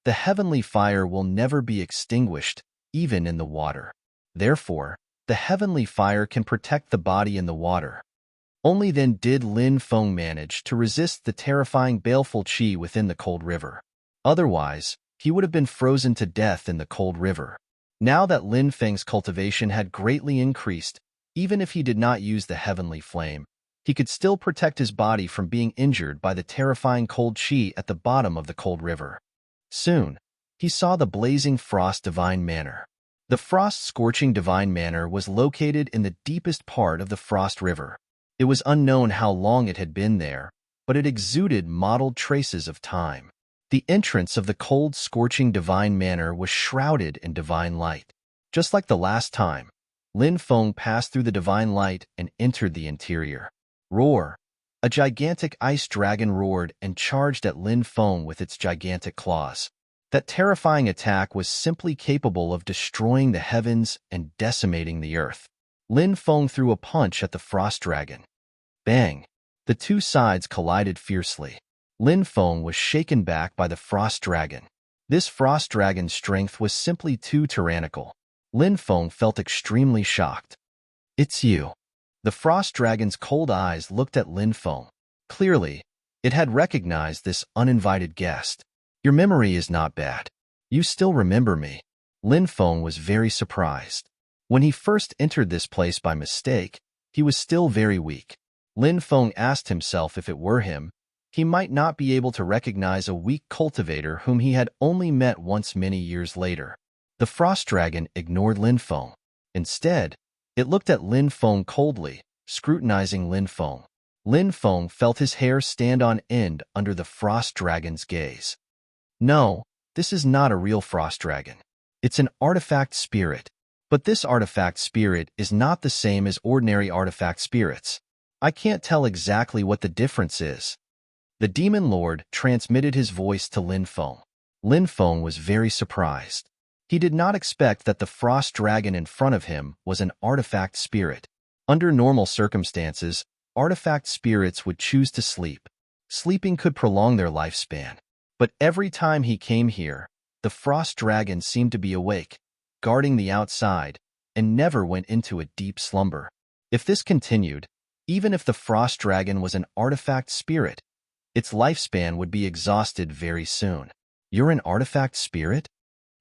The heavenly fire will never be extinguished, even in the water. Therefore, the heavenly fire can protect the body in the water. Only then did Lin Feng manage to resist the terrifying baleful qi within the cold river. Otherwise, he would have been frozen to death in the cold river. Now that Lin Feng's cultivation had greatly increased, even if he did not use the heavenly flame, he could still protect his body from being injured by the terrifying cold qi at the bottom of the cold river. Soon, he saw the blazing frost divine manor. The frost-scorching divine manor was located in the deepest part of the Frost River. It was unknown how long it had been there, but it exuded mottled traces of time. The entrance of the cold, scorching divine manor was shrouded in divine light. Just like the last time, Lin Feng passed through the divine light and entered the interior. Roar! A gigantic ice dragon roared and charged at Lin Feng with its gigantic claws. That terrifying attack was simply capable of destroying the heavens and decimating the earth. Lin Feng threw a punch at the frost dragon. Bang! The two sides collided fiercely. Lin Feng was shaken back by the frost dragon. This frost dragon's strength was simply too tyrannical. Lin Feng felt extremely shocked. It's you. The frost dragon's cold eyes looked at Lin Feng. Clearly, it had recognized this uninvited guest. Your memory is not bad. You still remember me. Lin Feng was very surprised. When he first entered this place by mistake, He was still very weak. Lin Feng asked himself if it were him, he might not be able to recognize a weak cultivator whom he had only met once many years later. The frost dragon ignored Lin Feng. Instead, it looked at Lin Feng coldly, scrutinizing Lin Feng. Lin Feng felt his hair stand on end under the frost dragon's gaze. No, this is not a real frost dragon. It's an artifact spirit. But this artifact spirit is not the same as ordinary artifact spirits. I can't tell exactly what the difference is. The demon lord transmitted his voice to Lin Feng. Lin Feng was very surprised. He did not expect that the frost dragon in front of him was an artifact spirit. Under normal circumstances, artifact spirits would choose to sleep. Sleeping could prolong their lifespan. But every time he came here, the frost dragon seemed to be awake, guarding the outside, and never went into a deep slumber. If this continued, even if the frost dragon was an artifact spirit, its lifespan would be exhausted very soon. You're an artifact spirit?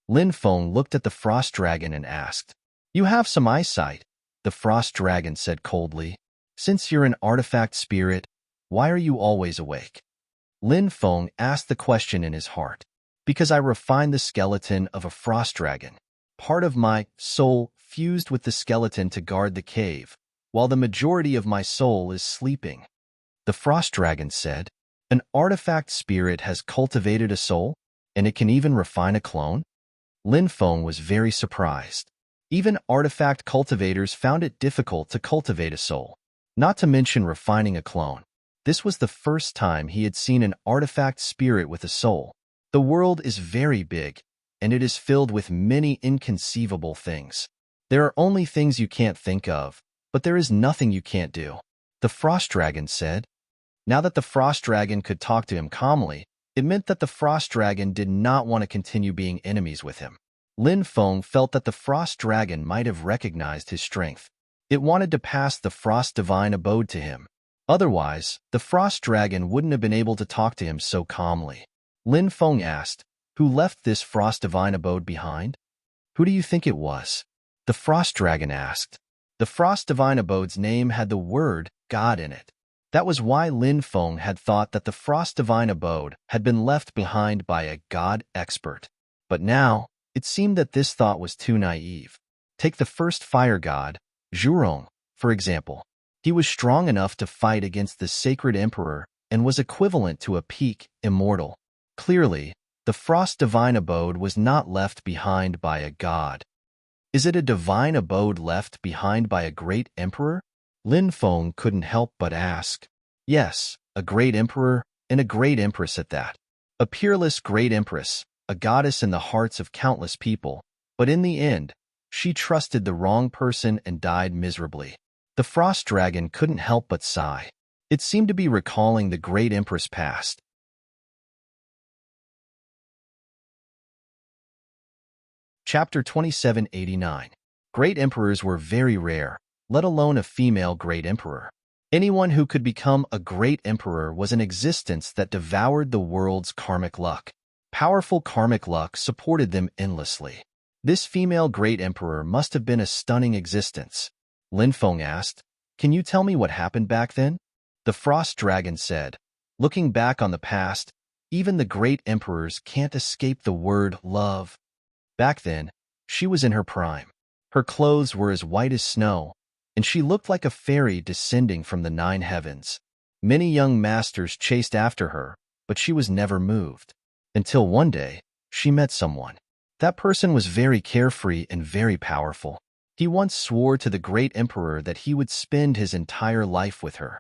Lin Feng looked at the frost dragon and asked. You have some eyesight, the frost dragon said coldly. Since you're an artifact spirit, why are you always awake? Lin Feng asked the question in his heart. Because I refined the skeleton of a frost dragon. Part of my soul fused with the skeleton to guard the cave, while the majority of my soul is sleeping. The frost dragon said, an artifact spirit has cultivated a soul, and it can even refine a clone? Lin Feng was very surprised. Even artifact cultivators found it difficult to cultivate a soul, not to mention refining a clone. This was the first time he had seen an artifact spirit with a soul. The world is very big, and it is filled with many inconceivable things. There are only things you can't think of, but there is nothing you can't do, the frost dragon said. Now that the frost dragon could talk to him calmly, it meant that the frost dragon did not want to continue being enemies with him. Lin Feng felt that the frost dragon might have recognized his strength. It wanted to pass the frost divine abode to him. Otherwise, the frost dragon wouldn't have been able to talk to him so calmly. Lin Feng asked, who left this frost divine abode behind? Who do you think it was? The frost dragon asked. The frost divine abode's name had the word God in it. That was why Lin Feng had thought that the frost divine abode had been left behind by a god expert. But now, it seemed that this thought was too naive. Take the first fire god, Zhurong, for example. He was strong enough to fight against the sacred emperor and was equivalent to a peak immortal. Clearly, the frost divine abode was not left behind by a god. Is it a divine abode left behind by a great emperor? Lin Feng couldn't help but ask. Yes, a great emperor and a great empress at that. A peerless great empress, a goddess in the hearts of countless people, but in the end, she trusted the wrong person and died miserably. The frost dragon couldn't help but sigh. It seemed to be recalling the great empress past. Chapter 2789. Great emperors were very rare, let alone a female great emperor. Anyone who could become a great emperor was an existence that devoured the world's karmic luck. Powerful karmic luck supported them endlessly. This female great emperor must have been a stunning existence. Lin Feng asked, can you tell me what happened back then? The frost dragon said, looking back on the past, even the great emperors can't escape the word love. Back then, she was in her prime. Her clothes were as white as snow, and she looked like a fairy descending from the 9 heavens. Many young masters chased after her, but she was never moved. Until one day, she met someone. That person was very carefree and very powerful. He once swore to the great emperor that he would spend his entire life with her.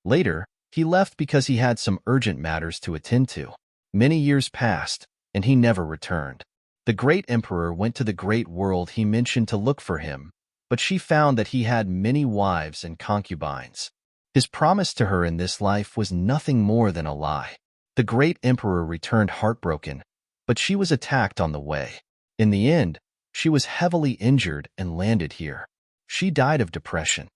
Later, he left because he had some urgent matters to attend to. Many years passed, and he never returned. The great emperor went to the great world he mentioned to look for him, but she found that he had many wives and concubines. His promise to her in this life was nothing more than a lie. The great emperor returned heartbroken, but she was attacked on the way. In the end, she was heavily injured and landed here. She died of depression.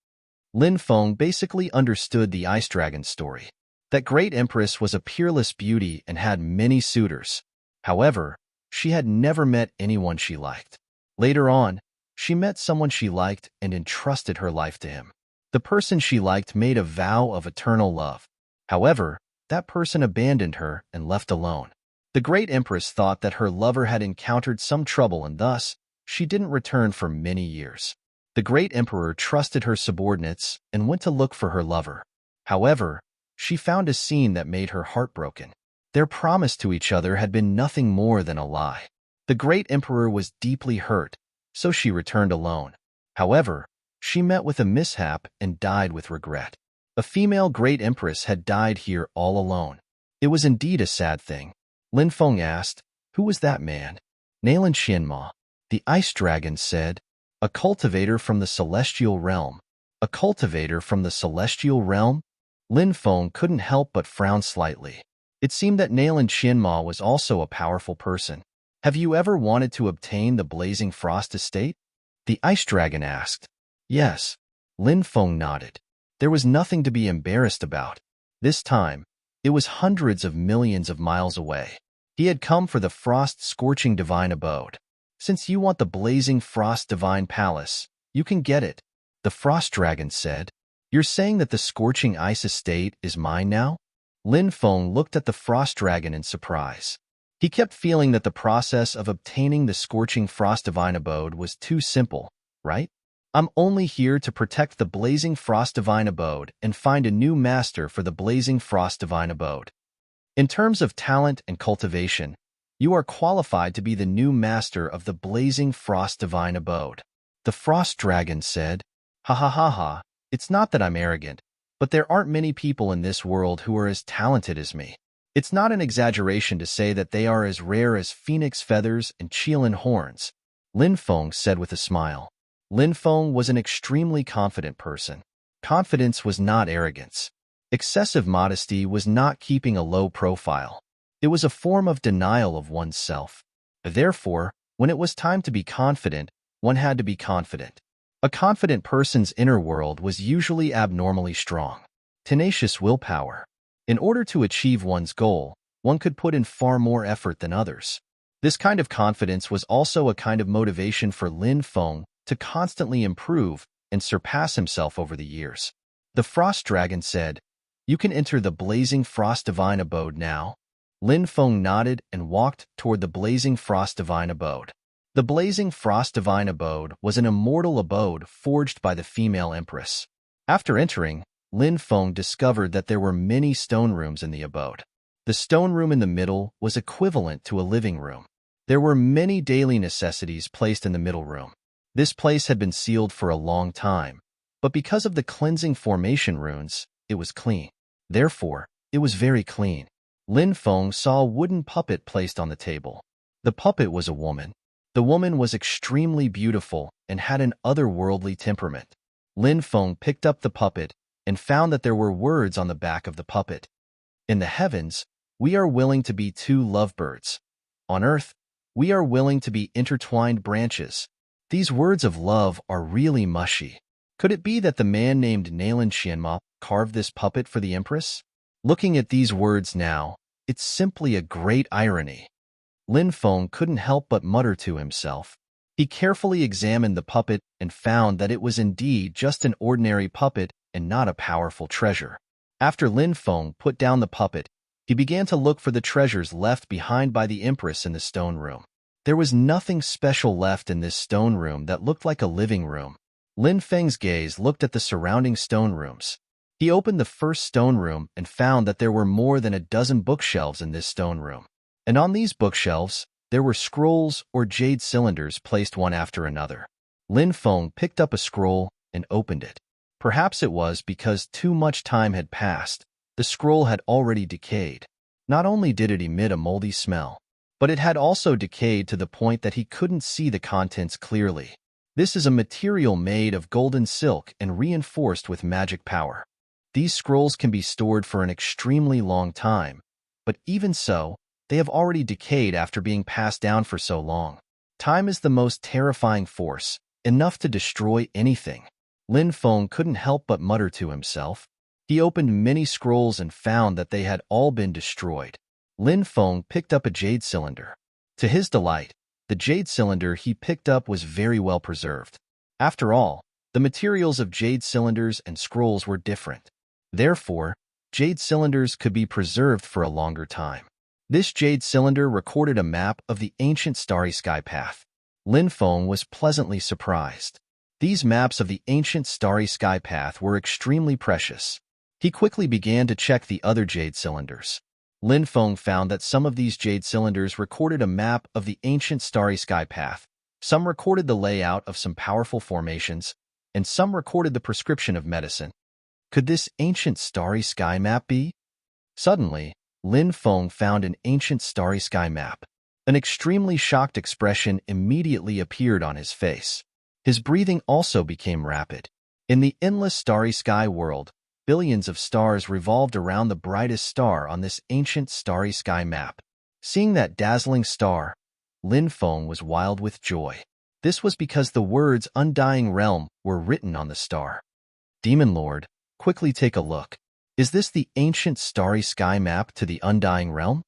Lin Feng basically understood the ice dragon story. That great empress was a peerless beauty and had many suitors. However, she had never met anyone she liked. Later on, she met someone she liked and entrusted her life to him. The person she liked made a vow of eternal love. However, that person abandoned her and left alone. The great empress thought that her lover had encountered some trouble and thus, she didn't return for many years. The great emperor trusted her subordinates and went to look for her lover. However, she found a scene that made her heartbroken. Their promise to each other had been nothing more than a lie. The great emperor was deeply hurt, so she returned alone. However, she met with a mishap and died with regret. A female great empress had died here all alone. It was indeed a sad thing. Lin Feng asked, "Who was that man?" "Nalan Xianma," the ice dragon said, "a cultivator from the celestial realm." "A cultivator from the celestial realm?" Lin Feng couldn't help but frown slightly. It seemed that Nalan Xianma was also a powerful person. "Have you ever wanted to obtain the Blazing Frost estate?" the ice dragon asked. "Yes." Lin Feng nodded. There was nothing to be embarrassed about. This time, it was hundreds of millions of miles away. He had come for the frost-scorching divine abode. "Since you want the Blazing Frost divine palace, you can get it," the frost dragon said. "You're saying that the scorching ice estate is mine now?" Lin Feng looked at the frost dragon in surprise. He kept feeling that the process of obtaining the scorching frost divine abode was too simple, right? "I'm only here to protect the Blazing Frost divine abode and find a new master for the Blazing Frost divine abode. In terms of talent and cultivation, you are qualified to be the new master of the Blazing Frost divine abode," the frost dragon said. "Ha ha ha ha, it's not that I'm arrogant, but there aren't many people in this world who are as talented as me. It's not an exaggeration to say that they are as rare as phoenix feathers and Qilin horns," Lin Feng said with a smile. Lin Feng was an extremely confident person. Confidence was not arrogance. Excessive modesty was not keeping a low profile. It was a form of denial of oneself. Therefore, when it was time to be confident, one had to be confident. A confident person's inner world was usually abnormally strong. Tenacious willpower. In order to achieve one's goal, one could put in far more effort than others. This kind of confidence was also a kind of motivation for Lin Feng to constantly improve and surpass himself over the years. The frost dragon said, "You can enter the Blazing Frost divine abode now." Lin Feng nodded and walked toward the Blazing Frost divine abode. The Blazing Frost divine abode was an immortal abode forged by the female empress. After entering, Lin Feng discovered that there were many stone rooms in the abode. The stone room in the middle was equivalent to a living room. There were many daily necessities placed in the middle room. This place had been sealed for a long time, but because of the cleansing formation runes, it was clean. Therefore, it was very clean. Lin Feng saw a wooden puppet placed on the table. The puppet was a woman. The woman was extremely beautiful and had an otherworldly temperament. Lin Feng picked up the puppet and found that there were words on the back of the puppet. "In the heavens, we are willing to be two lovebirds. On earth, we are willing to be intertwined branches." These words of love are really mushy. Could it be that the man named Nalan Xianma carved this puppet for the empress? Looking at these words now, it's simply a great irony. Lin Feng couldn't help but mutter to himself. He carefully examined the puppet and found that it was indeed just an ordinary puppet and not a powerful treasure. After Lin Feng put down the puppet, he began to look for the treasures left behind by the empress in the stone room. There was nothing special left in this stone room that looked like a living room. Lin Feng's gaze looked at the surrounding stone rooms. He opened the first stone room and found that there were more than a dozen bookshelves in this stone room. And on these bookshelves, there were scrolls or jade cylinders placed one after another. Lin Feng picked up a scroll and opened it. Perhaps it was because too much time had passed. The scroll had already decayed. Not only did it emit a moldy smell, but it had also decayed to the point that he couldn't see the contents clearly. This is a material made of golden silk and reinforced with magic power. These scrolls can be stored for an extremely long time, but even so, they have already decayed after being passed down for so long. Time is the most terrifying force, enough to destroy anything. Lin Feng couldn't help but mutter to himself. He opened many scrolls and found that they had all been destroyed. Lin Feng picked up a jade cylinder. To his delight, the jade cylinder he picked up was very well preserved. After all, The materials of jade cylinders and scrolls were different. Therefore, jade cylinders could be preserved for a longer time. This jade cylinder recorded a map of the ancient starry sky path. Lin Feng was pleasantly surprised. These maps of the ancient starry sky path were extremely precious. He quickly began to check the other jade cylinders. Lin Feng found that some of these jade cylinders recorded a map of the ancient starry sky path. Some recorded the layout of some powerful formations, and some recorded the prescription of medicine. Could this ancient starry sky map be? Suddenly, Lin Feng found an ancient starry sky map. An extremely shocked expression immediately appeared on his face. His breathing also became rapid. In the endless starry sky world, billions of stars revolved around the brightest star on this ancient starry sky map. Seeing that dazzling star, Lin Feng was wild with joy. This was because the words Undying Realm were written on the star. Demon Lord, quickly take a look. Is this the ancient starry sky map to the Undying Realm?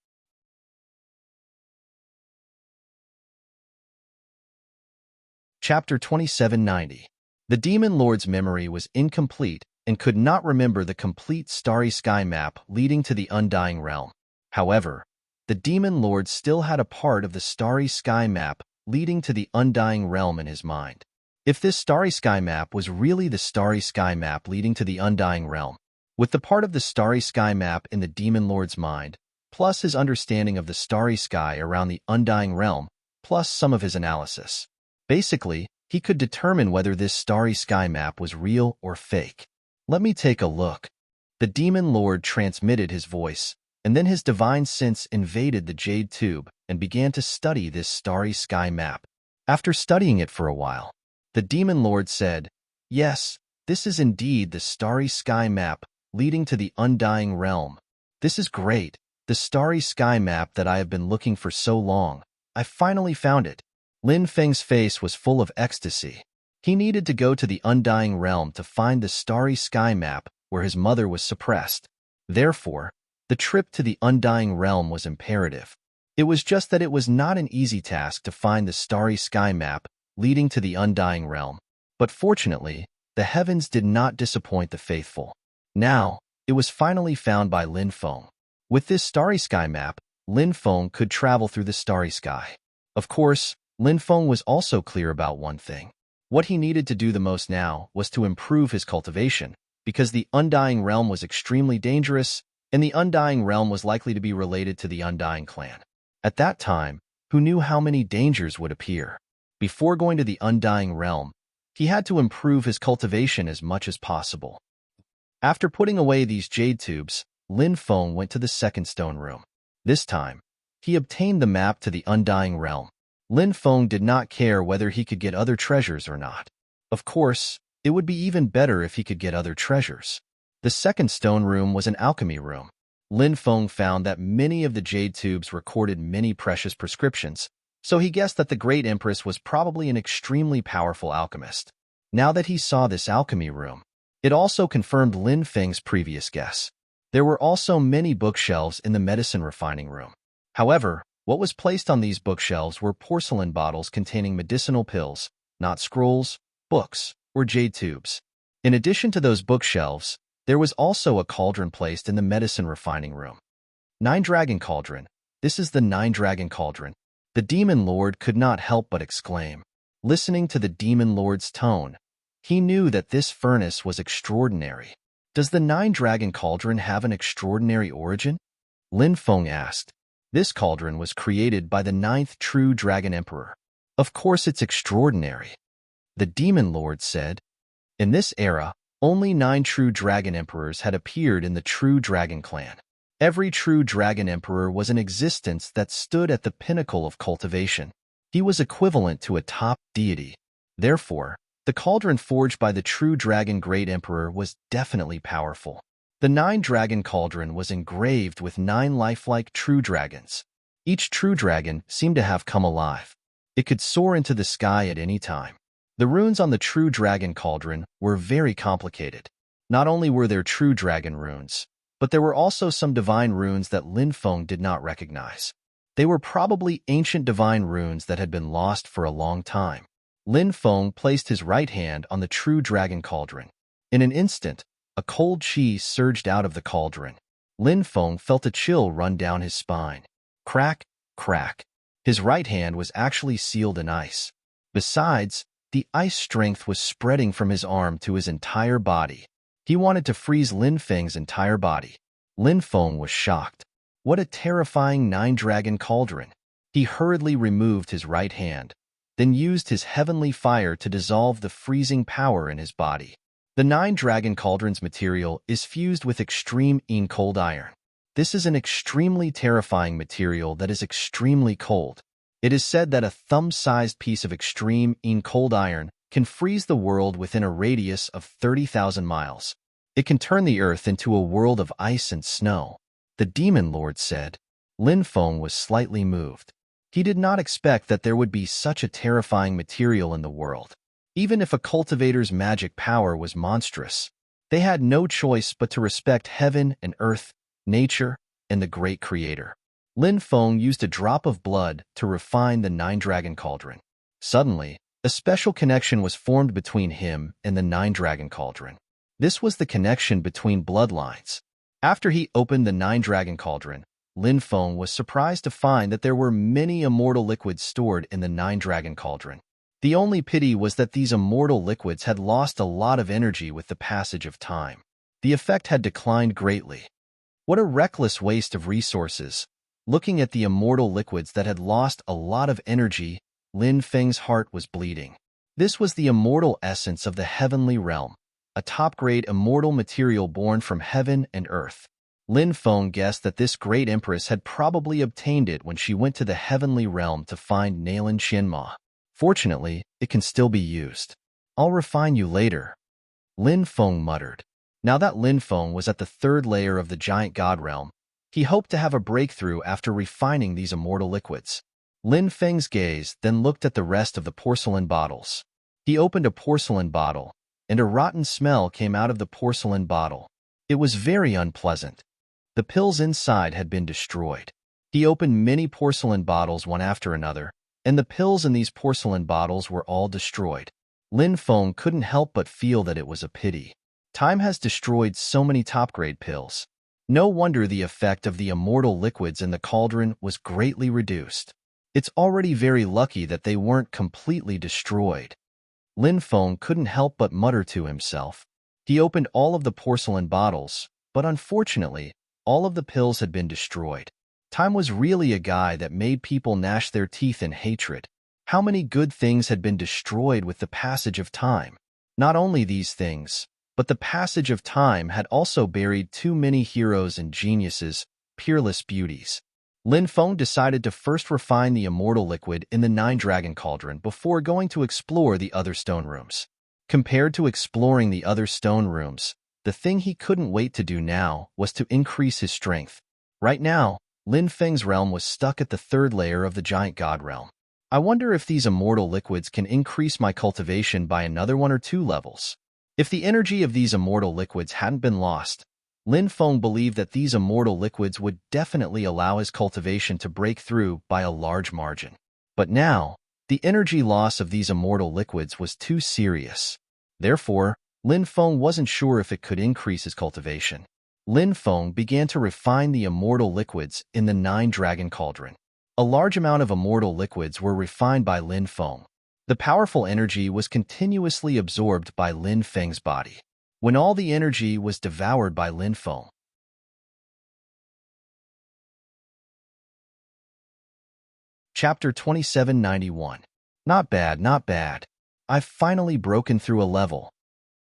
Chapter 2790. The Demon Lord's memory was incomplete and could not remember the complete starry sky map leading to the Undying Realm. However, the Demon Lord still had a part of the starry sky map leading to the Undying Realm in his mind. If this starry sky map was really the starry sky map leading to the Undying Realm, with the part of the starry sky map in the Demon Lord's mind, plus his understanding of the starry sky around the Undying Realm, plus some of his analysis, basically, he could determine whether this starry sky map was real or fake. Let me take a look. The Demon Lord transmitted his voice, and then his divine sense invaded the jade tube and began to study this starry sky map. After studying it for a while, the Demon Lord said, "Yes, this is indeed the starry sky map leading to the Undying Realm. This is great, the starry sky map that I have been looking for so long. I finally found it." Lin Feng's face was full of ecstasy. He needed to go to the Undying Realm to find the starry sky map where his mother was suppressed. Therefore, the trip to the Undying Realm was imperative. It was just that it was not an easy task to find the starry sky map leading to the Undying Realm. But fortunately, the heavens did not disappoint the faithful. Now, it was finally found by Lin Feng. With this starry sky map, Lin Feng could travel through the starry sky. Of course, Lin Feng was also clear about one thing. What he needed to do the most now was to improve his cultivation, because the Undying Realm was extremely dangerous, and the Undying Realm was likely to be related to the Undying clan. At that time, who knew how many dangers would appear? Before going to the Undying Realm, he had to improve his cultivation as much as possible. After putting away these jade tubes, Lin Feng went to the second stone room. This time, he obtained the map to the Undying Realm. Lin Feng did not care whether he could get other treasures or not. Of course, it would be even better if he could get other treasures. The second stone room was an alchemy room. Lin Feng found that many of the jade tubes recorded many precious prescriptions, so he guessed that the Great Empress was probably an extremely powerful alchemist. Now that he saw this alchemy room, it also confirmed Lin Feng's previous guess. There were also many bookshelves in the medicine refining room. However, what was placed on these bookshelves were porcelain bottles containing medicinal pills, not scrolls, books, or jade tubes. In addition to those bookshelves, there was also a cauldron placed in the medicine refining room. Nine-Dragon Cauldron. This is the Nine-Dragon Cauldron. The Demon Lord could not help but exclaim. Listening to the Demon Lord's tone, he knew that this furnace was extraordinary. Does the Nine-Dragon Cauldron have an extraordinary origin? Lin Feng asked. This cauldron was created by the 9th true Dragon Emperor. Of course it's extraordinary. The Demon Lord said. In this era, only 9 true Dragon Emperors had appeared in the true Dragon Clan. Every true Dragon Emperor was an existence that stood at the pinnacle of cultivation. He was equivalent to a top deity. Therefore, the cauldron forged by the true Dragon Great Emperor was definitely powerful. The 9-Dragon Cauldron was engraved with 9 lifelike true dragons. Each true dragon seemed to have come alive. It could soar into the sky at any time. The runes on the true Dragon Cauldron were very complicated. Not only were there true dragon runes, but there were also some divine runes that Lin Feng did not recognize. They were probably ancient divine runes that had been lost for a long time. Lin Feng placed his right hand on the true dragon cauldron. In an instant, a cold chi surged out of the cauldron. Lin Feng felt a chill run down his spine. Crack, crack. His right hand was actually sealed in ice. Besides, the ice strength was spreading from his arm to his entire body. He wanted to freeze Lin Feng's entire body. Lin Feng was shocked. What a terrifying nine-dragon cauldron. He hurriedly removed his right hand, then used his heavenly fire to dissolve the freezing power in his body. The nine-dragon cauldron's material is fused with extreme cold iron. This is an extremely terrifying material that is extremely cold. It is said that a thumb-sized piece of extreme cold iron can freeze the world within a radius of 30,000 miles. It can turn the earth into a world of ice and snow. The demon lord said. Lin Feng was slightly moved. He did not expect that there would be such a terrifying material in the world. Even if a cultivator's magic power was monstrous, they had no choice but to respect heaven and earth, nature, and the great creator. Lin Feng used a drop of blood to refine the nine-dragon cauldron. Suddenly, a special connection was formed between him and the nine-dragon cauldron. This was the connection between bloodlines. After he opened the nine-dragon cauldron, Lin Feng was surprised to find that there were many immortal liquids stored in the nine-dragon cauldron. The only pity was that these immortal liquids had lost a lot of energy with the passage of time. The effect had declined greatly. What a reckless waste of resources. Looking at the immortal liquids that had lost a lot of energy, Lin Feng's heart was bleeding. This was the immortal essence of the heavenly realm, a top-grade immortal material born from heaven and earth. Lin Feng guessed that this great empress had probably obtained it when she went to the heavenly realm to find Nalan Qianma. Fortunately, it can still be used. I'll refine you later, Lin Feng muttered. Now that Lin Feng was at the third layer of the giant god realm, he hoped to have a breakthrough after refining these immortal liquids. Lin Feng's gaze then looked at the rest of the porcelain bottles. He opened a porcelain bottle, and a rotten smell came out of the porcelain bottle. It was very unpleasant. The pills inside had been destroyed. He opened many porcelain bottles one after another, and the pills in these porcelain bottles were all destroyed. Lin Feng couldn't help but feel that it was a pity. Time has destroyed so many top-grade pills. No wonder the effect of the immortal liquids in the cauldron was greatly reduced. It's already very lucky that they weren't completely destroyed. Lin Feng couldn't help but mutter to himself. He opened all of the porcelain bottles, but unfortunately, all of the pills had been destroyed. Time was really a guy that made people gnash their teeth in hatred. How many good things had been destroyed with the passage of time? Not only these things, but the passage of time had also buried too many heroes and geniuses, peerless beauties. Lin Feng decided to first refine the immortal liquid in the nine-dragon cauldron before going to explore the other stone rooms. Compared to exploring the other stone rooms, the thing he couldn't wait to do now was to increase his strength. Right now, Lin Feng's realm was stuck at the third layer of the giant god realm. I wonder if these immortal liquids can increase my cultivation by another 1 or 2 levels. If the energy of these immortal liquids hadn't been lost, Lin Feng believed that these immortal liquids would definitely allow his cultivation to break through by a large margin. But now, the energy loss of these immortal liquids was too serious. Therefore, Lin Feng wasn't sure if it could increase his cultivation. Lin Feng began to refine the immortal liquids in the nine-dragon cauldron. A large amount of immortal liquids were refined by Lin Feng. The powerful energy was continuously absorbed by Lin Feng's body. When all the energy was devoured by Lin Feng. Chapter 2791. Not bad, not bad. I've finally broken through a level.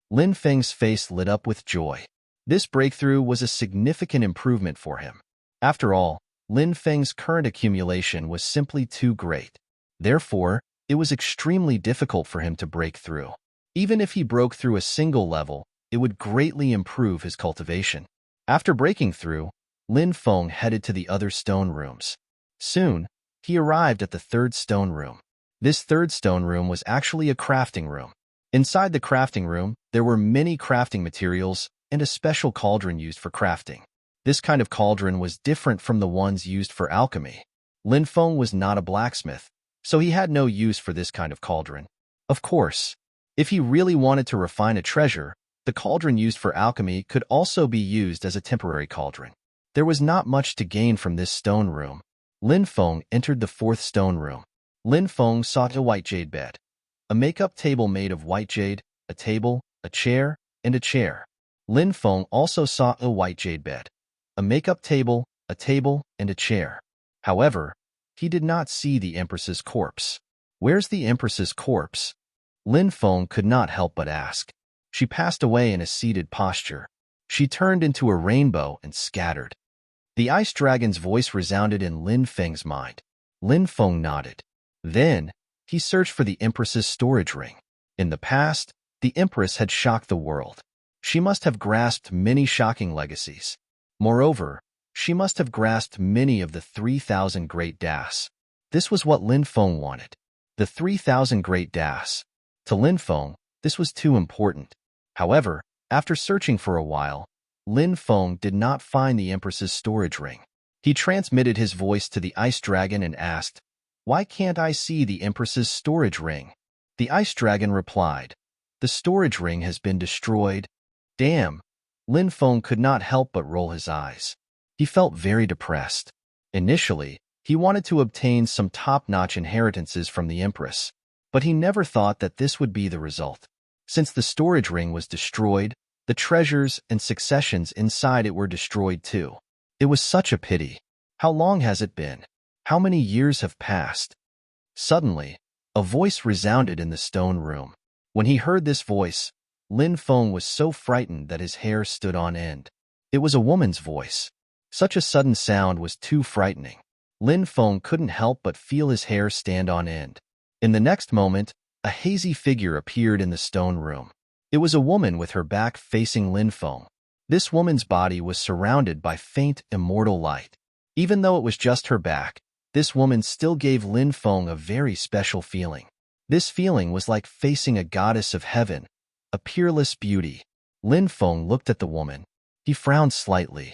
Lin Feng's face lit up with joy. This breakthrough was a significant improvement for him. After all, Lin Feng's current accumulation was simply too great. Therefore, it was extremely difficult for him to break through. Even if he broke through a single level, it would greatly improve his cultivation. After breaking through, Lin Feng headed to the other stone rooms. Soon, he arrived at the third stone room. This third stone room was actually a crafting room. Inside the crafting room, there were many crafting materials and a special cauldron used for crafting. This kind of cauldron was different from the ones used for alchemy. Lin Feng was not a blacksmith, so he had no use for this kind of cauldron. Of course, if he really wanted to refine a treasure, the cauldron used for alchemy could also be used as a temporary cauldron. There was not much to gain from this stone room. Lin Feng entered the fourth stone room. Lin Feng saw a white jade bed, a makeup table made of white jade, a table, a chair, and a chair. Lin Feng also saw a white jade bed, a makeup table, and a chair. However, he did not see the Empress's corpse. Where's the Empress's corpse? Lin Feng could not help but ask. She passed away in a seated posture. She turned into a rainbow and scattered. The ice dragon's voice resounded in Lin Feng's mind. Lin Feng nodded. Then, he searched for the Empress's storage ring. In the past, the Empress had shocked the world. She must have grasped many shocking legacies. Moreover, she must have grasped many of the 3,000 great das. This was what Lin Feng wanted. The 3,000 great das. To Lin Feng, this was too important. However, after searching for a while, Lin Feng did not find the Empress's storage ring. He transmitted his voice to the ice dragon and asked, "Why can't I see the Empress's storage ring?" The ice dragon replied, "The storage ring has been destroyed." Damn! Lin Feng could not help but roll his eyes. He felt very depressed. Initially, he wanted to obtain some top-notch inheritances from the Empress, but he never thought that this would be the result. Since the storage ring was destroyed, the treasures and successions inside it were destroyed too. It was such a pity. How long has it been? How many years have passed? Suddenly, a voice resounded in the stone room. When he heard this voice, Lin Feng was so frightened that his hair stood on end. It was a woman's voice. Such a sudden sound was too frightening. Lin Feng couldn't help but feel his hair stand on end. In the next moment, a hazy figure appeared in the stone room. It was a woman with her back facing Lin Feng. This woman's body was surrounded by faint, immortal light. Even though it was just her back, this woman still gave Lin Feng a very special feeling. This feeling was like facing a goddess of heaven, a peerless beauty. Lin Feng looked at the woman. He frowned slightly.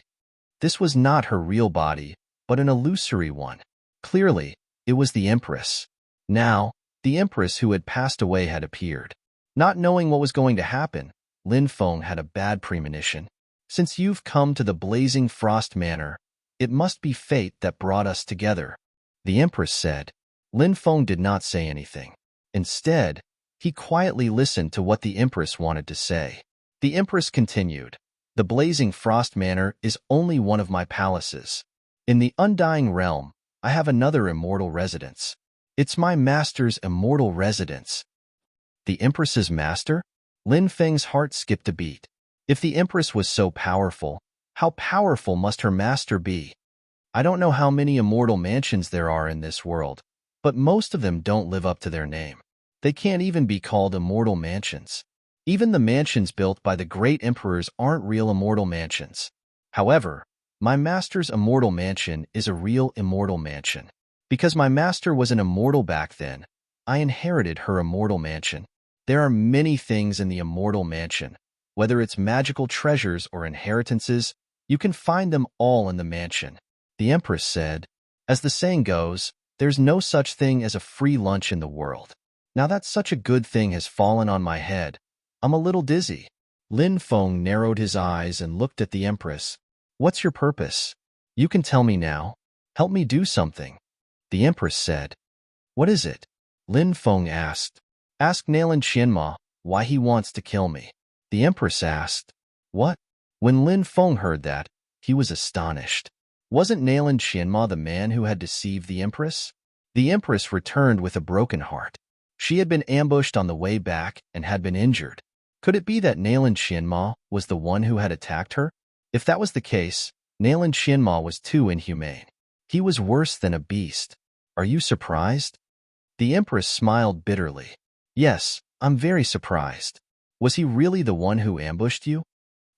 This was not her real body, but an illusory one. Clearly, it was the Empress. Now, the Empress who had passed away had appeared. Not knowing what was going to happen, Lin Feng had a bad premonition. Since you've come to the Blazing Frost Manor, it must be fate that brought us together, the Empress said. Lin Feng did not say anything. Instead, he quietly listened to what the Empress wanted to say. The Empress continued, "The Blazing Frost Manor is only one of my palaces. In the Undying Realm, I have another immortal residence. It's my master's immortal residence." The Empress's master? Lin Feng's heart skipped a beat. If the Empress was so powerful, how powerful must her master be? I don't know how many immortal mansions there are in this world, but most of them don't live up to their name. They can't even be called immortal mansions. Even the mansions built by the great emperors aren't real immortal mansions. However, my master's immortal mansion is a real immortal mansion. Because my master was an immortal back then, I inherited her immortal mansion. There are many things in the immortal mansion. Whether it's magical treasures or inheritances, you can find them all in the mansion. The Empress said, "As the saying goes, there's no such thing as a free lunch in the world. Now that such a good thing has fallen on my head, I'm a little dizzy." Lin Feng narrowed his eyes and looked at the Empress. "What's your purpose? You can tell me now. Help me do something." The Empress said, "What is it?" Lin Feng asked. "Ask Nalan Qianma why he wants to kill me." The Empress asked, "What?" When Lin Feng heard that, he was astonished. Wasn't Nalan Qianma the man who had deceived the Empress? The Empress returned with a broken heart. She had been ambushed on the way back and had been injured. Could it be that Nalan Qianma was the one who had attacked her? If that was the case, Nalan Qianma was too inhumane. He was worse than a beast. Are you surprised? The Empress smiled bitterly. Yes, I'm very surprised. Was he really the one who ambushed you?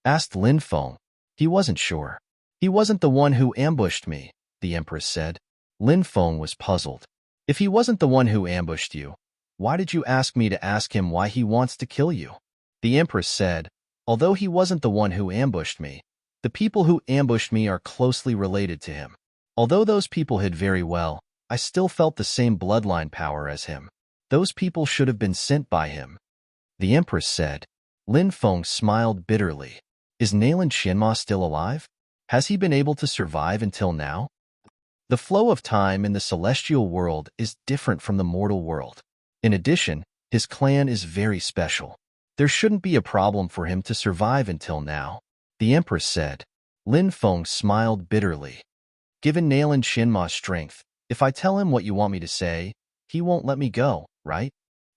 Asked Lin Feng. He wasn't sure. He wasn't the one who ambushed me, the Empress said. Lin Feng was puzzled. If he wasn't the one who ambushed you, why did you ask me to ask him why he wants to kill you? The Empress said, although he wasn't the one who ambushed me, the people who ambushed me are closely related to him. Although those people hid very well, I still felt the same bloodline power as him. Those people should have been sent by him. The Empress said. Lin Feng smiled bitterly. Is Nalan Shinma still alive? Has he been able to survive until now? The flow of time in the celestial world is different from the mortal world. In addition, his clan is very special. There shouldn't be a problem for him to survive until now, the Empress said. Lin Feng smiled bitterly. Given Nalan Shinma's strength, if I tell him what you want me to say, he won't let me go, right?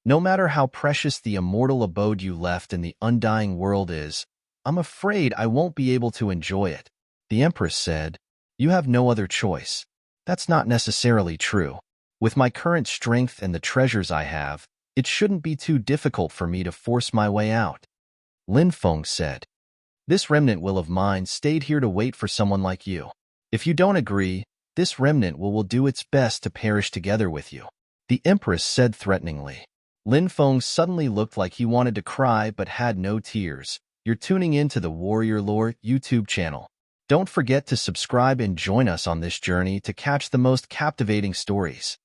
No matter how precious the immortal abode you left in the undying world is, I'm afraid I won't be able to enjoy it, the Empress said. You have no other choice. That's not necessarily true. With my current strength and the treasures I have, it shouldn't be too difficult for me to force my way out, Lin Feng said. This remnant will of mine stayed here to wait for someone like you. If you don't agree, this remnant will do its best to perish together with you, the Empress said threateningly. Lin Feng suddenly looked like he wanted to cry but had no tears. You're tuning in to the Warrior Lore YouTube channel. Don't forget to subscribe and join us on this journey to catch the most captivating stories.